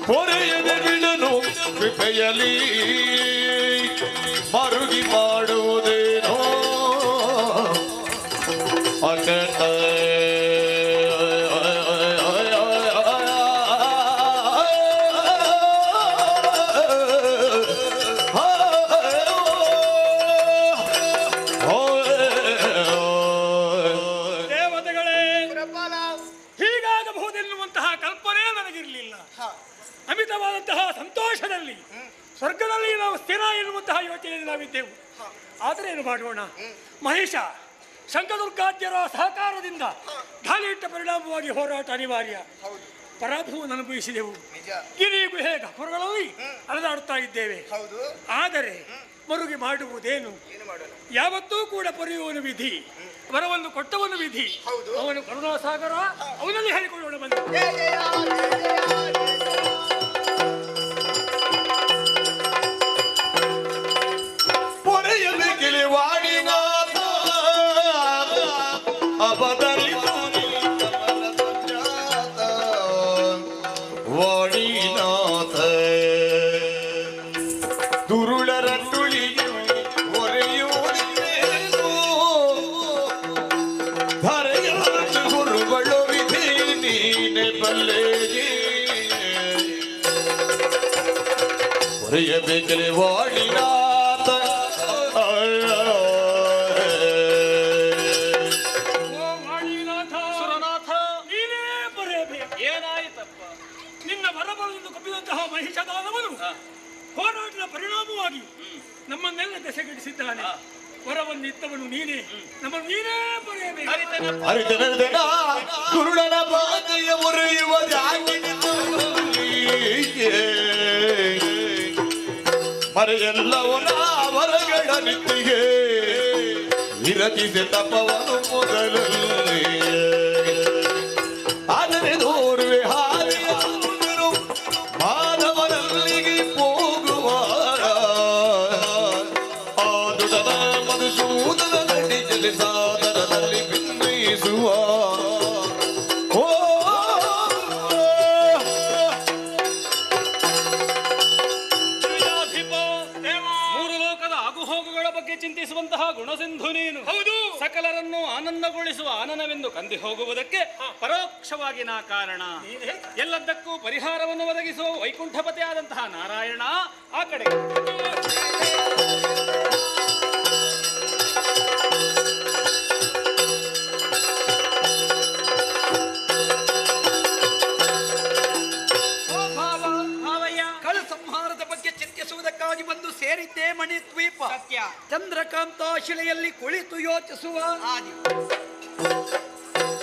ಹೊರೆಯದೆ ಬಿಡನು ಕೃಪೆಯಲಿ ಮರುಗಿ ಮಾಡುವುದೇನೋ ಅಕಟ ಅಮಿತವಾದಂತಹ ಸಂತೋಷದಲ್ಲಿ ಸ್ವರ್ಗದಲ್ಲಿ ನಾವು ಸ್ಥಿರ ಎನ್ನುವಂತಹ ಯೋಚನೆಯಲ್ಲಿ ನಾವಿದ್ದೆವು. ಆದರೆ ಏನು ಮಾಡೋಣ, ಮಹೇಶ ಶಂಕದುರ್ಗಾದ್ಯರ ಸಹಕಾರದಿಂದ ದಾಳಿ ಇಟ್ಟ ಪರಿಣಾಮವಾಗಿ ಹೋರಾಟ ಅನಿವಾರ್ಯ. ಪರಾಭವವನ್ನು ಅನುಭವಿಸಿದೆವು. ಗಿರಿ ಗುಹೆ ಗಹ್ವರಗಳಲ್ಲಿ ಅಲೆದಾಡುತ್ತಾ ಇದ್ದೇವೆ. ಆದರೆ ಮರುಗಿ ಮಾಡುವುದೇನು? ಯಾವತ್ತೂ ಕೂಡ ಪೊರೆಯುವನು ವಿಧಿ, ವರವನ್ನು ಕೊಟ್ಟವನು ವಿಧಿ. ಅವನು ಕರುಣಾಸಾಗರ, ಅವನಲ್ಲಿ ಹೇಳಿಕೊಳ್ಳೋಣ ಬಂದು. ಪೊರೆಯಬೇಕಿಲಿ ವಾಣಿನಾಥ ಅಪದರಿತ ವಾಣಿನಾಥ ದುರುಳರ ತುಳಿಗೆ ಒರೆಯುವುದೇನು ಧರೆಯ ಗುರುಗಳು ವಿಧಿ ನೀನೆ ಬಲ್ಲೆಗೆ ಒರೆಯಬೇಕಲೆ ವಾಣಿನಾಥ ಮಹಿಷದಾನವನು ಹೋರಾಟದ ಪರಿಣಾಮವಾಗಿ ನಮ್ಮನ್ನೆಲ್ಲ ದೆಸೆಗಡಿಸಿದ್ದಾನೆ. ವರವನ್ನಿತ್ತವನು ನೀನೇ, ನಮ್ಮನ್ನು ನೀನೇ ಪಡೆಯಬೇಕು. ಗುರುಡನ ಬಾಧೆಯ ಮುರಿಯುವ ಮರೆಯೆಲ್ಲವನ ವರಗಳ ನಿತ್ತಿಗೆ ವಿರಚಿಸಿ ತಪವನು ಮೊದಲಲ್ಲಿ ಆದರೆ ನೋರುವೆ ಹಾರಿಯ ಮಾನವನಲ್ಲಿಗೆ ಹೋಗುವ ಆದುದನ ಮಧುಸೂದನ ನಡಿ ಜಲಿಸಾದರದಲ್ಲಿ ಭಿನ್ನಯಿಸುವ ಮೂರು ಲೋಕದ ಆಗುಹೋಗುಗಳ ಬಗ್ಗೆ ಚಿಂತಿಸುವಂತಹ ಗುಣಸಿಂಧು ನೀನು. ಹೌದು, ಸಕಲರನ್ನು ಆನಂದಗೊಳಿಸುವ ಆನನವೆಂದು ಕಂದಿ ಹೋಗುವುದಕ್ಕೆ ಪರೋಕ್ಷವಾಗಿ ನಾ ಕಾರಣ. ಎಲ್ಲದಕ್ಕೂ ಪರಿಹಾರವನ್ನು ಒದಗಿಸುವ ವೈಕುಂಠಪತಿ ಆದಂತಹ ನಾರಾಯಣ ಆ ಕಡೆ. ಸಂಹಾರದ ಬಗ್ಗೆ ಚಿಂತಿಸುವುದಕ್ಕಾಗಿ ಬಂದು ಸೇರಿದ್ದೇ ಮಣಿದ್ವೀಪ. ಸತ್ಯ. ಚಂದ್ರಕಾಂತ ಶಿಲೆಯಲ್ಲಿ ಕುಳಿತು ಯೋಚಿಸುವ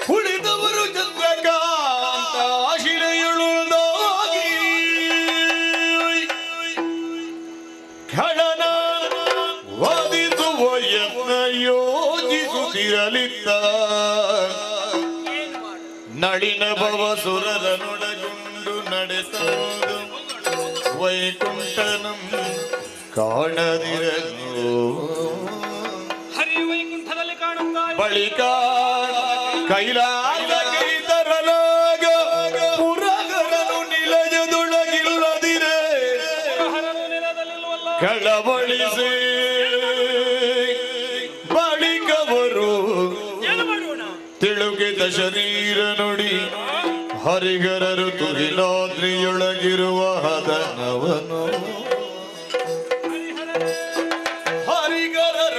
ಕುಳಿತವರು ಚಂದ್ರಕಾಂತ ಶಿಲೆಯುಳುದಾಗಿ ಖಳನ ವಾದಿಸುವ ಯತ್ನಯೋ ವಂದಿಸುತ್ತಿರಲಿದ್ದ ನಳಿನ ಭವ ಸುರರ ನೊಡಗುಂಡು ನಡೆಸೋದು ವೈಕುಂಠನಂ ಕಾಣದಿರಲು ಹರಿ ವೈಕುಂಠದಲ್ಲಿ ಕಾಣುತ್ತಾ ಬಳಿಕ ಕೈಲಾಸ ತರಲಾಗ ಪುರಗರನು ನಿಲಯದೊಳಗಿಲ್ಲದಿರೆ ಕಳವಳಿಸಿ ಬಳಿಕವರು ತಿಳುಗಿದ ಶರೀರ ನುಡಿ ಹರಿಗರರು ತುಗಿಲಾದ್ರಿಯೊಳಗಿರುವ ಹದನವನು ಹರಿಗರರ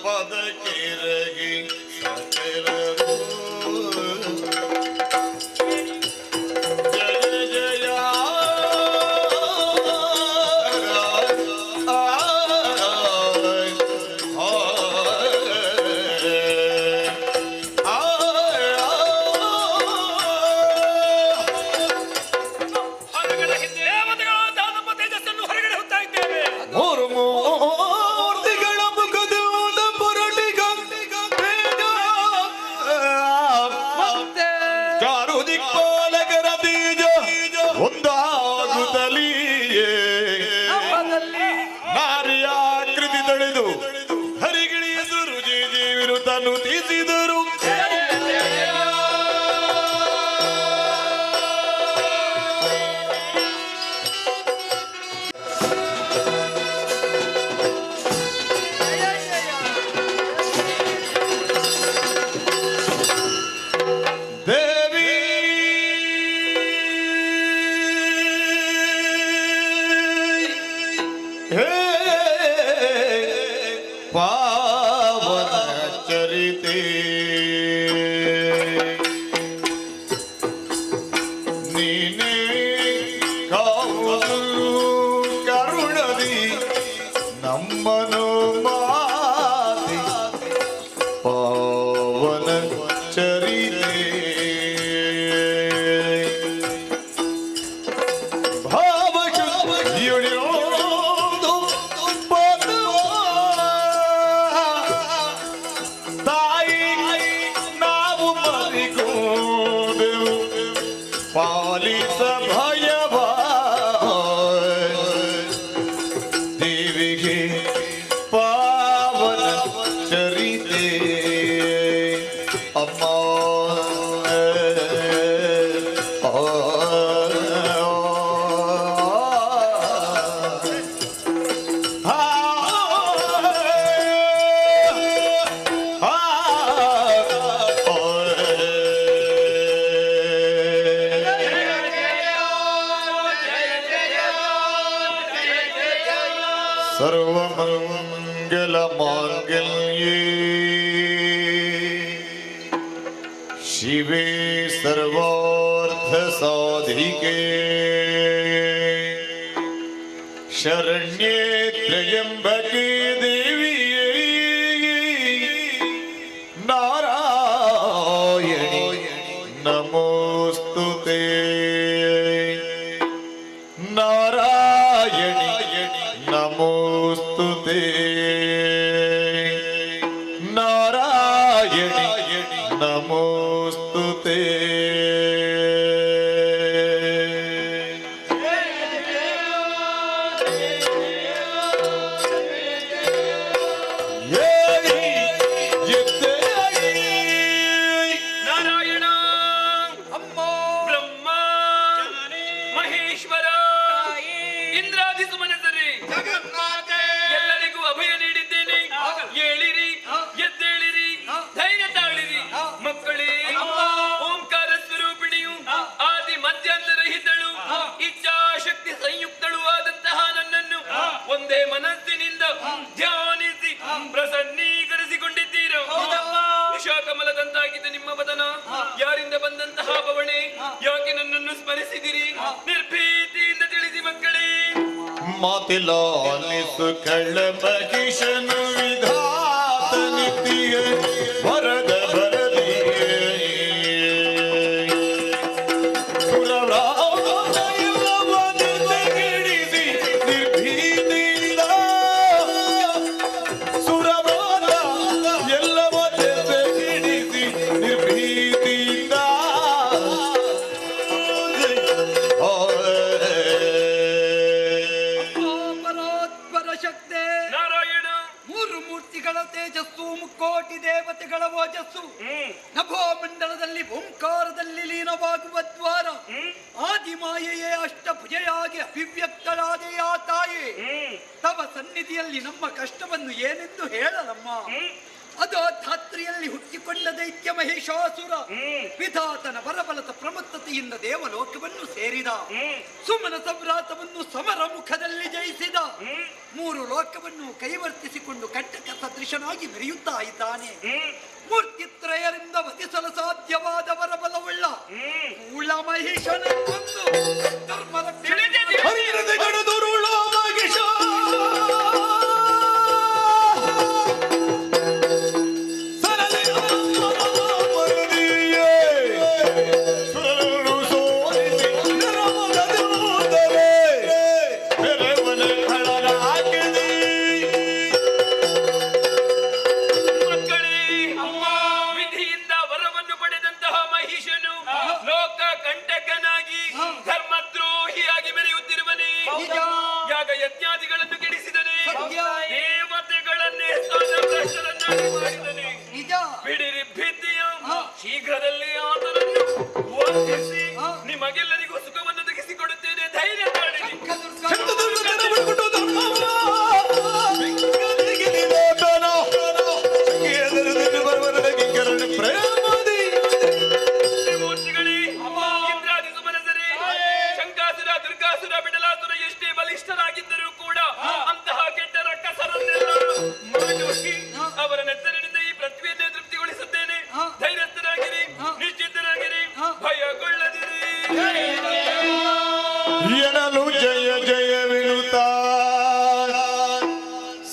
ಪದಕ್ಕಿರಗಿ ಸಕಲರು ಜಯ ಜಯ ಮೂರ್ತಿಗಳ ಮುಖದಿಂದ ಪುರಟಿಗ ಚಾರು ದಿಕ್ಪಾಲಕರ ಬೀಜ ಒಂದಾಗುತ್ತಲಿಯೇ ನಾರಿಯ ಆಕೃತಿ ತಳೆದು ಹರಿಗಿಳಿಯದರು ಜೀವಿರು ತನ್ನು ತೀಸಿದರು ದೇವಿ ಹೇ ಪಾವನ ಚರಿತೆ ನೀನೇ ಕಾವುದು ಕರುಣದಿ ನಮ್ಮನು ಮಾತಿ ಪಾವನ ಚರಿತೆ ಪಾಲಿಸ ಭಯವ ದೇವಿಗೆ ಪಾವನ ಚರಿತೆ ಅಮ್ಮ ಸರ್ವಮಂಗಲ ಮಾಂಗಲ್ಯೇ ಶಿವೇ ಸರ್ವಾರ್ಥ ಸಾಧಿಕೆ ಶರಣ್ಯೇ ತ್ರ್ಯಂಬಕೆ ದೇವಿಯೇ ನಾರಾಯಣಿ ನಮೋಸ್ತುತೇ ನಾರಾಯಣಿ ನಮೋಸ್ತುತೇ ನಾರಾಯಣಿ ನಮೋಸ್ತುತೇ ನಾರಾಯಣ ಬ್ರಹ್ಮ ಮಹೇಶ್ವರ ಇಂದ್ರಾದಿ ಸುಮನಸರಿ ಎಲ್ಲರಿಗೂ ಅಭಯ ನೀಡಿದ್ದೇನೆ. ಏಳಿರಿ, ಎದ್ದೇಳಿರಿ, ಧೈರ್ಯ ತಾಳಿರಿ ಮಕ್ಕಳೇ. ಓಂಕಾರ ಸ್ವರೂಪಿಣಿಯು ಆದಿ ಮಧ್ಯಾಂತರಹಿತಳು ಇಚ್ಛಾಶಕ್ತಿ ಸಂಯುಕ್ತಳು ಆದಂತಹ ನನ್ನನ್ನು ಒಂದೇ ಮನಸ್ಸಿನಿಂದ ಧ್ಯಾನಿಸಿ ಪ್ರಸನ್ನೀಕರಿಸಿಕೊಂಡಿದ್ದೀರೋ. ವಿಷಾಕಮಲದಂತಾಗಿದ್ದ ನಿಮ್ಮ ವದನ, ಯಾರಿಂದ ಬಂದಂತಹ ಬವಣೆ, ಯಾಕೆ ನನ್ನನ್ನು ಸ್ಮರಿಸಿದಿರಿ? ನಿರ್ಭೀತಿಯಿಂದ ತಿಳಿಸಿ ಮಕ್ಕಳೇ. ಮಾತಿಲಾಲಿಸು ಕಳ್ಳಬಗಿಶನು ವಿಧಾತ ನಿತ್ಯ ವರದ ಬರದಿಯೇ ಸುರವೃಂದಗಿಡಿಸಿ ನಿರ್ಭೀತಿಯಿಂದ ಸುರವೃಂದ ಎಲ್ಲವ ಕಿಡಿಸಿ ನಿರ್ಭೀತಿಯಿಂದ ಪರಾತ್ಪರ ಶಕ್ತಿ ನಾರಾಯಣ ಮೂರು ಮೂರ್ತಿಗಳ ತೇಜಸ್ಸು ಮುಕ್ಕೋಟಿ ದೇವತೆಗಳ ಓಜಸ್ಸು ನಭೋ ಮಂಡಲದಲ್ಲಿ ಓಂಕಾರದಲ್ಲಿ ಲೀನವಾಗುವ ದ್ವಾರ ಆದಿಮಾಯೆಯೇ ಅಷ್ಟಭುಜೆಯಾಗಿ ಅಭಿವ್ಯಕ್ತಳಾದೆಯ ತಾಯಿ ತವ ಸನ್ನಿಧಿಯಲ್ಲಿ ನಮ್ಮ ಕಷ್ಟವನ್ನು ಏನೆಂದು ಹೇಳಲಮ್ಮ. ಅದು ಧಾತ್ರಿಯಲ್ಲಿ ಹುಟ್ಟಿಕೊಂಡ ದೈತ್ಯ ಮಹಿಷಾಸುರ ವಿಧಾತನ ಬರಬಲತ ಪ್ರಮತ್ತತೆಯಿಂದ ದೇವಲೋಕವನ್ನು ಸೇರಿದ ಸುಮನ ಸಂಭ್ರಾತವನ್ನು ಸಮರ ಮುಖದಲ್ಲಿ ಜಯಿಸಿದ ಮೂರು ಲೋಕವನ್ನು ಕೈವರ್ತಿಸಿಕೊಂಡು ಕಂಟಕ ಸದೃಶನಾಗಿ ಮೆರೆಯುತ್ತಾ ಇದ್ದಾನೆ. ಮೂರ್ತಿತ್ರಯರಿಂದ ವಧಿಸಲು ಸಾಧ್ಯವಾದ ಬರಬಲವುಳ್ಳ ಕೂಳ ಮಹಿಷನೊಂದು ಧರ್ಮದ ಯಜ್ಞಾದಿಗಳನ್ನು ಕೆಡಿಸಿದನೆ, ದೇವತೆಗಳನ್ನೇ ಸ್ಥಾನಭ್ರಷ್ಟರನ್ನಾಗಿ ಮಾಡಿದನೆ. ಬಿಡಿರಿ ಭೀತಿಯ ಶೀಘ್ರದಲ್ಲಿ ಆತನನ್ನು ವಂದಿಸಿ ನಿಮಗೆಲ್ಲರಿಗೂ ಸುಖವನ್ನು ತೆಗೆಸಿಕೊಡುತ್ತೇನೆ. ಧೈರ್ಯ ತಾಳಿರಿ. ಮೂರ್ತಿಗಳೇ, ಇಂದ್ರಾದಿ ಸುಮನಸರೇ, ಶಂಕಾಸುರ ದುರ್ಗಾಸುರ ಬಿಡಲಾಸುರ ಎಷ್ಟೇ ಬಲಿಷ್ಠರಾಗಿದ್ದರೂ ಕೂಡ ಅಂತಹ ಕೆಟ್ಟ ರಕ್ಕಸರನ್ನೆಲ್ಲ ಮಾಡಿ ಅವರ ನೆತ್ತರಿನಿಂದ ಈ ಪೃಥ್ವಿಯನ್ನೇ ತೃಪ್ತಿಗೊಳಿಸುತ್ತೇನೆ. ಧೈರ್ಯಸ್ಥರಾಗಿರಿ, ನಿಶ್ಚಿತರಾಗಿರಿ, ಭಯಗೊಳ್ಳದಿರಿ. ಎನಲು ಜಯ ಜಯವಿನುತ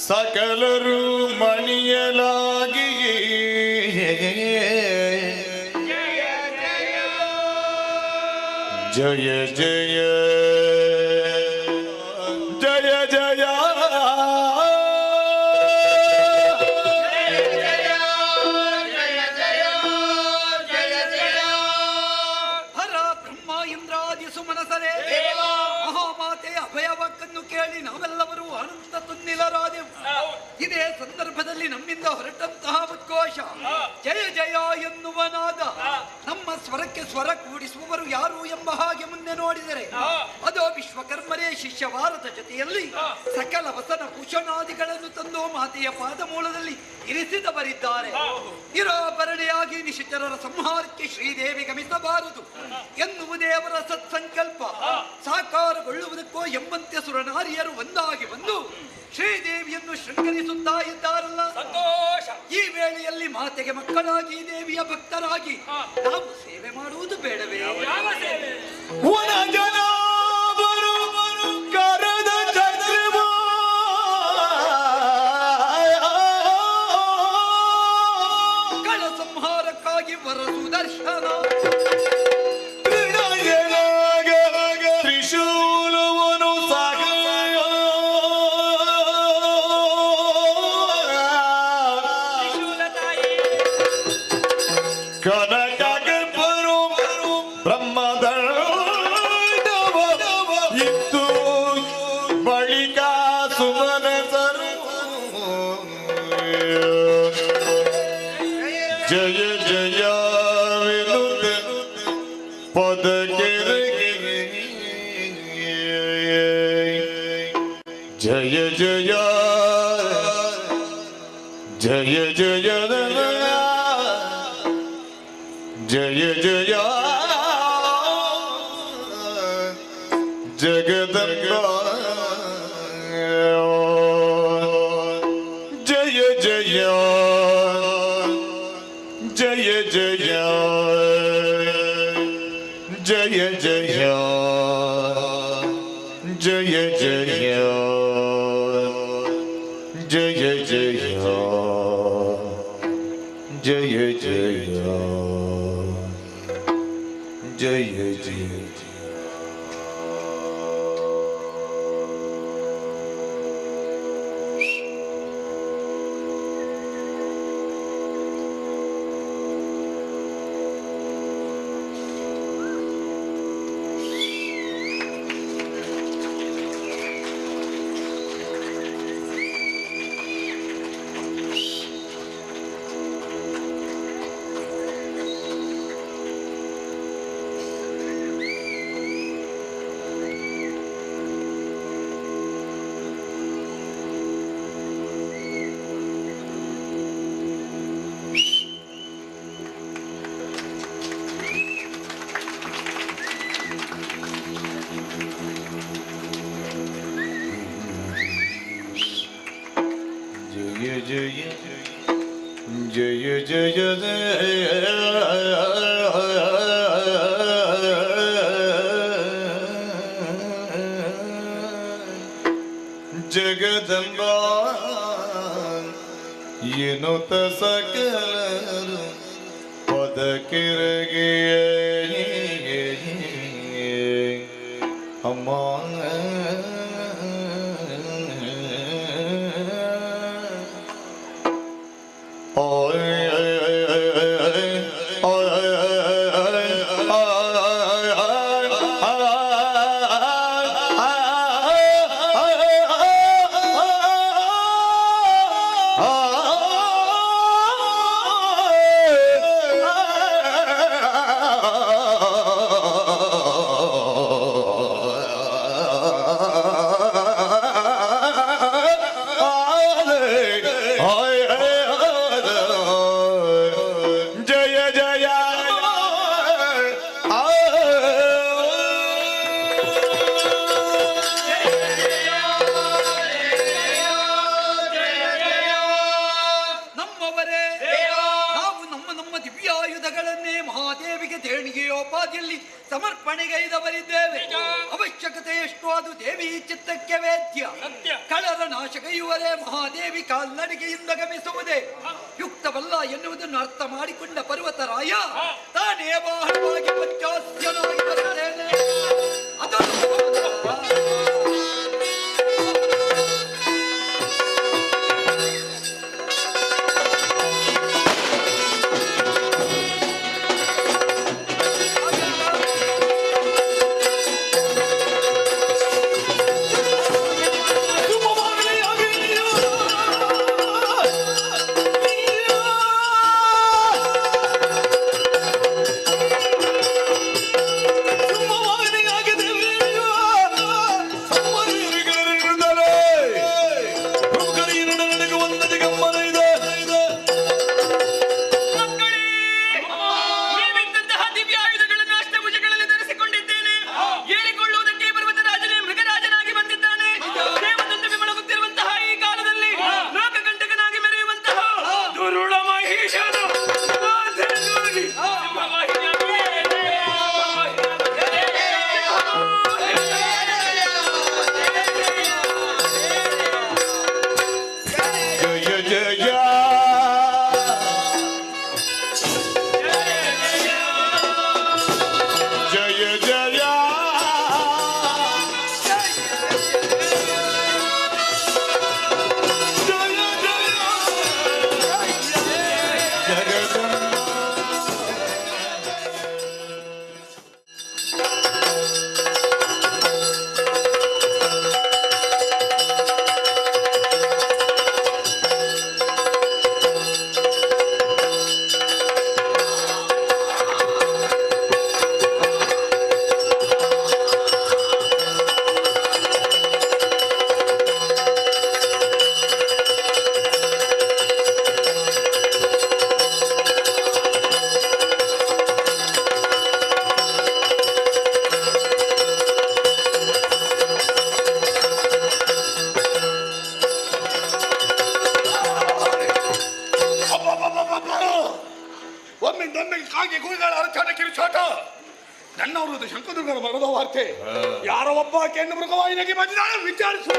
ಸಕಲರು ಮಣಿಯಲಾಗಿ ಜಯ ಜಯ ಜಯ ಜಯ ಹರ ಬ್ರಹ್ಮ ಇಂದ್ರಾದಿ ಸುಮನಸರೇ, ಮಹಾಮಾತೆಯ ಅಭಯವಾಕ್ಕನ್ನು ಕೇಳಿ ನಾವೆಲ್ಲರೂ ಅನಂತ ತುನ್ನಿಲರಾದೆವು. ಇದೇ ಸಂದರ್ಭದಲ್ಲಿ ನಮ್ಮಿಂದ ಹೊರಟಂತಹ ಉದ್ಘೋಷ ಜಯ ಜಯ ಎನ್ನುವ ನಾದ ನಮ್ಮ ಸ್ವರಕ್ಕೆ ಸ್ವರ ಕೂಡಿಸುವವರು ಯಾರು ಎಂಬ ಹಾಗೆ ಮುಂದೆ ನೋಡಿದರೆ ಅದು ವಿಶ್ವಕರ್ಮರೇ ಶಿಷ್ಯವಾರದ ಜೊತೆಯಲ್ಲಿ ಸಕಲ ವಸನ ಭೂಷಣಾದಿಗಳನ್ನು ತಂದು ಮಾತೆಯ ಪಾದ ಮೂಲದಲ್ಲಿ ಇರಿಸಿದವರಿದ್ದಾರೆ. ನಿರಾಭರಣೆಯಾಗಿ ನಿಶಿಚರರ ಸಂಹಾರಕ್ಕೆ ಶ್ರೀದೇವಿ ಗಮಿಸಬಾರದು ಎನ್ನುವುದೇ ಅವರ ಸತ್ಸಂಕಲ್ಪ. ಸಾಕಾರಗೊಳ್ಳುವುದಕ್ಕೋ ಎಂಬಂತೆ ಸುರನಾರಿಯರು ಒಂದಾಗಿ ಬಂದು ಶ್ರೀದೇವಿಯನ್ನು ಶೃಂಗರಿಸುತ್ತಾ ಇದ್ದಾರಲ್ಲ. ಈ ವೇಳೆಯಲ್ಲಿ ಮಾತೆಗೆ ಮಕ್ಕಳಾಗಿ ದೇವಿಯ ಭಕ್ತರಾಗಿ ನಾವು ಸೇವೆ ಮಾಡುವುದು ಬೇಡವೇ? ಕಳ ಸಂಹಾರಕ್ಕಾಗಿ ವರ ಸುದರ್ಶನ ತ್ರಿಶೂಲವನು ಕನಕ ಬ್ರಹ್ಮದ ಇತ್ತು ಬಳಿಕ ಸುಮನಸರು ಜಯ ಜಯ ಪದಕೆರೆಗೆ ಜಯ ಜಯ ಜಯ ಜಯ ಜಯ ಜಯ ಜಗದಂಬ ಜಯ ಜಯ ಜಯ ಜಯ ಜಯ ಜಯ ಜಯ ಜಯ ಜಯ ಜಯ ಜಯ ಜಯ ಜಯ ಜಯ ಜಯ ಜಯ ಜಗದಂಬ ಎನ್ನುತ್ತ ಸಕಲರು ಪದಕಿರಗೆ ಅಮ್ಮ ಸಮರ್ಪಣೆಗೈದವರಿದ್ದೇವೆ. ಅವಶ್ಯಕತೆ ಎಷ್ಟು ಅದು ದೇವಿ ಚಿತ್ತಕ್ಕೆ ವೇದ್ಯ. ಕಳರ ನಾಶಕ ಇವರೇ ಮಹಾದೇವಿ ಕಾಲ್ನಡಿಗೆಯಿಂದ ಗಮಿಸುವುದೇ ಯುಕ್ತವಲ್ಲ ಎನ್ನುವುದನ್ನು ಅರ್ಥ ಮಾಡಿಕೊಂಡ ಪರ್ವತರಾಯ ತಾನೇ ವಾಹನವಾಗಿ ಪಂಚಾಸ್ಯನಾಗಿ ಬರುತ್ತೇನೆ. ನನ್ನವರದು ಶಂಕದುರ್ಗನ ಮರದ ವಾರ್ತೆ. ಯಾರೋ ಒಬ್ಬ ಕೆಂಡು ಮೃಗವಾಯಿನಾಗಿ ಬಂದಿದ್ದಾಳೆ, ವಿಚಾರಿಸು.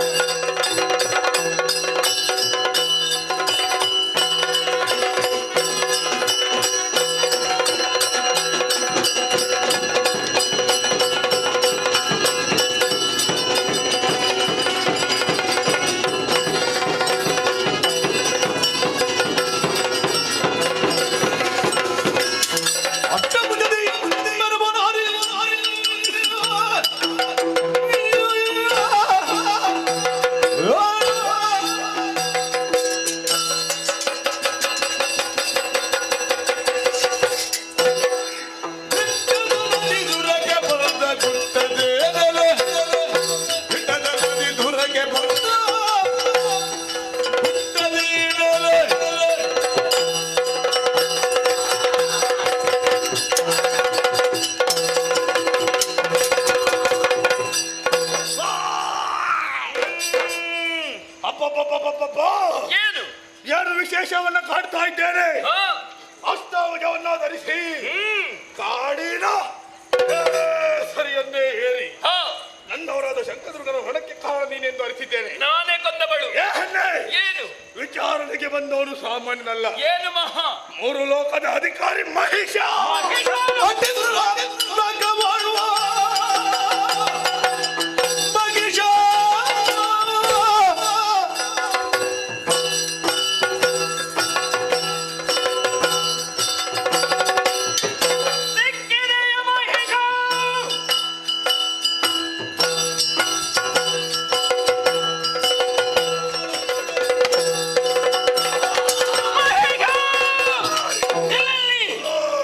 ನಾನಲ್ಲ. ಏನು ಮಹಾ? 3 ಲೋಕದ ಅಧಿಕಾರಿ ಮಹೇಶ.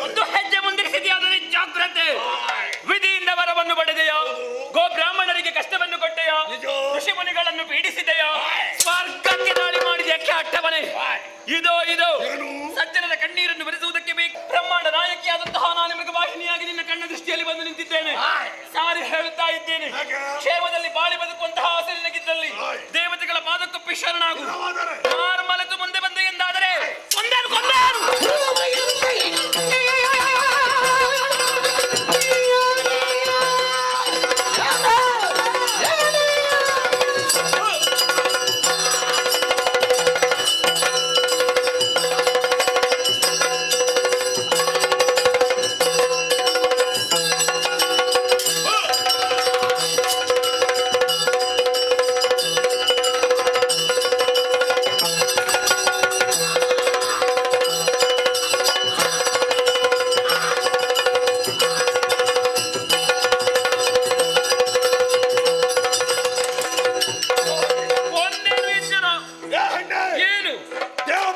ಒಂದು ಹೆಜ್ಜೆ ಮುಂದಿರಿಸಿದೆಯಾದರೆ ಜಾಗ್ರತೆ. ವಿಧಿಯಿಂದ ವರವನ್ನು ಪಡೆದೆಯೋ? ಗೋಬ್ರಾಹ್ಮಣರಿಗೆ ಕಷ್ಟವನ್ನು ಕೊಟ್ಟೆಯೋ? ಋಷಿ ಮುನಿಗಳನ್ನು ಪೀಡಿಸಿದೆಯೋ? ಸ್ವರ್ಗಕ್ಕೆ ದಾಳಿ ಮಾಡಿದೆಯಾ ಕೆಟ್ಟವನೇ? ಇದು ಸಜ್ಜನದ ಕಣ್ಣೀರನ್ನು ಬೆರೆಸುವುದಕ್ಕೆ ಬೇಕು. ಬ್ರಹ್ಮಾಂಡ ನಾಯಕಿಯಾದಂತಹ ನಾನು ಮೃಗವಾಹಿನಿಯಾಗಿ ನಿನ್ನ ಕಣ್ಣ ದೃಷ್ಟಿಯಲ್ಲಿ ಬಂದು ನಿಂತಿದ್ದೇನೆ. ಸಾರಿ ಹೇಳುತ್ತಾ ಇದ್ದೇನೆ, ಕ್ಷೇಮದಲ್ಲಿ ಬಾಳಿ ಬದುಕುವಂತಹ ಆಸೆ ನಿನಗಿದ್ದಲ್ಲಿ ದೇವತೆಗಳ ಪಾದಕ್ಕೊಪ್ಪಿ ಶರಣಾಗು. ಮಲೆತು ಮುಂದೆ ಬಂದೆ ಎಂದಾದರೆ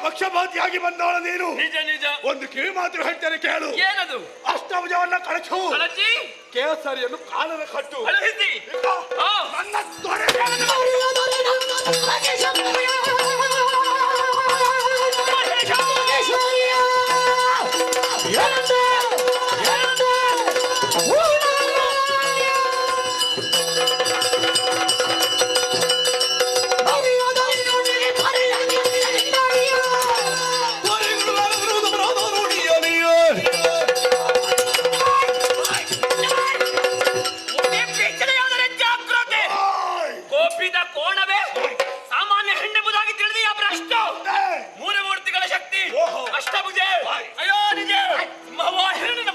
ಪಕ್ಷಪಾತಿಯಾಗಿ ಬಂದವಳ ನೀನು. ನಿಜ ನಿಜ. ಒಂದು ಕಿವಿ ಮಾತು ಹೇಳ್ತೇನೆ ಕೇಳು. ಏನದು? ಅಷ್ಟಭುಜವನ್ನ ಕಳಚು. ಕಳಚಿ ಕೇಸರಿಯನ್ನು ಕಾಲನ ಕಟ್ಟು. ಕಳುಹಿಸಿ. ನನ್ನ ತೊರೆ ಕೋಣವೇ ಸಾಮಾನ್ಯ ಹೆಣ್ಣೆಂಬುದಾಗಿ ತಿಳಿದಿಯಾ ಭ್ರಷ್ಟ? 3 ಮೂರ್ತಿಗಳ ಶಕ್ತಿ ಅಷ್ಟಭುಜ. ಅಯ್ಯೋ ನಿಜ ಮಹಾವಾಹಿನಿನ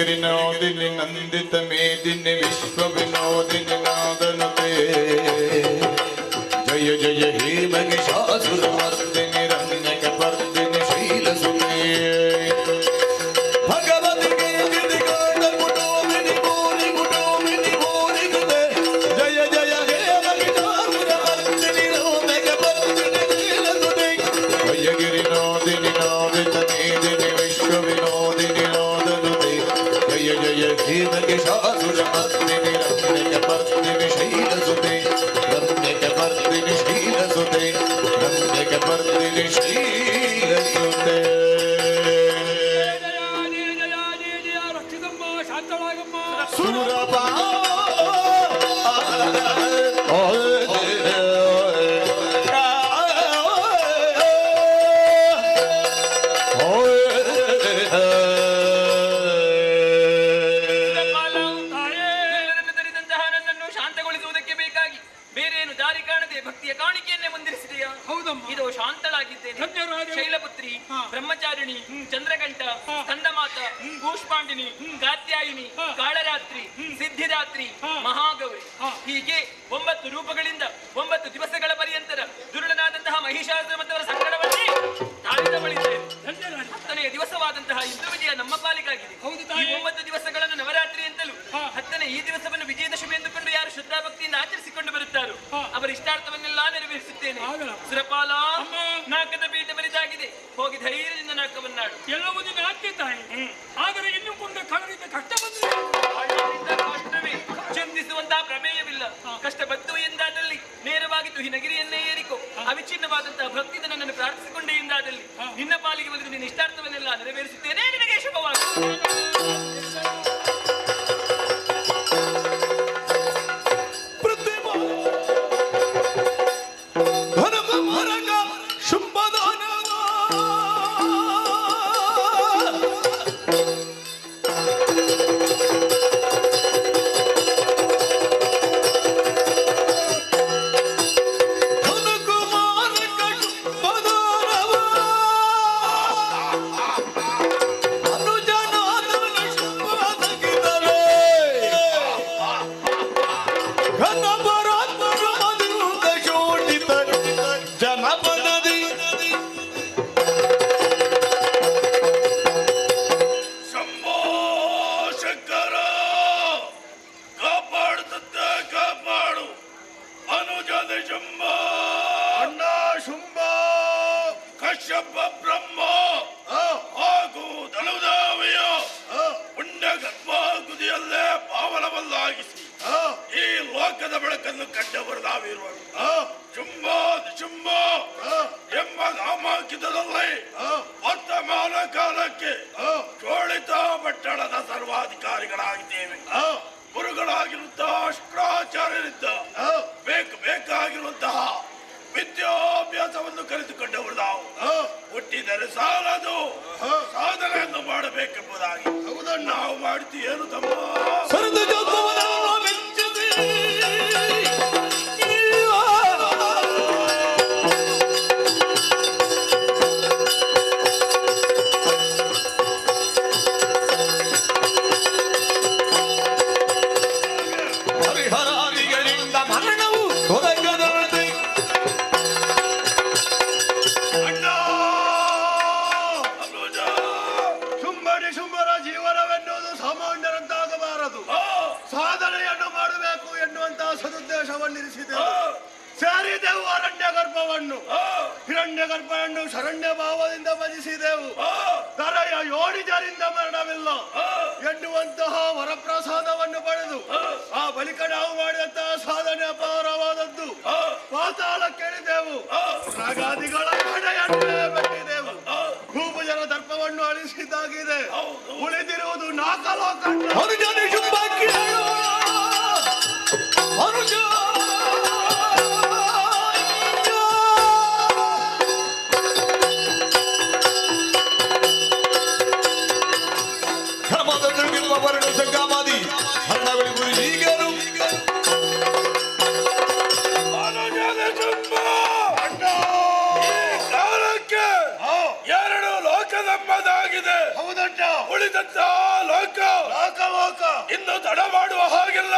विनोदिनि नंदित मेदिनि विश्व विनोदिनि नादनुते जय जय हे महिषासुरमर्दिनि रम्यकपर्दिनि शीलसुते भगवति कुटुम्बिनि भूरि कुते जय जय हे महिषासुरमर्दिनि रम्यकपर्दिनि शीलसुते भयगिरिनोदिनि नोदित मेदिनि विश्व विनोदिनि जय जय हे महिषासुरमर्दिनि रम्यकपर्दिनि शीलसुते रम्यकपर्दिनि शीलसुते रम्यकपर्दिनि ಕೂಷ್ಮಾಂಡಿನಿ, ಕಾತ್ಯಾಯಿನಿ, ಕಾಳರಾತ್ರಿ, ಸಿದ್ಧಿರಾತ್ರಿ, ಮಹಾಗೌರಿ ಹೀಗೆ 9 ರೂಪಗಳಿಂದ 9 ದಿವಸಗಳ ಪರ್ಯಂತರ ದುರುಳನಾದಂತಹ ಮಹಿಷಾಸುರ ಮತ್ತವರ ಸಂಕಟವನ್ನೇ ತಾಳಿದ ಬಳಿದರೆ 10ನೆಯ ದಿವಸವಾದಂತಹ ಇಂದ್ರವಿಜಯ ನಮ್ಮ ಪಾಲಿಗಾಗಿದೆ. ಈ 9 ದಿವಸಗಳನ್ನು ನವರಾತ್ರಿ ಅಂತಲೂ 10ನೇ ಈ ದಿವಸವನ್ನು ವಿಜಯದಶಮಿ ಎಂದುಕೊಂಡು ಯಾರು ಶ್ರದ್ಧಾಭಕ್ತಿಯಿಂದ ಆಚರಿಸಿಕೊಂಡು ಬರುತ್ತಾರೋ ಅವರ ಇಷ್ಟಾರ್ಥವನ್ನೆಲ್ಲ ನೆರವೇರಿಸುತ್ತೇನೆ. ಸುರಪಾಲ, ನಾಕದ ಪೀಠ ಬರಿದಾಗಿದೆ, ಹೋಗಿ ಧೈರ್ಯದಿಂದ ನಾಕವನ್ನಾಡು. ಎಲ್ಲವೂ ನಿನ್ನ ಆಜ್ಞೆ ತಾಯಿ. ಆದರೆ ಇನ್ನು ಮುಂದೆ ಕಳೆದ ಕಷ್ಟ ಬಂದರೆ ಕಷ್ಟವೇ, ಚಿಂತಿಸುವಂತಹ ಪ್ರಮೇಯವಿಲ್ಲ. ಕಷ್ಟ ಬಂತು ಎಂದಾದಲ್ಲಿ ನೇರವಾಗಿ ತುಹಿನಗಿರಿಯನ್ನೇ ಏರಿಕೋ. ಅವಿಚ್ಛಿನ್ನವಾದಂತಹ ಭಕ್ತಿಯಿಂದ ನನ್ನನ್ನು ಪ್ರಾರ್ಥಿಸಿಕೊಂಡೇ ಎಂದಾದಲ್ಲಿ ನಿನ್ನ ಪಾಲಿಗೆ ಬಂದು ನಿನ್ನ ಇಷ್ಟಾರ್ಥವನ್ನೆಲ್ಲ ನೆರವೇರಿಸುತ್ತೇನೆ. ನಿನಗೆ ಶುಭವಾಗಲಿ. ಈ ಲೋಕದ ಬೆಳಕನ್ನು ಕಂಡವರು ನಾವಿರುವರು. ಶುಂಭ ಎಂಬ ನಾಮಾಂಕಿತದಲ್ಲಿ ವರ್ತಮಾನ ಕಾಲಕ್ಕೆ ಚೋಳಿತ ಪಟ್ಟಣದ ಸರ್ವಾಧಿಕಾರಿಗಳಾಗಿದ್ದೇವೆ. ಗುರುಗಳಾಗಿರುವಂತಹ ಶುಕ್ರಾಚಾರ್ಯರಿದ್ದ ಬೇಕಾಗಿರುವಂತಹ ವಿದ್ಯಾಭ್ಯಾಸವನ್ನು ಕಲಿತುಕೊಂಡವರು ನಾವು. ಹುಟ್ಟಿದರೆ ಸಾಲದು, ಸಾಧನೆಯನ್ನು ಮಾಡಬೇಕೆಂಬುದಾಗಿ ನಾವು ಮಾಡ್ತೀವಿ. ಏನು ತಮ್ಮ ಹರಿಹರಾದಿಗಳಿಂದ ಮರಣವು ತೊಲಗದಂತೆ ಶುಂಭರ ಜೀವನವೆನ್ನುವುದು ಸಾಮಾನ್ಯರಂತಾಗಬಾರದು. ಸಾಧನೆಯನ್ನು ಮಾಡಬೇಕು ಎನ್ನುವಂತಹ ಸದುದ್ದೇಶವನ್ನಿರಿಸಿದೆವು. ಸೇರಿದೆವು ಅರಣ್ಯ ಗರ್ಭವನ್ನು, ಹಿರಣ್ಯ ಗರ್ಭವನ್ನು ಶರಣ್ಯ ಭಾವದಿಂದ ಭಜಿಸಿದೆವು. ತರೆಯ ಯೋನಿಜರಿಂದ ಮರಣವಿಲ್ಲ ಎನ್ನುವಂತಹ ವರಪ್ರಸಾದವನ್ನು ಪಡೆದು ಆ ಬಳಿಕ ನಾವು ಮಾಡಿದಂತಹ ಸಾಧನೆ ಅಪಾರವಾದದ್ದು. ಪಾತಾಳ ಕೇಳಿದೆವು, ರಾಗಾದಿಗಳ ಕಡೆಯನ್ನೇ ಬೆಟ್ಟಿದೆವು. ಭೂಭುಜನ ದರ್ಪವನ್ನು ಅಳಿಸಿದ್ದಾಗಿದೆ. ಉಳಿದಿರುವುದು ನಾಕಲೋಕ. ವರ್ಣ ಸಂಗಮಾದಿ ಹಣ್ಣಗಳು ಗುರು ಈಗರು ಕಾಲಕ್ಕೆ 2 ಲೋಕದಮ್ಮದಾಗಿದೆ. ಹೌದಣ್ಣ, ಉಳಿದಂತ ಲೋಕ ಇನ್ನು ತಡ ಮಾಡುವ ಹಾಗಿಲ್ಲ.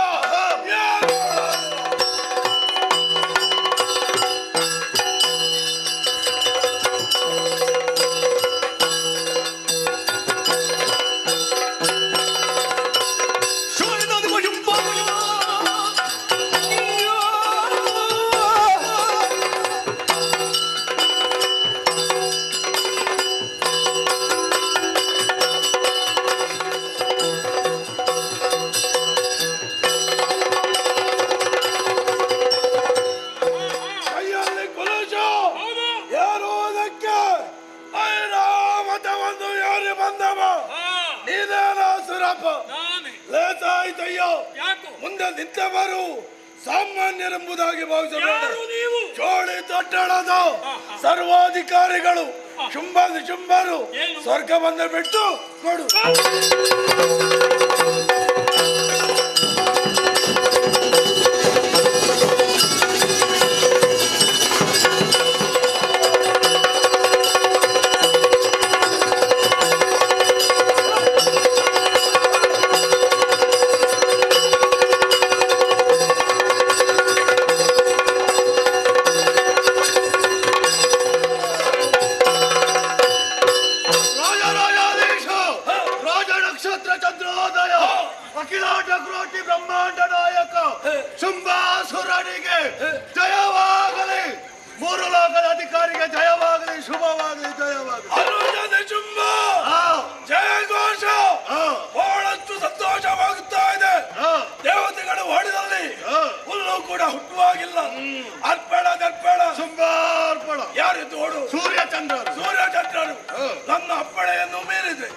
ಮುಂದೆ ನಿಂತವರು ಸಾಮಾನ್ಯರೆಂಬುದಾಗಿ ಭಾವಿಸಬೇಡ. ಚೋಳಿ ತೊಟ್ಟಳದ ಸರ್ವಾಧಿಕಾರಿಗಳು ಶುಂಭರು ಸ್ವರ್ಗ ಬಂದ ಬಿಟ್ಟು ನೋಡು. ಅಖಿಲಾಟ ಕ್ರೋಟಿ ಬ್ರಹ್ಮಾಂಡ ನಾಯಕ ಶುಂಭಾಸುರನಿಗೆ ಜಯವಾಗಲಿ. ಮೂರು ಲೋಕದ ಅಧಿಕಾರಿಗೆ ಜಯವಾಗಲಿ, ಶುಭವಾಗಲಿ, ಜಯವಾಗಲಿ. ಅನುಜನ ಶುಂಭ ಜಯ ಘೋಷ ಬಹಳಷ್ಟು ಸಂತೋಷವಾಗುತ್ತಾ ಇದೆ. ದೇವತೆಗಳು ಹೊಡೆದಲ್ಲಿ ಹುಲ್ಲು ಕೂಡ ಹುಟ್ಟುವಾಗಿಲ್ಲ. ಅರ್ಪಣ ದರ್ಪಣ ಶುಂಭಾರ್ಪಣ. ಯಾರಿದ್ದು ಓಡು? ಸೂರ್ಯಚಂದ್ರರು. ಸೂರ್ಯಚಂದ್ರರು ನನ್ನ ಅಪ್ಪಣೆಯನ್ನು ಮೀರಿದೆ.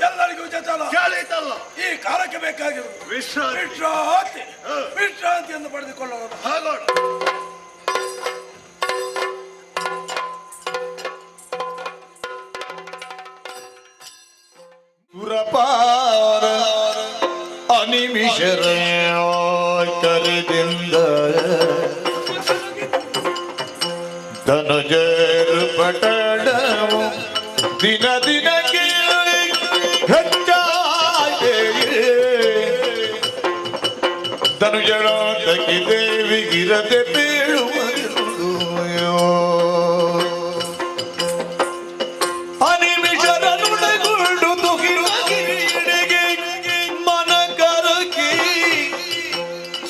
ಎಲ್ಲರಿಗೂ ಜತಲ ಕೇಳಿತಲ್ಲ. ಈ ಕಾಲಕ್ಕೆ ಬೇಕಾಗಿರುವುದು ವಿಶ್ರಾಂತಿಯನ್ನು ಪಡೆದುಕೊಳ್ಳೋಣ. ಹಾಗೋಣ. ಸುರಪಾರ ಅನಿಮಿಷರ ಕರೆದಿಂದ ಧನಜರು ಪಟಣವು ದಿನ ದಿನಕ್ಕೆ ಹೆಚ್ಚಾಗಿದೆ. ಧನುಜರ ತಗಿ ದೇವಿಗಿರದೆ ಬೀಳುವ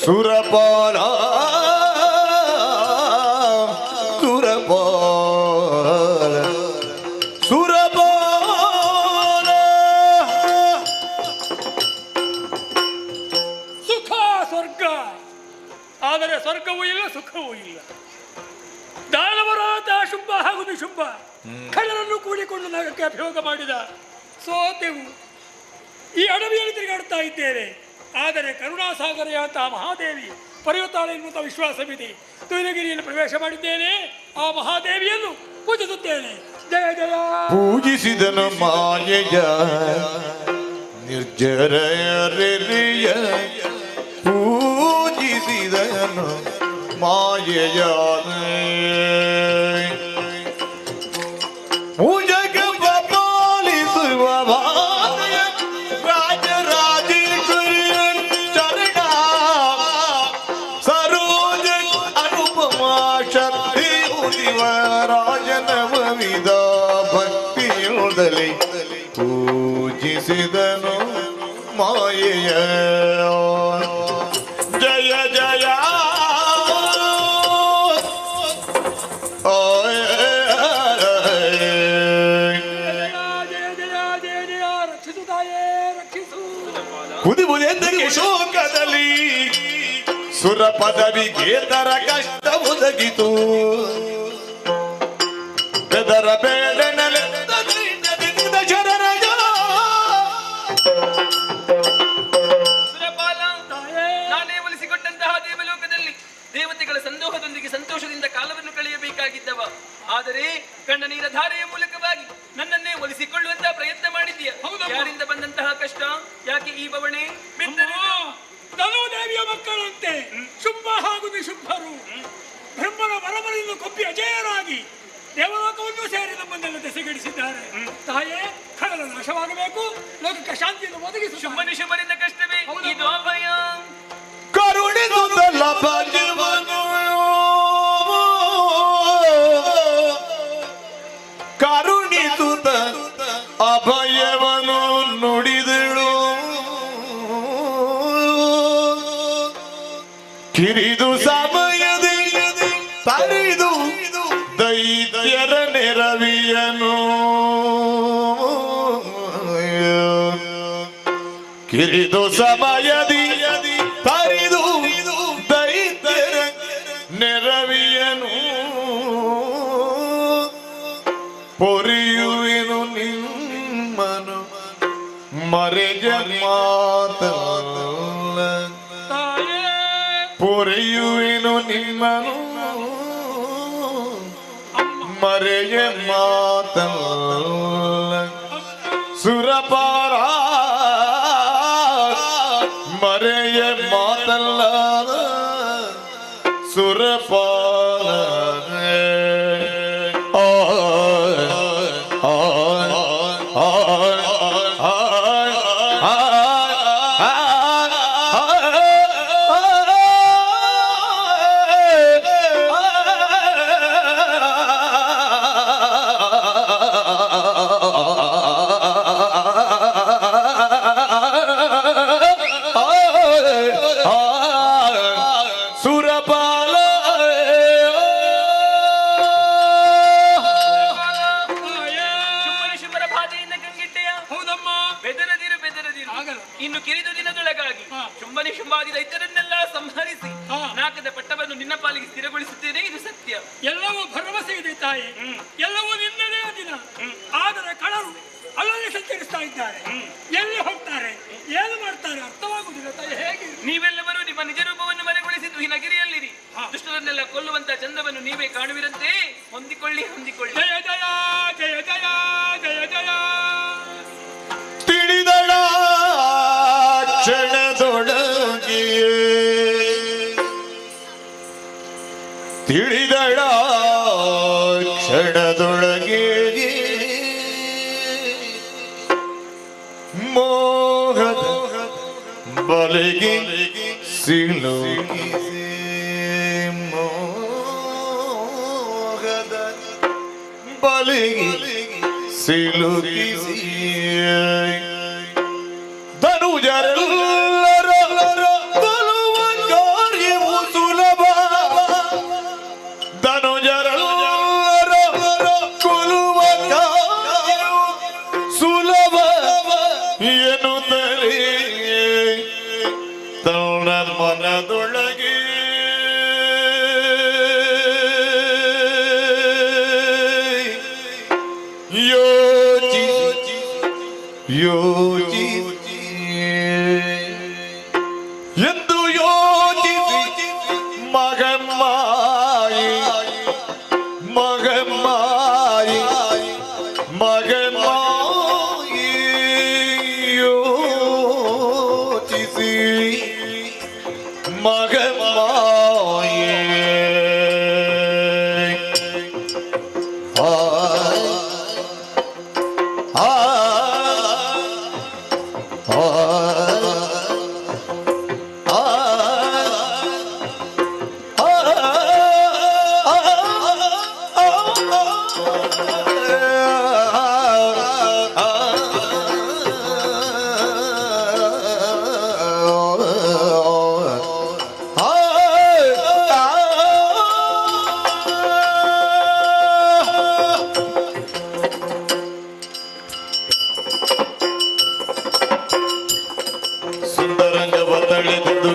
ಸುರಪಾಲ ಸುರಪಾಲ ಸುರಪಾಲ. ಸುಖ ಸ್ವರ್ಗ, ಆದರೆ ಸ್ವರ್ಗವೂ ಇಲ್ಲ, ಸುಖವೂ ಇಲ್ಲ. ದಾನವರಾದ ಶುಂಭ ಹಾಗೂ ನಿಶುಂಭ ಕಳ್ಳರನ್ನು ಕೂಡಿಕೊಂಡು ನಗಕ್ಕೆ ಅಭಿಯೋಗ ಮಾಡಿದ. ಸೋತೆವು. ಈ ಅಡವಿಯಲ್ಲಿ ತಿರುಗಾಡುತ್ತಾ ಇದ್ದೇವೆ. ಆದರೆ ಕರುಣಾಸಾಗರೆಯಾದ ಮಹಾದೇವಿ ಪರ್ವತಾಳ ಎನ್ನುವಂಥ ವಿಶ್ವಾಸವಿದೆ. ತುಯಿನಗಿರಿಯನ್ನು ಪ್ರವೇಶ ಮಾಡಿದ್ದೇನೆ. ಆ ಮಹಾದೇವಿಯನ್ನು ಪೂಜಿಸುತ್ತೇನೆ. ಜಯ ಜಯ. ಪೂಜಿಸಿದನು ಮಾಯೆಯ ನಿರ್ಜರೆಯ, ಪೂಜಿಸಿದನು ಮಾಯೆಯ ಪೂಜಕ ಪಾಲಿಸುವ ರಾಜನವವಿದ ಭಕ್ತಿಯುದಲಿ ಪೂಜಿಸಿದನು ಮಾಯೆಯ. ಜಯ ಜಯ ಬುದಿ ಬುದೆಂದಕ್ಕೆ ಶೋಕದಲ್ಲಿ ಸುರ ಪದವಿಗೆ ತರ ಕಷ್ಟ ಒದಗಿತು. ಬೆದರ ಬೇಡನಲೆ ಸುರಪಾಲ, ನಾನೇ ಒಲಿಸಿಕೊಟ್ಟಂತಹ ದೇವಲೋಕದಲ್ಲಿ ದೇವತೆಗಳ ಸಂದೋಹದೊಂದಿಗೆ ಸಂತೋಷದಿಂದ ಕಾಲವನ್ನು ಕಳೆಯಬೇಕಾಗಿದ್ದವ. ಆದರೆ ಕಣ್ಣ ನೀರ ಧಾರೆಯ ಮೂಲಕವಾಗಿ ನನ್ನನ್ನೇ ಒಲಿಸಿಕೊಳ್ಳುವಂತಹ ಪ್ರಯತ್ನ ಮಾಡಿದ್ದೀಯ. ಯಾರಿಂದ ಬಂದಂತಹ ಕಷ್ಟ? ಯಾಕೆ ಈ ಬವಣೆ? ಧನುದೇವಿಯ ಮಕ್ಕಳಂತೆ ಶುಂಭ ಹಾಗೂ ನಿಶುಂಭರು ಬ್ರಹ್ಮನ ವರಮನೆಯನ್ನು ಕೊಪ್ಪಿ ಅಜೇಯರಾಗಿ ದೇವಲೋಕವನ್ನು ಸೇರಿ ನಮ್ಮನ್ನೆಲ್ಲ ದೆಸೆಗೆಡಿಸಿದ್ದಾರೆ. ತಾಯೇ, ಖಳರ ನಾಶವಾಗಬೇಕು, ಲೋಕಕ್ಕೆ ಶಾಂತಿಯನ್ನು ಒದಗಿಸು. ಶುಂಭ ನಿಶುಂಭರಿಂದ ಕಷ್ಟವೇ ಇದು ಅಭಯ. ಕರುಣಿಸುತ್ತಲ್ಲ ಭಾಗ್ಯವನು, ಕರುಣಿಸುತ್ತ ಅಭಯವನು ನುಡಿದಳು. ಕಿರಿದು ಸಮಯದಲ್ಲಿ ತರಿದು ದೈತ್ಯರ ನೆರವಿಯನು. ಕಿರಿದು ಸಮಯದಿ ತರಿದು ದೈತ್ಯರ ನೆರವಿಯನು. ಪೊರೆಯುವೆನು ನಿಮ್ಮನು ಮರೆಜ ಮಾತಲ್ಲ. ಪೊರೆಯುವೆನು ನಿಮ್ಮನು ಮರೆಯ ಮಾತಲ್ಲ. ಸುರಪಾರ ಮರೆಯ ಮಾತಲ್ಲ. ಸುರಪಾಲ ಇನ್ನು ಕಿರಿದ ದಿನದೊಳಗಾಗಿ ಶುಂಭನಿ ಶುಂಭಾದಿ ದೈತ್ಯರನ್ನೆಲ್ಲ ಸಂಹರಿಸಿ ನಾಕದ ಪಟ್ಟವನ್ನು ನಿನ್ನ ಪಾಲಿಗೆ ಸ್ಥಿರಗೊಳಿಸುತ್ತೇನೆ, ಇದು ಸತ್ಯ. ಎಲ್ಲವೂ ಭರವಸೆ ಇದೆ ತಾಯಿ, ಎಲ್ಲವೂ ನಿನ್ನದೇ ದಿನ. ಆದರೆ ಕಳರು ಅಲ್ಲಲ್ಲಿ ಸಂಚರಿಸ್ತಾ ಇದ್ದಾರೆ, ಎಲ್ಲಿ ಹೋಗ್ತಾರೆ, ಏನು ಮಾಡ್ತಾರೆ ಅರ್ಥವಾಗುವುದಿಲ್ಲ ತಾಯಿ. ಹೇಗೆ ನೀವೆಲ್ಲವರು ನಿಮ್ಮ ನಿಜ ರೂಪವನ್ನು ಮರೆಗೊಳಿಸಿದ್ದು ಈ ನಗರಿಯಲ್ಲಿರಿ. ದುಷ್ಟರನ್ನೆಲ್ಲ ಕೊಲ್ಲುವಂತ ಚಂದವನ್ನು ನೀವೇ ಕಾಣುವಿರಂತೆ. ಹೊಂದಿಕೊಳ್ಳಿ ಹೊಂದಿಕೊಳ್ಳಿ. ಜಯ ಜಯ ಜಯ ಜಯ ಜಯ ಜಯ. ತಿಳಿದಳ ಕ್ಷಣದೊಳಗೆ, ತಿಳಿದಳ ಕ್ಷಣದೊಳಗೆ ಮೋಹದ ಬಲೆಗೆ ಸಿಲುಕಿಸಿ, ಮೋಹದ ಬಲೆಗೆ ಸಿಲುಕಿಸಿ ಧನುಜರೆಲ್ಲರ ಕೊಲ್ಲುವ ಕಾರ್ಯವು ಸುಲಭ, ಧನುಜರೆಲ್ಲರ ಕೊಲ್ಲುವ ಕಾರ್ಯವು ಸುಲಭ ಎನ್ನುತ್ತಲೇ ತನ್ನ ಮನದೊಳಗೆ ಯೋಚಿಸಿ ಎಂದು ಯೋಚಿಸಿ ಮಗಮ್ಮಾಯಿ ಮಗಮ್ಮಾಯಿ ಮಗಮ್ಮಾಯಿ ಯೋಚಿಸಿ ಮಗಮ್ಮಾಯಿ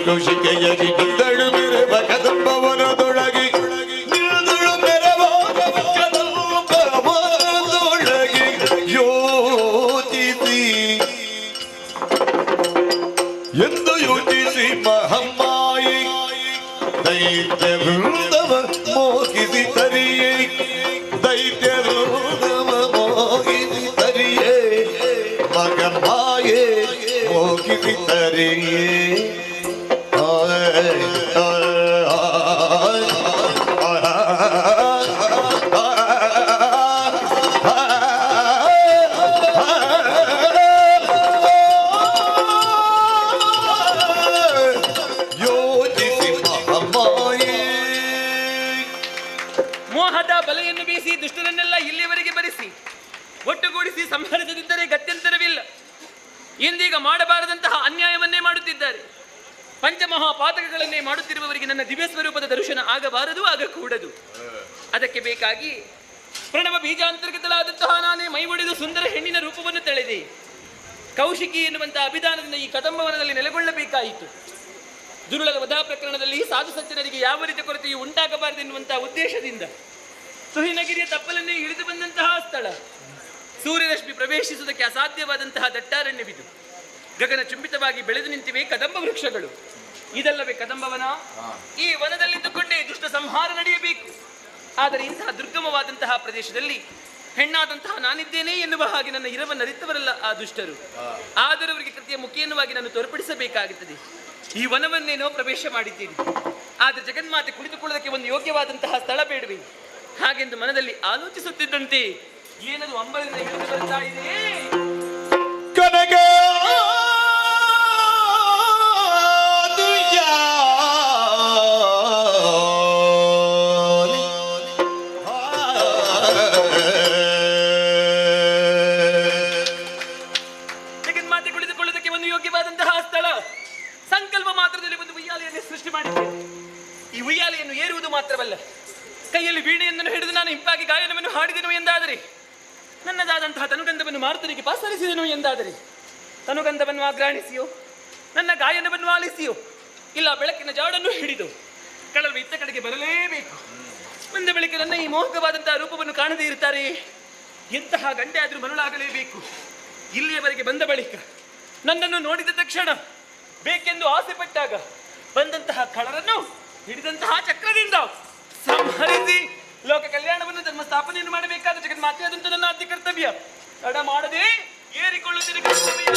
ಕೌಶಿಕೆಯಾಗಿ ನಿಂದಳು ಮೆರವ ಕದಂಬವನದೊಳಗೆ, ನಿಂದಳು ಮೆರವ ಕದಂಬವನದೊಳಗೆ ಯೋಚಿಸಿ ಎಂದು ಯೋಚಿಸಿ ಮಹಮ್ಮಾಯಿ ದೈತ್ಯ ವೃಂದವ ಮೋಹಿಸಿ ತರಿಯೇ, ದೈತ್ಯ ವೃಂದವ ಮೋಹಿಸಿ ತರಿಯೇ, ಮಗಮ್ಮಾಯೇ ಮೋಹಿಸಿ ತರಿಯೇ. ಮೋಹದ ಬಲೆಯನ್ನು ಬೀಸಿ ದುಷ್ಟರನ್ನೆಲ್ಲ ಇಲ್ಲಿಯವರೆಗೆ ಬರಿಸಿ ಒಟ್ಟುಗೂಡಿಸಿ ಸಂಹರಿಸದಿದ್ದರೆ ಗತ್ಯಂತರವಿಲ್ಲ. ಇಂದೀಗ ಮಾಡಬಾರದಂತಹ ಅನ್ಯಾಯವನ್ನೇ ಮಾಡುತ್ತಿದ್ದಾರೆ. ಪಂಚಮಹಾಪಾತಕಗಳನ್ನೇ ಮಾಡುತ್ತಿರುವವರಿಗೆ ನನ್ನ ದಿವ್ಯ ಸ್ವರೂಪದ ದರ್ಶನ ಆಗಬಾರದು, ಆಗಕೂಡದು. ಅದಕ್ಕೆ ಬೇಕಾಗಿ ಪ್ರಣವ ಬೀಜಾಂತರ್ಗತಲಾದಂತಹ ನಾನೇ ಮೈ ಒಡೆದು ಸುಂದರ ಹೆಣ್ಣಿನ ರೂಪವನ್ನು ತಳೆದೆ. ಕೌಶಿಕಿ ಎನ್ನುವಂತಹ ಅಭಿಧಾನದಿಂದ ಈ ಕದಂಬವನದಲ್ಲಿ ನೆಲೆಗೊಳ್ಳಬೇಕಾಯಿತು. ದುರುಳದ ವಧಾ ಪ್ರಕರಣದಲ್ಲಿ ಸಾಧು ಸಜ್ಜನರಿಗೆ ಯಾವ ರೀತಿಯ ಕೊರತೆಯು ಉಂಟಾಗಬಾರದೆನ್ನುವಂತಹ ಉದ್ದೇಶದಿಂದ ಸುಹಿನಗಿರಿಯ ತಪ್ಪಲನ್ನೇ ಇಳಿದು ಬಂದಂತಹ ಸ್ಥಳ. ಸೂರ್ಯರಶ್ಮಿ ಪ್ರವೇಶಿಸುವುದಕ್ಕೆ ಅಸಾಧ್ಯವಾದಂತಹ ದಟ್ಟಾರಣ್ಯವಿದು. ಗಗನ ಚುಂಬಿತವಾಗಿ ಬೆಳೆದು ನಿಂತಿವೆ ಕದಂಬ ವೃಕ್ಷಗಳು. ಇದಲ್ಲವೇ ಕದಂಬವನ? ಈ ವನದಲ್ಲಿದ್ದುಕೊಂಡೇ ದುಷ್ಟ ಸಂಹಾರ ನಡೆಯಬೇಕು. ಆದರೆ ಇಂತಹ ದುರ್ಗಮವಾದಂತಹ ಪ್ರದೇಶದಲ್ಲಿ ಹೆಣ್ಣಾದಂತಹ ನಾನಿದ್ದೇನೆ ಎನ್ನುವ ಹಾಗೆ ನನ್ನ ಇರವನ್ನು ಅರಿತವರಲ್ಲ ಆ ದುಷ್ಟರು. ಆದರೂ ಅವರಿಗೆ ಕೃತಿಯ ಮುಖೇನವಾಗಿ ನಾನು ತೋರ್ಪಡಿಸಬೇಕಾಗುತ್ತದೆ. ಈ ವನವನ್ನೇನೋ ಪ್ರವೇಶ ಮಾಡಿದ್ದೇನೆ, ಆದರೆ ಜಗನ್ಮಾತೆ ಕುಳಿತುಕೊಳ್ಳೋದಕ್ಕೆ ಒಂದು ಯೋಗ್ಯವಾದಂತಹ ಸ್ಥಳ ಬೇಡವೇ? ಹಾಗೆಂದು ಮನದಲ್ಲಿ ಆಲೋಚಿಸುತ್ತಿದ್ದಂತೆ ಏನದು ಅಂಬಲಿನ ಹಿಡಿದು ಬರ್ತಾ ಇದೆ. ಕನಕ ಜಗನ್ಮಾತೆ ಕುಳಿತುಕೊಳ್ಳೋದಕ್ಕೆ ಒಂದು ಯೋಗ್ಯವಾದಂತಹ ಸ್ಥಳ. ಸಂಕಲ್ಪ ಮಾತ್ರದಲ್ಲಿ ಒಂದು ಉಯ್ಯಾಲೆಯನ್ನು ಸೃಷ್ಟಿ ಮಾಡಿದ್ದೇನೆ. ಈ ಉಯ್ಯಾಲೆಯನ್ನು ಏರುವುದು ಮಾತ್ರವಲ್ಲ, ಕೈಯಲ್ಲಿ ವೀಣೆಯನ್ನು ಹಿಡಿದು ನಾನು ಇಂಪಾಗಿ ಗಾಯನವನ್ನು ಹಾಡಿದೆನು ಎಂದಾದರೆ, ನನ್ನದಾದಂತಹ ತನುಗಂಧವನ್ನು ಮಾರುತನಿಗೆ ಪಾಸರಿಸಿದನು ಎಂದಾದರೆ, ತನುಗಂಧವನ್ನು ಆಘ್ರಾಣಿಸಿಯೋ, ನನ್ನ ಗಾಯನವನ್ನು ಆಲಿಸಿಯೋ, ಇಲ್ಲ ಬೆಳಕಿನ ಜಾಡನ್ನು ಹಿಡಿದು ಕಳಲು ಇತ್ತ ಕಡೆಗೆ ಬರಲೇಬೇಕು. ಒಂದು ಬೆಳಗ್ಗೆ ನನ್ನ ಈ ಮೋಹಕವಾದಂತಹ ರೂಪವನ್ನು ಕಾಣದೇ ಇರ್ತಾರೆ. ಎಂತಹ ಗಂಟೆ ಆದರೂ ಮರುಳಾಗಲೇಬೇಕು. ಇಲ್ಲಿಯವರೆಗೆ ಬಂದ ಬಳಿಕ ನನ್ನನ್ನು ನೋಡಿದ ತಕ್ಷಣ ಬೇಕೆಂದು ಆಸೆ ಪಟ್ಟಾಗ ಬಂದಂತಹ ಕಳರನ್ನು ಹಿಡಿದಂತಹ ಚಕ್ರದಿಂದ ಸಂಹರಿಸಿ ಲೋಕ ಕಲ್ಯಾಣವನ್ನು ಧರ್ಮ ಸ್ಥಾಪನೆಯನ್ನು ಮಾಡಬೇಕಾದ ಜಗನ್ಮಾತೆಯಾದಂಥ ನನ್ನ ಅತಿ ಕರ್ತವ್ಯ. ತಡ ಮಾಡದೆ ಏರಿಕೊಳ್ಳುತ್ತಿರುವ ಕರ್ತವ್ಯ.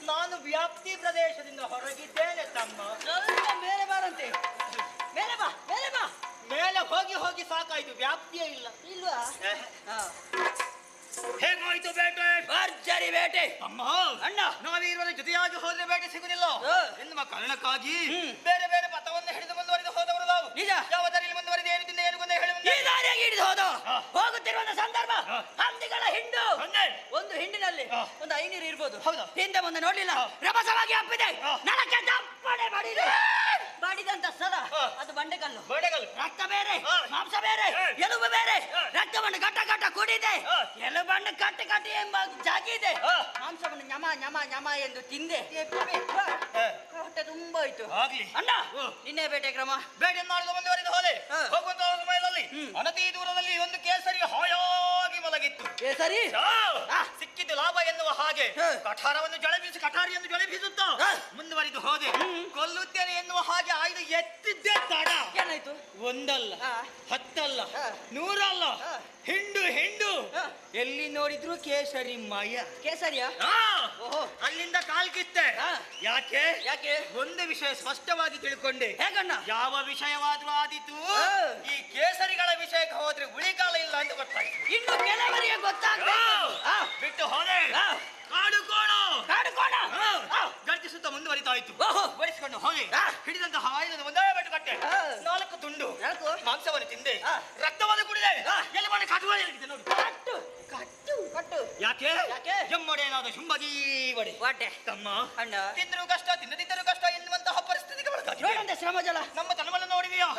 ನಾನು ವ್ಯಾಪ್ತಿ ಪ್ರದೇಶದಿಂದ ಹೊರಗಿದ್ದೇನೆ ತಮ್ಮ. ಸ್ವಲ್ಪ ಮೇಲೆ ಬಾರಂತೆ. ಮೇಲೆ ಬಾ, ಮೇಲೆ ಬಾ. ಮೇಲೆ ಹೋಗಿ ಹೋಗಿ ಸಾಕಾಯ್ತು, ವ್ಯಾಪ್ತಿಯೇ ಇಲ್ಲ. ಇಲ್ವಾ? ಹೇಗೋಯ್ತು ಬೇಟೆ? ಭರ್ಜರಿ ಬೇಟೆ ಅಮ್ಮ. ಅಣ್ಣ, ನಾವೀರುವರ ಜೊತೆಯಾಗಿ ಹೋದ್ರೆ ಬೇಟೆ ಸಿಗುದಿಲ್ಲ ಎನ್ನುವ ಕಾರಣಕ್ಕಾಗಿ ಬೇರೆ ಬೇರೆ ಪಥವನ್ನು ಹಿಡಿದು ಮುಂದುವರಿದು ಹೋದವರು ನಾವು. ನಿಜ. ಯಾವ ದಾರಿಯಲ್ಲಿ ಮುಂದುವರಿದು ಏನಿದೆ ಏನು ಗೊಂದು ಹೇಳಿ ಈ ದಾರಿಯಾಗಿ ಹಿಡಿದು ಹೋದ ಹೋಗುತ್ತಿರುವ ಸಂದರ್ಭ ಹಂದಿಗಳ ಹಿಂಡು. ಒಂದು ಹಿಂಡಿನಲ್ಲಿ ಒಂದು 500 ಇರ್ಬೋದು. ಹಿಂದೆ ಮುಂದೆ ನೋಡ್ಲಿಲ್ಲ, ರಭಸವಾಗಿ ಹಬ್ಬಿದೆ. ನಳಕ್ಕೆ ದಪ್ಪಣೆ ಮಾಡಿದೆ. ಮಾಡಿದಂತ ಸ್ಥಳ ಅದು ಬಂಡೆಕಲ್ಲು. ರಕ್ತ ಬೇರೆ, ಮಾಂಸ ಬೇರೆ, ಎಲುಬು ಬೇರೆ. ರಕ್ತವನ್ನು ಗಟ್ಟ ಗಟ್ಟ ಕುಡಿದೆ, ಎಲುಬನ್ನು ಕಟ್ಟ ಕಟ್ಟಿ ಎಂಬ ಜಾಗಿದೆ. ಮಾಂಸವನ್ನು ಞಮ ಞಮ ಞಮ ಎಂದು ತಿಂದೆ. ಹೊಟ್ಟೆ ತುಂಬಾ ಆಯ್ತು. ಅಣ್ಣ, ನಿನ್ನೆ ಬೇಟೆ ಕ್ರಮ. ಬೇಟೆ ಮಾಡಿದ ಮುಂದುವರೆದು ಹೋದೆ. ಹೋಗುವಂತಹ ಸಮಯದಲ್ಲಿ ಅನತಿ ದೂರದಲ್ಲಿ ಒಂದು ಕೇಸರಿ ಹಾಯಾಗಿ ಮಲಗಿತ್ತು. ಕೇಸರಿ ಸಿಕ್ಕಿದ್ದು ಲಾಭ ಎನ್ನುವ ಹಾಗೆ ಕಠಾರವನ್ನು ಜಳಬೀಸಿ ಕಠಾರಿಯನ್ನು ಜಳಬೀಸುತ್ತಾ ಮುಂದುವರಿದು ಹೋದೆ. ಕೊಲ್ಲುತ್ತೇನೆ ಎನ್ನುವ ಹಾಗೆ ಆಯ್ದು ಎತ್ತಿದ್ದೆ ತಡ. ಏನಾಯ್ತು? ಒಂದಲ್ಲ, ಹತ್ತಲ್ಲ, 100 ಅಲ್ಲ, ಹಿಂಡು ಹಿಂಡು. ಎಲ್ಲಿ ನೋಡಿದ್ರು ಕೇಸರಿ ಮಯ. ಕೇಸರಿಯ ಅಲ್ಲಿಂದ ಕಾಲ್ಕಿತ್ತೆ. ಯಾಕೆ ಯಾಕೆ? ಒಂದು ವಿಷಯ ಸ್ಪಷ್ಟವಾಗಿ ತಿಳ್ಕೊಂಡೆ. ಹೇಗಣ್ಣ? ಯಾವ ವಿಷಯವಾದ್ರೂ ಆದಿತು, ಈ ಕೇಸರಿಗಳ ವಿಷಯಕ್ಕೆ ಹೋದ್ರೆ ಉಳಿಗಾಲ ಇಲ್ಲ ಅಂತ ಗೊತ್ತಾಯ್ತು. ಇನ್ನು ಕೆಲವರಿಗೆ ಗೊತ್ತಾಗ್ಬೇಕು. ಬಿಟ್ಟು ಹೋದೆ. ಕಾಡುಕೋಣ ಗರ್ಜಿಸುತ್ತಾ ಮುಂದುವರಿತಾಯ್ತು. ಬಡಿಸಿಕೊಂಡು ಹೋದೆ. ಹಿಡಿದಂತಹ ಆಯುಧದ ಒಂದೇ ಬೆಟ್ಟು ಕಟ್ಟೆ, 4 ತುಂಡು ಮಾಂಸವನ್ನು ತಿಂದೆ, ರಕ್ತವನ್ನು ಕುಡಿದೆ. ಎಲ್ಲಿ ಮಾಡಿ ಕಟ್ಟುವ ನೋಡಿ. ಕಟ್ಟು. ಯಾಕೆ? ಎಮ್ಮೊಡೆಯನಾದ ಶುಂಭಗಿ ಒಡೆ ವಾಟೆ ತಮ್ಮ. ಅಣ್ಣ, ತಿಂದರೂ ಕಷ್ಟ, ತಿನ್ನದಿದ್ದರೂ ಕಷ್ಟ ಎನ್ನುವಂತಹ ಪರಿಸ್ಥಿತಿಗೆ ಒಳಗಾಗಿದೆ. ಶ್ರಮ ಜಲ ನಮ್ಮ ತನವನ್ನು ನೋಡಿದೆಯಾ?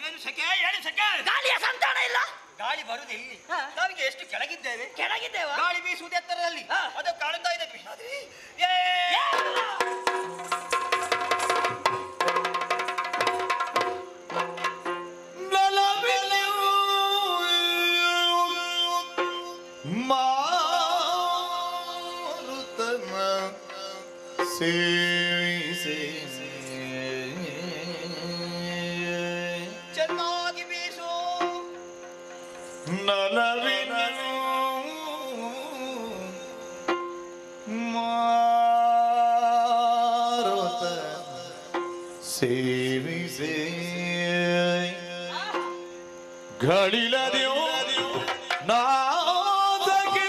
ಏನು ಸೆಕೆ, ಏನು ಸೆಕೆ. ಗಾಳಿಯ ಸಂತಾನ ಇಲ್ಲ. ಗಾಳಿ ಬರುವುದಿಲ್ಲಿ. ನಾವಿಗೆ ಎಷ್ಟು ಕೆಳಗಿದ್ದೇವೆ. ಗಾಳಿ ಬೀಸುವುದು ಎತ್ತರದಲ್ಲಿ, ಅದು ಕಾಣುತ್ತಾ ಇದೆ. ಮಾ ಸೇವಿಸೆ ಚೆನ್ನಾಗಿ ಬೀಸು ನಲವಿನ ಮಾರುತ ಸೇವಿಸೆ ಗಳಿಲದೆಯೋ ನಾದಗೆ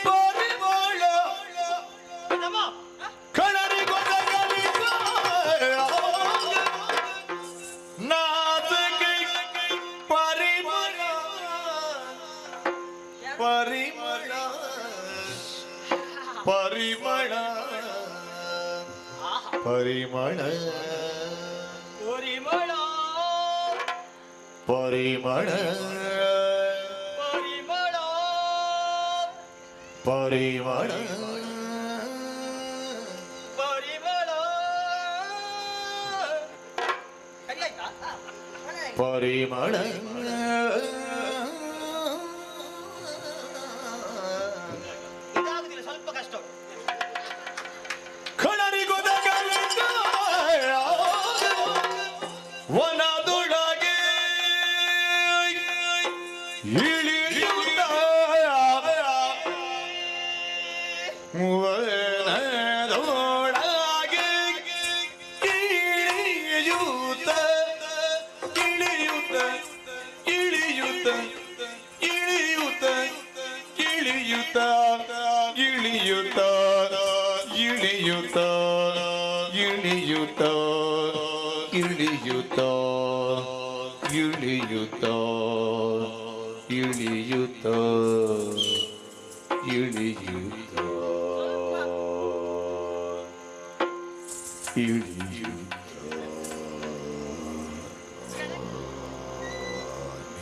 ಪರಿಮಳ ಕಳರಿಗೊದಗಲಿ ನಾದಗೆ ಪರಿಮಳ ಪರಿಮಳ ಪರಿಮಳ ಪರಿಮಳ ಪರಿಮಳ ಪರಿಮಳ ಪರಿಮಳ ಇದಾಗುದಿಲ್ಲ, ಸ್ವಲ್ಪ ಕಷ್ಟ. ವನದೊಳಗೆ ಇಳಿಯುತ್ತ ವನದೊಳಗೆ ಇಳಿಯುತ್ತ ಇಳಿಯುತ್ತ ಇಳಿಯುತ್ತ ಇಳಿಯುತ್ತ ಇಳಿಯುತ್ತ ಇಳಿಯುತ್ತ ಇಳಿಯುತ್ತ ಇಳಿಯುತ್ತ ಇಳಿಯುತ್ತ ಇಳಿಯುತ್ತ ಇಳಿಯುತ್ತ ಇಳಿಯುತ್ತ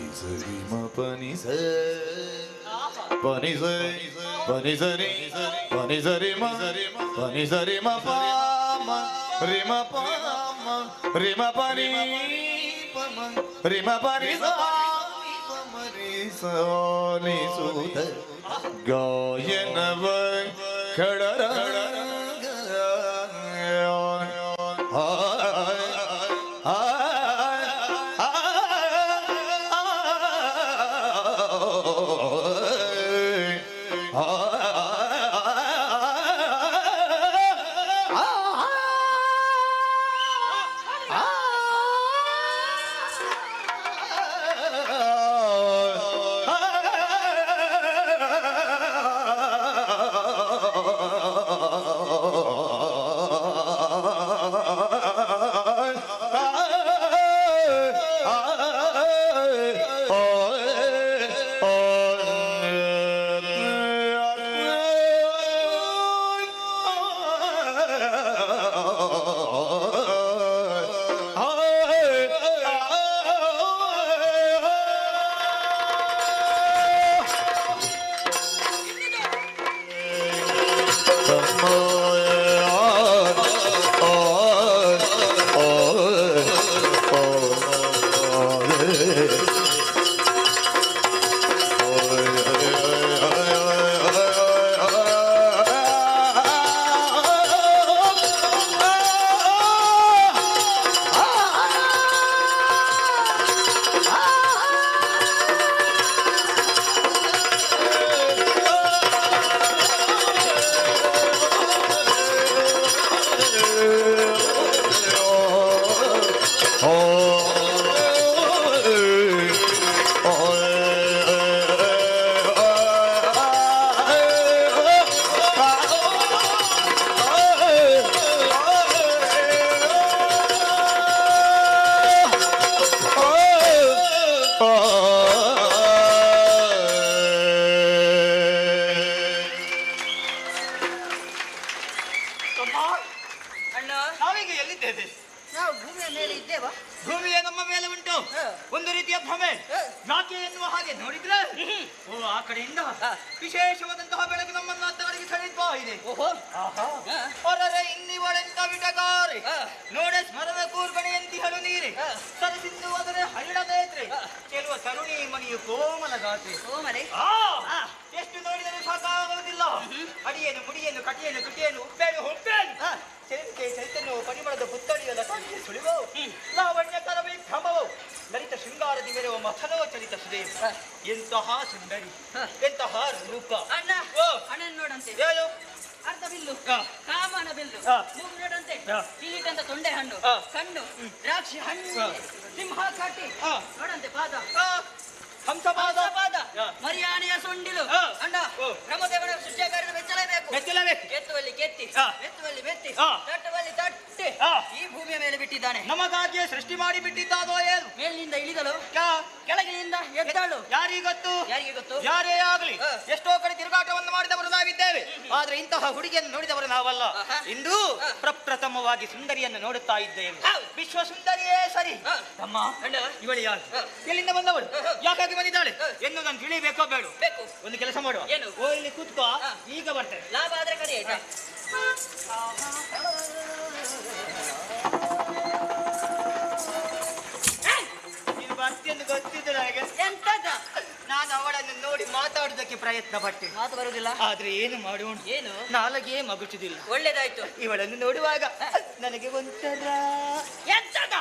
ನಿಸರಿ ಮ ಪನಿ ಸ ಪನಿ ಸ ಪನಿ ಸರಿ ಪನಿ ಸರಿ ಮ ಪನಿ ಸರಿ ಮ ಪ ಮ ರಿ ಮ ಪ ಮ ರಿ ಮ ಪನಿ ಪ ಮ ರಿ ಮ ಪನಿ ಸ ಪ ಮ ರಿ ಸ ನಿ ಸುತ ಗಾಯನವ ಖಡರ ಅಣ್ಣ, ನಾವೀಗ ಎಲ್ಲಿದ್ದೇವೆ? ನಾವು ಭೂಮಿಯ ಮೇಲೆ ಇದ್ದೇವಾ? ಭೂಮಿಯ ನಮ್ಮ ಮೇಲೆ ಉಂಟು ಒಂದು ರೀತಿಯ ಭ್ರಮೆ, ಯಾಕೆ ಎನ್ನುವ ಹಾಗೆ ನೋಡಿದ್ರೆ ಓ ಆ ಕಡೆಯಿಂದ ವಿಶೇಷವಾದಂತಹ ಬೆಳಕು ನಮ್ಮನ್ನು ಅತ್ತ ಕಡೆಗೆ ಸೆಳೆಯುತ್ತಾ ಇದೆ. ಹೊರರೆ ಇನ್ನಿವಳೆಂತ ವಿಟಗಾರೆ ನೋಡೆ ಸ್ಮರಣ ಕೂರ್ಗಣೆಯಂತಿ ಹಳು ನೀರೆ ಸರಿಸಿದ್ದು ಅದರ ಹಳ್ಳಬೇತ್ರೆ ಕೆಲವು ತರುಣಿ ಮಣಿಯು ಕೋಮಲ ಗಾತ್ರೆ. ಎಷ್ಟು ನೋಡಿದರೆ ಸಾಕಾಗುವುದಿಲ್ಲ. ಅಡಿಯೇನು ಮುಡಿಯೇನು ಕಟಿಯೇನು ತುಟಿಯೇನು ಉಪ್ಪೇನು ಹೊಪ್ಪೇನು ಚರಿತೆ ಚೈತನ್ಯ ಪರಿಮಳದ ಪುತ್ತಳಿಯ ಲಕ್ಷ್ಮಿಗೆ ಸುಳಿವೋ ಲಾವಣ್ಯಕರ ವಿಭ್ರಮವೋ ಲಲಿತ ಶೃಂಗಾರದಿ ಮೆರೆವ ಮಥನೋ ಚಲಿತ ಸುದೇವ ಎಂತಹ ಸುಂದರಿ ಎಂತಹ ರೂಪ ಅಣ್ಣ ಅಣ್ಣ ನೋಡಂತೆ ಏನು ಅರ್ಧ ಬಿಲ್ಲು ಕಾಮನ ಬಿಲ್ಲು ಮೂಗು ನೋಡಂತೆ ಕಿರೀಟ ಅಂತ ತೊಂಡೆ ಹಣ್ಣು ಕಣ್ಣು ದ್ರಾಕ್ಷಿ ಹಣ್ಣು ಸಿಂಹ ಕಾಟಿ ನೋಡಂತೆ ಪಾದ ಹಂಸಪಾದ ಮರಿಯಾನೆಯ ಸೊಂಡಿಲು ಅಣ್ಣ ಬ್ರಹ್ಮದೇವನ ಸೃಷ್ಟಿಯಾಕಾರದ ಮೆಚ್ಚಲೇಬೇಕು ಎತ್ತುವಲ್ಲಿ ಕೆತ್ತಿ ಎತ್ತುವಲ್ಲಿ ಮೆತ್ತಿ ತಟ್ಟುವಲ್ಲಿ ತಟ್ಟೆ ಈ ಭೂಮಿಯ ಮೇಲೆ ಬಿಟ್ಟಿದ್ದಾನೆ ನಮಗಾಗಿಯೇ ಸೃಷ್ಟಿ ಮಾಡಿ ಬಿಟ್ಟಿದ್ದಾದೋ ಏನು ಮೇಲಿನಿಂದ ಇಳಿದಳು ಕೆಳಗಿನಿಂದ ಎದ್ದಳು ಯಾರಿಗೆ ಗೊತ್ತು ಯಾರೇ ಆಗಲಿ ಎಷ್ಟೋ ಕಡೆ ತಿರುಗಾಟವನ್ನು ಮಾಡಿದವರು ನಾವಿದ್ದೇವೆ ಆದ್ರೆ ಇಂತಹ ಹುಡುಗಿಯನ್ನು ನೋಡಿದವರು ನಾವಲ್ಲ ಇಂದು ಪ್ರಪ್ರಥಮವಾಗಿ ಸುಂದರಿಯನ್ನು ನೋಡುತ್ತಾ ಇದ್ದೇವೆ ವಿಶ್ವ ಸುಂದರಿಯೇ ಸರಿ ತಮ್ಮ ಇವಳು ಯಾರು ಎಲ್ಲಿಂದ ಬಂದವಳು ಯಾಕಾಗಿ ಬಂದಿದ್ದಾಳೆ ಎನ್ನುವುದನ್ನು ತಿಳಿಬೇಕೋ ಬೇಡ ಒಂದು ಕೆಲಸ ಮಾಡುವ ಓ ಇಲ್ಲಿ ಕೂತ್ಕೋ ಈಗ ಬರ್ತೇನೆ ಲಾಭ ಆದ್ರೆ ಕರಿ ಆಯ್ತಾ ನೀನು ಬರ್ತಿಯನ್ನು ಗೊತ್ತಿದ್ದು ನನಗೆ ಎಂತದ ನಾನು ಅವಳನ್ನು ನೋಡಿ ಮಾತಾಡುವುದಕ್ಕೆ ಪ್ರಯತ್ನ ಪಟ್ಟೆ ಮಾತು ಬರುವುದಿಲ್ಲ ಆದ್ರೆ ಏನು ಮಾಡೋಣ ಏನು ನಾಲಗೆ ಮಗುಚುದಿಲ್ಲ ಒಳ್ಳೇದಾಯ್ತು ಇವಳನ್ನು ನೋಡುವಾಗ ನನಗೆ ಒಂಥರ ಎಂತದ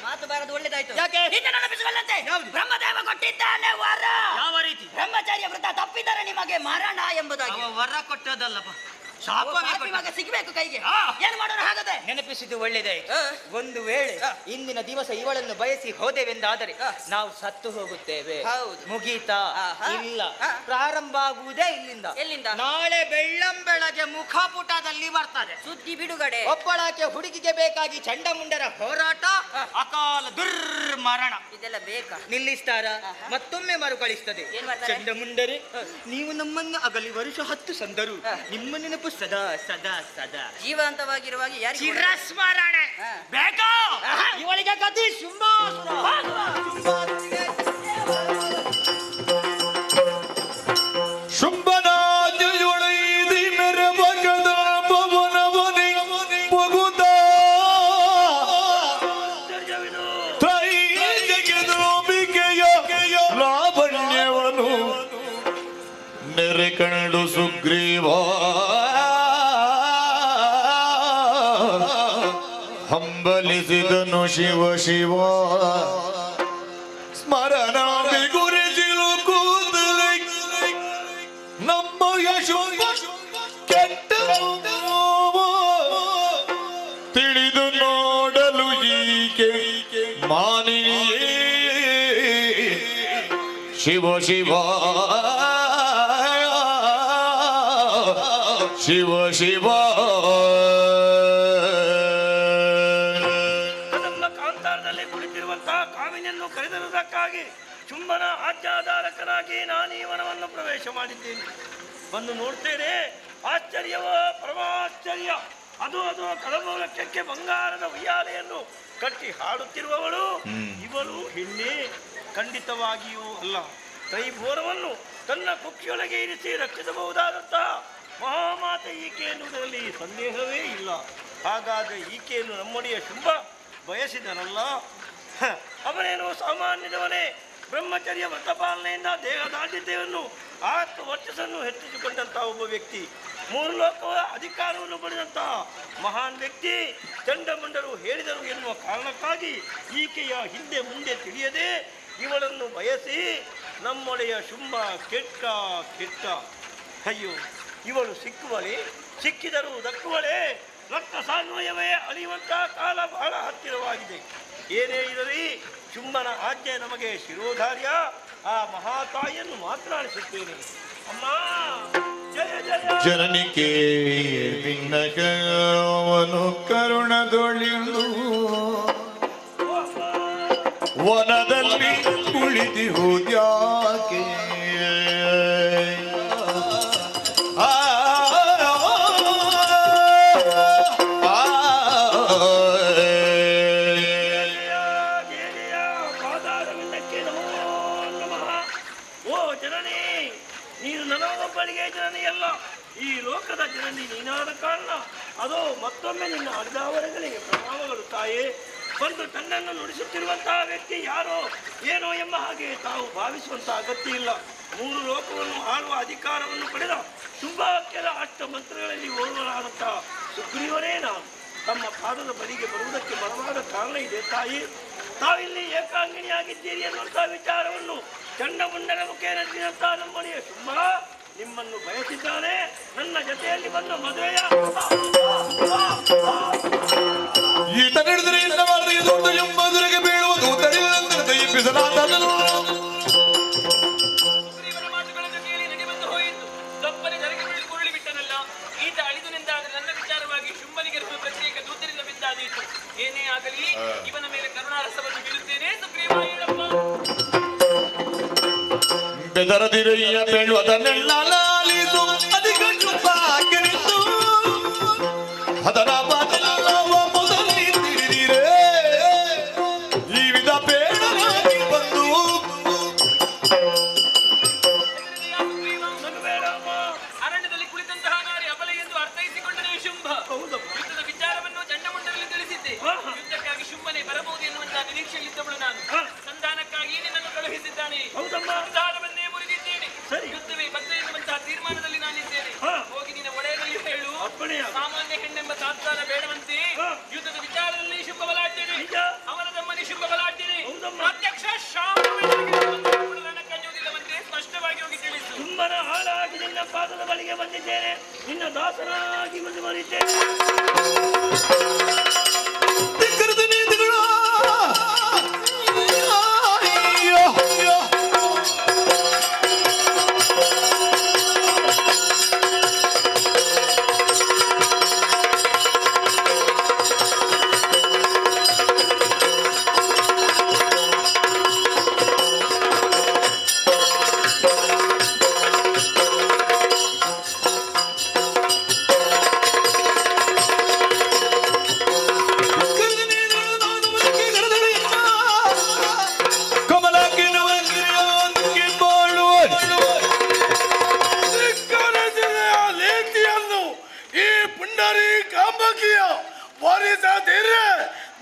ಮಾತು ಬಾರದು ಒಳ್ಳೇದಾಯ್ತು ಯಾಕೆ ನೆನಪಿಸಿಕೊಳ್ಳಂತೆ ಬ್ರಹ್ಮದೇವ ಕೊಟ್ಟಿದ್ದಾನೆ ವರ ಯಾವ ರೀತಿ ಬ್ರಹ್ಮಚಾರ್ಯ ವ್ರತ ತಪ್ಪಿದರೆ ನಿಮಗೆ ಮರಣ ಎಂಬುದಾಗಿ ವರ ಕೊಟ್ಟದಲ್ಲಪ್ಪ ಇವಾಗ ಸಿಗಬೇಕು ಕೈಗೆ ಏನ್ ಮಾಡೋಣ ಹಾಗದೆ ನೆನಪಿಸಿದ್ದು ಒಳ್ಳೆದೇ ಒಂದು ವೇಳೆ ಇಂದಿನ ದಿವಸ ಇವಳನ್ನು ಬಯಸಿ ಹೋದೆವೆಂದಾದರೆ ನಾವು ಸತ್ತು ಹೋಗುತ್ತೇವೆ ಮುಗೀತಾ ಇಲ್ಲ ಪ್ರಾರಂಭ ಆಗುವುದೇ ಇಲ್ಲಿಂದ ನಾಳೆ ಬೆಳ್ಳಂಬೆಳಗ್ಗೆ ಮುಖಪುಟದಲ್ಲಿ ಬರ್ತದೆ ಸುದ್ದಿ ಬಿಡುಗಡೆ ಒಬ್ಬಳಾಕೆ ಹುಡುಗಿಗೆ ಬೇಕಾಗಿ ಚಂಡಮುಂಡರ ಹೋರಾಟ ಅಕಾಲ ದುರ್ಮರಣ ಇದೆಲ್ಲ ಬೇಕಾ ನಿಲ್ಲಿಸ್ತಾರ ಮತ್ತೊಮ್ಮೆ ಮರುಕಳಿಸ್ತದೆ ಚಂಡಮುಂಡರೆ ನೀವು ನಮ್ಮನ್ನು ಅಗಲಿ ವರ್ಷ 10 ಸಂದರು ನಿಮ್ಮ ನೆನಪು ಸದಾ ಸದಾ ಸದಾ ಜೀವಂತವಾಗಿರುವಾಗ ಯಾರಿಗೆ ಚಿರಸ್ಮರಣೆ ಬೇಕಾ ಇವಳಿಗೆ ಗತಿ ಶುಂಭನಾದ್ಯೊಳೈದಿ ಮೆರವಗದ ಪವನವನಿ ಪಗುದ ತ್ರೈಜಗಿದೋಬಿಕೆಯ ಲಾವಣ್ಯವನು ನೆರೆ ಕಂಡು ಸುಗ್ರೀವ ಹಂಬಲಿಸಿದನು ಶಿವ ಶಿವ ಸ್ಮರಣ ಬಿಗುರಿಸಿಲು ಕೂದಲೆ ನಮ್ಮ ಯಶು ಕೆಟ್ಟ ತಿಳಿದು ನೋಡಲು ಈಕೆ ಮಾನಿನಿಯೇ ಶಿವ ಶಿವ ಶಿವ ಶಿವ ಕಾಂತಾರದಲ್ಲಿ ಕುಳಿತಿರುವಂತಹ ಕಾಮಿನಿಯನ್ನು ಕರೆದರುವುದಕ್ಕಾಗಿ ಚುಂಬನ ಆಜ್ಞಾಧಾರಕನಾಗಿ ನಾನು ಈ ವನವನ್ನು ಪ್ರವೇಶ ಮಾಡಿದ್ದೇನೆ. ಬಂದು ನೋಡ್ತೇನೆ, ಆಶ್ಚರ್ಯವ ಪರಮಾಶ್ಚರ್ಯ. ಅದು ಕಳಮೂಲಕ್ಕೆ ಬಂಗಾರದ ಉಯ್ಯಾಲೆಯನ್ನು ಕಟ್ಟಿ ಹಾಡುತ್ತಿರುವವಳು ಇವಳು ಹೆಣ್ಣೆ ಖಂಡಿತವಾಗಿಯೂ ಅಲ್ಲ. ತ್ರೈಭೋರವನ್ನು ತನ್ನ ಕುಕ್ಷಿಯೊಳಗೆ ಇರಿಸಿ ರಕ್ಷಿಸಬಹುದಾದಂತಹ ಮಹಾಮಾತೆ ಈಕೆ ಎನ್ನುವುದರಲ್ಲಿ ಸಂದೇಹವೇ ಇಲ್ಲ. ಹಾಗಾದರೆ ಈಕೆಯನ್ನು ನಮ್ಮೊಡೆಯ ಶುಂಭ ಬಯಸಿದನಲ್ಲ, ಅವನೇನು ಸಾಮಾನ್ಯದವನೇ. ಬ್ರಹ್ಮಚರ್ಯ ವ್ರತಪಾಲನೆಯಿಂದ ದೇಹದಾಢ್ಯತೆಯನ್ನು 10 ವರ್ಷವನ್ನು ಹೆಚ್ಚಿಸಿಕೊಂಡಂತಹ ಒಬ್ಬ ವ್ಯಕ್ತಿ, 3 ಲೋಕದ ಅಧಿಕಾರವನ್ನು ಪಡೆದಂತಹ ಮಹಾನ್ ವ್ಯಕ್ತಿ. ಚಂಡಮುಂಡರು ಹೇಳಿದರು ಎನ್ನುವ ಕಾರಣಕ್ಕಾಗಿ ಈಕೆಯ ಹಿಂದೆ ಮುಂದೆ ತಿಳಿಯದೆ ಇವಳನ್ನು ಬಯಸಿ ನಮ್ಮೊಡೆಯ ಶುಂಭ ಕೆಟ್ಟ. ಅಯ್ಯೋ, ಇವಳು ಸಿಕ್ಕುವಳೆ, ಸಿಕ್ಕಿದರೂ ದಕ್ಕುವಳೆ. ರಕ್ತ ಸಾನ್ವಯವೇ ಅಳಿಯುವಂತಹ ಕಾಲ ಬಹಳ ಹತ್ತಿರವಾಗಿದೆ. ಏನೇ ಇರಲಿ, ಶುಂಭನ ಆಜ್ಞೆ ನಮಗೆ ಶಿರೋಧಾರ್ಯ. ಆ ಮಹಾತಾಯಿಯನ್ನು ಮಾತನಾಡಿಸುತ್ತೇನೆ. ಅಮ್ಮ ಜಯ ಜಯ. ಜನನಿಕೆ ಭಿನ್ನಕವನು ಕರುಣದೊಳಿದು ವನದಲ್ಲಿ ಕುಳಿತಿಹುದ್ಯಾಕೆ ಜನನಿಯಲ್ಲ, ಈ ಲೋಕದ ಜನನಿ ನೀನಾದ ಕಾರಣ ಅದೋ ಮತ್ತೊಮ್ಮೆ ನಿನ್ನ ಅರ್ಧಾವರಗಳಿಗೆ ಪ್ರಭಾವಗಳು. ತಾಯೇ, ಬಂದು ತನ್ನನ್ನು ನುಡಿಸುತ್ತಿರುವಂತಹ ವ್ಯಕ್ತಿ ಯಾರೋ ಏನೋ ಎಂಬ ಹಾಗೆ ತಾವು ಭಾವಿಸುವಂತಹ ಅಗತ್ಯ ಇಲ್ಲ. ಮೂರು ಲೋಕವನ್ನು ಆಳುವ ಅಧಿಕಾರವನ್ನು ಪಡೆದ ಶುಂಭಾಖ್ಯರ ಅಷ್ಟ ಮಂತ್ರಗಳಲ್ಲಿ ಓರ್ವರಾದಂಥ ಸುಗ್ರೀವನೇ ನಾನು ತಮ್ಮ ಪಾದದ ಬಳಿಗೆ ಬರುವುದಕ್ಕೆ ಬಲವಾದ ಕಾರಣ ಇದೆ ತಾಯಿ. ತಾವಿಲ್ಲಿ ಏಕಾಂಗಿಣಿಯಾಗಿದ್ದೀರಿ ಎನ್ನುವಂಥ ವಿಚಾರವನ್ನು ಚಂಡಮುಂಡನ ಮುಖೇನ ತಿಳಿದಂಥ ನಮ್ಮನೆಯ ಶುಂಭ ನಿಮ್ಮನ್ನು ಬಯಸಿದ್ದಾನೆ. ನನ್ನ ಜೊತೆಯಲ್ಲಿ ಬಂದ ಮದುವೆಯ ಈತ ನಡೆದರೆ ಮಧುರೆಗೆ ಬೀಳುವುದು ತಡೆಯುವಂತೆ ದಯಿಪಿಸಲಾದನು. ಮಾತುಗಳನ್ನು ಕೇಳಿ ನಗೆ ಬಂದು ಹೋಯಿತು. ತಪ್ಪನೆ ಧರೆಗೆ ಉರುಳಿ ಬಿಟ್ಟನಲ್ಲ. ಈತ ಅಳಿದು ನಿಂತಾದರೆ ನನ್ನ ವಿಚಾರವಾಗಿ ಶುಂಭನಿಗೆ ಪ್ರತ್ಯೇಕ ದೂತರಿಂದ ಬಿದ್ದಾದೀತು. ಏನೇ ಆಗಲಿ ಇವನ ಮೇಲೆ ಕರುಣಾರಸವನ್ನು ಬೀರುತ್ತೇನೆ. ಸುಗ್ರೀವ ಹೇಳಪ್ಪ. ಬೆದರದಿರಯ್ಯ ಬೇಳುವುದನ್ನೆಲ್ಲ ಲಾಲಿಸು ಅಧಿಕ ಶುಂಭಾಖ್ಯನಿಂದು ಅದರ ಬದಲಾವ ಮೊದಲೇ ತಿಳಿದಿರೆ ಈ ವಿಧ ಬೇಡನಾಗಿ ಬಂದು ಅರಣ್ಯದಲ್ಲಿ ಕುಳಿತಂತಹ ನಾರಿ ಅಬಲೆ ಎಂದು ಅರ್ಥೈಸಿಕೊಂಡನೇ ಶುಂಭ. ಯುದ್ಧದ ವಿಚಾರವನ್ನು ಚಂಡಮುಂಡರಲ್ಲಿ ತಿಳಿಸಿದ್ದೆ. ಯುದ್ಧಕ್ಕಾಗಿ ಶುಂಭನೆ ಬರಬಹುದು ಎನ್ನುವಂತಹ ನಿರೀಕ್ಷೆಯಲ್ಲಿದ್ದವಳು ನಾನು. ಸಂಧಾನಕ್ಕಾಗಿ ನಿನ್ನನ್ನು ಕಳುಹಿಸಿದ್ದಾನೆ. ಸಂಧಾನವನ್ನೇ ಮುರಿದಿದ್ದೇನೆ. ಯುದ್ಧವೇ ಬದ್ಧ ಎನ್ನುವಂತಹ ತೀರ್ಮಾನದಲ್ಲಿ ನಾನಿದ್ದೇನೆ. ಹೋಗಿ ನಿನ್ನ ಒಡೆಯನಲ್ಲಿ ಹೇಳು, ಸಾಮಾನ್ಯ ಹೆಣ್ಣೆಂಬ ತಾತ್ಸಾರ ಬೇಡವಂತೆ. ಯುದ್ಧದ ವಿಚಾರದಲ್ಲಿ ಶುಂಭ ಬಲಾಢ್ಯನೆ, ಅವನ ತಮ್ಮನಿ ಶುಂಭ ಬಲಾಢ್ಯನೆ. ಪ್ರತ್ಯಕ್ಷ ಕಣ್ಣುವುದಿಲ್ಲವಂತೆ ಸ್ಪಷ್ಟವಾಗಿ ಹೋಗಿ ತಿಳಿಸು. ಶುಂಭನ ಹಾಳಾಗಿ ನಿನ್ನ ಪಾದದ ಬಳಿಗೆ ಬಂದಿದ್ದೇನೆ. ನಿನ್ನ ದಾಸನಾಗಿ ಮುಂದುವರಿದ್ದೇನೆ.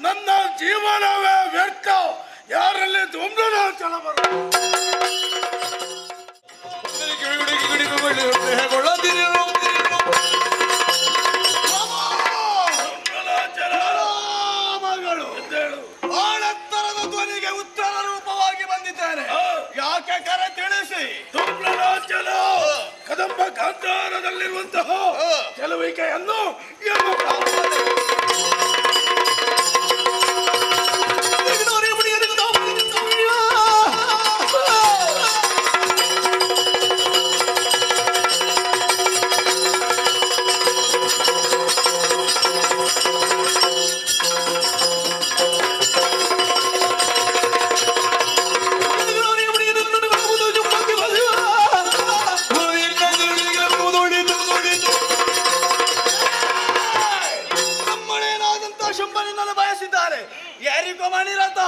ನನ್ನ ಜೀವನವೇ ವ್ಯರ್ಥ. ಯಾರಲ್ಲಿ ದುಂಬನ ಮಗಳು ಆಳತ್ತರದ ಧ್ವನಿಗೆ ಉತ್ತರ ರೂಪವಾಗಿ ಬಂದಿದ್ದೇನೆ. ಯಾಕೆ ಕರೆ ತಿಳಿಸಿ. ದುಂಬಲಾಚಲ ಕದಂಬ ಗಾಂಧಾರದಲ್ಲಿರುವಂತಹ ಚೆಲುವಿಕೆಯನ್ನು ಶುಂಭನಿಂದಲೂ ಬಯಸಿದ್ದಾರೆ. ಯಾರಿಗೂ ಮಾಡಿರತ್ತ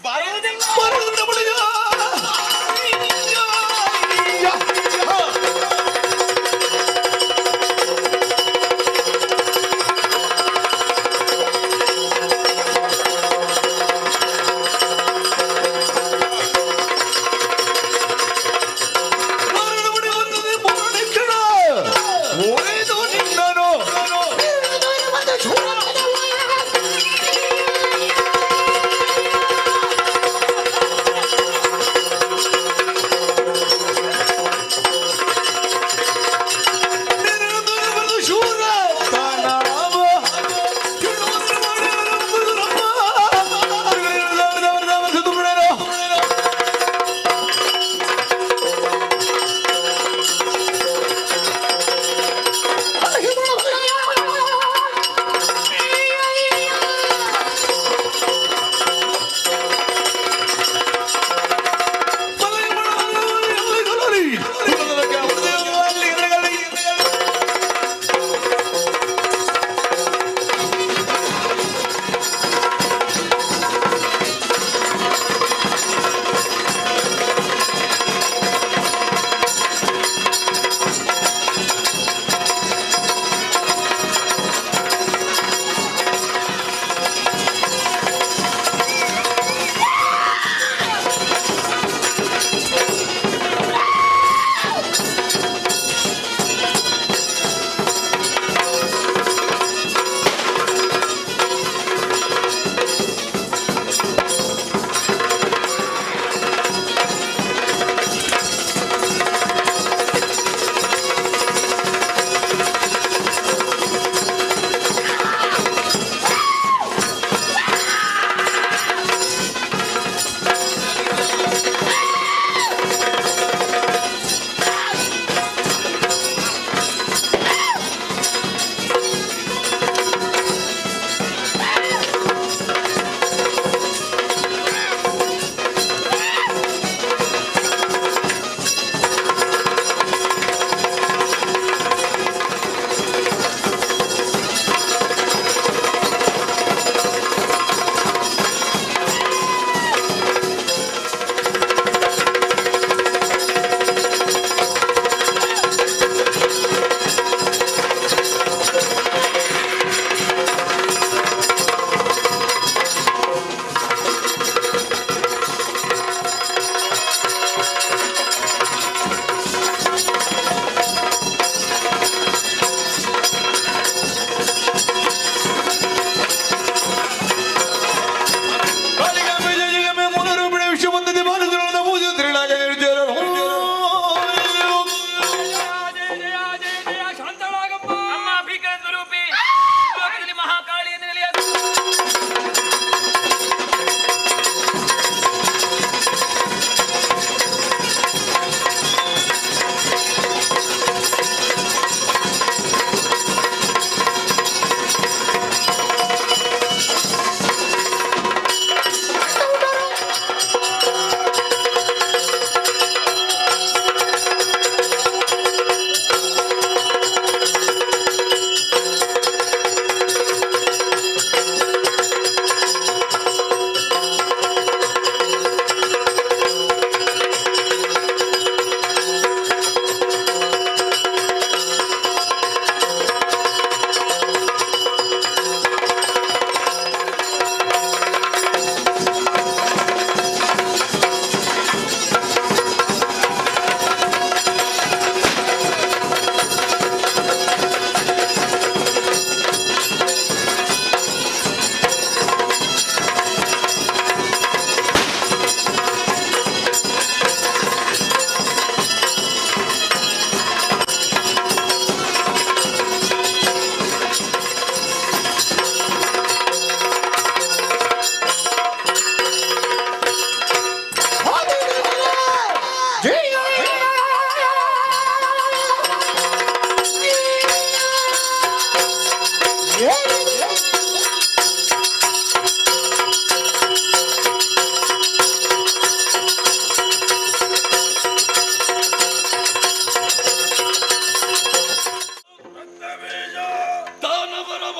ಬರುವುದಿಲ್ಲ.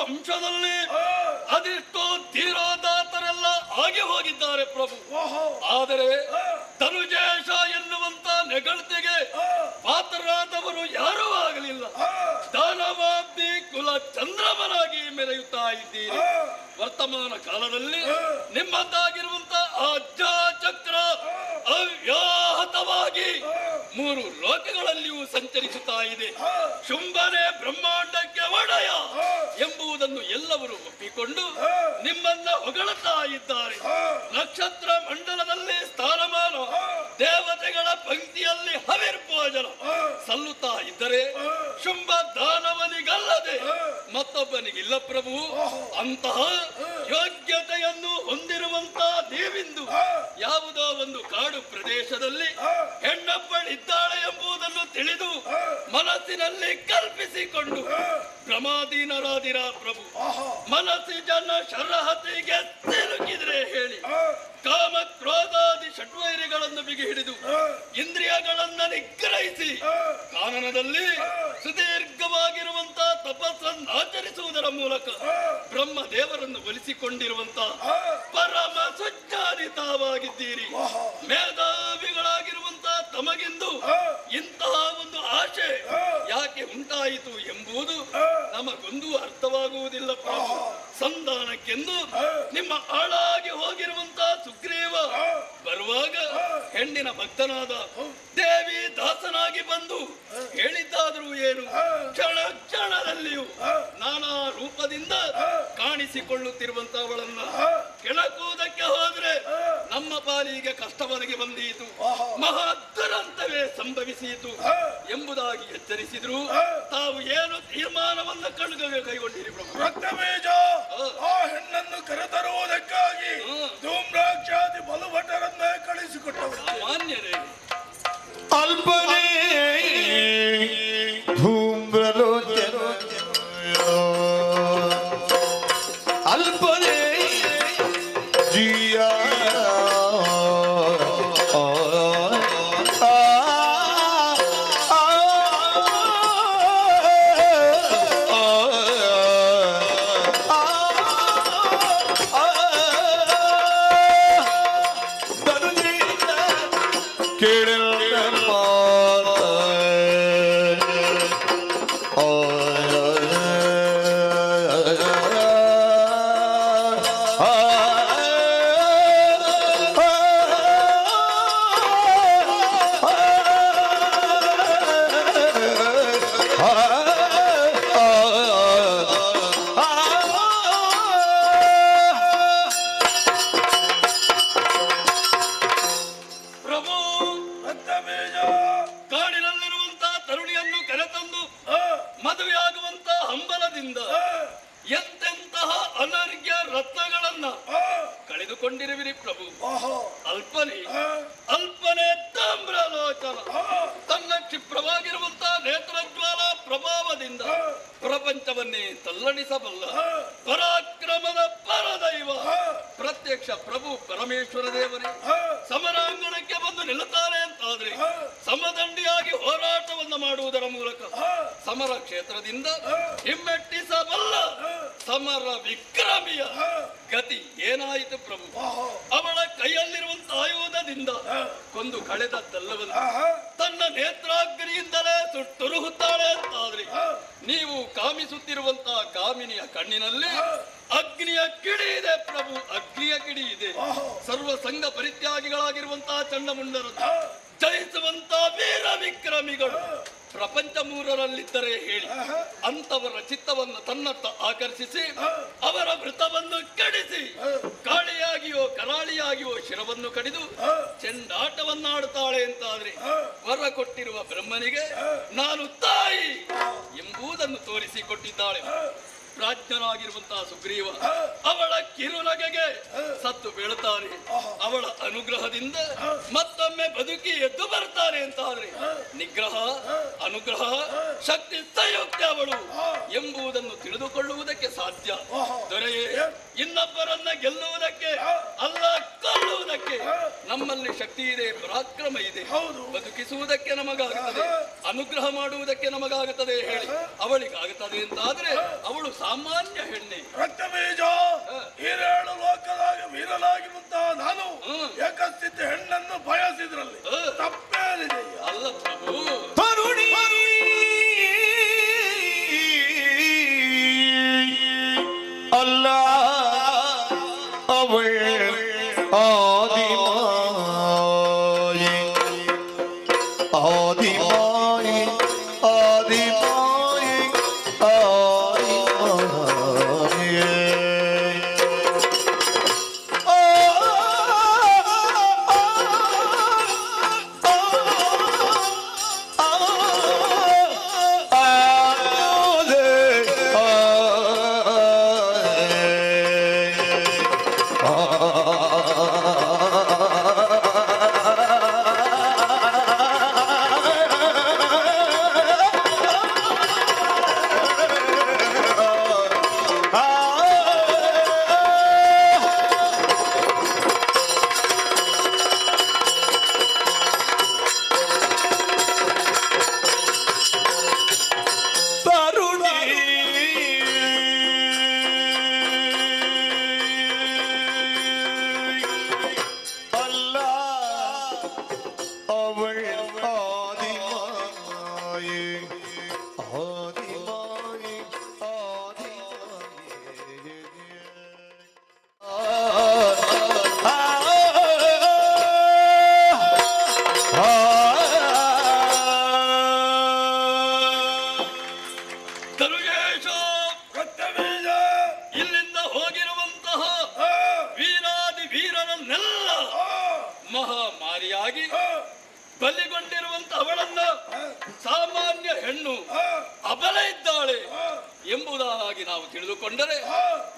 ವಂಶದಲ್ಲಿ ಅದೆಷ್ಟೋ ಧೀರೋದಾತರೆಲ್ಲ ಆಗಿ ಹೋಗಿದ್ದಾರೆ ಪ್ರಭು. ಆದರೆ ಧನುಜೇಶ ಎನ್ನುವಂತ ನೆಗಳತೆಗೆ ಪಾತ್ರರಾದವರು ಯಾರೂ ಆಗಲಿಲ್ಲ. ದಾನವಾಬ್ದಿ ಕುಲ ಚಂದ್ರಮನಾಗಿ ಮೆರೆಯುತ್ತಾ ಇದ್ದೀರಿ. ವರ್ತಮಾನ ಕಾಲದಲ್ಲಿ ನಿಮ್ಮದಾಗಿರುವಂತ ಅಜ್ಜ ಚಕ್ರ ಅವ್ಯಾಹತವಾಗಿ 3 ಲೋಕಗಳಲ್ಲಿಯೂ ಸಂಚರಿಸುತ್ತಾ ಇದೆ. ಶುಂಭನೆ ಬ್ರಹ್ಮಾಂಡಕ್ಕೆ ಒಡೆಯ ಎಂಬುದನ್ನು ಎಲ್ಲವರು ಒಪ್ಪಿಕೊಂಡು ನಿಮ್ಮನ್ನ ಹೊಗಳುತ್ತಾ ಇದ್ದಾರೆ. ನಕ್ಷತ್ರ ಮಂಡಲದಲ್ಲಿ ಸ್ಥಾನಮಾನ, ದೇವತೆಗಳ ಪಂಕ್ತಿಯಲ್ಲಿ ಹವಿರ್ಭೋಜನ ಸಲ್ಲುತ್ತಾ ಇದ್ದರೆ ಶುಂಭ ದಾನವನಿಗಲ್ಲದೆ ಮತ್ತೊಬ್ಬನಿಗಿಲ್ಲ ಪ್ರಭು. ಅಂತಹ ಯೋಗ್ಯತೆಯನ್ನು ಹೊಂದಿರುವಂತ ನೀವಿಂದು ಯಾವುದೋ ಒಂದು ಕಾಡು ಪ್ರದೇಶದಲ್ಲಿ ಹೆಣ್ಣೊಬ್ಬಳಿದ್ದಾಳೆ ಎಂಬುದನ್ನು ತಿಳಿದು ಮನಸ್ಸಿನಲ್ಲಿ ಕಲ್ಪಿಸಿಕೊಂಡು ಪ್ರಮಾದೀನರಾದಿರ ಪ್ರಭು. ಮನಸ್ಸಿ ಜನ ಶರಹತಿಗೆ ಸಿಲುಕಿದ್ರೆ ಹೇಳಿ ಕಾಮ ಕ್ರೋಧಾದಿ ಷಡ್ವೈರಿಗಳನ್ನು ಬಿಗಿ ಹಿಡಿದು ಇಂದ್ರಿಯಗಳನ್ನ ನಿಗ್ರಹಿಸಿ ಕಾನನದಲ್ಲಿ ಸುದೀರ್ಘವಾಗಿರುವಂತ ತಪಸ್ಸನ್ನು ಆಚರಿಸುವುದರ ಮೂಲಕ ಬ್ರಹ್ಮ ದೇವರನ್ನು ಒಲಿಸಿಕೊಂಡಿರುವಂತ ಪರಮ ಸುಜ್ಞಾನಿತವಾಗಿದ್ದೀರಿ. ಮೇಧಾವಿಗಳಾಗಿರುವಂತ ತಮಗೆಂದು ಇಂತಹ ಒಂದು ಆಶೆ ಯಾಕೆ ಉಂಟಾಯಿತು ಎಂಬುದು ನಮಗೊಂದು ಅರ್ಥವಾಗುವುದಿಲ್ಲ ಪ್ರಭು. ಸಂಧಾನಕ್ಕೆಂದು ನಿಮ್ಮ ಆಳಾಗಿ ಹೋಗಿರುವಂತ ಸುಗ್ರೀವ ಬರುವಾಗ ಹೆಣ್ಣಿನ ಭಕ್ತನಾದ ದೇವಿ ದಾಸನಾಗಿ ಬಂದು ಹೇಳಿದ್ದಾದರೂ ಏನು, ಕ್ಷಣ ಕ್ಷಣದಲ್ಲಿಯೂ ನಾನಾ ರೂಪದಿಂದ ಕಾಣಿಸಿಕೊಳ್ಳುತ್ತಿರುವಂತವಳನ್ನ ಕೆಳಕುವುದಕ್ಕೆ ಹೋದ್ರೆ ನಮ್ಮ ಪಾಲಿಗೆ ಕಷ್ಟವರೆಗೆ ಬಂದೀತು, ಮಹಾ ದುರಂತವೇ ಸಂಭವಿಸಿತು ಎಂಬುದಾಗಿ ಎಚ್ಚರಿಸಿದ್ರು. ತಾವು ಏನು ತೀರ್ಮಾನವನ್ನು ಕೈಗೊಂಡಿರಿ ಪ್ರಭು? ರಕ್ತಬೀಜ ಆ ಹೆಣ್ಣನ್ನು ಕರೆತರುವುದಕ್ಕಾಗಿ ಧೂಮ್ರಾಕ್ಷಾದಿ ಬಲಭಟರನ್ನೇ ಕಳಿಸಿಕೊಟ್ಟವರು. ಮಾನ್ಯರೇ, ಅಲ್ಪನೇ ಧೂಮ್ರಲೋಚನ ಅಲ್ಪನೇ ಜಿಯ ಎಂತೆಂತಹ ಅನರ್ಘ್ಯ ರತ್ನಗಳನ್ನ ಕಳೆದುಕೊಂಡಿರುವಿರಿ ಪ್ರಭು. ಅಲ್ಪನೆ ತಾಮ್ರಲೋಚನ ತನ್ನ ಕ್ಷಿಪ್ರವಾಗಿರುವಂತಹ ನೇತ್ರಜ್ವಾಲ ಪ್ರಭಾವದಿಂದ ಪ್ರಪಂಚವನ್ನೇ ತಲ್ಲಣಿಸಬಲ್ಲ ಪರಾಕ್ರಮದ ಪರದೈವ ಪ್ರತ್ಯಕ್ಷ ಪ್ರಭು ಪರಮೇಶ್ವರ ದೇವರೇ ಸಮರಾಂಗಣಕ್ಕೆ ಬಂದು ನಿಲ್ಲುತ್ತಾರೆ ಅಂತಾದ್ರೆ ಸಮದಂಡಿಯಾಗಿ ಹೋರಾಟವನ್ನು ಮಾಡುವುದರ ಮೂಲಕ ಸಮರ ಕ್ಷೇತ್ರದಿಂದ ಹಿಮ್ಮೆಟ್ಟಿಸಬಲ್ಲ ಸಮರ ವಿಕ್ರಮಿಯ ಗತಿ ಏನಾಯಿತು ಪ್ರಭು? ಅವಳ ಕೈಯಲ್ಲಿರುವಂತಹ ಆಯುಧದಿಂದ ಕೊಂದು ಕಳೆದದ್ದಲ್ಲವಲ್ಲ, ತನ್ನ ನೇತ್ರಾಗ್ನಿಯಿಂದಲೇ ಸುಟ್ಟುರುಹುತ್ತಾಳೆ ಅಂತಾದ್ರೆ ನೀವು ಕಾಮಿಸುತ್ತಿರುವಂತಹ ಕಾಮಿನಿಯ ಕಣ್ಣಿನಲ್ಲಿ ಅಗ್ನಿಯ ಕಿಡಿ ಇದೆ ಪ್ರಭು, ಅಗ್ನಿಯ ಕಿಡಿ ಇದೆ. ಸರ್ವ ಸಂಘ ಪರಿತ್ಯಾಗಿಗಳಾಗಿರುವಂತಹ ಚಂಡಮುಂಡರನ್ನು ಜಯಿಸುವಂತ ವೀರ ವಿಕ್ರಮಿಗಳು ಪ್ರಪಂಚ ಮೂರರಲ್ಲಿದ್ದರೆ ಹೇಳಿ ಅಂತವರ ಚಿತ್ತವನ್ನು ತನ್ನತ್ತ ಆಕರ್ಷಿಸಿ ಅವರ ವೃತವನ್ನು ಕಡಿಸಿ ಕಾಳಿಯಾಗಿಯೋ ಕರಾಳಿಯಾಗಿಯೋ ಶಿರವನ್ನು ಕಡಿದು ಚೆಂಡಾಟವನ್ನಾಡುತ್ತಾಳೆ ಅಂತಾದ್ರೆ ವರ ಕೊಟ್ಟಿರುವ ಬ್ರಹ್ಮನಿಗೆ ನಾನು ತಾಯಿ ಎಂಬುದನ್ನು ತೋರಿಸಿಕೊಟ್ಟಿದ್ದಾಳೆ. ಪ್ರಾಜ್ಞನಾಗಿರುವಂತಹ ಸುಗ್ರೀವ ಅವಳ ಕಿರುನಗೆಗೆ ಸತ್ತು ಬೀಳುತ್ತಾರೆ. ಅವಳ ಅನುಗ್ರಹದಿಂದ ಮತ್ತೊಮ್ಮೆ ಬದುಕಿ ಎದ್ದು ಬರ್ತಾರೆ ಅಂತಾದ್ರೆ ನಿಗ್ರಹ ಅನುಗ್ರಹ ಶಕ್ತಿ ಸಂಯುಕ್ತ ಅವಳು ಎಂಬುದನ್ನು ತಿಳಿದುಕೊಳ್ಳುವುದಕ್ಕೆ ಸಾಧ್ಯ. ದೊರೆಯೇ, ಇನ್ನೊಬ್ಬರನ್ನ ಗೆಲ್ಲುವುದಕ್ಕೆ ಅಲ್ಲ ಕೊಲ್ಲುವುದಕ್ಕೆ ನಮ್ಮ ನಮ್ಮಲ್ಲಿ ಶಕ್ತಿ ಇದೆ, ಪರಾಕ್ರಮ ಇದೆ, ಹೌದು. ಬದುಕಿಸುವುದಕ್ಕೆ ನಮಗಾಗುತ್ತದೆ, ಅನುಗ್ರಹ ಮಾಡುವುದಕ್ಕೆ ನಮಗಾಗುತ್ತದೆ ಹೇಳಿ ಅವಳಿಗಾಗುತ್ತದೆ ಅಂತಾದ್ರೆ ಅವಳು ಸಾಮಾನ್ಯ ಹೆಣ್ಣೆ. ರಕ್ತಬೀಜ ಹಿರೇಳು ಲೋಕದಾಗ ವೀರನಾಗಿರುವಂತ ನಾನು ಏಕಸ್ಥಿತಿ ಹೆಣ್ಣನ್ನು ಬಯಸಿದ್ರಲ್ಲಿ ತಪ್ಪೇನಿದೆ? ಅಲ್ಲ ಪ್ರಭು, ತರುಣಿ ಅಲ್ಲ ಅವಳ ಆದಿಮಾಯೆ ಆದಿಮಾಯೆ ಆದಿಮಾಯೆ ಆದಿಮಾಯೆ ತರುಗೇಶ, ಇಲ್ಲಿಂದ ಹೋಗಿರುವಂತಹ ವೀರಾದಿ ವೀರರನ್ನೆಲ್ಲ ಮಹಾಮಾರಿಯಾಗಿ ಬಲಿಗೊಂಡಿರುವಂತ ಅವಳನ್ನ ಸಾಮಾನ್ಯ ಹೆಣ್ಣು ಅಬಲ ಇದ್ದಾಳೆ ಎಂಬುದಾಗಿ ನಾವು ತಿಳಿದುಕೊಂಡರೆ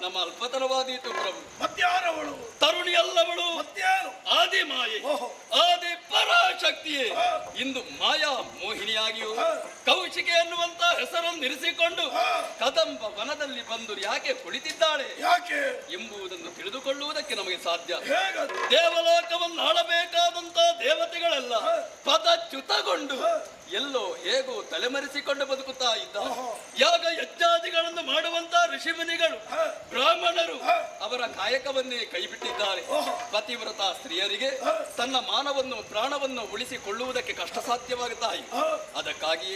ನಮ್ಮ ಅಲ್ಪತನವಾದೀತು ಪ್ರಭು. ಮತ್ಯಾರವಳು ತರುಣಿ ಅಲ್ಲವಳು, ಆದಿ ಮಾಯೆ, ಆದಿ ಪರಾಶಕ್ತಿಯೇ ಇಂದು ಮಾಯಾ ಮೋಹಿನಿಯಾಗಿಯೂ ಕೌಶಿಕೆ ಎನ್ನುವಂತ ಹೆಸರನ್ನು ಇರಿಸಿಕೊಂಡು ಕದಂಬ ವನದಲ್ಲಿ ಬಂದು ಯಾಕೆ ಕುಳಿತಿದ್ದಾಳೆ ಎಂಬುದನ್ನು ತಿಳಿದುಕೊಳ್ಳುವುದಕ್ಕೆ ನಮಗೆ ಸಾಧ್ಯ. ದೇವಲೋಕವನ್ನು ಆಳಬೇಕಾದಂತ ದೇವತೆಗಳೆಲ್ಲ ಪದಚ್ಯುತಗೊಂಡು ಎಲ್ಲೋ ಹೇಗೋ ತಲೆಮರೆಸಿಕೊಂಡು ಬದುಕುತ್ತಾ ಇದ್ದ. ಯಾಗ ಯಜ್ಞಾದಿಗಳನ್ನು ಮಾಡುವಂತ ಋಷಿಮುನಿಗಳು ಬ್ರಾಹ್ಮಣರು ಅವರ ಕಾಯಕವನ್ನೇ ಕೈಬಿಟ್ಟಿದ್ದಾರೆ. ಪತಿವ್ರತ ಸ್ತ್ರೀಯರಿಗೆ ತನ್ನ ಮಾನವನ್ನು ಪ್ರಾಣವನ್ನು ಉಳಿಸಿಕೊಳ್ಳುವುದಕ್ಕೆ ಕಷ್ಟ ಸಾಧ್ಯವಾಗುತ್ತಾ ಇದೆ. ಅದಕ್ಕಾಗಿ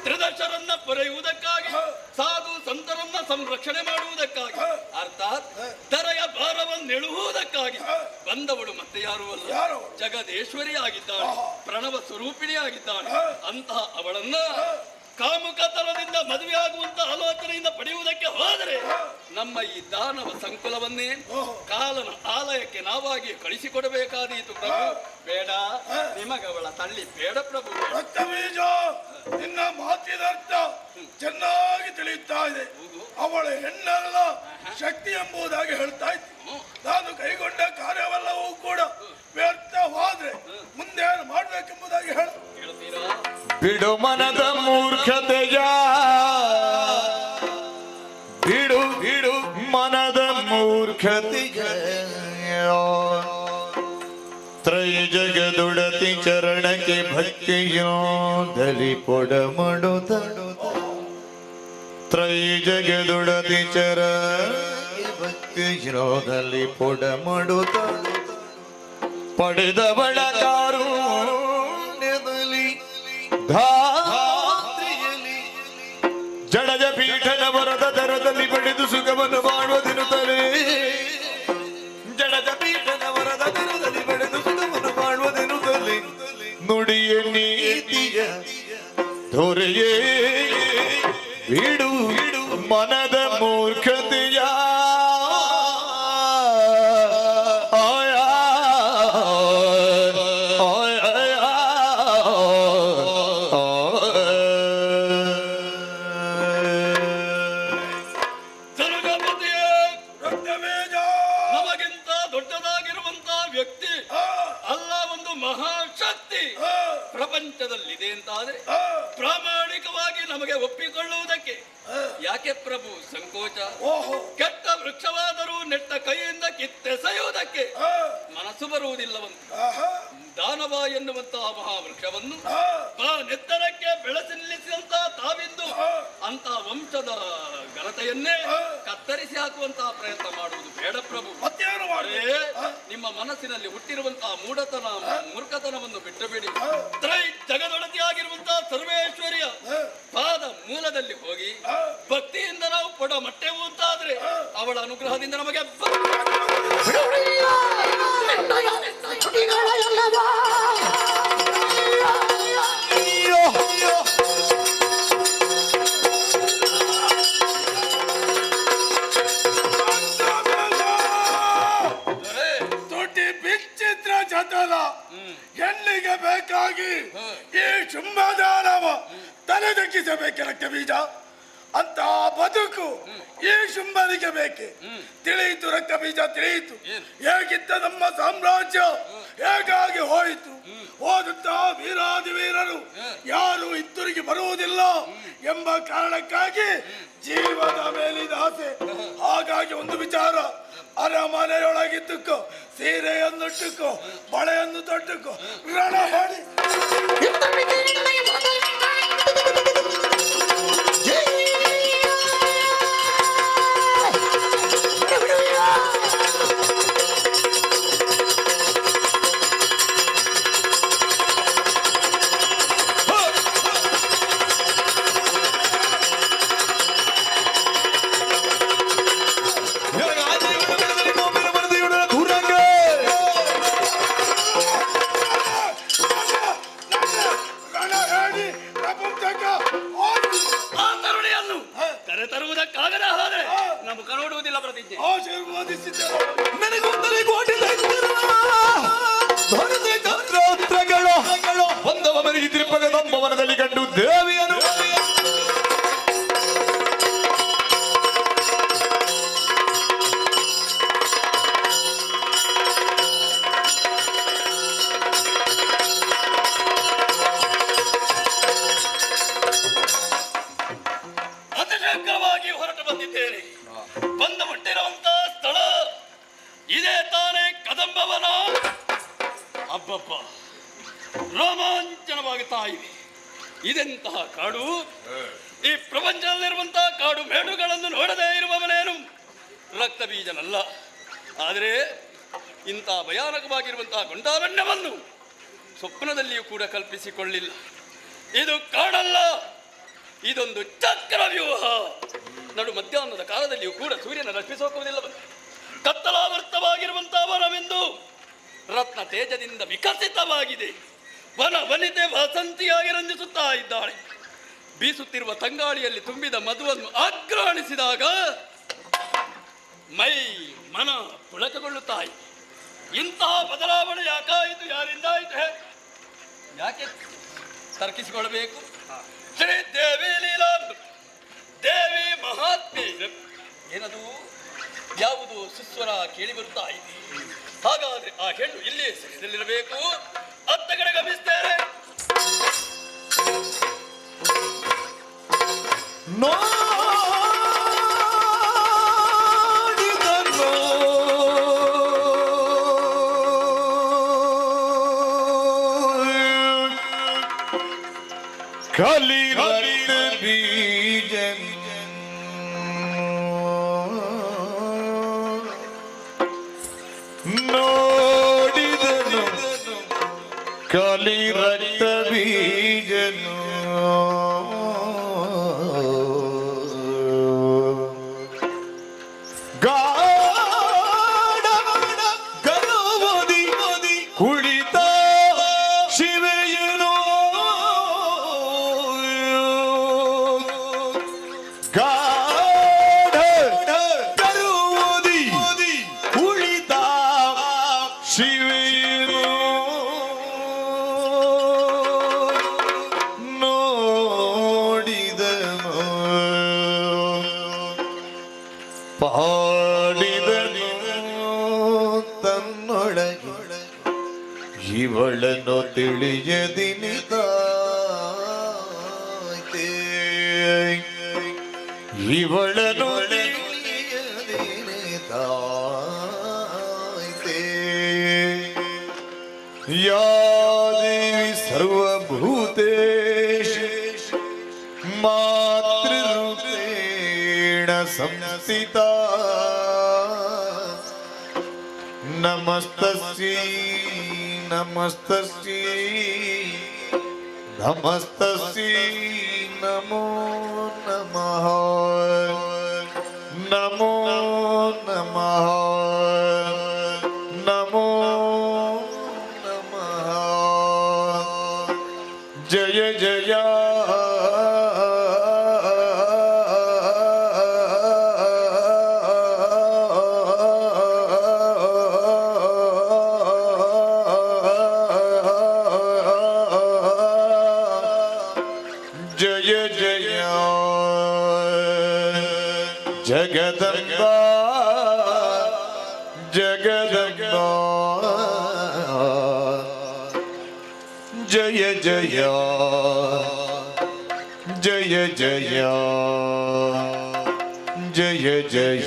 ತ್ರಿದಶರನ್ನ ಪೊರೆಯುವುದಕ್ಕಾಗಿ, ಸಾಧು ಸಂತರನ್ನ ಸಂರಕ್ಷಣೆ ಮಾಡುವುದಕ್ಕಾಗಿ, ಅರ್ಥಾತ್ ದರೆಯ ಭಾರವನ್ನೆಳುವುದಕ್ಕಾಗಿ ಬಂದವಳು ಮತ್ತೆ ಯಾರೂ ಅಲ್ಲ, ಜಗದೇಶ್ವರಿಯಾಗಿದ್ದಾಳೆ, ಪ್ರಣವ ಸ್ವರೂಪಿಣಿಯಾಗಿದ್ದಾಳೆ. ಅಂತಹ ಅವಳನ್ನ ಕಾಮುಕತನದಿಂದ ಮದುವೆಯಾಗುವಂತ ಆಲೋಚನೆಯಿಂದ ಪಡೆಯುವುದಕ್ಕೆ ಹೋದರೆ ನಮ್ಮ ಈ ದಾನವ ಸಂಕುಲವನ್ನೇ ಕಾಲನ ಆಲಯಕ್ಕೆ ನಾವಾಗಿ ಕಳಿಸಿಕೊಡಬೇಕಾದೀತು ಪ್ರಭು. ಬೇಡ, ನಿಮಗವಳ ತಳ್ಳಿ ಬೇಡ ಪ್ರಭು. ರಕ್ತಬೀಜ, ನಿನ್ನ ಮಾತಿನ ಅರ್ಥ ಚೆನ್ನಾಗಿ ತಿಳಿಯುತ್ತಾ ಇದೆ. ಅವಳ ಹೆಣ್ಣಲ್ಲ ಶಕ್ತಿ ಎಂಬುದಾಗಿ ಹೇಳ್ತಾ ಇದ್ದೆ. ನಾನು ಕೈಗೊಂಡ ಕಾರ್ಯವೆಲ್ಲವೂ ಕೂಡ ವ್ಯರ್ಥವಾದ್ರೆ ಮುಂದೇನು ಮಾಡ್ಬೇಕೆಂಬುದಾಗಿ ಹೇಳ್ತೀರಾ? ಬಿಡು ಮನದ ಮೂರ್ಖತೆಯ, ಬಿಡು ಬಿಡು ಮನದ ಮೂರ್ಖತೆಯ, ತ್ರೈ ಜಗದುಡತಿ ಚರಣಕ್ಕೆ ಭಕ್ತಿಯೋದಲಿ ಪೊಡಮಡುತ್ತ, ತ್ರೈ ಜಗದುಡತಿ ಚರಣಕ್ಕೆ ಭಕ್ತಿಯೋದಲಿ ಪೊಡಮಡುತ್ತ, ಪಡೆದವಳ ಕಾರುಣ್ಯದಲ್ಲಿ ಧಾತ್ರಿಯಲಿ ಜಡಜ ಪೀಠದ ವರದ ದರದಲ್ಲಿ ಪಡೆದು ಸುಖವನ್ನು ಮಾಡುವುದಿರುತ್ತಲೇ, ಜಡಜ ಪೀಠದ ವರದ ದರದಲ್ಲಿ ಪಡೆದು ಸುಖವನ್ನು ಮಾಡುವುದಿರುತ್ತಲೇ, ನುಡಿಯ ನೀತಿಯ ದೊರೆಯೇ ಬಿಡು ಮನದ ಮೂರ್ಖತೆಯ, ನಮಗಿಂತ ದೊಡ್ಡದಾಗಿರುವಂತ ವ್ಯಕ್ತಿ ಅಲ್ಲ, ಒಂದು ಮಹಾಶಕ್ತಿ ಪ್ರಪಂಚದಲ್ಲಿದೆ ಅಂತಾದ್ರೆ ಪ್ರಾಮಾಣಿಕವಾಗಿ ನಮಗೆ ಒಪ್ಪಿಕೊಳ್ಳುವುದಕ್ಕೆ ಯಾಕೆ ಪ್ರಭು ಸಂಕೋಚ? ಕೆಟ್ಟ ವೃಕ್ಷವಾದರೂ ನೆಟ್ಟ ಕೈಯಿಂದ ಕಿತ್ತೆಸೆಯುವುದಕ್ಕೆ ಮನಸ್ಸು ಮನಸ್ಸು ಬರುವುದಿಲ್ಲವಂತೆ. ದಾನವ ಎನ್ನುವಂತಹ ಮಹಾವೃಕ್ಷವನ್ನು ನೆತ್ತರಕ್ಕೆ ಬೆಳೆಸಿ ನಿಲ್ಲಿಸಿದಂತಹ ತಾವಿಂದು ಅಂತ ವಂಶದ ಘನತೆಯನ್ನೇ ಕತ್ತರಿಸಿ ಹಾಕುವಂತಹ ಪ್ರಯತ್ನ ಮಾಡುವುದು ಬೇಡ ಪ್ರಭು. ನಿಮ್ಮ ಮನಸ್ಸಿನಲ್ಲಿ ಹುಟ್ಟಿರುವಂತಹ ಮೂರ್ಖತನವನ್ನು ಬಿಟ್ಟು ಬಿಡಿ. ಜಗದೊಡತಿಯಾಗಿರುವಂತಹ ಸರ್ವೇಶ್ವರಿಯ ಪಾದ ಮೂಲದಲ್ಲಿ ಹೋಗಿ ಭಕ್ತಿಯಿಂದ ನಾವು ಕೊಡ ಮಟ್ಟೆವು ಅಂತಾದ್ರೆ ಅವಳ ಅನುಗ್ರಹದಿಂದ ನಮಗೆ ತುಟಿ ಬಿಚ್ಚಿದ್ರ ಜತಲ ಎಲ್ಲಿಗೆ ಬೇಕಾಗಿ ಈ ಶುಂಭದಾನವ ತಲೆದಕ್ಕಿಸಬೇಕೆ ರಕ್ತ ಬೀಜ ಅಂತ ಬದುಕು ಈ ಶುಂಭನಿಗೆ ಬೇಕೆ. ತಿಳಿಯಿತು ರಕ್ತ ಬೀಜ, ತಿಳಿಯಿತು ಹೇಗಿದ್ದ ನಮ್ಮ ಸಾಮ್ರಾಜ್ಯ ಹೇಗಾಗಿ ಹೋಯಿತು. ಹೋಗುತ್ತಾ ವೀರಾದಿ ವೀರರು ಯಾರು ಹಿಂತಿರುಗಿ ಬರುವುದಿಲ್ಲ ಎಂಬ ಕಾರಣಕ್ಕಾಗಿ ಜೀವದ ಮೇಲಿದ ಆಸೆ. ಹಾಗಾಗಿ ಒಂದು ವಿಚಾರ, ಅರಮನೆಯೊಳಗಿದ್ದಕ್ಕೋ ಸೀರೆಯನ್ನುಟ್ಟುಕೋ ಬಳೆಯನ್ನು ತೊಟ್ಟುಕೋ ರಣ ಮಾಡಿ ಕರೆತರುವುದಕ್ಕಾಗದ ಹೋದರೆ ನಮ್ಮ ಕರೋಡುವುದಿಲ್ಲ ಪ್ರತಿಜ್ಞೆ. ಬಂದವ ಮರಿಗೆ ತಿರುಪಗ ನಂಬವನದಲ್ಲಿ ಕಂಡು ದೇವಿಯನು ಅತಿಶೀಘ್ರವಾಗಿ ಹೊರಟು ಬಂದಿದ್ದೇನೆ. ಬಂದು ಮುಟ್ಟಿರುವಂತಹ ಸ್ಥಳ ಇದೇ ತಾನೇ ಕದಂಬವನ. ಅಬ್ಬಬ್ಬ, ರೋಮಾಂಚನವಾಗುತ್ತಾ ಇದೆ. ಇದೆಂತಹ ಕಾಡು! ಈ ಪ್ರಪಂಚದಲ್ಲಿರುವಂತಹ ಕಾಡು ಮೇಡುಗಳನ್ನು ನೋಡದೇ ಇರುವವನೇನು ರಕ್ತ ಬೀಜನಲ್ಲ. ಆದರೆ ಇಂಥ ಭಯಾನಕವಾಗಿರುವಂತಹ ಗುಂಡಾರಣ್ಯವನ್ನು ಸ್ವಪ್ನದಲ್ಲಿಯೂ ಕೂಡ ಕಲ್ಪಿಸಿಕೊಳ್ಳಿಲ್ಲ. ಇದು ಕಾಡಲ್ಲ, ಇದೊಂದು ಚಕ್ರವ್ಯೂಹ. ನಡು ಮಧ್ಯಾಹ್ನದ ಕಾಲದಲ್ಲಿಯೂ ಕೂಡ ಸೂರ್ಯನ ರಶ್ಮಿಸೋಕುವುದಿಲ್ಲ. ಕತ್ತಲಾವೃತವಾಗಿರುವಂತಹ ವನವೆಂದು ರತ್ನ ತೇಜದಿಂದ ವಿಕಸಿತವಾಗಿದೆ. ವನ ವನಿತೆ ವಸಂತಿಯಾಗಿ ರಂಜಿಸುತ್ತಾ ಇದ್ದಾಳೆ. ಬೀಸುತ್ತಿರುವ ತಂಗಾಳಿಯಲ್ಲಿ ತುಂಬಿದ ಮಧುವನ್ನು ಆಘ್ರಾಣಿಸಿದಾಗ ಮೈ ಮನ ಪುಳಕಗೊಳ್ಳುತ್ತಾ ಇದೆ. ಇಂತಹ ಬದಲಾವಣೆ ಯಾಕಾಯಿತು, ಯಾರಿಂದ ಆಯಿತು? ಯಾಕೆ ತರ್ಕಿಸಿಕೊಳ್ಳಬೇಕು? ಶ್ರೀ ದೇವಿ ಲೀಲಾ ದೇವಿ ಮಹಾತ್ಮೆ ಏನದು ಯಾವುದು ಸುಸ್ವರ ಕೇಳಿ ಬರುತ್ತಾ ಇದೆ. ಹಾಗಾದ್ರೆ ಆ ಹೆಣ್ಣು ಇಲ್ಲಿ ಸೆಳೆದಲ್ಲಿರಬೇಕು. ಅತ್ತ ಕಡೆ ಗಮನಿಸ್ತೇನೆ. ಕಲಿ ಬೀಜ ನೋಡಿದನು ಕಲಿ ರಕ್ತ ಬೀಜನು ಗಾಢ ಗಲೋದಿ ಕುಳಿತ ಶಿವೆಯನು ಗಾಢ ಗಲೋದಿ ಕುಳಿತ ಶಿವೆಯನು ನೋಡಿದನು ಪಾಡಿದನು ತನ್ನೊಳಗೆ ಇವಳನ್ನು ತಿಳಿಯದಿನಿತ ಇವಳನ್ನು ತಿಳಿಯದಿನಿತ वीण संस्थिता नमस्तस्यै नमस्तस्यै नमस्तस्यै नमो नमः नमो नमः नमो नमः जय जय जगदम्बा जगदम्बा जय जय जय जय जय जय जय जय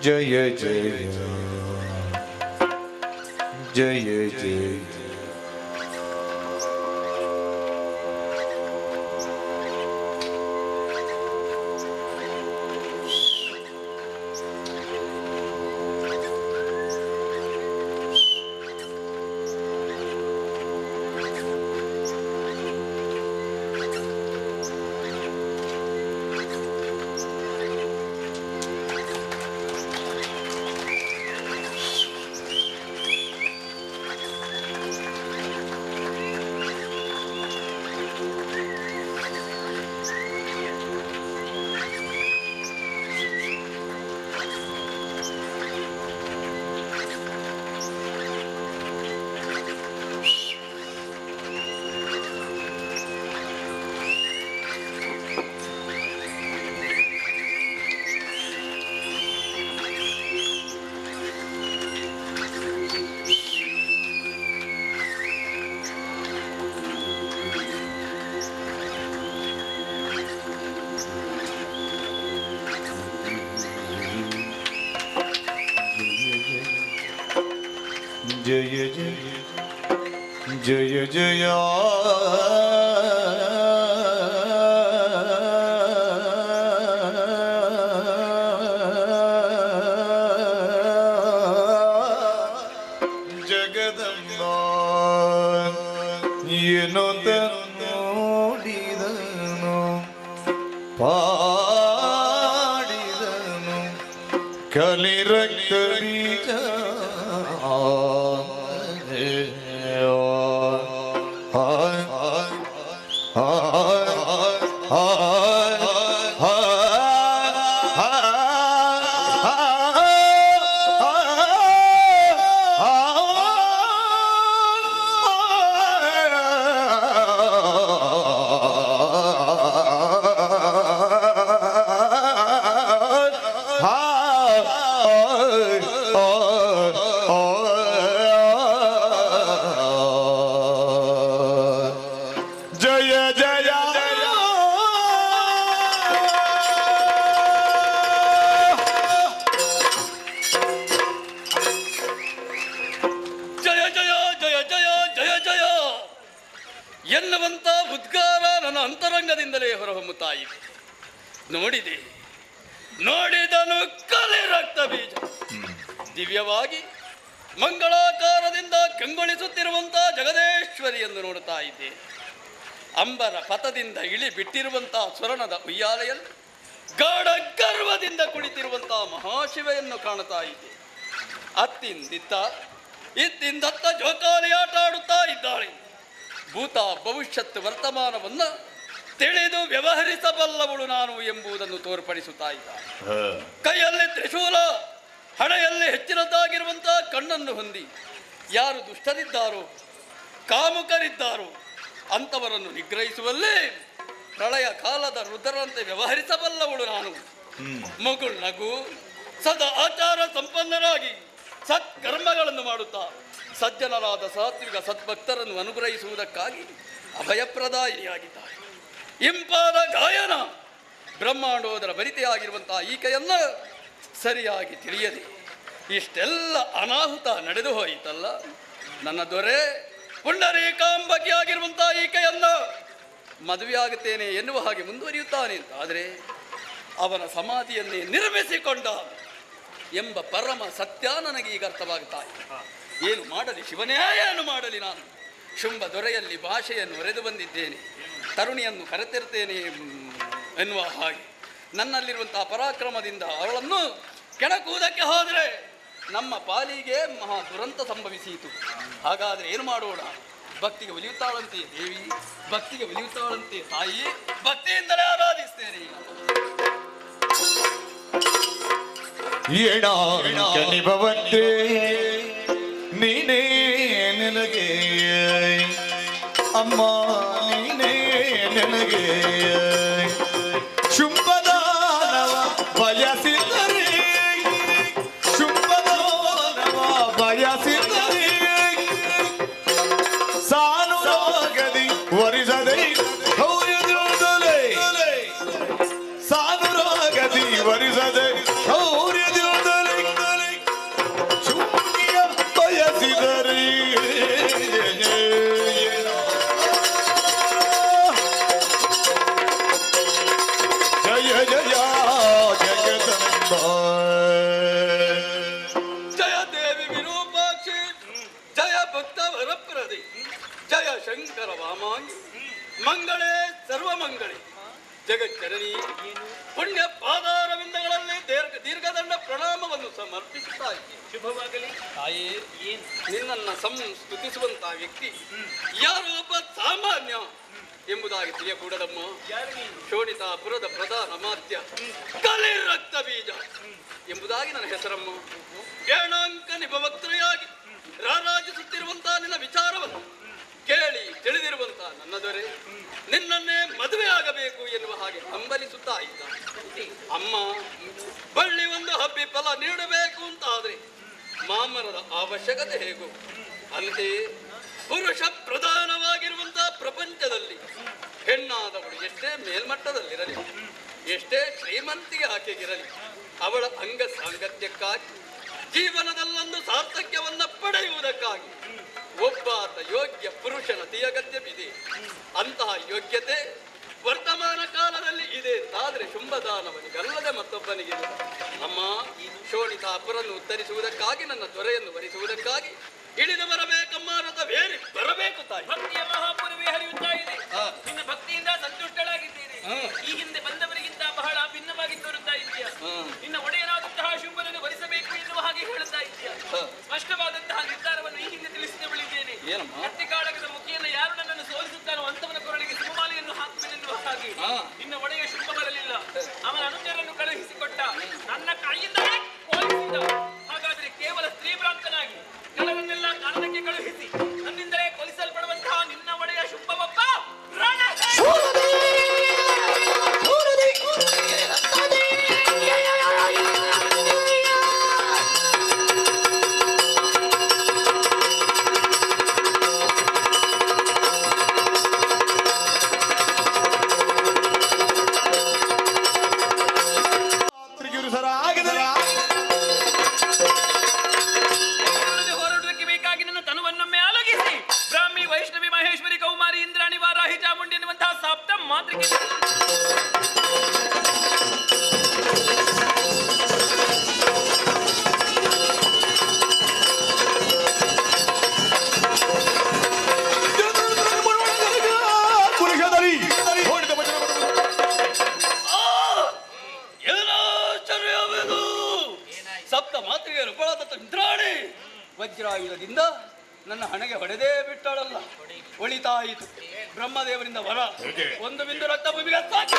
जय जय जय जय जय जय जगदम्बा ಏನೋ ನೋಡಿದನು ಪಾಡಿದನು ಕಲಿ ರಕ್ತ ಬೀಜ ಎನ್ನುವಂತ ಉದ್ಗಾರ ನನ್ನ ಅಂತರಂಗದಿಂದಲೇ ಹೊರಹೊಮ್ಮುತ್ತಾಯಿತು. ನೋಡಿದೆ, ನೋಡಿದನು ಕಲಿ ರಕ್ತ ಬೀಜ ದಿವ್ಯವಾಗಿ ಮಂಗಳಾಕಾರದಿಂದ ಕಂಗೊಳಿಸುತ್ತಿರುವಂತ ಜಗದೇಶ್ವರಿ ಎಂದು ನೋಡುತ್ತಾ ಇದ್ದೆ. ಅಂಬರ ಪಥದಿಂದ ಇಳಿ ಬಿಟ್ಟಿರುವಂತಹ ಸ್ವರ್ಣದ ಉಯ್ಯಾಲೆಯಲ್ಲಿ ಗಾಢ ಗರ್ವದಿಂದ ಕುಳಿತಿರುವಂತಹ ಮಹಾಶಿವೆಯನ್ನು ಕಾಣುತ್ತಾ ಇದ್ದೆ. ಅತ್ತಿಂದಿತ್ತ ಇತ್ತಿಂದತ್ತ ಜೋಕಾಲಿ ಆಟ ಆಡುತ್ತಾ ಇದ್ದಾಳೆ. ಭೂತ ಭವಿಷ್ಯತ್ ವರ್ತಮಾನವನ್ನು ತಿಳಿದು ವ್ಯವಹರಿಸಬಲ್ಲವಳು ನಾನು ಎಂಬುದನ್ನು ತೋರ್ಪಡಿಸುತ್ತಾ ಇದ್ದಾಳೆ. ಕೈಯಲ್ಲಿ ತ್ರಿಶೂಲ, ಹಣೆಯಲ್ಲಿ ಹೆಚ್ಚಿನದಾಗಿರುವಂತಹ ಕಣ್ಣನ್ನು ಹೊಂದಿ ಯಾರು ದುಷ್ಟರಿದ್ದಾರೋ, ಕಾಮುಕರಿದ್ದಾರೋ ಅಂಥವರನ್ನು ನಿಗ್ರಹಿಸುವಲ್ಲಿ ಪ್ರಳಯ ಕಾಲದ ರುದ್ರರಂತೆ ವ್ಯವಹರಿಸಬಲ್ಲವಳು ನಾನು. ಮಗುಳ್ನಗು ಸದಾ ಆಚಾರ ಸಂಪನ್ನರಾಗಿ ಸತ್ಕರ್ಮಗಳನ್ನು ಮಾಡುತ್ತಾ ಸಜ್ಜನರಾದ ಸಾತ್ವಿಕ ಸದ್ಭಕ್ತರನ್ನು ಅನುಗ್ರಹಿಸುವುದಕ್ಕಾಗಿ ಅಭಯಪ್ರದಾಯಿನಿಯಾಗಿದ್ದಾರೆ. ಇಂಪಾದ ಗಾಯನ ಬ್ರಹ್ಮಾಂಡೋದರ ಭರಿತೆಯಾಗಿರುವಂತಹ ಈಕೆಯನ್ನು ಸರಿಯಾಗಿ ತಿಳಿಯದೆ ಇಷ್ಟೆಲ್ಲ ಅನಾಹುತ ನಡೆದು ಹೋಯಿತಲ್ಲ. ನನ್ನ ದೊರೆ ಪುಂಡರೀಕಾಂಬಕಿಯಾಗಿರುವಂತಹ ಈಕೆಯನ್ನು ಮದುವೆಯಾಗುತ್ತೇನೆ ಎನ್ನುವ ಹಾಗೆ ಮುಂದುವರಿಯುತ್ತಾನೆ ಅಂತ ಆದರೆ ಅವನ ಸಮಾಧಿಯನ್ನೇ ನಿರ್ಮಿಸಿಕೊಂಡ ಎಂಬ ಪರಮ ಸತ್ಯ ನನಗೆ ಈಗ ಅರ್ಥವಾಗ್ತಾ ಇದೆ. ಏನು ಮಾಡಲಿ ಶಿವನೇ, ಏನು ಮಾಡಲಿ? ನಾನು ಶುಂಭ ದೊರೆಯಲ್ಲಿ ಭಾಷೆಯನ್ನು ಒರೆದು ಬಂದಿದ್ದೇನೆ, ತರುಣಿಯನ್ನು ಕರೆತಿರ್ತೇನೆ ಎನ್ನುವ ಹಾಗೆ ನನ್ನಲ್ಲಿರುವಂತಹ ಪರಾಕ್ರಮದಿಂದ ಅವಳನ್ನು ಕೆಣಕುವುದಕ್ಕೆ ಹೋದರೆ ನಮ್ಮ ಪಾಲಿಗೆ ಮಹಾ ದುರಂತ ಸಂಭವಿಸಿತು. ಹಾಗಾದರೆ ಏನು ಮಾಡೋಣ? ಭಕ್ತಿಗೆ ಒಲಿಯುತ್ತಾಳಂತೆ ದೇವಿ, ಭಕ್ತಿಗೆ ಒಲಿಯುತ್ತಾಳಂತೆ ತಾಯಿ, ಭಕ್ತಿಯಿಂದಲೇ ಆರಾಧಿಸ್ತೇನೆ. ಕನಿಭವಂತೆ ನೀನೇ ನನಗೆ ಅಮ್ಮ, ನೀನೇ ನನಗೆ ಶುಂಭದಾನವ ಬಯಸಿದರೆ, ಶುಂಭದಾನವ ಬಯಸಿದರೆ ಸಾನುರಾಗದಿ ವರಿಸದೆ ಶೌರ್ಯದಿಂದಲೇ, ಸಾನುರಾಗದಿ ವರಿಸದೆ ಶೌರ್ಯದಿಂದಲೇ ಶುಂಠಿಯ ಬಯಸಿದರೆ ಜಯ ಜಯ ಜಗದಂಬ. ಜಯ ದೇವಿ ವಿರೂಪಾಕ್ಷಿ, ಜಯ ಭಕ್ತ ವರಪ್ರದೆ, ಜಯ ಶಂಕರ ವಾಮಾಂಗಿ, ಮಂಗಳೇ ಸರ್ವಮಂಗಳೇ, ಜಗಜ್ಜನನಿ ಪುಣ್ಯ ಪಾದಾರವಿಂದಗಳಲ್ಲಿ ದೀರ್ಘದಂಡ ಪ್ರಣಾಮವನ್ನು ಸಮರ್ಪಿಸುತ್ತಾ ಇದ್ದೀನಿ. ಶುಭವಾಗಲಿ ತಾಯೇ. ನಿನ್ನನ್ನು ಸ್ತುತಿಸುವಂತಹ ವ್ಯಕ್ತಿ ಯಾರು ಒಬ್ಬ ಸಾಮಾನ್ಯ ಎಂಬುದಾಗಿ ತಿಳಿಯಕೂಡದಮ್ಮ. ಶೋಣಿತಾಪುರದ ಪ್ರಧಾನ ಮಾಧ್ಯ ಕಲಿ ರಕ್ತ ಬೀಜ ಎಂಬುದಾಗಿ ನನ್ನ ಹೆಸರಮ್ಮ. ಏಣಾಂಕ ನಿಭವಕ್ತೆಯಾಗಿ ರಾರಾಜಿಸುತ್ತಿರುವಂತಹ ನಿನ್ನ ವಿಚಾರವನ್ನು ಕೇಳಿ ತಿಳಿದಿರುವಂತಹ ನನ್ನ ದೊರೆ ನಿನ್ನನ್ನೇ ಮದುವೆ ಆಗಬೇಕು ಎನ್ನುವ ಹಾಗೆ ಹಂಬಲಿಸುತ್ತಾ ಇದ್ದ. ಅಮ್ಮ, ಬಳ್ಳಿ ಒಂದು ಹಬ್ಬಿ ಫಲ ನೀಡಬೇಕು ಅಂತಾದ್ರೆ ಮಾಮರದ ಅವಶ್ಯಕತೆ ಹೇಗೋ ಅಂತೆಯೇ ಪುರುಷ ಪ್ರಧಾನವಾಗಿರುವಂತಹ ಪ್ರಪಂಚದಲ್ಲಿ ಹೆಣ್ಣಾದವಳು ಎಷ್ಟೇ ಮೇಲ್ಮಟ್ಟದಲ್ಲಿರಲಿ, ಎಷ್ಟೇ ಶ್ರೀಮಂತಿಗೆ ಆಕೆಗಿರಲಿ, ಅವಳ ಅಂಗ ಸಾಂಗತ್ಯಕ್ಕಾಗಿ ಜೀವನದಲ್ಲೊಂದು ಸಾರ್ಥಕ್ಯವನ್ನ ಪಡೆಯುವುದಕ್ಕಾಗಿ ಒಬ್ಬಾತ ಯೋಗ್ಯ ಪುರುಷನ ಅಗತ್ಯವಿದೆ. ಅಂತಹ ಯೋಗ್ಯತೆ ವರ್ತಮಾನ ಕಾಲದಲ್ಲಿ ಇದೆ ಅಂತಾದ್ರೆ ಶುಂಭದಾನವನಿಗಲ್ಲದೆ ಮತ್ತೊಬ್ಬನಿಗೆ. ಅಮ್ಮ, ಶೋಣಿತಾಪುರನ್ನು ಉತ್ತರಿಸುವುದಕ್ಕಾಗಿ ನನ್ನ ದೊರೆಯನ್ನು ವರಿಸುವುದಕ್ಕಾಗಿ ಇಳಿದು ಬರಬೇಕಮ್ಮ, ರಥವೇರಿ ಬರಬೇಕು ತಾಯಿ. ಭಕ್ತಿಯ ಮಹಾಪುರವೇ ಹರಿಯುತ್ತಾ ಇದೆ. ನಿನ್ನ ಭಕ್ತಿಯಿಂದ ಸಂತುಷ್ಟಳಾಗಿದ್ದೇನೆ. ಈ ಹಿಂದೆ ಬಂದವರಿಗಿಂತ ಬಹಳ ಭಿನ್ನವಾಗಿ ತೋರುತ್ತಾ ಇದೆಯಾ. ನಿನ್ನ ಒಡೆಯನಾದಂತಹ ಶುಂಭನನ್ನು ವರಿಸಬೇಕು ಎನ್ನುವ ಹಾಗೆ ಹೇಳುತ್ತಾ ಇದೆಯಾ. ಸ್ಪಷ್ಟವಾದಂತಹ ನಿರ್ಧಾರವನ್ನು ಈ ಹಿಂದೆ ತಿಳಿಸಿದವಳಿದ್ದೇನೆ. ಕತ್ತಿಕಾಳಗದ ಮುಖಿಯನ್ನು ಯಾರು ನನ್ನನ್ನು ಸೋಲಿಸುತ್ತಾನೋ ಅಂತವನ ಕೊರಳಿಗೆ ಸುಮಾಲಿಯನ್ನು ಹಾಕುವೆನೆನ್ನುವ ಹಾಗೆ ನಿನ್ನ ಒಡೆಯ ಶುಂಭ ಬರಲಿಲ್ಲ. ಅವನ ಅನುಚರನ್ನು ಕಳುಹಿಸಿಕೊಟ್ಟ, ನನ್ನ ಕೈಯಿಂದಲೇ ಹೋಲಿಸಿದ. ಹಾಗಾದರೆ ಕೇವಲ ಸ್ತ್ರೀಭ್ರಾಂತನಾಗಿ ಕೆಲವನ್ನೆಲ್ಲ ಕಾರಣಕ್ಕೆ ಕಳುಹಿಸಿ ನನ್ನಿಂದಲೇ ಕೊಲಿಸಲ್ಪಡುವಂತಹ ನಿನ್ನ ಒಡೆಯ ಶುಂಭವೊಬ್ಬ ಹೊರಡುವುದಕ್ಕೆ ಬೇಕಾಗಿ ನನ್ನ ತನುವನ್ನೊಮ್ಮೆ ಆಲೋಗಿಸಿ ಬ್ರಾಹ್ಮಿ, ವೈಷ್ಣವಿ, ಮಹೇಶ್ವರಿ, ಕೌಮಾರಿ, ಇಂದ್ರಾಣಿ, ವಾರಾಹಿ, ಚಾಮುಂಡಿ ಎನ್ನುವಂತಹ ಸಪ್ತ ಮಾತೃಕೆ ಸಪ್ತ ಮಾತೃಕೆಯನ್ನು ಬಳದ ಇಂದ್ರಾಣಿ ವಜ್ರಾಯುಧದಿಂದ ನನ್ನ ಹಣೆಗೆ ಹೊಡೆದೇ ಬಿಟ್ಟಾಳಲ್ಲ, ಒಳಿತಾಯಿತು. ಬ್ರಹ್ಮದೇವರಿಂದ ವರ, ಒಂದು ಬಿಂದು ರಕ್ತ ಭೂಮಿಗೆ ಸಾಕಿ.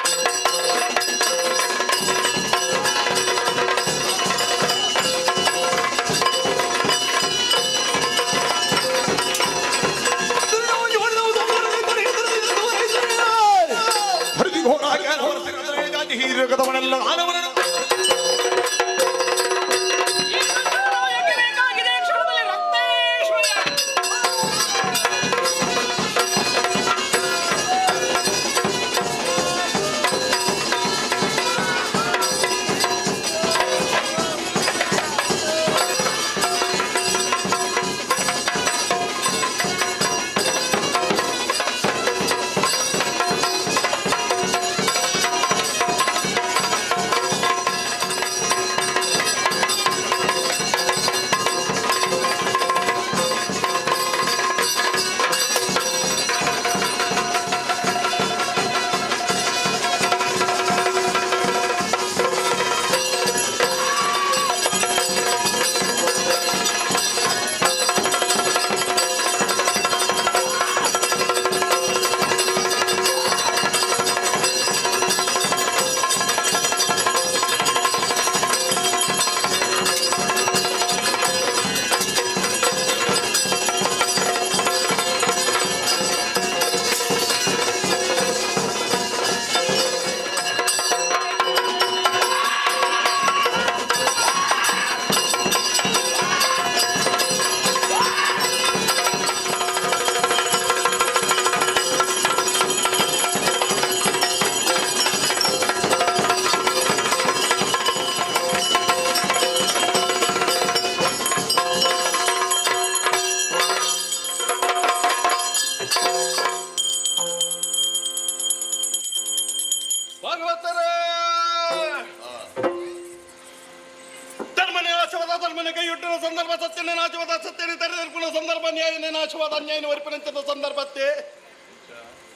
ಹುಟ್ಟಿನ ಸಂದರ್ಭ ಸತ್ಯನೇ ನಾಶವಾದ ಸತ್ಯನೇ ತೆರೆದಿರ್ಪುಣ ಸಂದರ್ಭ ನ್ಯಾಯನೇ ನಾಶವಾದ ಅನ್ಯಾಯನ ಒರಿಪಿನಂಚದ ಸಂದರ್ಭತ್ತೆ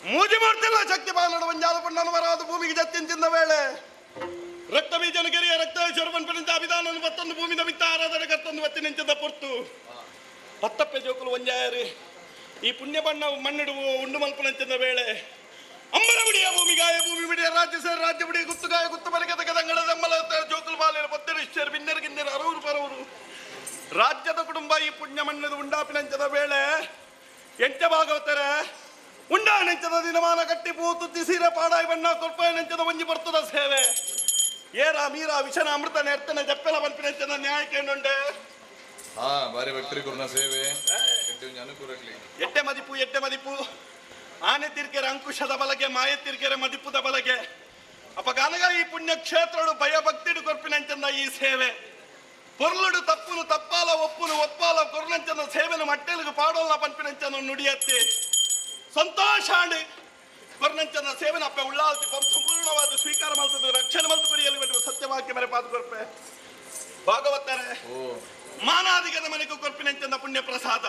ಮೂಜಿ ಮಾಡ್ತಿಲ್ಲ ಶಕ್ತಿ ಬಾಲಡ ಒಂಜಾಲ ಪಣ್ಣನು ಬರಾದ ಭೂಮಿಗೆ ಜತ್ತಿಂತಿಂದ ವೇಳೆ ರಕ್ತ ಬೀಜನ ಗೆರೆಯ ರಕ್ತೇಶ್ವರ ಪನ್ಪನಿಂದ ಅಭಿಧಾನವನ್ನು ಮತ್ತೊಂದು ಭೂಮಿದ ಮಿತ್ತ ಆರಾಧನೆ ಕರ್ತೊಂದು ಒತ್ತಿನಿಂಚದ ಪೊರ್ತು ಹತ್ತಪ್ಪೆ ಜೋಕುಲು ಒಂಜಾಯರಿ ಈ ಪುಣ್ಯ ಬಣ್ಣ ಮಣ್ಣಿಡುವ ಉಂಡು ಮಲ್ಪನಂಚಿನ ವೇಳೆ ಅಂಬರ ಬಿಡಿಯ ಭೂಮಿಗಾಯ ಭೂಮಿ ಬಿಡಿಯ ರಾಜ್ಯ ಸೇರಿ ರಾಜ್ಯ ಬಿಡಿಯ ಗುತ್ತುಗಾಯ ಗುತ್ತು ಬಲಿಗದ ಕದಂಗಳ ದಮ್ಮಲ ಜೋಕುಲು ಬಾಲಿನ ಪತ್ತೆರಿಶ್ಚರ್ ಬಿನ್ನರ್ ಗಿನ್ನರ್ ಅರವರು ಪರವರು ರಾಜ್ಯದ ಕುಟುಂಬ ಈ ಪುಣ್ಯ ಮಣ್ಣದ ಉಂಡಾಪಿನಂಚದ ವೇಳೆ ಎಂಟ ಭಾಗವತರೆ ಉಂಡಾನೆಂಚದ ದಿನಮಾನ ಕಟ್ಟಿ ಪೂತು ತಿಸಿರ ಪಾಡಾಯಿ ಬಣ್ಣ ಕೊರ್ಪಾಯನೆಂಚದ ಒಂಜಿ ಬರ್ತದ ಸೇವೆ ಏರ ಮೀರ ವಿಷನ ಅಮೃತ ನೆರ್ತನ ಜಪ್ಪೆಲ ಬನ್ಪಿನಂಚದ ನ್ಯಾಯಕ್ಕೆ ಉಂಡೆ ಬಾರಿ ಭಕ್ತರಿ ಕೊರ್ನ ಸೇವೆ ಎಟ್ಟೆ ಮದಿಪು ಆನೆ ತಿರ್ಕೆರೆ ಅಂಕುಶದ ಬಲಗೆ ಮಾಯ ತಿರ್ಕೆರೆ ಮದಿಪುದ ಬಲಗೆ ಅಪಗಾನಗ ಈ ಪುಣ್ಯ ಕ್ಷೇತ್ರಡು ಭಯ ಭಕ್ತಿಡು ಕೊರ್ಪಿನಂಚಂದ ಈ ಸೇವೆ ಪೊರ್ಲುಡು ತಪ್ಪುನು ತಪ್ಪಾಲ ಒಪ್ಪುನು ಒಪ್ಪಾಲ ಕೊರ್ನಂಚಂದ ಸೇವೆನು ಮಟ್ಟೆಲಿಗೆ ಪಾಡೋಲ್ಲ ಪನ್ಪಿನಂಚನ ನುಡಿಯತ್ತೆ ಸಂತೋಷಾಂಡಿ ಕೊರ್ನಂಚಂದ ಸೇವೆನ ಅಪ್ಪ ಉಳ್ಳಾಲ್ತಿ ಸಂಪೂರ್ಣವಾದ ಸ್ವೀಕಾರ ಮಲ್ತದ್ದು ರಕ್ಷಣೆ ಮಲ್ತು ಕುರಿಯಲ್ಲಿ ಬಿಟ್ಟು ಸತ್ಯವಾಕ್ಯ ಮೇರೆ ಪಾದು ಕೊರ್ಪೆ ಭಾಗವತರೆ ಮಾನಾದಿಗದ ಮನೆಗೂ ಕೊರ್ಪಿನಂಚಂದ ಪುಣ್ಯ ಪ್ರಸಾದ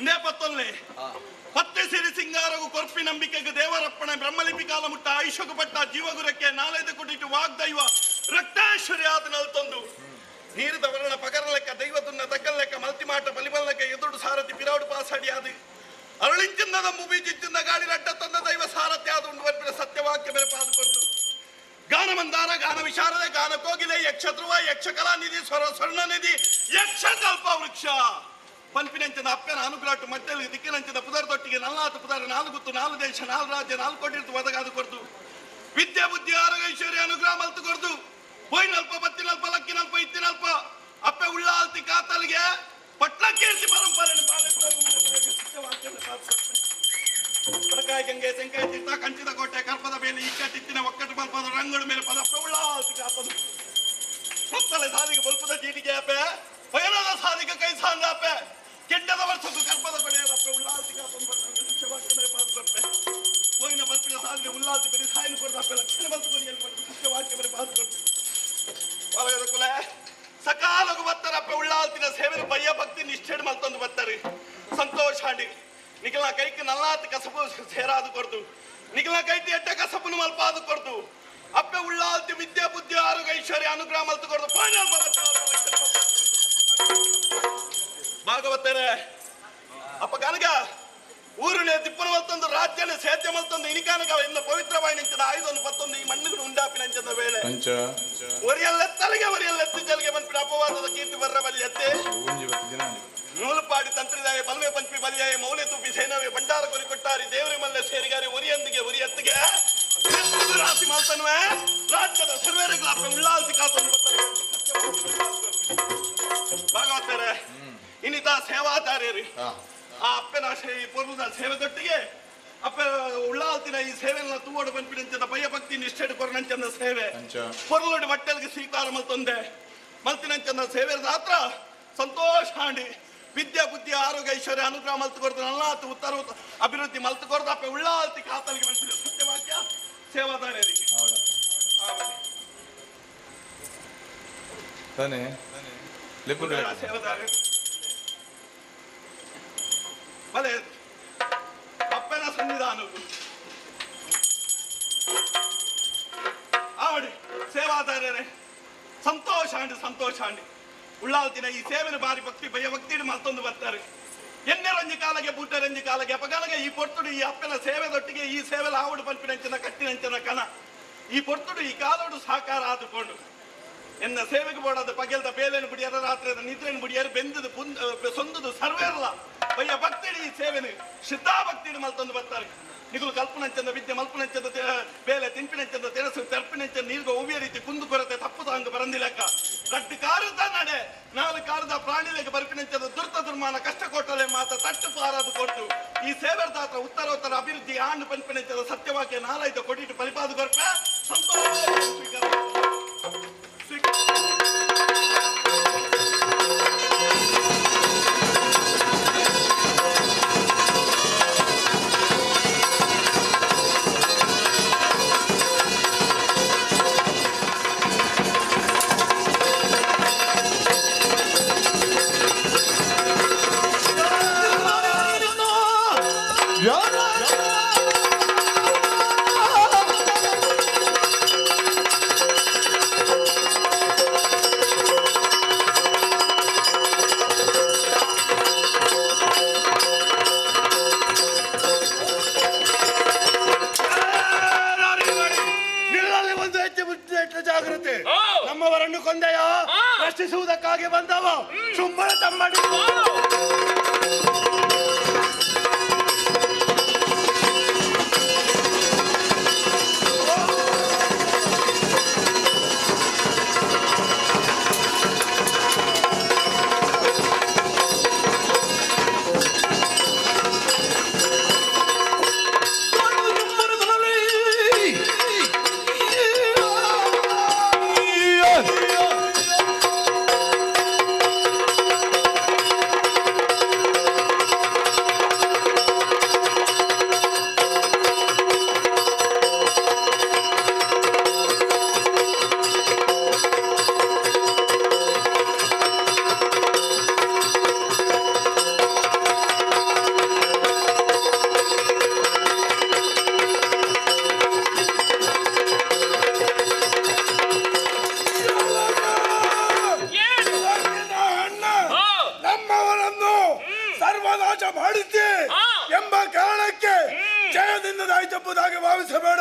ನೇಪತ್ತೊಲ್ಲೆ ಪತ್ತೆ ಸಿರಿ ಸಿಂಗಾರಗು ಕೊರ್ಪಿ ನಂಬಿಕೆಗೆ ದೇವರಪ್ಪಣೆ ಬ್ರಹ್ಮಲಿಪಿ ಕಾಲ ಮುಟ್ಟ ಆಯುಷಕು ಪಟ್ಟ ಜೀವಗುರಕ್ಕೆ ನಾಲೆದು ಕೊಟ್ಟಿಟ್ಟು ವಾಗ್ದೈವ ರಕ್ತೇಶ್ವರಿ ಆದ ನಲ್ತೊಂದು ನೀರಿದ ವರ್ಣ ಪಗರ ಲೆಕ್ಕ ದೈವದುನ್ನ ತಕ್ಕಲ್ ಲೆಕ್ಕ ಮಲ್ತಿಮಾಟ ಬಲಿಬಲ್ ಲೆಕ್ಕ ಎದುರು ಸಾರಥಿ ಪಿರಾಡು ಪಾಸಾಡಿ ಆದಿ ಅರಳಿಂಚಿಂದ ಮುಬೀಜಿಂದ ಗಾಳಿ ರಡ್ಡ ತಂದ ದೈವ ಸಾರಥ್ಯ ಆದ ಉಂಡು ಬರ್ಪಿನ ಸತ್ಯವಾಕ್ಯ ಮೇಲೆ ಪಾದುಕೊಂಡು ಗಾನ ಮಂದಾರ ಗಾನ ವಿಶಾರದೆ ಗಾನ ಕೋಗಿಲೆ ಯಕ್ಷ ಧ್ರುವ ಯಕ್ಷ ಕಲಾನಿಧಿ ಸ್ವರ್ಣ ನಿಧಿ ಯಕ್ಷ ಕಲ್ಪ ವೃಕ್ಷ ಪನ್ಪಿನಂಚಿನ ಅಪ್ಪನ ಅನುಗ್ರಾಟು ಮಟ್ಟಲ್ಲಿ ದಿಕ್ಕಿನಂಚಿನ ಪುದರ್ ತೊಟ್ಟಿಗೆ ನಲ್ಲಾತು ಪುದರ್ ನಾಲ್ಗುತ್ತು ನಾಲ್ಕು ದೇಶ ನಾಲ್ಕು ರಾಜ್ಯ ನಾಲ್ಕು ಕೊಟ್ಟಿರ್ತು ಒದಗಾದು ಕೊಡ್ದು ವಿದ್ಯೆ ಬುದ್ಧಿ ಆರೋಗ್ಯ ಐಶ್ವರ್ಯ ಅನುಗ್ರಹ ಮಲ್ತು ಕೊಡ್ದು ಪೊಯ್ನಲ್ಪ ಬತ್ತಿನಲ್ಪ ಲಕ್ಕಿನಲ್ಪ ಇತ್ತಿನಲ್ಪ ಅಪ್ಪೆ ಉಳ್ಳಾಲ್ತಿ ಕಾತಲ್ಗೆ ಪಟ್ಲಕ್ಕೇರ್ತಿ ಪರಂಪರೆ ಬಡಕಾಯಿ ಗಂಗೆ ತೆಂಕಾಯಿ ತೀರ್ಥ ಕಂಚಿದ ಕೋಟೆ ಕರ್ಪದ ಮೇಲೆ ಇಕ್ಕಟ್ಟಿತ್ತಿನ ಒಕ್ಕಟ್ಟು ಮಲ್ಪದ ರಂಗಡ ಮೇಲೆ ಪದ ಅಪ್ಪೆ ಉಳ್ಳಾಲ್ತಿ ಕಾತಲು ಮತ್ತಲೆ ಸಾಲಿಗೆ ಬಲ್ಪದ ಚೀಟಿಗೆ ಅಪ್ಪೆ ಪಯಣದ ಸಾಲಿಗೆ ಕೈ ಸಾಂದ ಅಪ್ಪೆ ಕೆಂಡದ ವರ್ಷಕ್ಕೂ ಕರ್ಪದ ಕೊಡೆಯದ ಅಪ್ಪೆ ಉಳ್ಳಾಲ್ತಿ ಕಾತಲು ಸತ್ಯವಾಕ್ಯ ಮೇಲೆ ಪಾದು ಕೊಡ್ಪೆ ಪೋಯಿನ ಬರ್ಪಿನ ಸಾಲಿಗೆ ಉಳ್ಳಾಲ್ತಿ ಬರೀ ಸಾಯಿನ ಕೊಡ್ದ ಅಪ್ಪೆ ಲಕ್ಷಣ ಬಲ್ತು ಕೊಡಿಯಲ್ಲಿ ಕೊಟ್ಟು ಸತ್ಯವಾಕ್ಯ ಮೇಲೆ ಪಾದು ಕೊಡ್ಪೆ ಒಳಗದ ಕುಲೆ ಸಕಾಲಗು ಬತ್ತರಪ್ಪ ಉಳ್ಳಾಲ್ತಿನ ಸೇವೆನ ಭಯ ಭಕ್ತಿ ನಿಷ್ಠೆಡ್ ಮಲ್ತೊಂದು ಬತ್ತರಿ ಸಂತೋಷ ಆಂಡಿ ನಿಖಿಲ ಕೈക്ക് ನಲ್ಲಾತ್ ಕಸಬು ಸೇರಾದು ಕೊಡ್ದು ನಿಖಿಲ ಕೈಟಿ ಎಟ್ಟ ಕಸಬುನು ಮಲ್ಪಾದು ಕೊಡ್ದು ಅಪ್ಪೆ ಉಳ್ಳಾಲ್ತಿ ವಿದ್ಯಾ ಬುದ್ಧಿ ಆರೋಗ್ಯ ಐಶ್ವರ್ಯ ಅನುಗ್ರಹ ಮಲ್ತು ಕೊಡ್ದು ಭಾಗವತರೆ ಅಪ್ಪ ಕನಗ ಊರಿನ ತಿಪ್ಪನ ಮಲ್ತೊಂದು ರಾಜ್ಯನ ಸೇದ್ಯ ಮಲ್ತೊಂದು ಇನಿಕಾನಗ ಇನ್ನು ಪವಿತ್ರವಾಗಿ ನಿಂತದ ಆಯುಧವನ್ನು ಪತ್ತೊಂದು ಈ ಮಣ್ಣಿಗೂ ಉಂಡಾಪಿನಂಚದ ವೇಳೆ ಒರಿಯಲ್ಲೆತ್ತಲಿಗೆ ಒರಿಯಲ್ಲೆತ್ತು ಜಲ್ಗೆ ಬಂದ್ಬಿಡ ಅಪವಾದದ ಕೀರ್ತಿ ಬರ್ರ ಬಲಿಯತ್ತೆ ನೂಲುಪಾಡಿ ತಂತ್ರಿದಾಯ ಬಲ್ವೆ ಪಂಚಮಿ ಬಲಿಯಾಯ ಮೌಲ್ಯ ತುಪ್ಪಿ ಸೇನವೇ ಭಂಡಾರ ಕೊರಿ ಕೊಟ್ಟಾರಿ ದೇವರಿ ಮಲ್ಲೆ ಸೇರಿಗಾರಿ ಒರಿಯಂದಿಗೆ ಒರಿಯತ್ತಿಗೆ ರಾಶಿ ಮಾಲ್ತನ್ವೆ ರಾಜ್ಯದ ಸರ್ವೇರಿಗಳ ಅಪ್ಪ ಉಳ್ಳಾಲ್ತಿ ಕಾತೊಂದು ಭಾಗವತರೆ ಇನ್ನಿತ ಸೇವಾದಾರ್ಯರಿ ಆ ಅಪ್ಪನ ಪೂರ್ವದ ಸೇವೆ ದೊಟ್ಟಿಗೆ ಅಪ್ಪ ಉಳ್ಳಾಲ್ತಿನ ಈ ಸೇವೆಯನ್ನ ತೂವಡು ಬಂದ್ಬಿಡಂಚದ ಭಯ ಭಕ್ತಿ ನಿಷ್ಠೆಡು ಕೊರನಂಚಂದ ಸೇವೆ ಪೊರ್ಲೋಡಿ ಮಟ್ಟಲ್ಗೆ ಸ್ವೀಕಾರ ಮಲ್ತೊಂದೆ ಮಲ್ತಿನಂಚಂದ ಸೇವೆ ಮಾತ್ರ ಸಂತೋಷ ಆಂಡಿ ವಿದ್ಯಾ ಬುದ್ಧಿ ಆರೋಗ್ಯ ಐಶ್ವರ್ಯ ಅನುಗ್ರಹ ಮಲ್ತು ಕೊಡ್ದು ನಲ್ಲಾತು ಉತ್ತರ ಅಭಿವೃದ್ಧಿ ಮಲ್ತು ಕೊಡ್ದು ಅಪ್ಪ ಉಳ್ಳಾಲ್ತಿ ಕಾತಲಿಗೆ ಬಂದ್ಬಿಡ ಸತ್ಯವಾಕ್ಯ ಸೇವಾದಾರ್ಯರಿಗೆ ಸೇವಾದಾರ್ಯ ಭಲೆ ಅಪ್ಪನ ಸನ್ನಿಧಾನ ಆವಡಿ ಸೇವಾದಾರ್ಯರೇ ಸಂತೋಷ ಆಂಡಿ ಉಳ್ಳಾಲ್ತಿನ ಈ ಸೇವೆನ ಬಾರಿ ಭಕ್ತಿ ಭಯ ಭಕ್ತಿ ಮತ್ತೊಂದು ಬರ್ತಾರೆ ಎಣ್ಣೆ ರಂಜಿ ಕಾಲಗೆ ಬೂಟ ರಂಜಿ ಕಾಲಗೆ ಅಪಗಾಲಗೆ ಈ ಪೊರ್ತುಡು ಈ ಅಪ್ಪನ ಸೇವೆದೊಟ್ಟಿಗೆ ಈ ಸೇವೆಲ ಆವಡು ಪಂಪಿನಂಚನ ಕಟ್ಟಿನಂಚನ ಕಣ ಈ ಪೊರ್ತುಡು ಈ ಕಾಲೋಡು ಸಾಕಾರ ಆದುಕೊಂಡು ಎನ್ನ ಸೇವೆಗೆ ಬೋಡದ ಪಗೆಲ್ದ ಬೇಲೆನು ಬಿಡಿಯರ ರಾತ್ರಿ ನಿದ್ರೆನು ಬಿಡಿಯರು ಬೆಂದದು ಸೊಂದದು ಸರ್ವೇರಲ್ಲ ಭಯ ಭಕ್ತಿ ಈ ಸೇವೆನು ಶ್ರದ್ಧಾಭಕ್ತಿ ಮಲ್ತೊಂದು ಬರ್ತಾರೆ ನಿಗುಲು ಕಲ್ಪನಂಚಂದ ವಿದ್ಯೆ ಮಲ್ಪನಂಚಂದ ಬೇಲೆ ತಿಂಪಿನಂಚಂದ ತೆರಸು ತೆರ್ಪಿನಂಚಂದ ನೀರ್ಗ ಒವ್ಯ ರೀತಿ ಕುಂದು ಕೊರತೆ ತಪ್ಪು ತಾಂಗ ಬರಂದಿಲೆಕ್ಕ ಕಟ್ಟಿ ಕಾರುತ್ತ ನಡೆ ನಾಲ್ಕು ಕಾರದ ಪ್ರಾಣಿಲೆಗೆ ಬರ್ಪಿನಂಚಂದ ದುರ್ತ ದುರ್ಮಾನ ಕಷ್ಟ ಕೊಟ್ಟಲೆ ಮಾತ ತಟ್ಟು ಪಾರಾದು ಕೊಟ್ಟು ಈ ಸೇವೆದಾತ್ರ ಉತ್ತರೋತ್ತರ ಅಭಿವೃದ್ಧಿ ಆಂಡು ಪಂಪಿನಂಚಂದ ಸತ್ಯವಾಕ್ಯ ನಾಲಾಯ್ತು ಕೊಟ್ಟಿಟ್ಟು ಪರಿಪಾದು ಕೊರ್ಪೆ ಸಂತೋಷ ಕತ್ತಿ ಮುಟ್ಟಿದ ಜಾಗ್ರತೆ. ನಮ್ಮವರನ್ನು ಕೊಂದೆಯ ರಕ್ಷಿಸುವುದಕ್ಕಾಗಿ ಬಂದವ ಶುಂಭನ ತಮ್ಮಡಿ. ಸರ್ವನಾಶ ಮಾಡಿದ್ದೆ ಎಂಬ ಕಾರಣಕ್ಕೆ ಜಯದಿಂದ ದಾಯ್ತಪ್ಪದಾಗಿ ಭಾವಿಸಬೇಡ.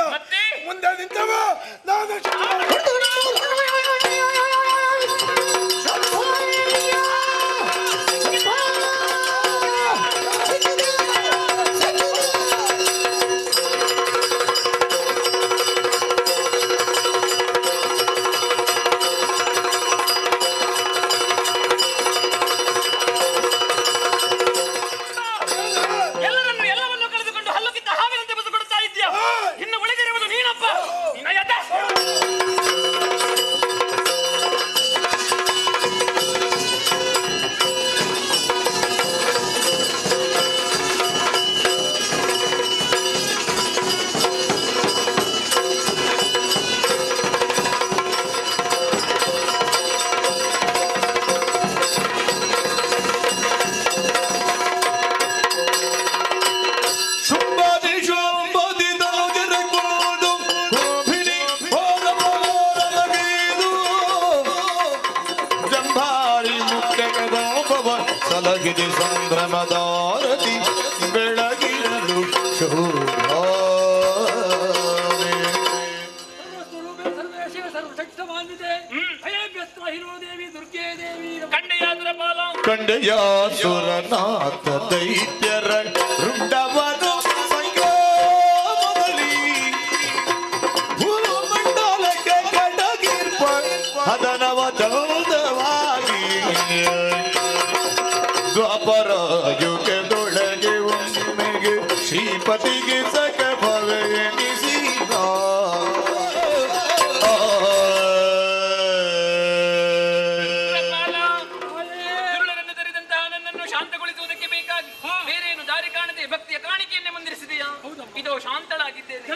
ಮುಂದೆ ನಿಂತವ ನಾನು ಸಲಗಿದೆ ಸಂಭ್ರಮದಾರತಿ ಬೆಳಗಿರಲು ಕಂಡೆಯಾಸುರನಾಥ ದೈತ್ಯರ ರುಂಡವನು ಸಂಯೋಮದಲ್ಲಿ ಭೂಮಂಡಲಕ್ಕೆ ಕಡಗಿರ್ಪ ಹದನವ ಚೌದವಾಗಿ ದ್ವಾಪರ ಯುಗದೊಳಗೆ ಒಮ್ಮೆಗೆ ಶ್ರೀಪತಿಗೆ ಸಕ ಭವೆನಿಸಿದ ತೆರೆದಂತಹ ನನ್ನನ್ನು ಶಾಂತಗೊಳಿಸುವುದಕ್ಕೆ ಬೇಕಾಗಿ ಬೇರೇನು ದಾರಿ ಕಾಣದೆ ಭಕ್ತಿಯ ಕಾಣಿಕೆಯನ್ನೇ ಮಂದಿರಿಸಿದೆಯಾ? ಇದೋ ಶಾಂತಳಾಗಿದ್ದೇನೆ.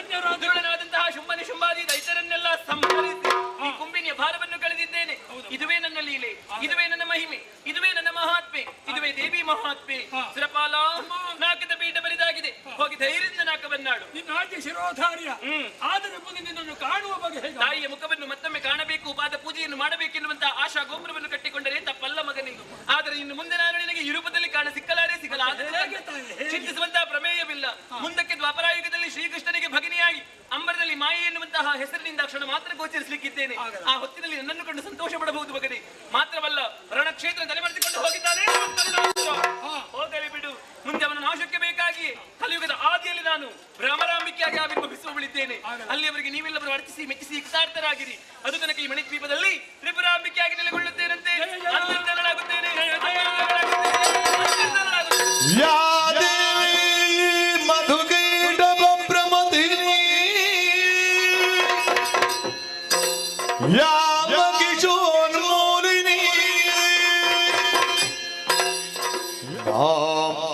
ದುರುಳನಾದಂತಹ ಶುಂಭನಿ ಶುಂಭಾದಿ ದೈತ್ಯರನ್ನೆಲ್ಲ ಸಂಹರಿಸಿ ಈ ಕುಂಬಿನಿಯ ಭಾರವನ್ನು ಕಳೆದಿದ್ದೇನೆ. ಇದುವೇ ನನ್ನ ಲೀಲೆ, ಇದುವೇ ನನ್ನ ಮಹಿಮೆ, ಇದುವೇ ನನ್ನ ಮಹಾತ್ಮೆ, ಇದುವೇ ದೇವಿ ಮಹಾತ್ಮೆ. ಸುರಪಾಲ ನಾಕದ ಪೀಠ ಬರಿದಾಗಿದೆ, ಹೋಗಿ ಧೈರ್ಯದಿಂದ ನಾಕವನ್ನಾಡು. ನಿನ್ನ ಶಿರೋಧಾರ್ಯ ಆದರೆ ಮುಂದೆ ನಿನ್ನನ್ನು ಕಾಣುವ ಬಗೆ ತಾಯಿಯ ಮುಖವನ್ನು ಮತ್ತೊಮ್ಮೆ ಕಾಣಬೇಕು, ಪಾದ ಪೂಜೆಯನ್ನು ಮಾಡಬೇಕೆನ್ನುವಂತಹ ಆಶಾ ಗೋಪುರವನ್ನು ಕಟ್ಟಿಕೊಂಡರೆ ತಪ್ಪಲ್ಲ ಮಗನಿಂದು. ಆದರೆ ಇನ್ನು ಮುಂದೆ ನಾನು ನಿನಗೆ ಈ ರೂಪದಲ್ಲಿ ಕಾಣ ಸಿಕ್ಕಲಾರೆ ಸಿಗಲಾಗದೆ ಚಿಂತಿಸುವಂತಹ ಪ್ರಮೇಯವಿಲ್ಲ. ಮುಂದಕ್ಕೆ ದ್ವಾಪರಾಯುಗದಲ್ಲಿ ಶ್ರೀಕೃಷ್ಣನಿಗೆ ಭಗಿನಿಯಾಗಿ ಅಂಬರದಲ್ಲಿ ಮಾಯೆ ಎನ್ನುವಂತಹ ಹೆಸರಿನಿಂದ ಕ್ಷಣ ಮಾತ್ರ ಗೋಚರಿಸಲಿಕ್ಕಿದ್ದೇನೆ. ಆ ಹೊತ್ತಿನಲ್ಲಿ ನನ್ನನ್ನು ಕಂಡು ಸಂತೋಷ ಪಡಬಹುದು ಮಗನೇ. ಮಾತ್ರವಲ್ಲ, ರಣಕ್ಷೇತ್ರ ತಲೆಮರೆಸಿಕೊಂಡು ಹೋಗಿದ್ದಾನೆ. ಹೋಗಲಿ ಬಿಡು, ಮುಂದೆ ಅವನ ನಾಶಕ್ಕೆ ಬೇಕಾಗಿ ಕಲಿಯುಗದ ಆದಿಯಲ್ಲಿ ನಾನು ಭ್ರಮರಾಂಬಿಕೆಯಾಗಿ ಆವಿರ್ಭವಿಸುವಳಿದ್ದೇನೆ. ಅಲ್ಲಿಯವರೆಗೆ ನೀವೆಲ್ಲರೂ ಅರ್ಚಿಸಿ ಮೆಚ್ಚಿಸಿ ಕೃತಾರ್ಥರಾಗಿರಿ. ಅದು ತನಕ ಈ ಮಣಿದ್ವೀಪದಲ್ಲಿ ತ್ರಿಪುರಾಂಬಿಕೆಯಾಗಿ ನೆಲೆಗೊಳ್ಳುತ್ತೇನಂತೆ. ಅಂತರ್ಧನಳಾಗುತ್ತೇನೆ.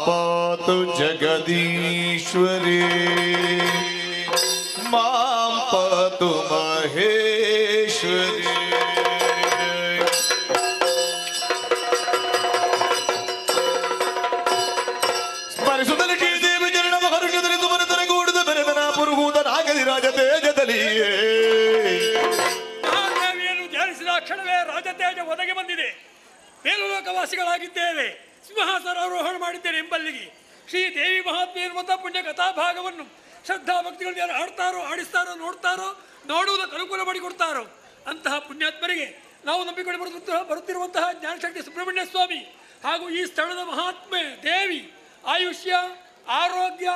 पातु जगदीश्वरी मां पातु महेश्वरी ಸ್ಮರಿಸುತ್ತಲೇ ದೇವಿ ಜರಣ ಹರುಷದಲ್ಲಿ ಸುಮನತನ ಗೂಡಿದ ಬೆರೆದನ ಪುರುಗೂತನಾಗಲಿ ರಾಜ ತೇಜದಲ್ಲಿಯೇ ಮಹಾದೇವಿಯನ್ನು ಧ್ಯಾನಿಸಿದ ಕ್ಷಣವೇ ರಾಜತೇಜ ಒದಗಿ ಬಂದಿದೆ. ಮೇಲುಲೋಕವಾಸಿಗಳಾಗಿದ್ದೇವೆ, ಸಿಂಹಾಸನಾರೋಹಣ ಮಾಡಿದ್ದೇನೆ ಎಂಬಲ್ಲಿಗೆ ಶ್ರೀ ದೇವಿ ಮಹಾತ್ಮೆ ಎನ್ನುವಂತಹ ಪುಣ್ಯ ಕಥಾಭಾಗವನ್ನು ಶ್ರದ್ಧಾ ಭಕ್ತಿಗಳನ್ನ ಯಾರು ಆಡ್ತಾರೋ ಆಡಿಸ್ತಾರೋ ನೋಡ್ತಾರೋ ನೋಡುವುದಕ್ಕೆ ಅನುಕೂಲ ಮಾಡಿಕೊಡ್ತಾರೋ ಅಂತಹ ಪುಣ್ಯಾತ್ಮರಿಗೆ ನಾವು ನಂಬಿಕೊಂಡು ಬರುತ್ತಿರುವಂತಹ ಜ್ಞಾನಶಕ್ತಿ ಸುಬ್ರಹ್ಮಣ್ಯ ಸ್ವಾಮಿ ಹಾಗೂ ಈ ಸ್ಥಳದ ಮಹಾತ್ಮೆ ದೇವಿ ಆಯುಷ್ಯ ಆರೋಗ್ಯ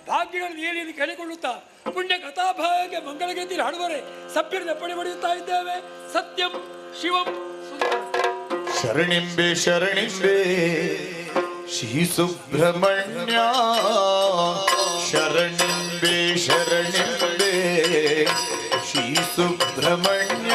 ಭಾಗ್ಯಗಳನ್ನು ಏನೇನು ಕೇಳಿಕೊಳ್ಳುತ್ತಾ ಪುಣ್ಯ ಕಥಾಭಾಗ್ಯ ಮಂಗಳಗತಿಯಲ್ಲಿ ಹಾಡುವರೆ ಸಭ್ಯರ ಪಡೆ ಪಡೆಯುತ್ತಾ ಇದ್ದೇವೆ. ಸತ್ಯಂ ಶಿವಂ ಶರಣಿಂಬೆ ಶರಣಿಂಬೆ ಶ್ರೀ ಸುಬ್ರಹ್ಮಣ್ಯ ಶರಣಿಂಬೆ ಶರಣಿಂಬೆ ಶ್ರೀ ಸುಬ್ರಹ್ಮಣ್ಯ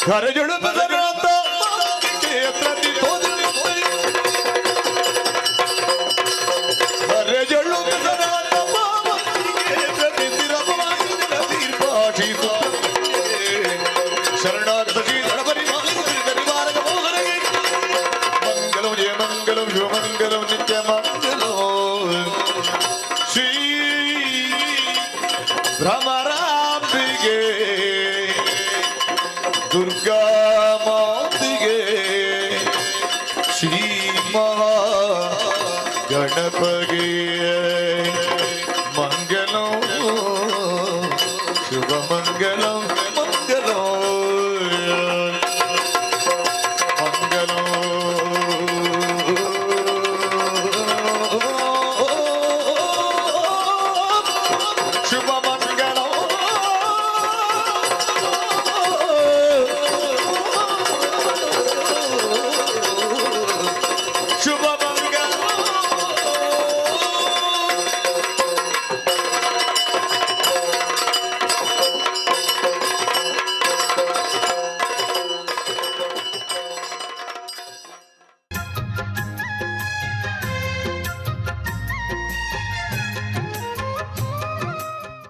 घर जुड़ बजराता के प्रति घर जुड़ बजराता के प्रति तीर पाठी शरणार्थ की धड़परी मार्ग मंगलम जय मंगलम शिव मंगलम नित्य मंगलम श्री भ्रमरांबिके दुर्गा मातिगे श्री महा गणपगे